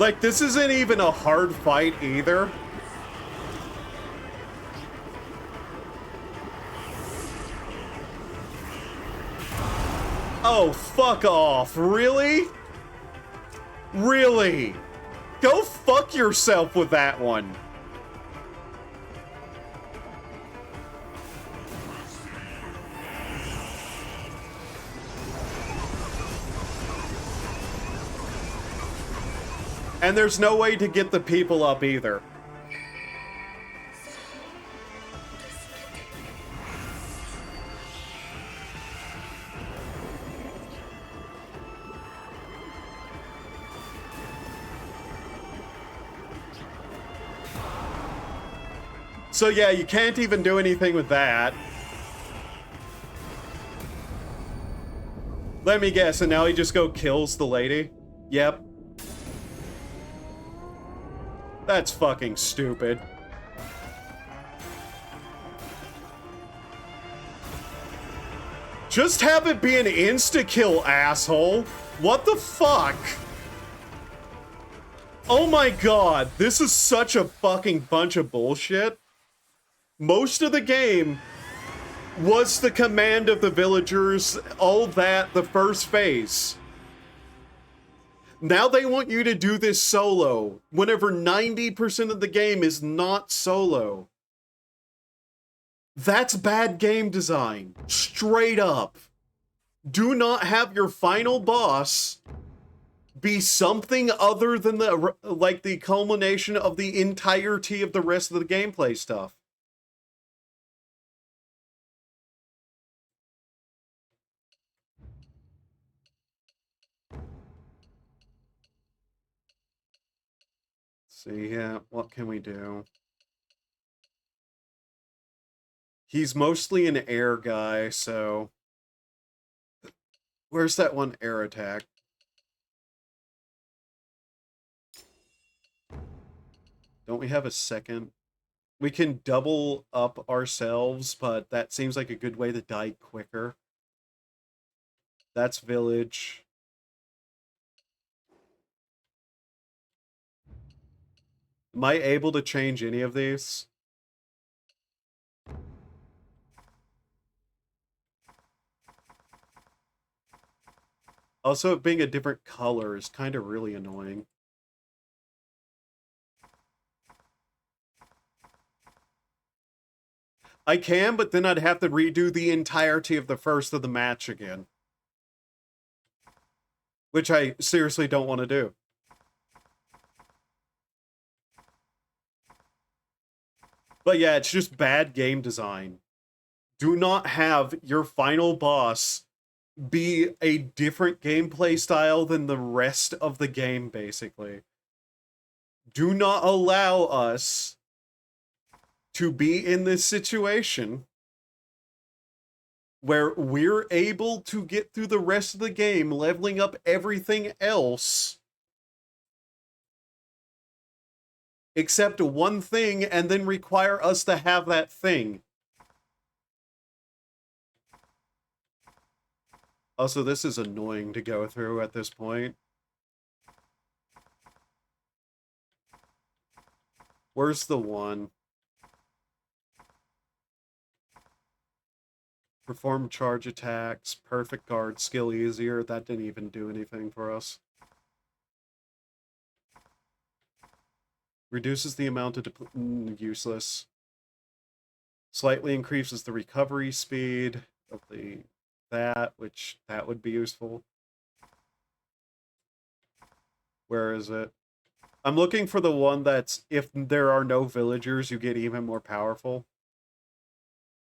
Like, this isn't even a hard fight either. Oh, fuck off. Really? Really? Go fuck yourself with that one. And there's no way to get the people up either. So yeah, you can't even do anything with that. Let me guess, and now he just kills the lady? Yep. That's fucking stupid. Just have it be an insta-kill, asshole. What the fuck? Oh my god, this is such a fucking bunch of bullshit. Most of the game, Was the command of the villagers all that the first phase? Now they want you to do this solo, whenever 90% of the game is not solo. That's bad game design. Straight up. Do not have your final boss be something other than the culmination of the entirety of the rest of the gameplay stuff. See, yeah, what can we do? He's mostly an air guy, so... Where's that one air attack? Don't we have a second? We can double up ourselves, but that seems like a good way to die quicker. That's village. Am I able to change any of these? Also, it being a different color is kind of really annoying. I can, but then I'd have to redo the entirety of the first of the match again. Which I seriously don't want to do. But yeah, it's just bad game design. Do not have your final boss be a different gameplay style than the rest of the game, basically. Do not allow us to be in this situation where we're able to get through the rest of the game, leveling up everything else except one thing, and then require us to have that thing. Also, this is annoying to go through at this point. Where's the one? Perform charge attacks, perfect guard, skill easier. That didn't even do anything for us. Reduces the amount of useless. Slightly increases the recovery speed of which that would be useful. Where is it? I'm looking for the one that's, if there are no villagers, you get even more powerful.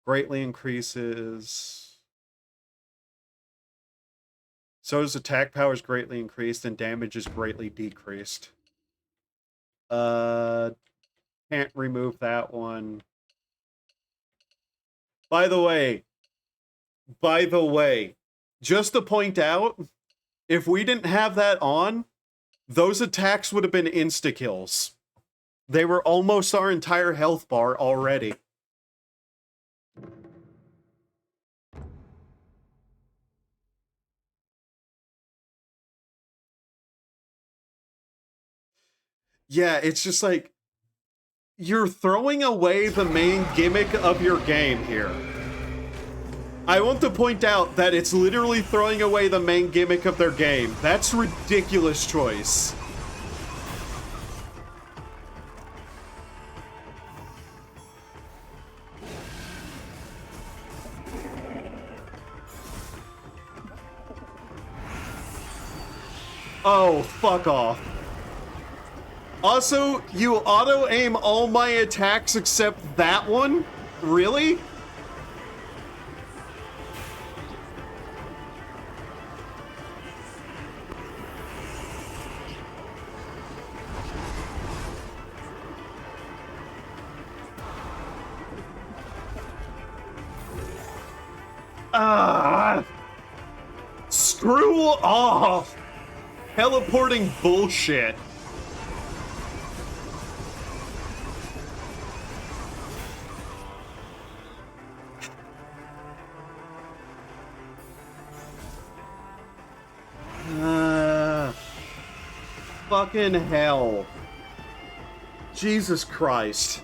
Greatly increases... So his attack power is greatly increased and damage is greatly decreased. Can't remove that one. By the way, just to point out, if we didn't have that on, those attacks would have been insta-kills. They were almost our entire health bar already. Yeah, it's just like, you're throwing away the main gimmick of your game here. I want to point out that it's literally throwing away the main gimmick of their game. That's a ridiculous choice. Oh, fuck off. Also, you auto-aim all my attacks except that one? Really? Screw off! Teleporting bullshit. Fucking hell. Jesus Christ.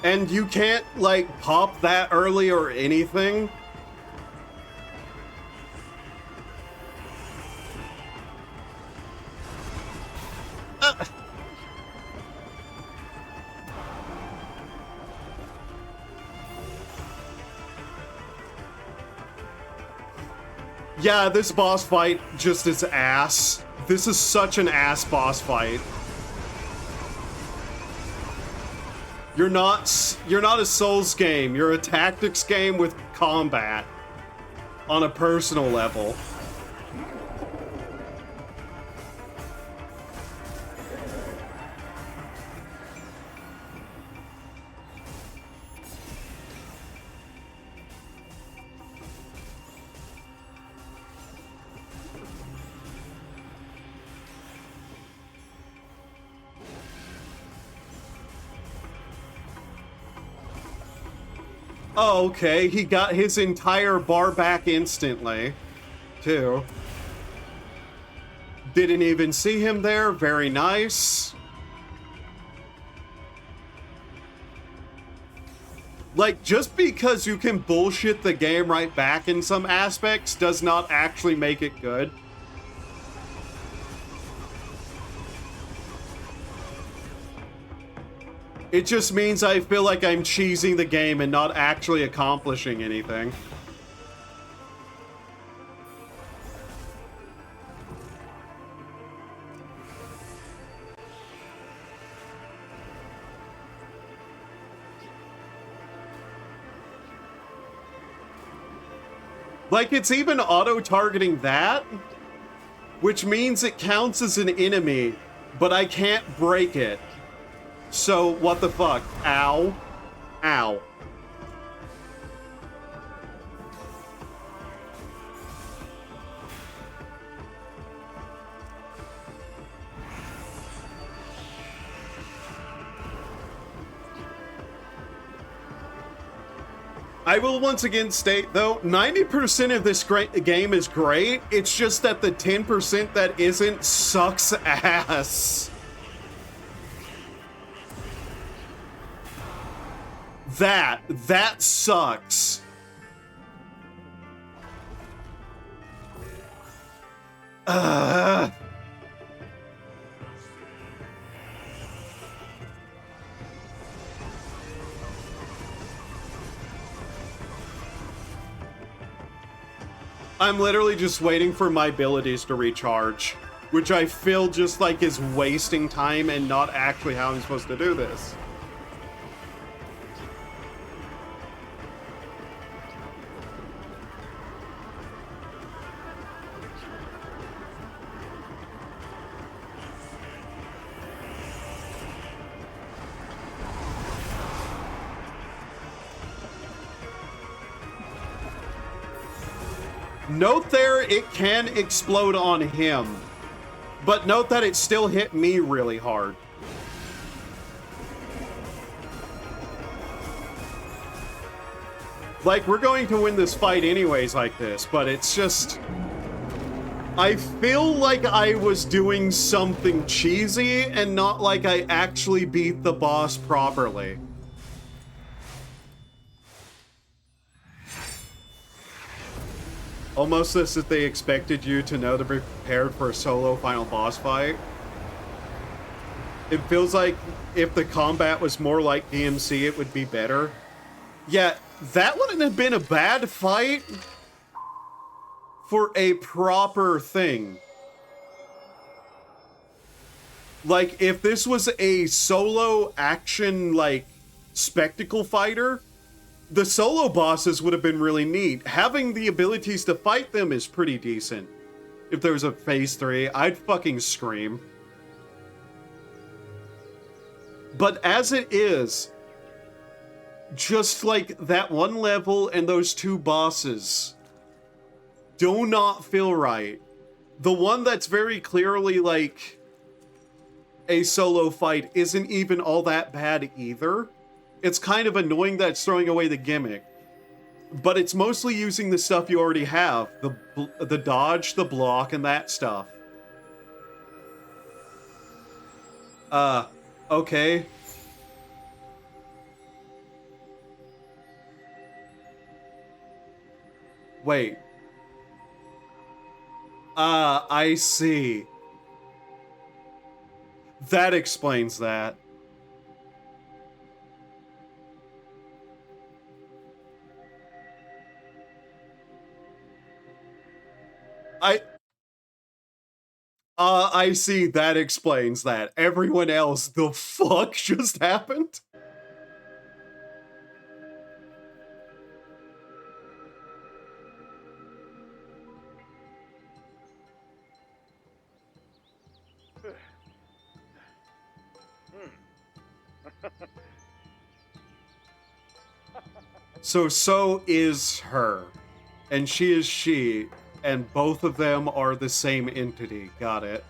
And you can't, like, pop that early or anything. Yeah, this boss fight just is ass. This is such an ass boss fight. You're not a Souls game. You're a tactics game with combat on a personal level. Oh, okay. He got his entire bar back instantly, too. Didn't even see him there. Very nice. Like, just because you can bullshit the game right back in some aspects does not actually make it good. It just means I feel like I'm cheesing the game and not actually accomplishing anything. Like, it's even auto-targeting that, which means it counts as an enemy, but I can't break it. So, what the fuck? Ow. Ow. I will once again state, though, 90% of this game is great. It's just that the 10% that isn't sucks ass. That sucks. I'm literally just waiting for my abilities to recharge, which I feel just like is wasting time and not actually how I'm supposed to do this. Note there, it can explode on him, but note that it still hit me really hard. Like, we're going to win this fight anyways like this, but it's just... I feel like I was doing something cheesy and not like I actually beat the boss properly. Almost as if they expected you to know to be prepared for a solo final boss fight. It feels like if the combat was more like DMC, it would be better. Yeah, that wouldn't have been a bad fight for a proper thing. Like, if this was a solo action, like, spectacle fighter, the solo bosses would have been really neat. Having the abilities to fight them is pretty decent. If there was a phase 3, I'd fucking scream. But as it is, just like that one level and those two bosses do not feel right. The one that's very clearly like a solo fight isn't even all that bad either. It's kind of annoying that it's throwing away the gimmick, but it's mostly using the stuff you already have. The dodge, the block, and that stuff. Okay. Wait. I see. That explains that. I see. That explains that. Everyone else, the fuck just happened? So is her, and she is she, and both of them are the same entity. Got it.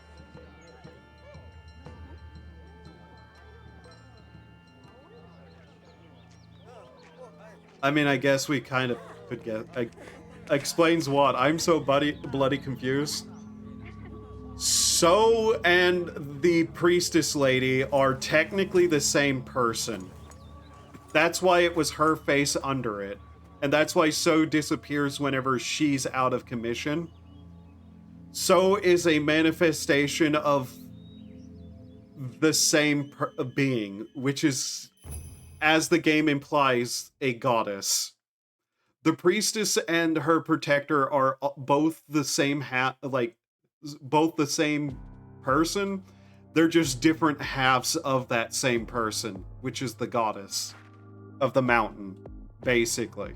I mean, I guess we kind of could get... explains what? I'm so bloody confused. So and the priestess lady are technically the same person. That's why it was her face under it. And that's why So disappears whenever she's out of commission. So is a manifestation of the same being, which is, as the game implies, a goddess. The priestess and her protector are both the same both the same person. They're just different halves of that same person, which is the goddess of the mountain, basically.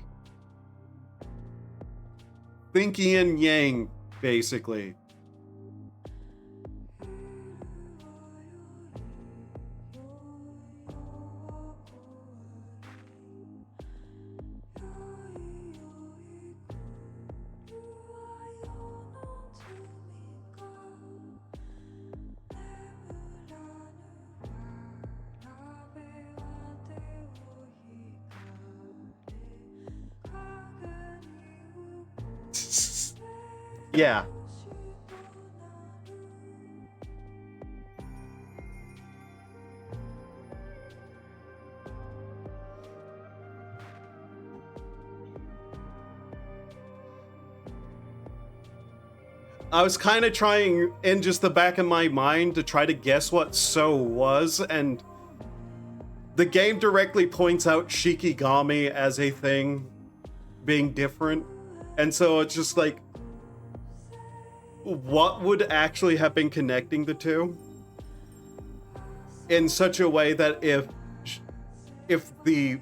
Think yin yang, basically. Yeah. I was kind of trying in just the back of my mind to try to guess what So was, and the game directly points out Shikigami as a thing being different. And so it's just like, what would actually have been connecting the two? In such a way that if the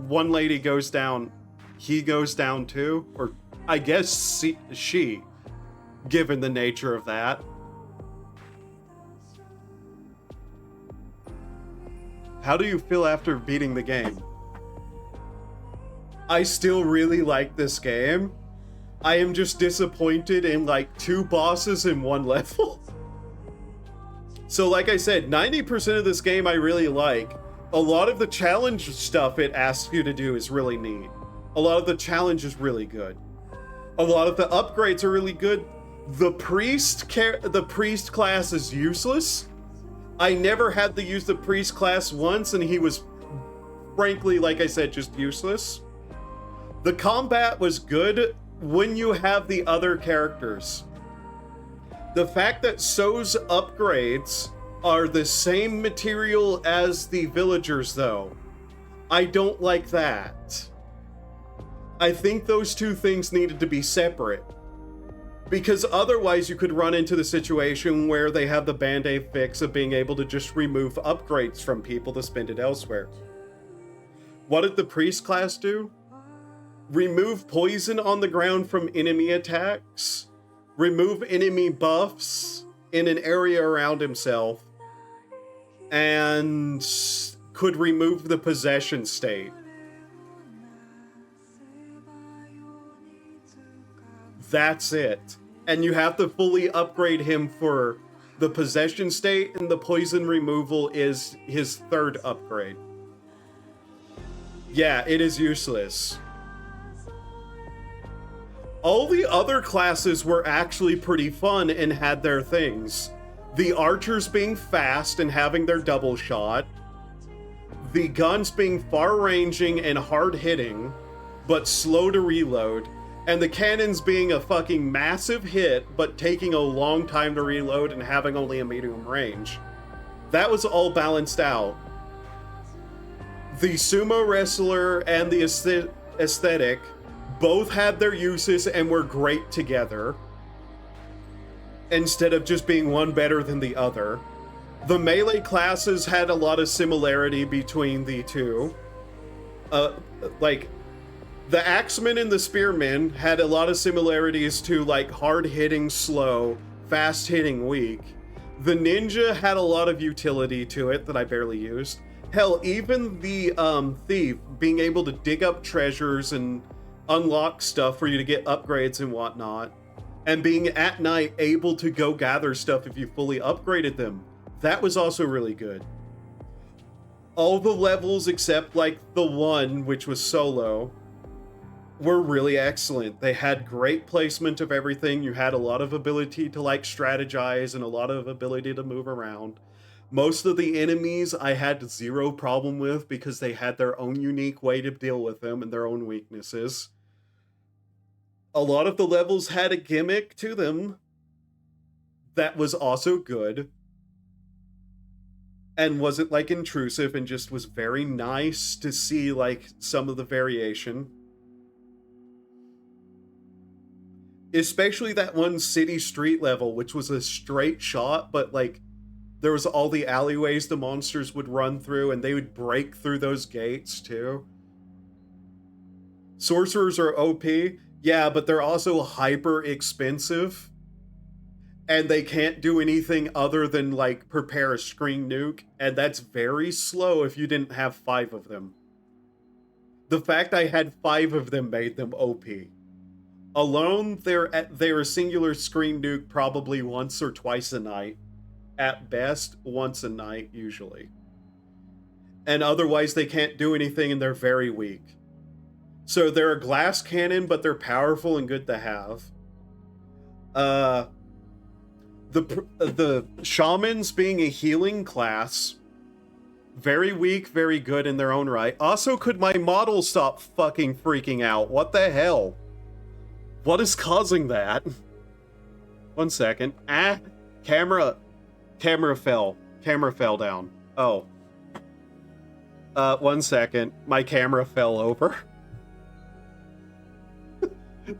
one lady goes down, he goes down too? Or I guess she, given the nature of that. How do you feel after beating the game? I still really like this game. I am just disappointed in like 2 bosses in 1 level. So like I said, 90% of this game I really like. A lot of the challenge stuff it asks you to do is really neat. A lot of the challenge is really good. A lot of the upgrades are really good. The priest class is useless. I never had to use the priest class once, and he was, frankly, like I said, just useless. The combat was good when you have the other characters. The fact that So's upgrades are the same material as the villagers, though, I don't like that. I think those two things needed to be separate. Because otherwise you could run into the situation where they have the band-aid fix of being able to just remove upgrades from people to spend it elsewhere. What did the priest class do? Remove poison on the ground from enemy attacks, remove enemy buffs in an area around himself, and could remove the possession state. That's it. And you have to fully upgrade him for the possession state, and the poison removal is his 3rd upgrade. Yeah, it is useless. All the other classes were actually pretty fun and had their things. The archers being fast and having their double shot. The guns being far-ranging and hard-hitting, but slow to reload. And the cannons being a fucking massive hit, but taking a long time to reload and having only a medium range. That was all balanced out. The sumo wrestler and the aesthetic both had their uses and were great together, instead of just being one better than the other. The melee classes had a lot of similarity between the two. Like, the axemen and the spearmen had a lot of similarities to, like, hard-hitting slow, fast-hitting weak. The ninja had a lot of utility to it that I barely used. Hell, even the thief being able to dig up treasures and unlock stuff for you to get upgrades and whatnot, and being at night able to go gather stuff if you fully upgraded them, that was also really good. All the levels except like the one, which was solo, were really excellent. They had great placement of everything. You had a lot of ability to like strategize and a lot of ability to move around. Most of the enemies I had zero problem with because they had their own unique way to deal with them and their own weaknesses. A lot of the levels had a gimmick to them that was also good and wasn't like intrusive and just was very nice to see like some of the variation. Especially that one city street level, which was a straight shot, but like there was all the alleyways the monsters would run through, and they would break through those gates, too. Sorcerers are OP, yeah, but they're also hyper expensive. And they can't do anything other than, like, prepare a screen nuke, and that's very slow if you didn't have 5 of them. The fact I had 5 of them made them OP. Alone, they're a singular screen nuke probably once or twice a night. At best, once a night, usually. And otherwise, they can't do anything and they're very weak. So they're a glass cannon, but they're powerful and good to have. The shamans being a healing class, very weak, very good in their own right. Also, could my model stop fucking freaking out? What the hell? What is causing that? 1 second. Camera fell. Camera fell down. Oh. 1 second. My camera fell over.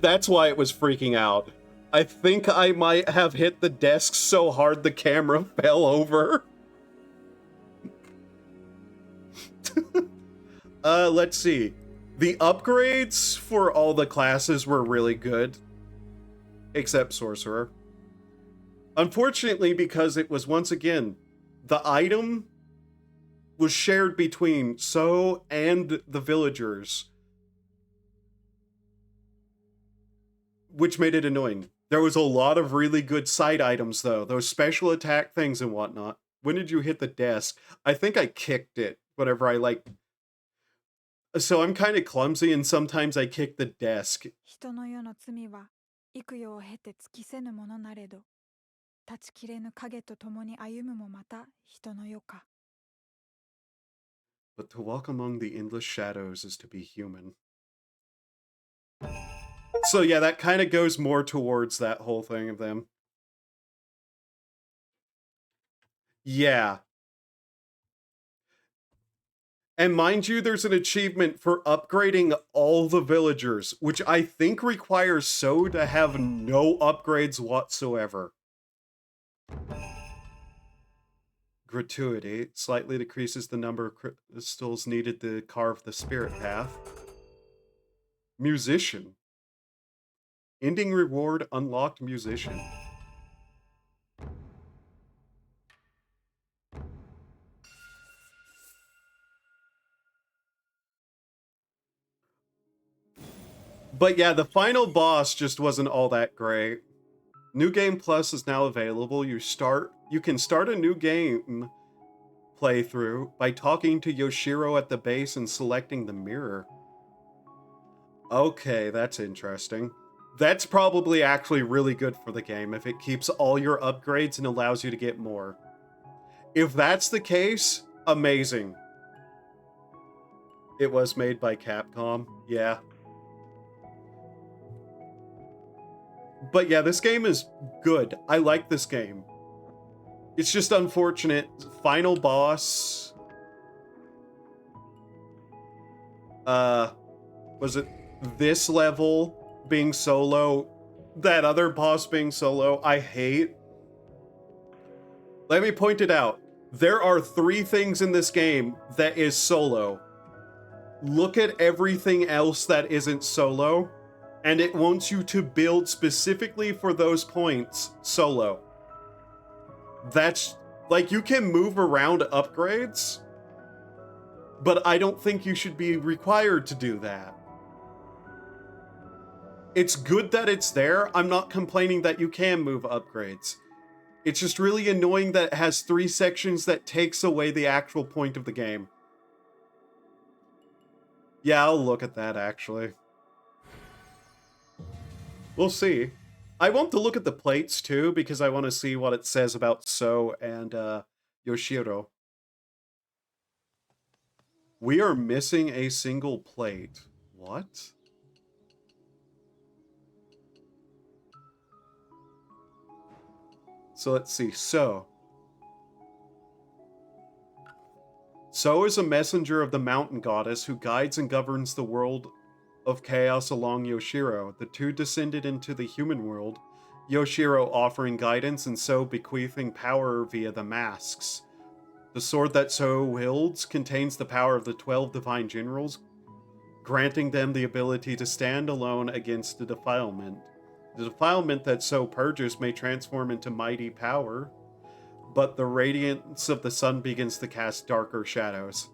That's why it was freaking out. I think I might have hit the desk so hard the camera fell over. Let's see. The upgrades for all the classes were really good. Except Sorcerer. Unfortunately, because it was, once again, the item was shared between So and the villagers, which made it annoying. There was a lot of really good side items, though. Those special attack things and whatnot. When did you hit the desk? I think I kicked it whenever I, like... So I'm kind of clumsy, and sometimes I kick the desk. But to walk among the endless shadows is to be human. So yeah, that kind of goes more towards that whole thing of them. Yeah. And mind you, there's an achievement for upgrading all the villagers, which I think requires So to have no upgrades whatsoever. Gratuity slightly decreases the number of crystals needed to carve the spirit path. Musician. Ending reward unlocked musician. But yeah, the final boss just wasn't all that great. New Game Plus is now available. You can start a new game playthrough by talking to Yoshiro at the base and selecting the mirror. Okay, that's interesting. That's probably actually really good for the game if it keeps all your upgrades and allows you to get more. If that's the case, amazing. It was made by Capcom, yeah. But yeah, this game is good. I like this game. It's just unfortunate. Final boss. Was it this level being solo? That other boss being solo? I hate. Let me point it out. There are 3 things in this game that is solo. Look at everything else that isn't solo, and it wants you to build specifically for those points solo. That's like, you can move around upgrades, but I don't think you should be required to do that. It's good that it's there. I'm not complaining that you can move upgrades. It's just really annoying that it has 3 sections that takes away the actual point of the game. Yeah, I'll look at that, actually. We'll see. I want to look at the plates, too, because I want to see what it says about So and Yoshiro. We are missing a single plate. What? So let's see. So is a messenger of the mountain goddess who guides and governs the world of chaos along Yoshiro. The 2 descended into the human world, Yoshiro offering guidance and So bequeathing power via the masks. The sword that So wields contains the power of the 12 divine generals, granting them the ability to stand alone against the defilement. The defilement that So purges may transform into mighty power, but the radiance of the sun begins to cast darker shadows.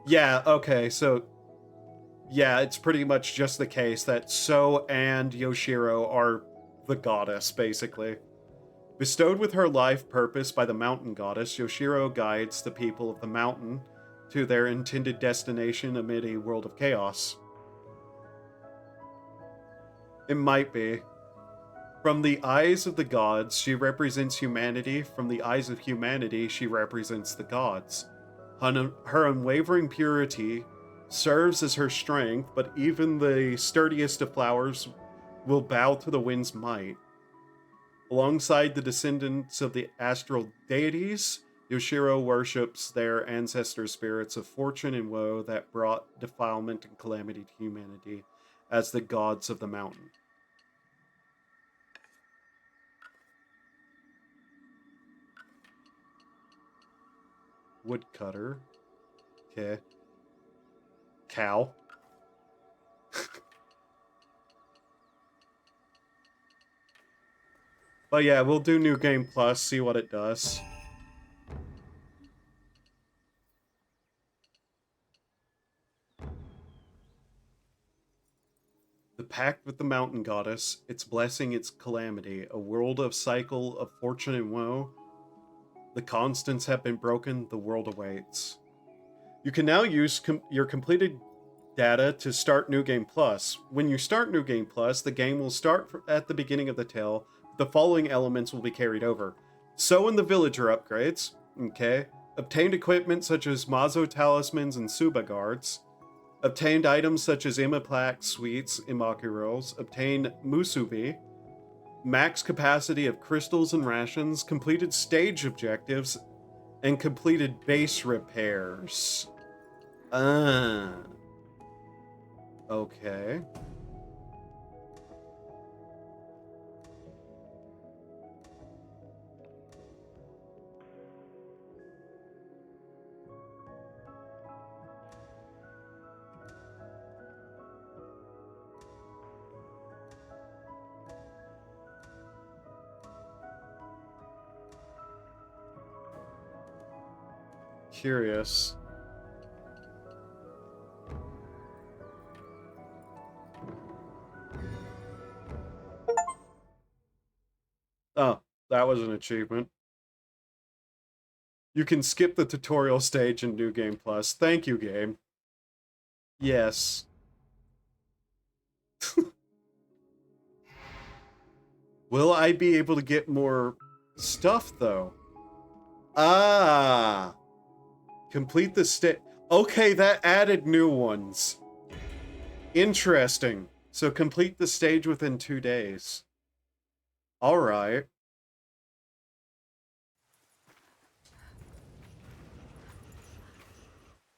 Yeah, okay, so yeah, it's pretty much just the case that So and Yoshiro are the goddess, basically. Bestowed with her life purpose by the mountain goddess, Yoshiro guides the people of the mountain to their intended destination amid a world of chaos. It might be. From the eyes of the gods, she represents humanity. From the eyes of humanity, she represents the gods. Her unwavering purity serves as her strength, but even the sturdiest of flowers will bow to the wind's might. Alongside the descendants of the astral deities, Yoshiro worships their ancestor spirits of fortune and woe that brought defilement and calamity to humanity as the gods of the mountain. Woodcutter. Okay. Cow. But yeah, we'll do New Game Plus, see what it does. The pact with the mountain goddess, its blessing, its calamity, a world of cycle of fortune and woe. The constants have been broken, the world awaits. You can now use your completed data to start New Game Plus. When you start New Game Plus, the game will start at the beginning of the tale. The following elements will be carried over. So in the villager upgrades, okay? Obtained equipment such as Mazo talismans and Suba guards. Obtained items such as Imaplaque sweets, Imakuros. Obtained Musubi. Max capacity of crystals and rations. Completed stage objectives. And completed base repairs. Okay. Curious. Oh, that was an achievement. You can skip the tutorial stage in New Game Plus. Thank you, game. Yes. Will I be able to get more stuff, though? Ah. Complete the stage. Okay, that added new ones. Interesting. So complete the stage within 2 days. Alright.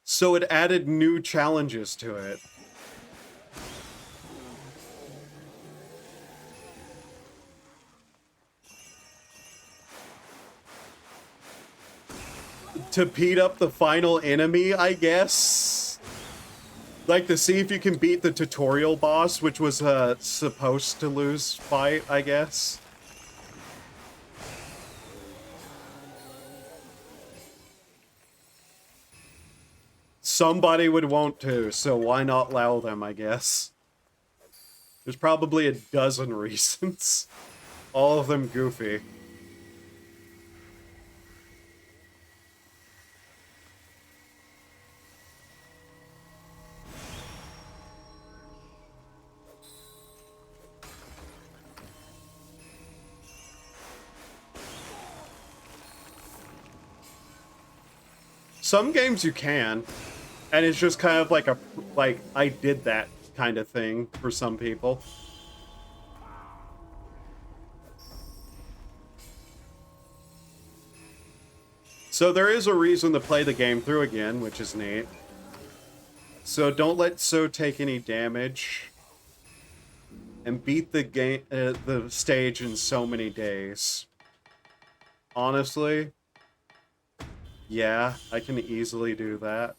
So it added new challenges to it. To beat up the final enemy, I guess? Like, to see if you can beat the tutorial boss, which was supposed to lose fight, I guess. Somebody would want to, so why not allow them, I guess? There's probably a dozen reasons. All of them goofy. Some games you can, and it's just kind of like I did that kind of thing for some people. So there is a reason to play the game through again, which is neat. So don't let So take any damage. And beat the stage in so many days. Honestly, yeah, I can easily do that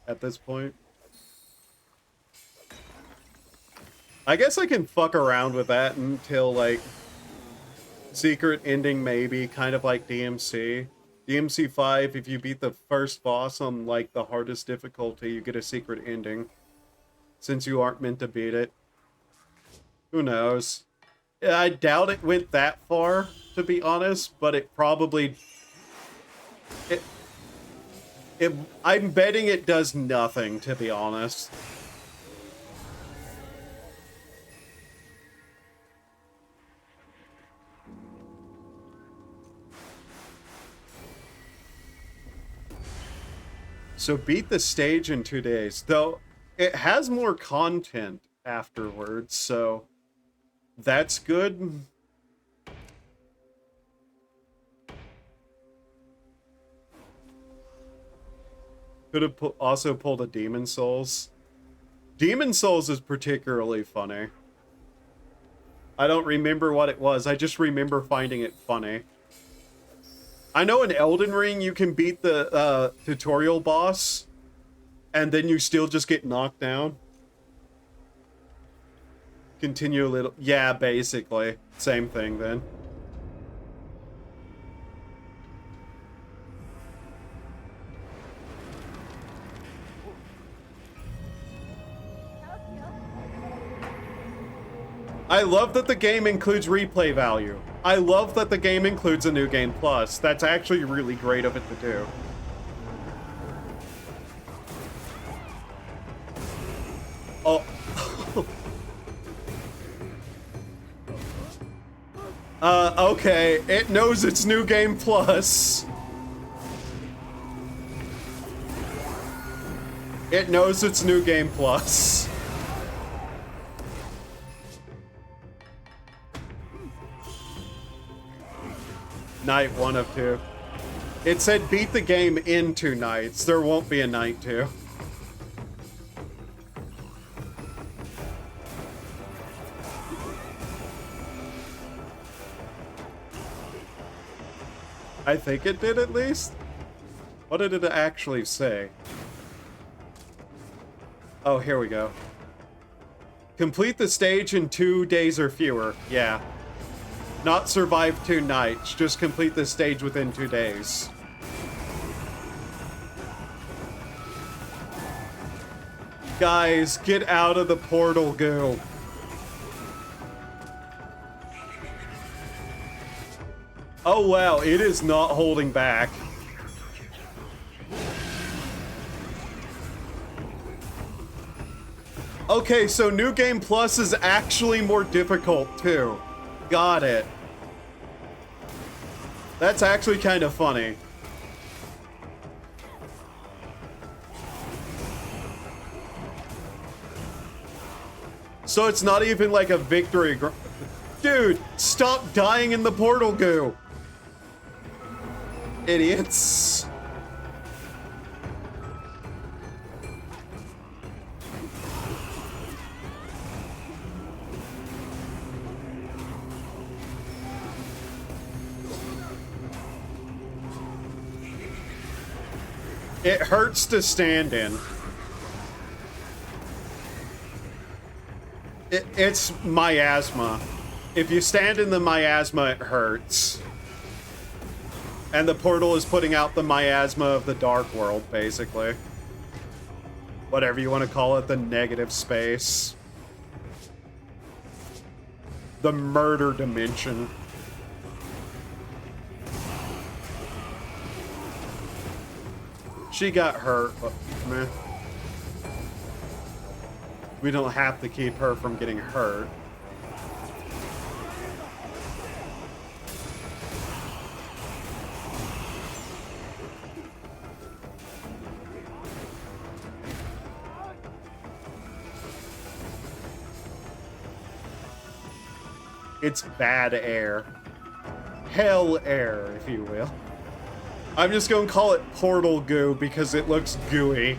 at this point. I guess I can fuck around with that until, like, secret ending maybe, kind of like DMC. DMC 5, if you beat the first boss on, like, the hardest difficulty, you get a secret ending. Since you aren't meant to beat it. Who knows? I doubt it went that far, to be honest, but it probably... I'm betting it does nothing, to be honest. So beat the stage in 2 days. Though, it has more content afterwards, so... That's good. Could have also pulled a Demon Souls. Demon Souls is particularly funny. I don't remember what it was. I just remember finding it funny. I know in Elden Ring you can beat the tutorial boss, and then you still just get knocked down. Continue a little... Yeah, basically. Same thing, then. I love that the game includes replay value. I love that the game includes a New Game Plus. That's actually really great of it to do. Oh... okay, it knows it's New Game Plus. It knows it's New Game Plus. Night 1 of 2. It said beat the game in 2 nights. There won't be a night 2. I think it did, at least. What did it actually say? Oh, here we go. Complete the stage in 2 days or fewer. Yeah. Not survive 2 nights. Just complete the stage within 2 days. Guys, get out of the portal goo. Oh wow, it is not holding back. Okay, so New Game Plus is actually more difficult too. Got it. That's actually kind of funny. So it's not even like a victory. Dude, stop dying in the portal goo! Idiots. It hurts to stand in. It's miasma. If you stand in the miasma, it hurts. And the portal is putting out the miasma of the dark world, basically. Whatever you want to call it, the negative space. The murder dimension. She got hurt, but meh. We don't have to keep her from getting hurt. It's bad air. Hell air, if you will. I'm just gonna call it portal goo because it looks gooey.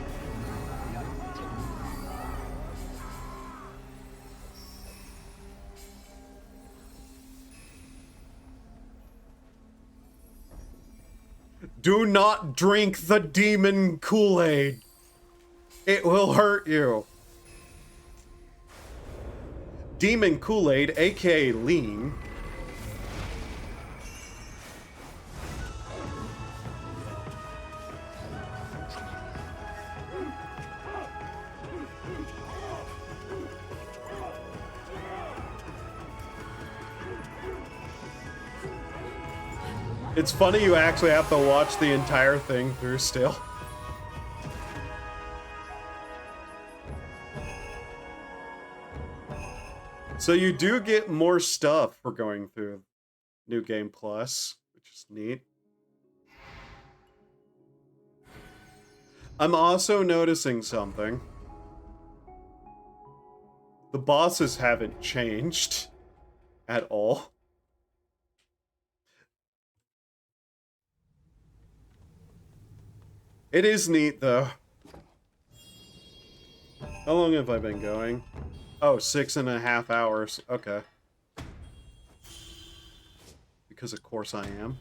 Do not drink the demon Kool-Aid. It will hurt you. Demon Kool-Aid, aka lean. It's funny you actually have to watch the entire thing through still. So you do get more stuff for going through New Game Plus, which is neat. I'm also noticing something. The bosses haven't changed at all. It is neat, though. How long have I been going? Oh, 6.5 hours. Okay. Because of course I am.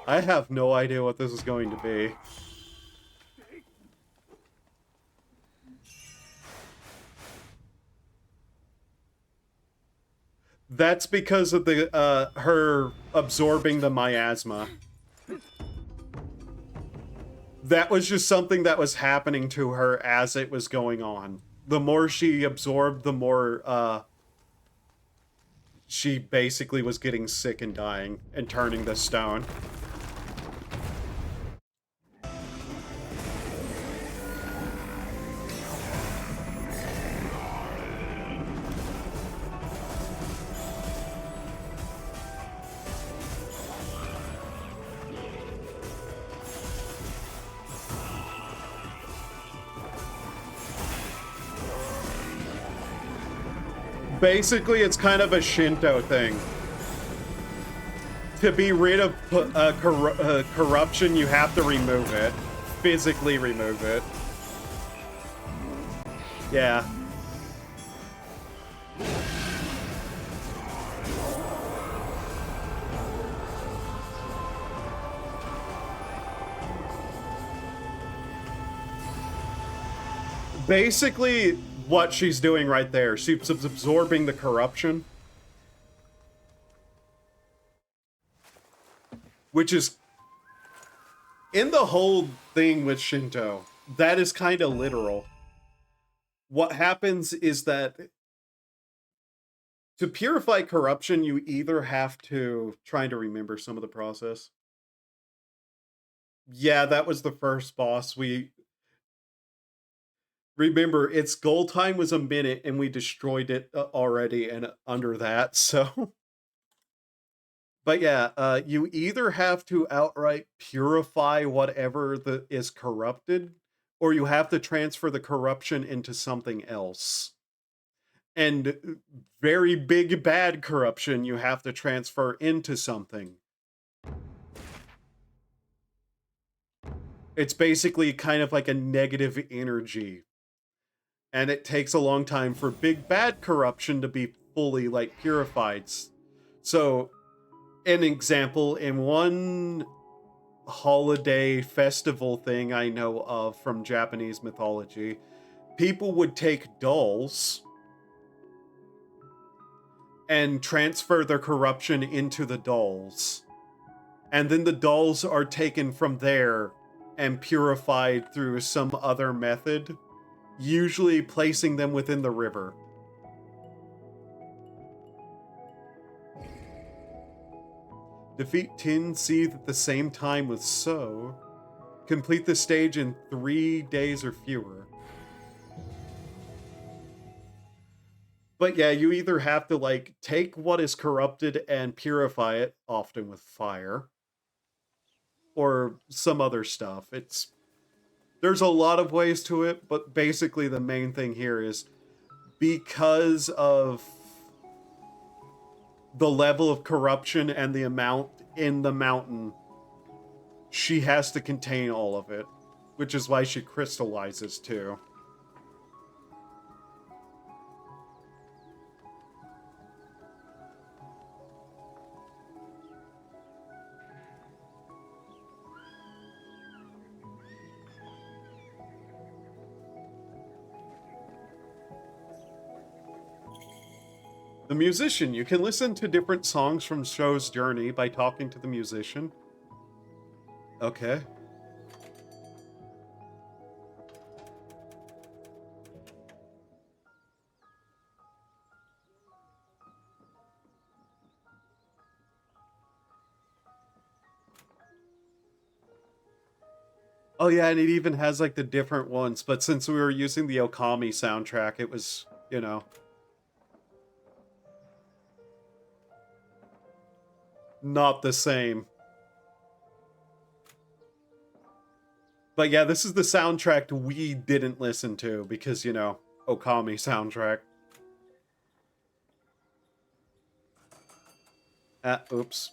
I have no idea what this is going to be. That's because of the her absorbing the miasma. That was just something that was happening to her as it was going on. The more she absorbed, the more she basically was getting sick and dying and turning to stone. Basically, it's kind of a Shinto thing. To be rid of corruption, you have to remove it. Physically remove it. Yeah. Basically, what she's doing right there. She's absorbing the corruption. Which is... in the whole thing with Shinto, that is kind of literal. What happens is that to purify corruption, you either have to... trying to remember some of the process. Yeah, that was the first boss. Remember, its goal time was a minute, and we destroyed it already and under that, so... But yeah, you either have to outright purify whatever is corrupted, or you have to transfer the corruption into something else. And very big bad corruption you have to transfer into something. It's basically kind of like a negative energy. And it takes a long time for big bad corruption to be fully like purified. So, an example, in one holiday festival thing I know of from Japanese mythology, people would take dolls and transfer their corruption into the dolls. And then the dolls are taken from there and purified through some other method, usually placing them within the river. Defeat 10 Seeth at the same time with So. Complete the stage in 3 days or fewer. But yeah, you either have to like take what is corrupted and purify it, often with fire, or some other stuff. There's a lot of ways to it, but basically the main thing here is because of the level of corruption and the amount in the mountain, she has to contain all of it, which is why she crystallizes too. The musician. You can listen to different songs from Show's journey by talking to the musician. Okay. Oh yeah, and it even has like the different ones, but since we were using the Okami soundtrack, it was, not the same. But yeah, this is the soundtrack we didn't listen to because, Okami soundtrack. Oops.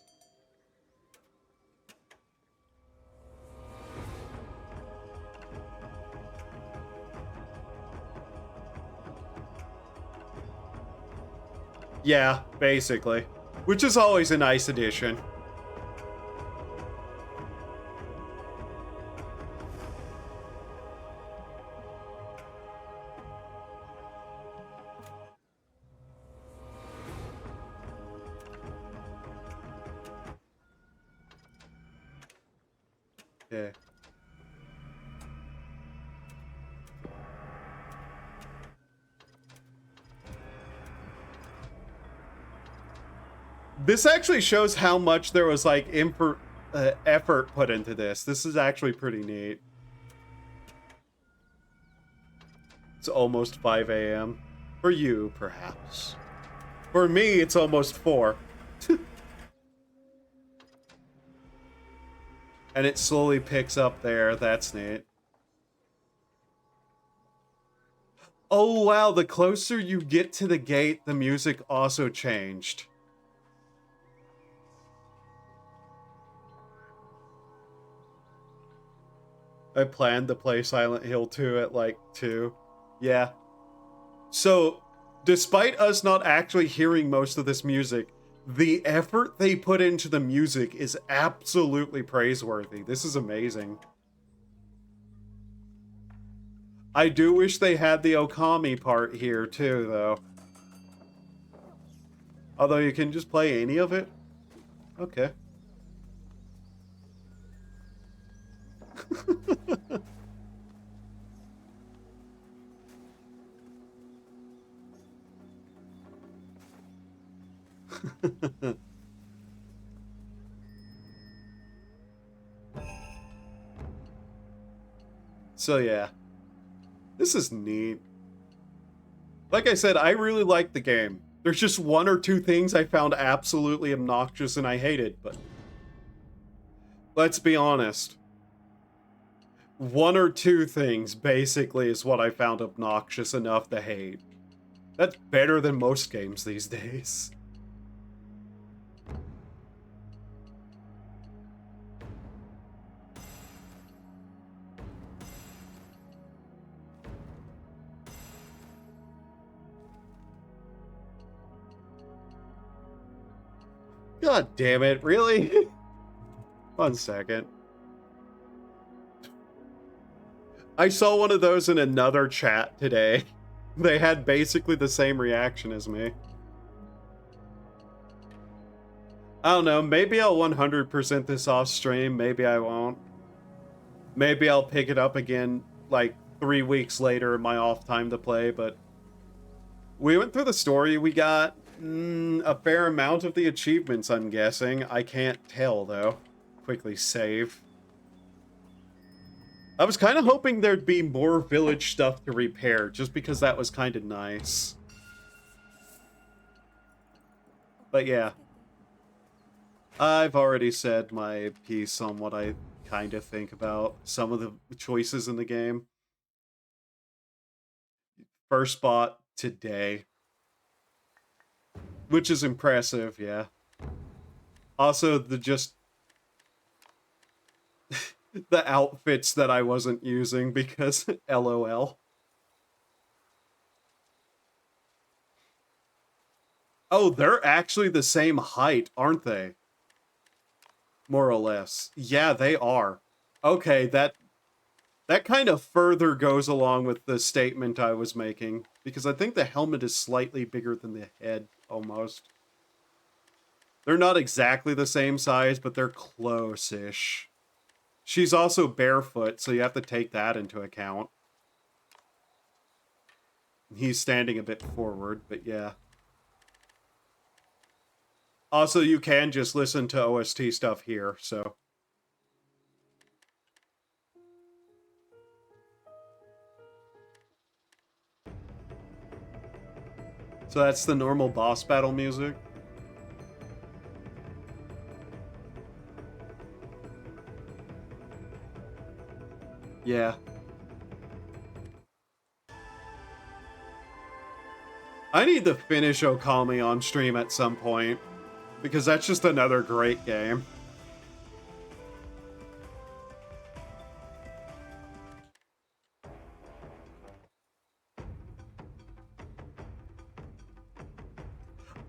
Yeah, basically. Which is always a nice addition. Yeah. This actually shows how much there was like effort put into this. This is actually pretty neat. It's almost 5 a.m. For you, perhaps. For me, it's almost 4. And it slowly picks up there. That's neat. Oh wow, the closer you get to the gate, the music also changed. I planned to play Silent Hill 2 at like 2. Yeah. So, despite us not actually hearing most of this music, the effort they put into the music is absolutely praiseworthy. This is amazing. I do wish they had the Okami part here too, though. Although you can just play any of it? Okay. So yeah. This is neat. Like I said, I really like the game. There's just 1 or 2 things I found absolutely obnoxious and I hated, but let's be honest. one or two things, basically, is what I found obnoxious enough to hate. That's better than most games these days. God damn it, really? 1 second. I saw one of those in another chat today. They had basically the same reaction as me. I don't know, maybe I'll 100% this off stream, maybe I won't. Maybe I'll pick it up again, like, 3 weeks later in my off time to play, but... We went through the story, we got a fair amount of the achievements, I'm guessing. I can't tell, though. Quickly save. I was kind of hoping there'd be more village stuff to repair, just because that was kind of nice. But yeah. I've already said my piece on what I kind of think about some of the choices in the game. First spot today. Which is impressive, yeah. Also, the just... the outfits that I wasn't using because LOL. Oh, they're actually the same height, aren't they? More or less. Yeah, they are. Okay, that kind of further goes along with the statement I was making, because I think the helmet is slightly bigger than the head, almost. They're not exactly the same size, but they're close-ish. She's also barefoot, so you have to take that into account. He's standing a bit forward, but yeah. Also, you can just listen to OST stuff here, so... So that's the normal boss battle music? Yeah. I need to finish Okami on stream at some point, because that's just another great game.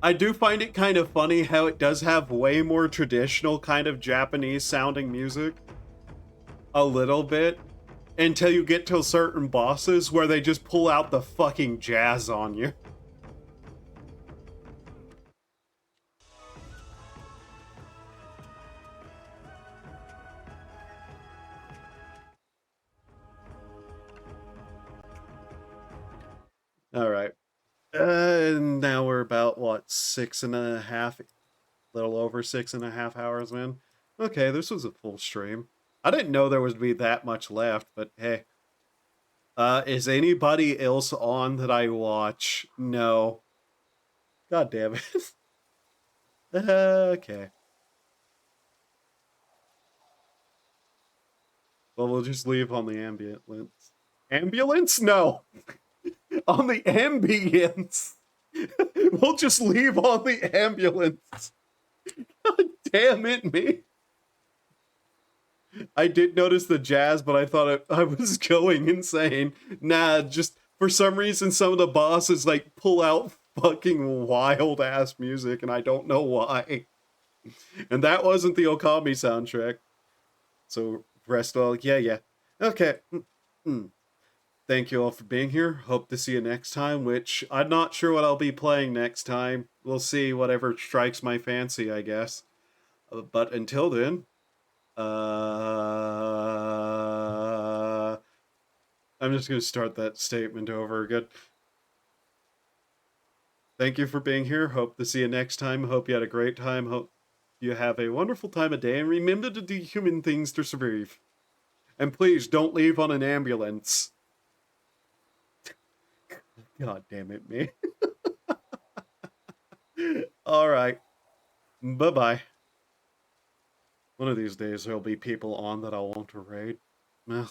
I do find it kind of funny how it does have way more traditional kind of Japanese sounding music. A little bit. Until you get to certain bosses where they just pull out the fucking jazz on you. Alright. Now we're about, what, 6.5, little over 6.5 hours in. Okay, this was a full stream. I didn't know there would be that much left, but hey. Is anybody else on that I watch? No. God damn it. Okay. Well, we'll just leave on the ambulance. Ambulance? No. On the ambience. We'll just leave on the ambulance. God damn it, me. I did notice the jazz, but I thought I was going insane. Nah, just for some reason, some of the bosses like pull out fucking wild ass music, and I don't know why. And that wasn't the Okami soundtrack. So, rest all, yeah. Okay. Thank you all for being here. Hope to see you next time, which I'm not sure what I'll be playing next time. We'll see, whatever strikes my fancy, I guess. But until then, I'm just going to start that statement over again. Thank you for being here. Hope to see you next time. Hope you had a great time. Hope you have a wonderful time of day. And remember to do human things to survive. And please, don't leave on an ambulance. God damn it, me. Alright. Bye-bye. One of these days, there'll be people on that I'll want to raid. Ugh.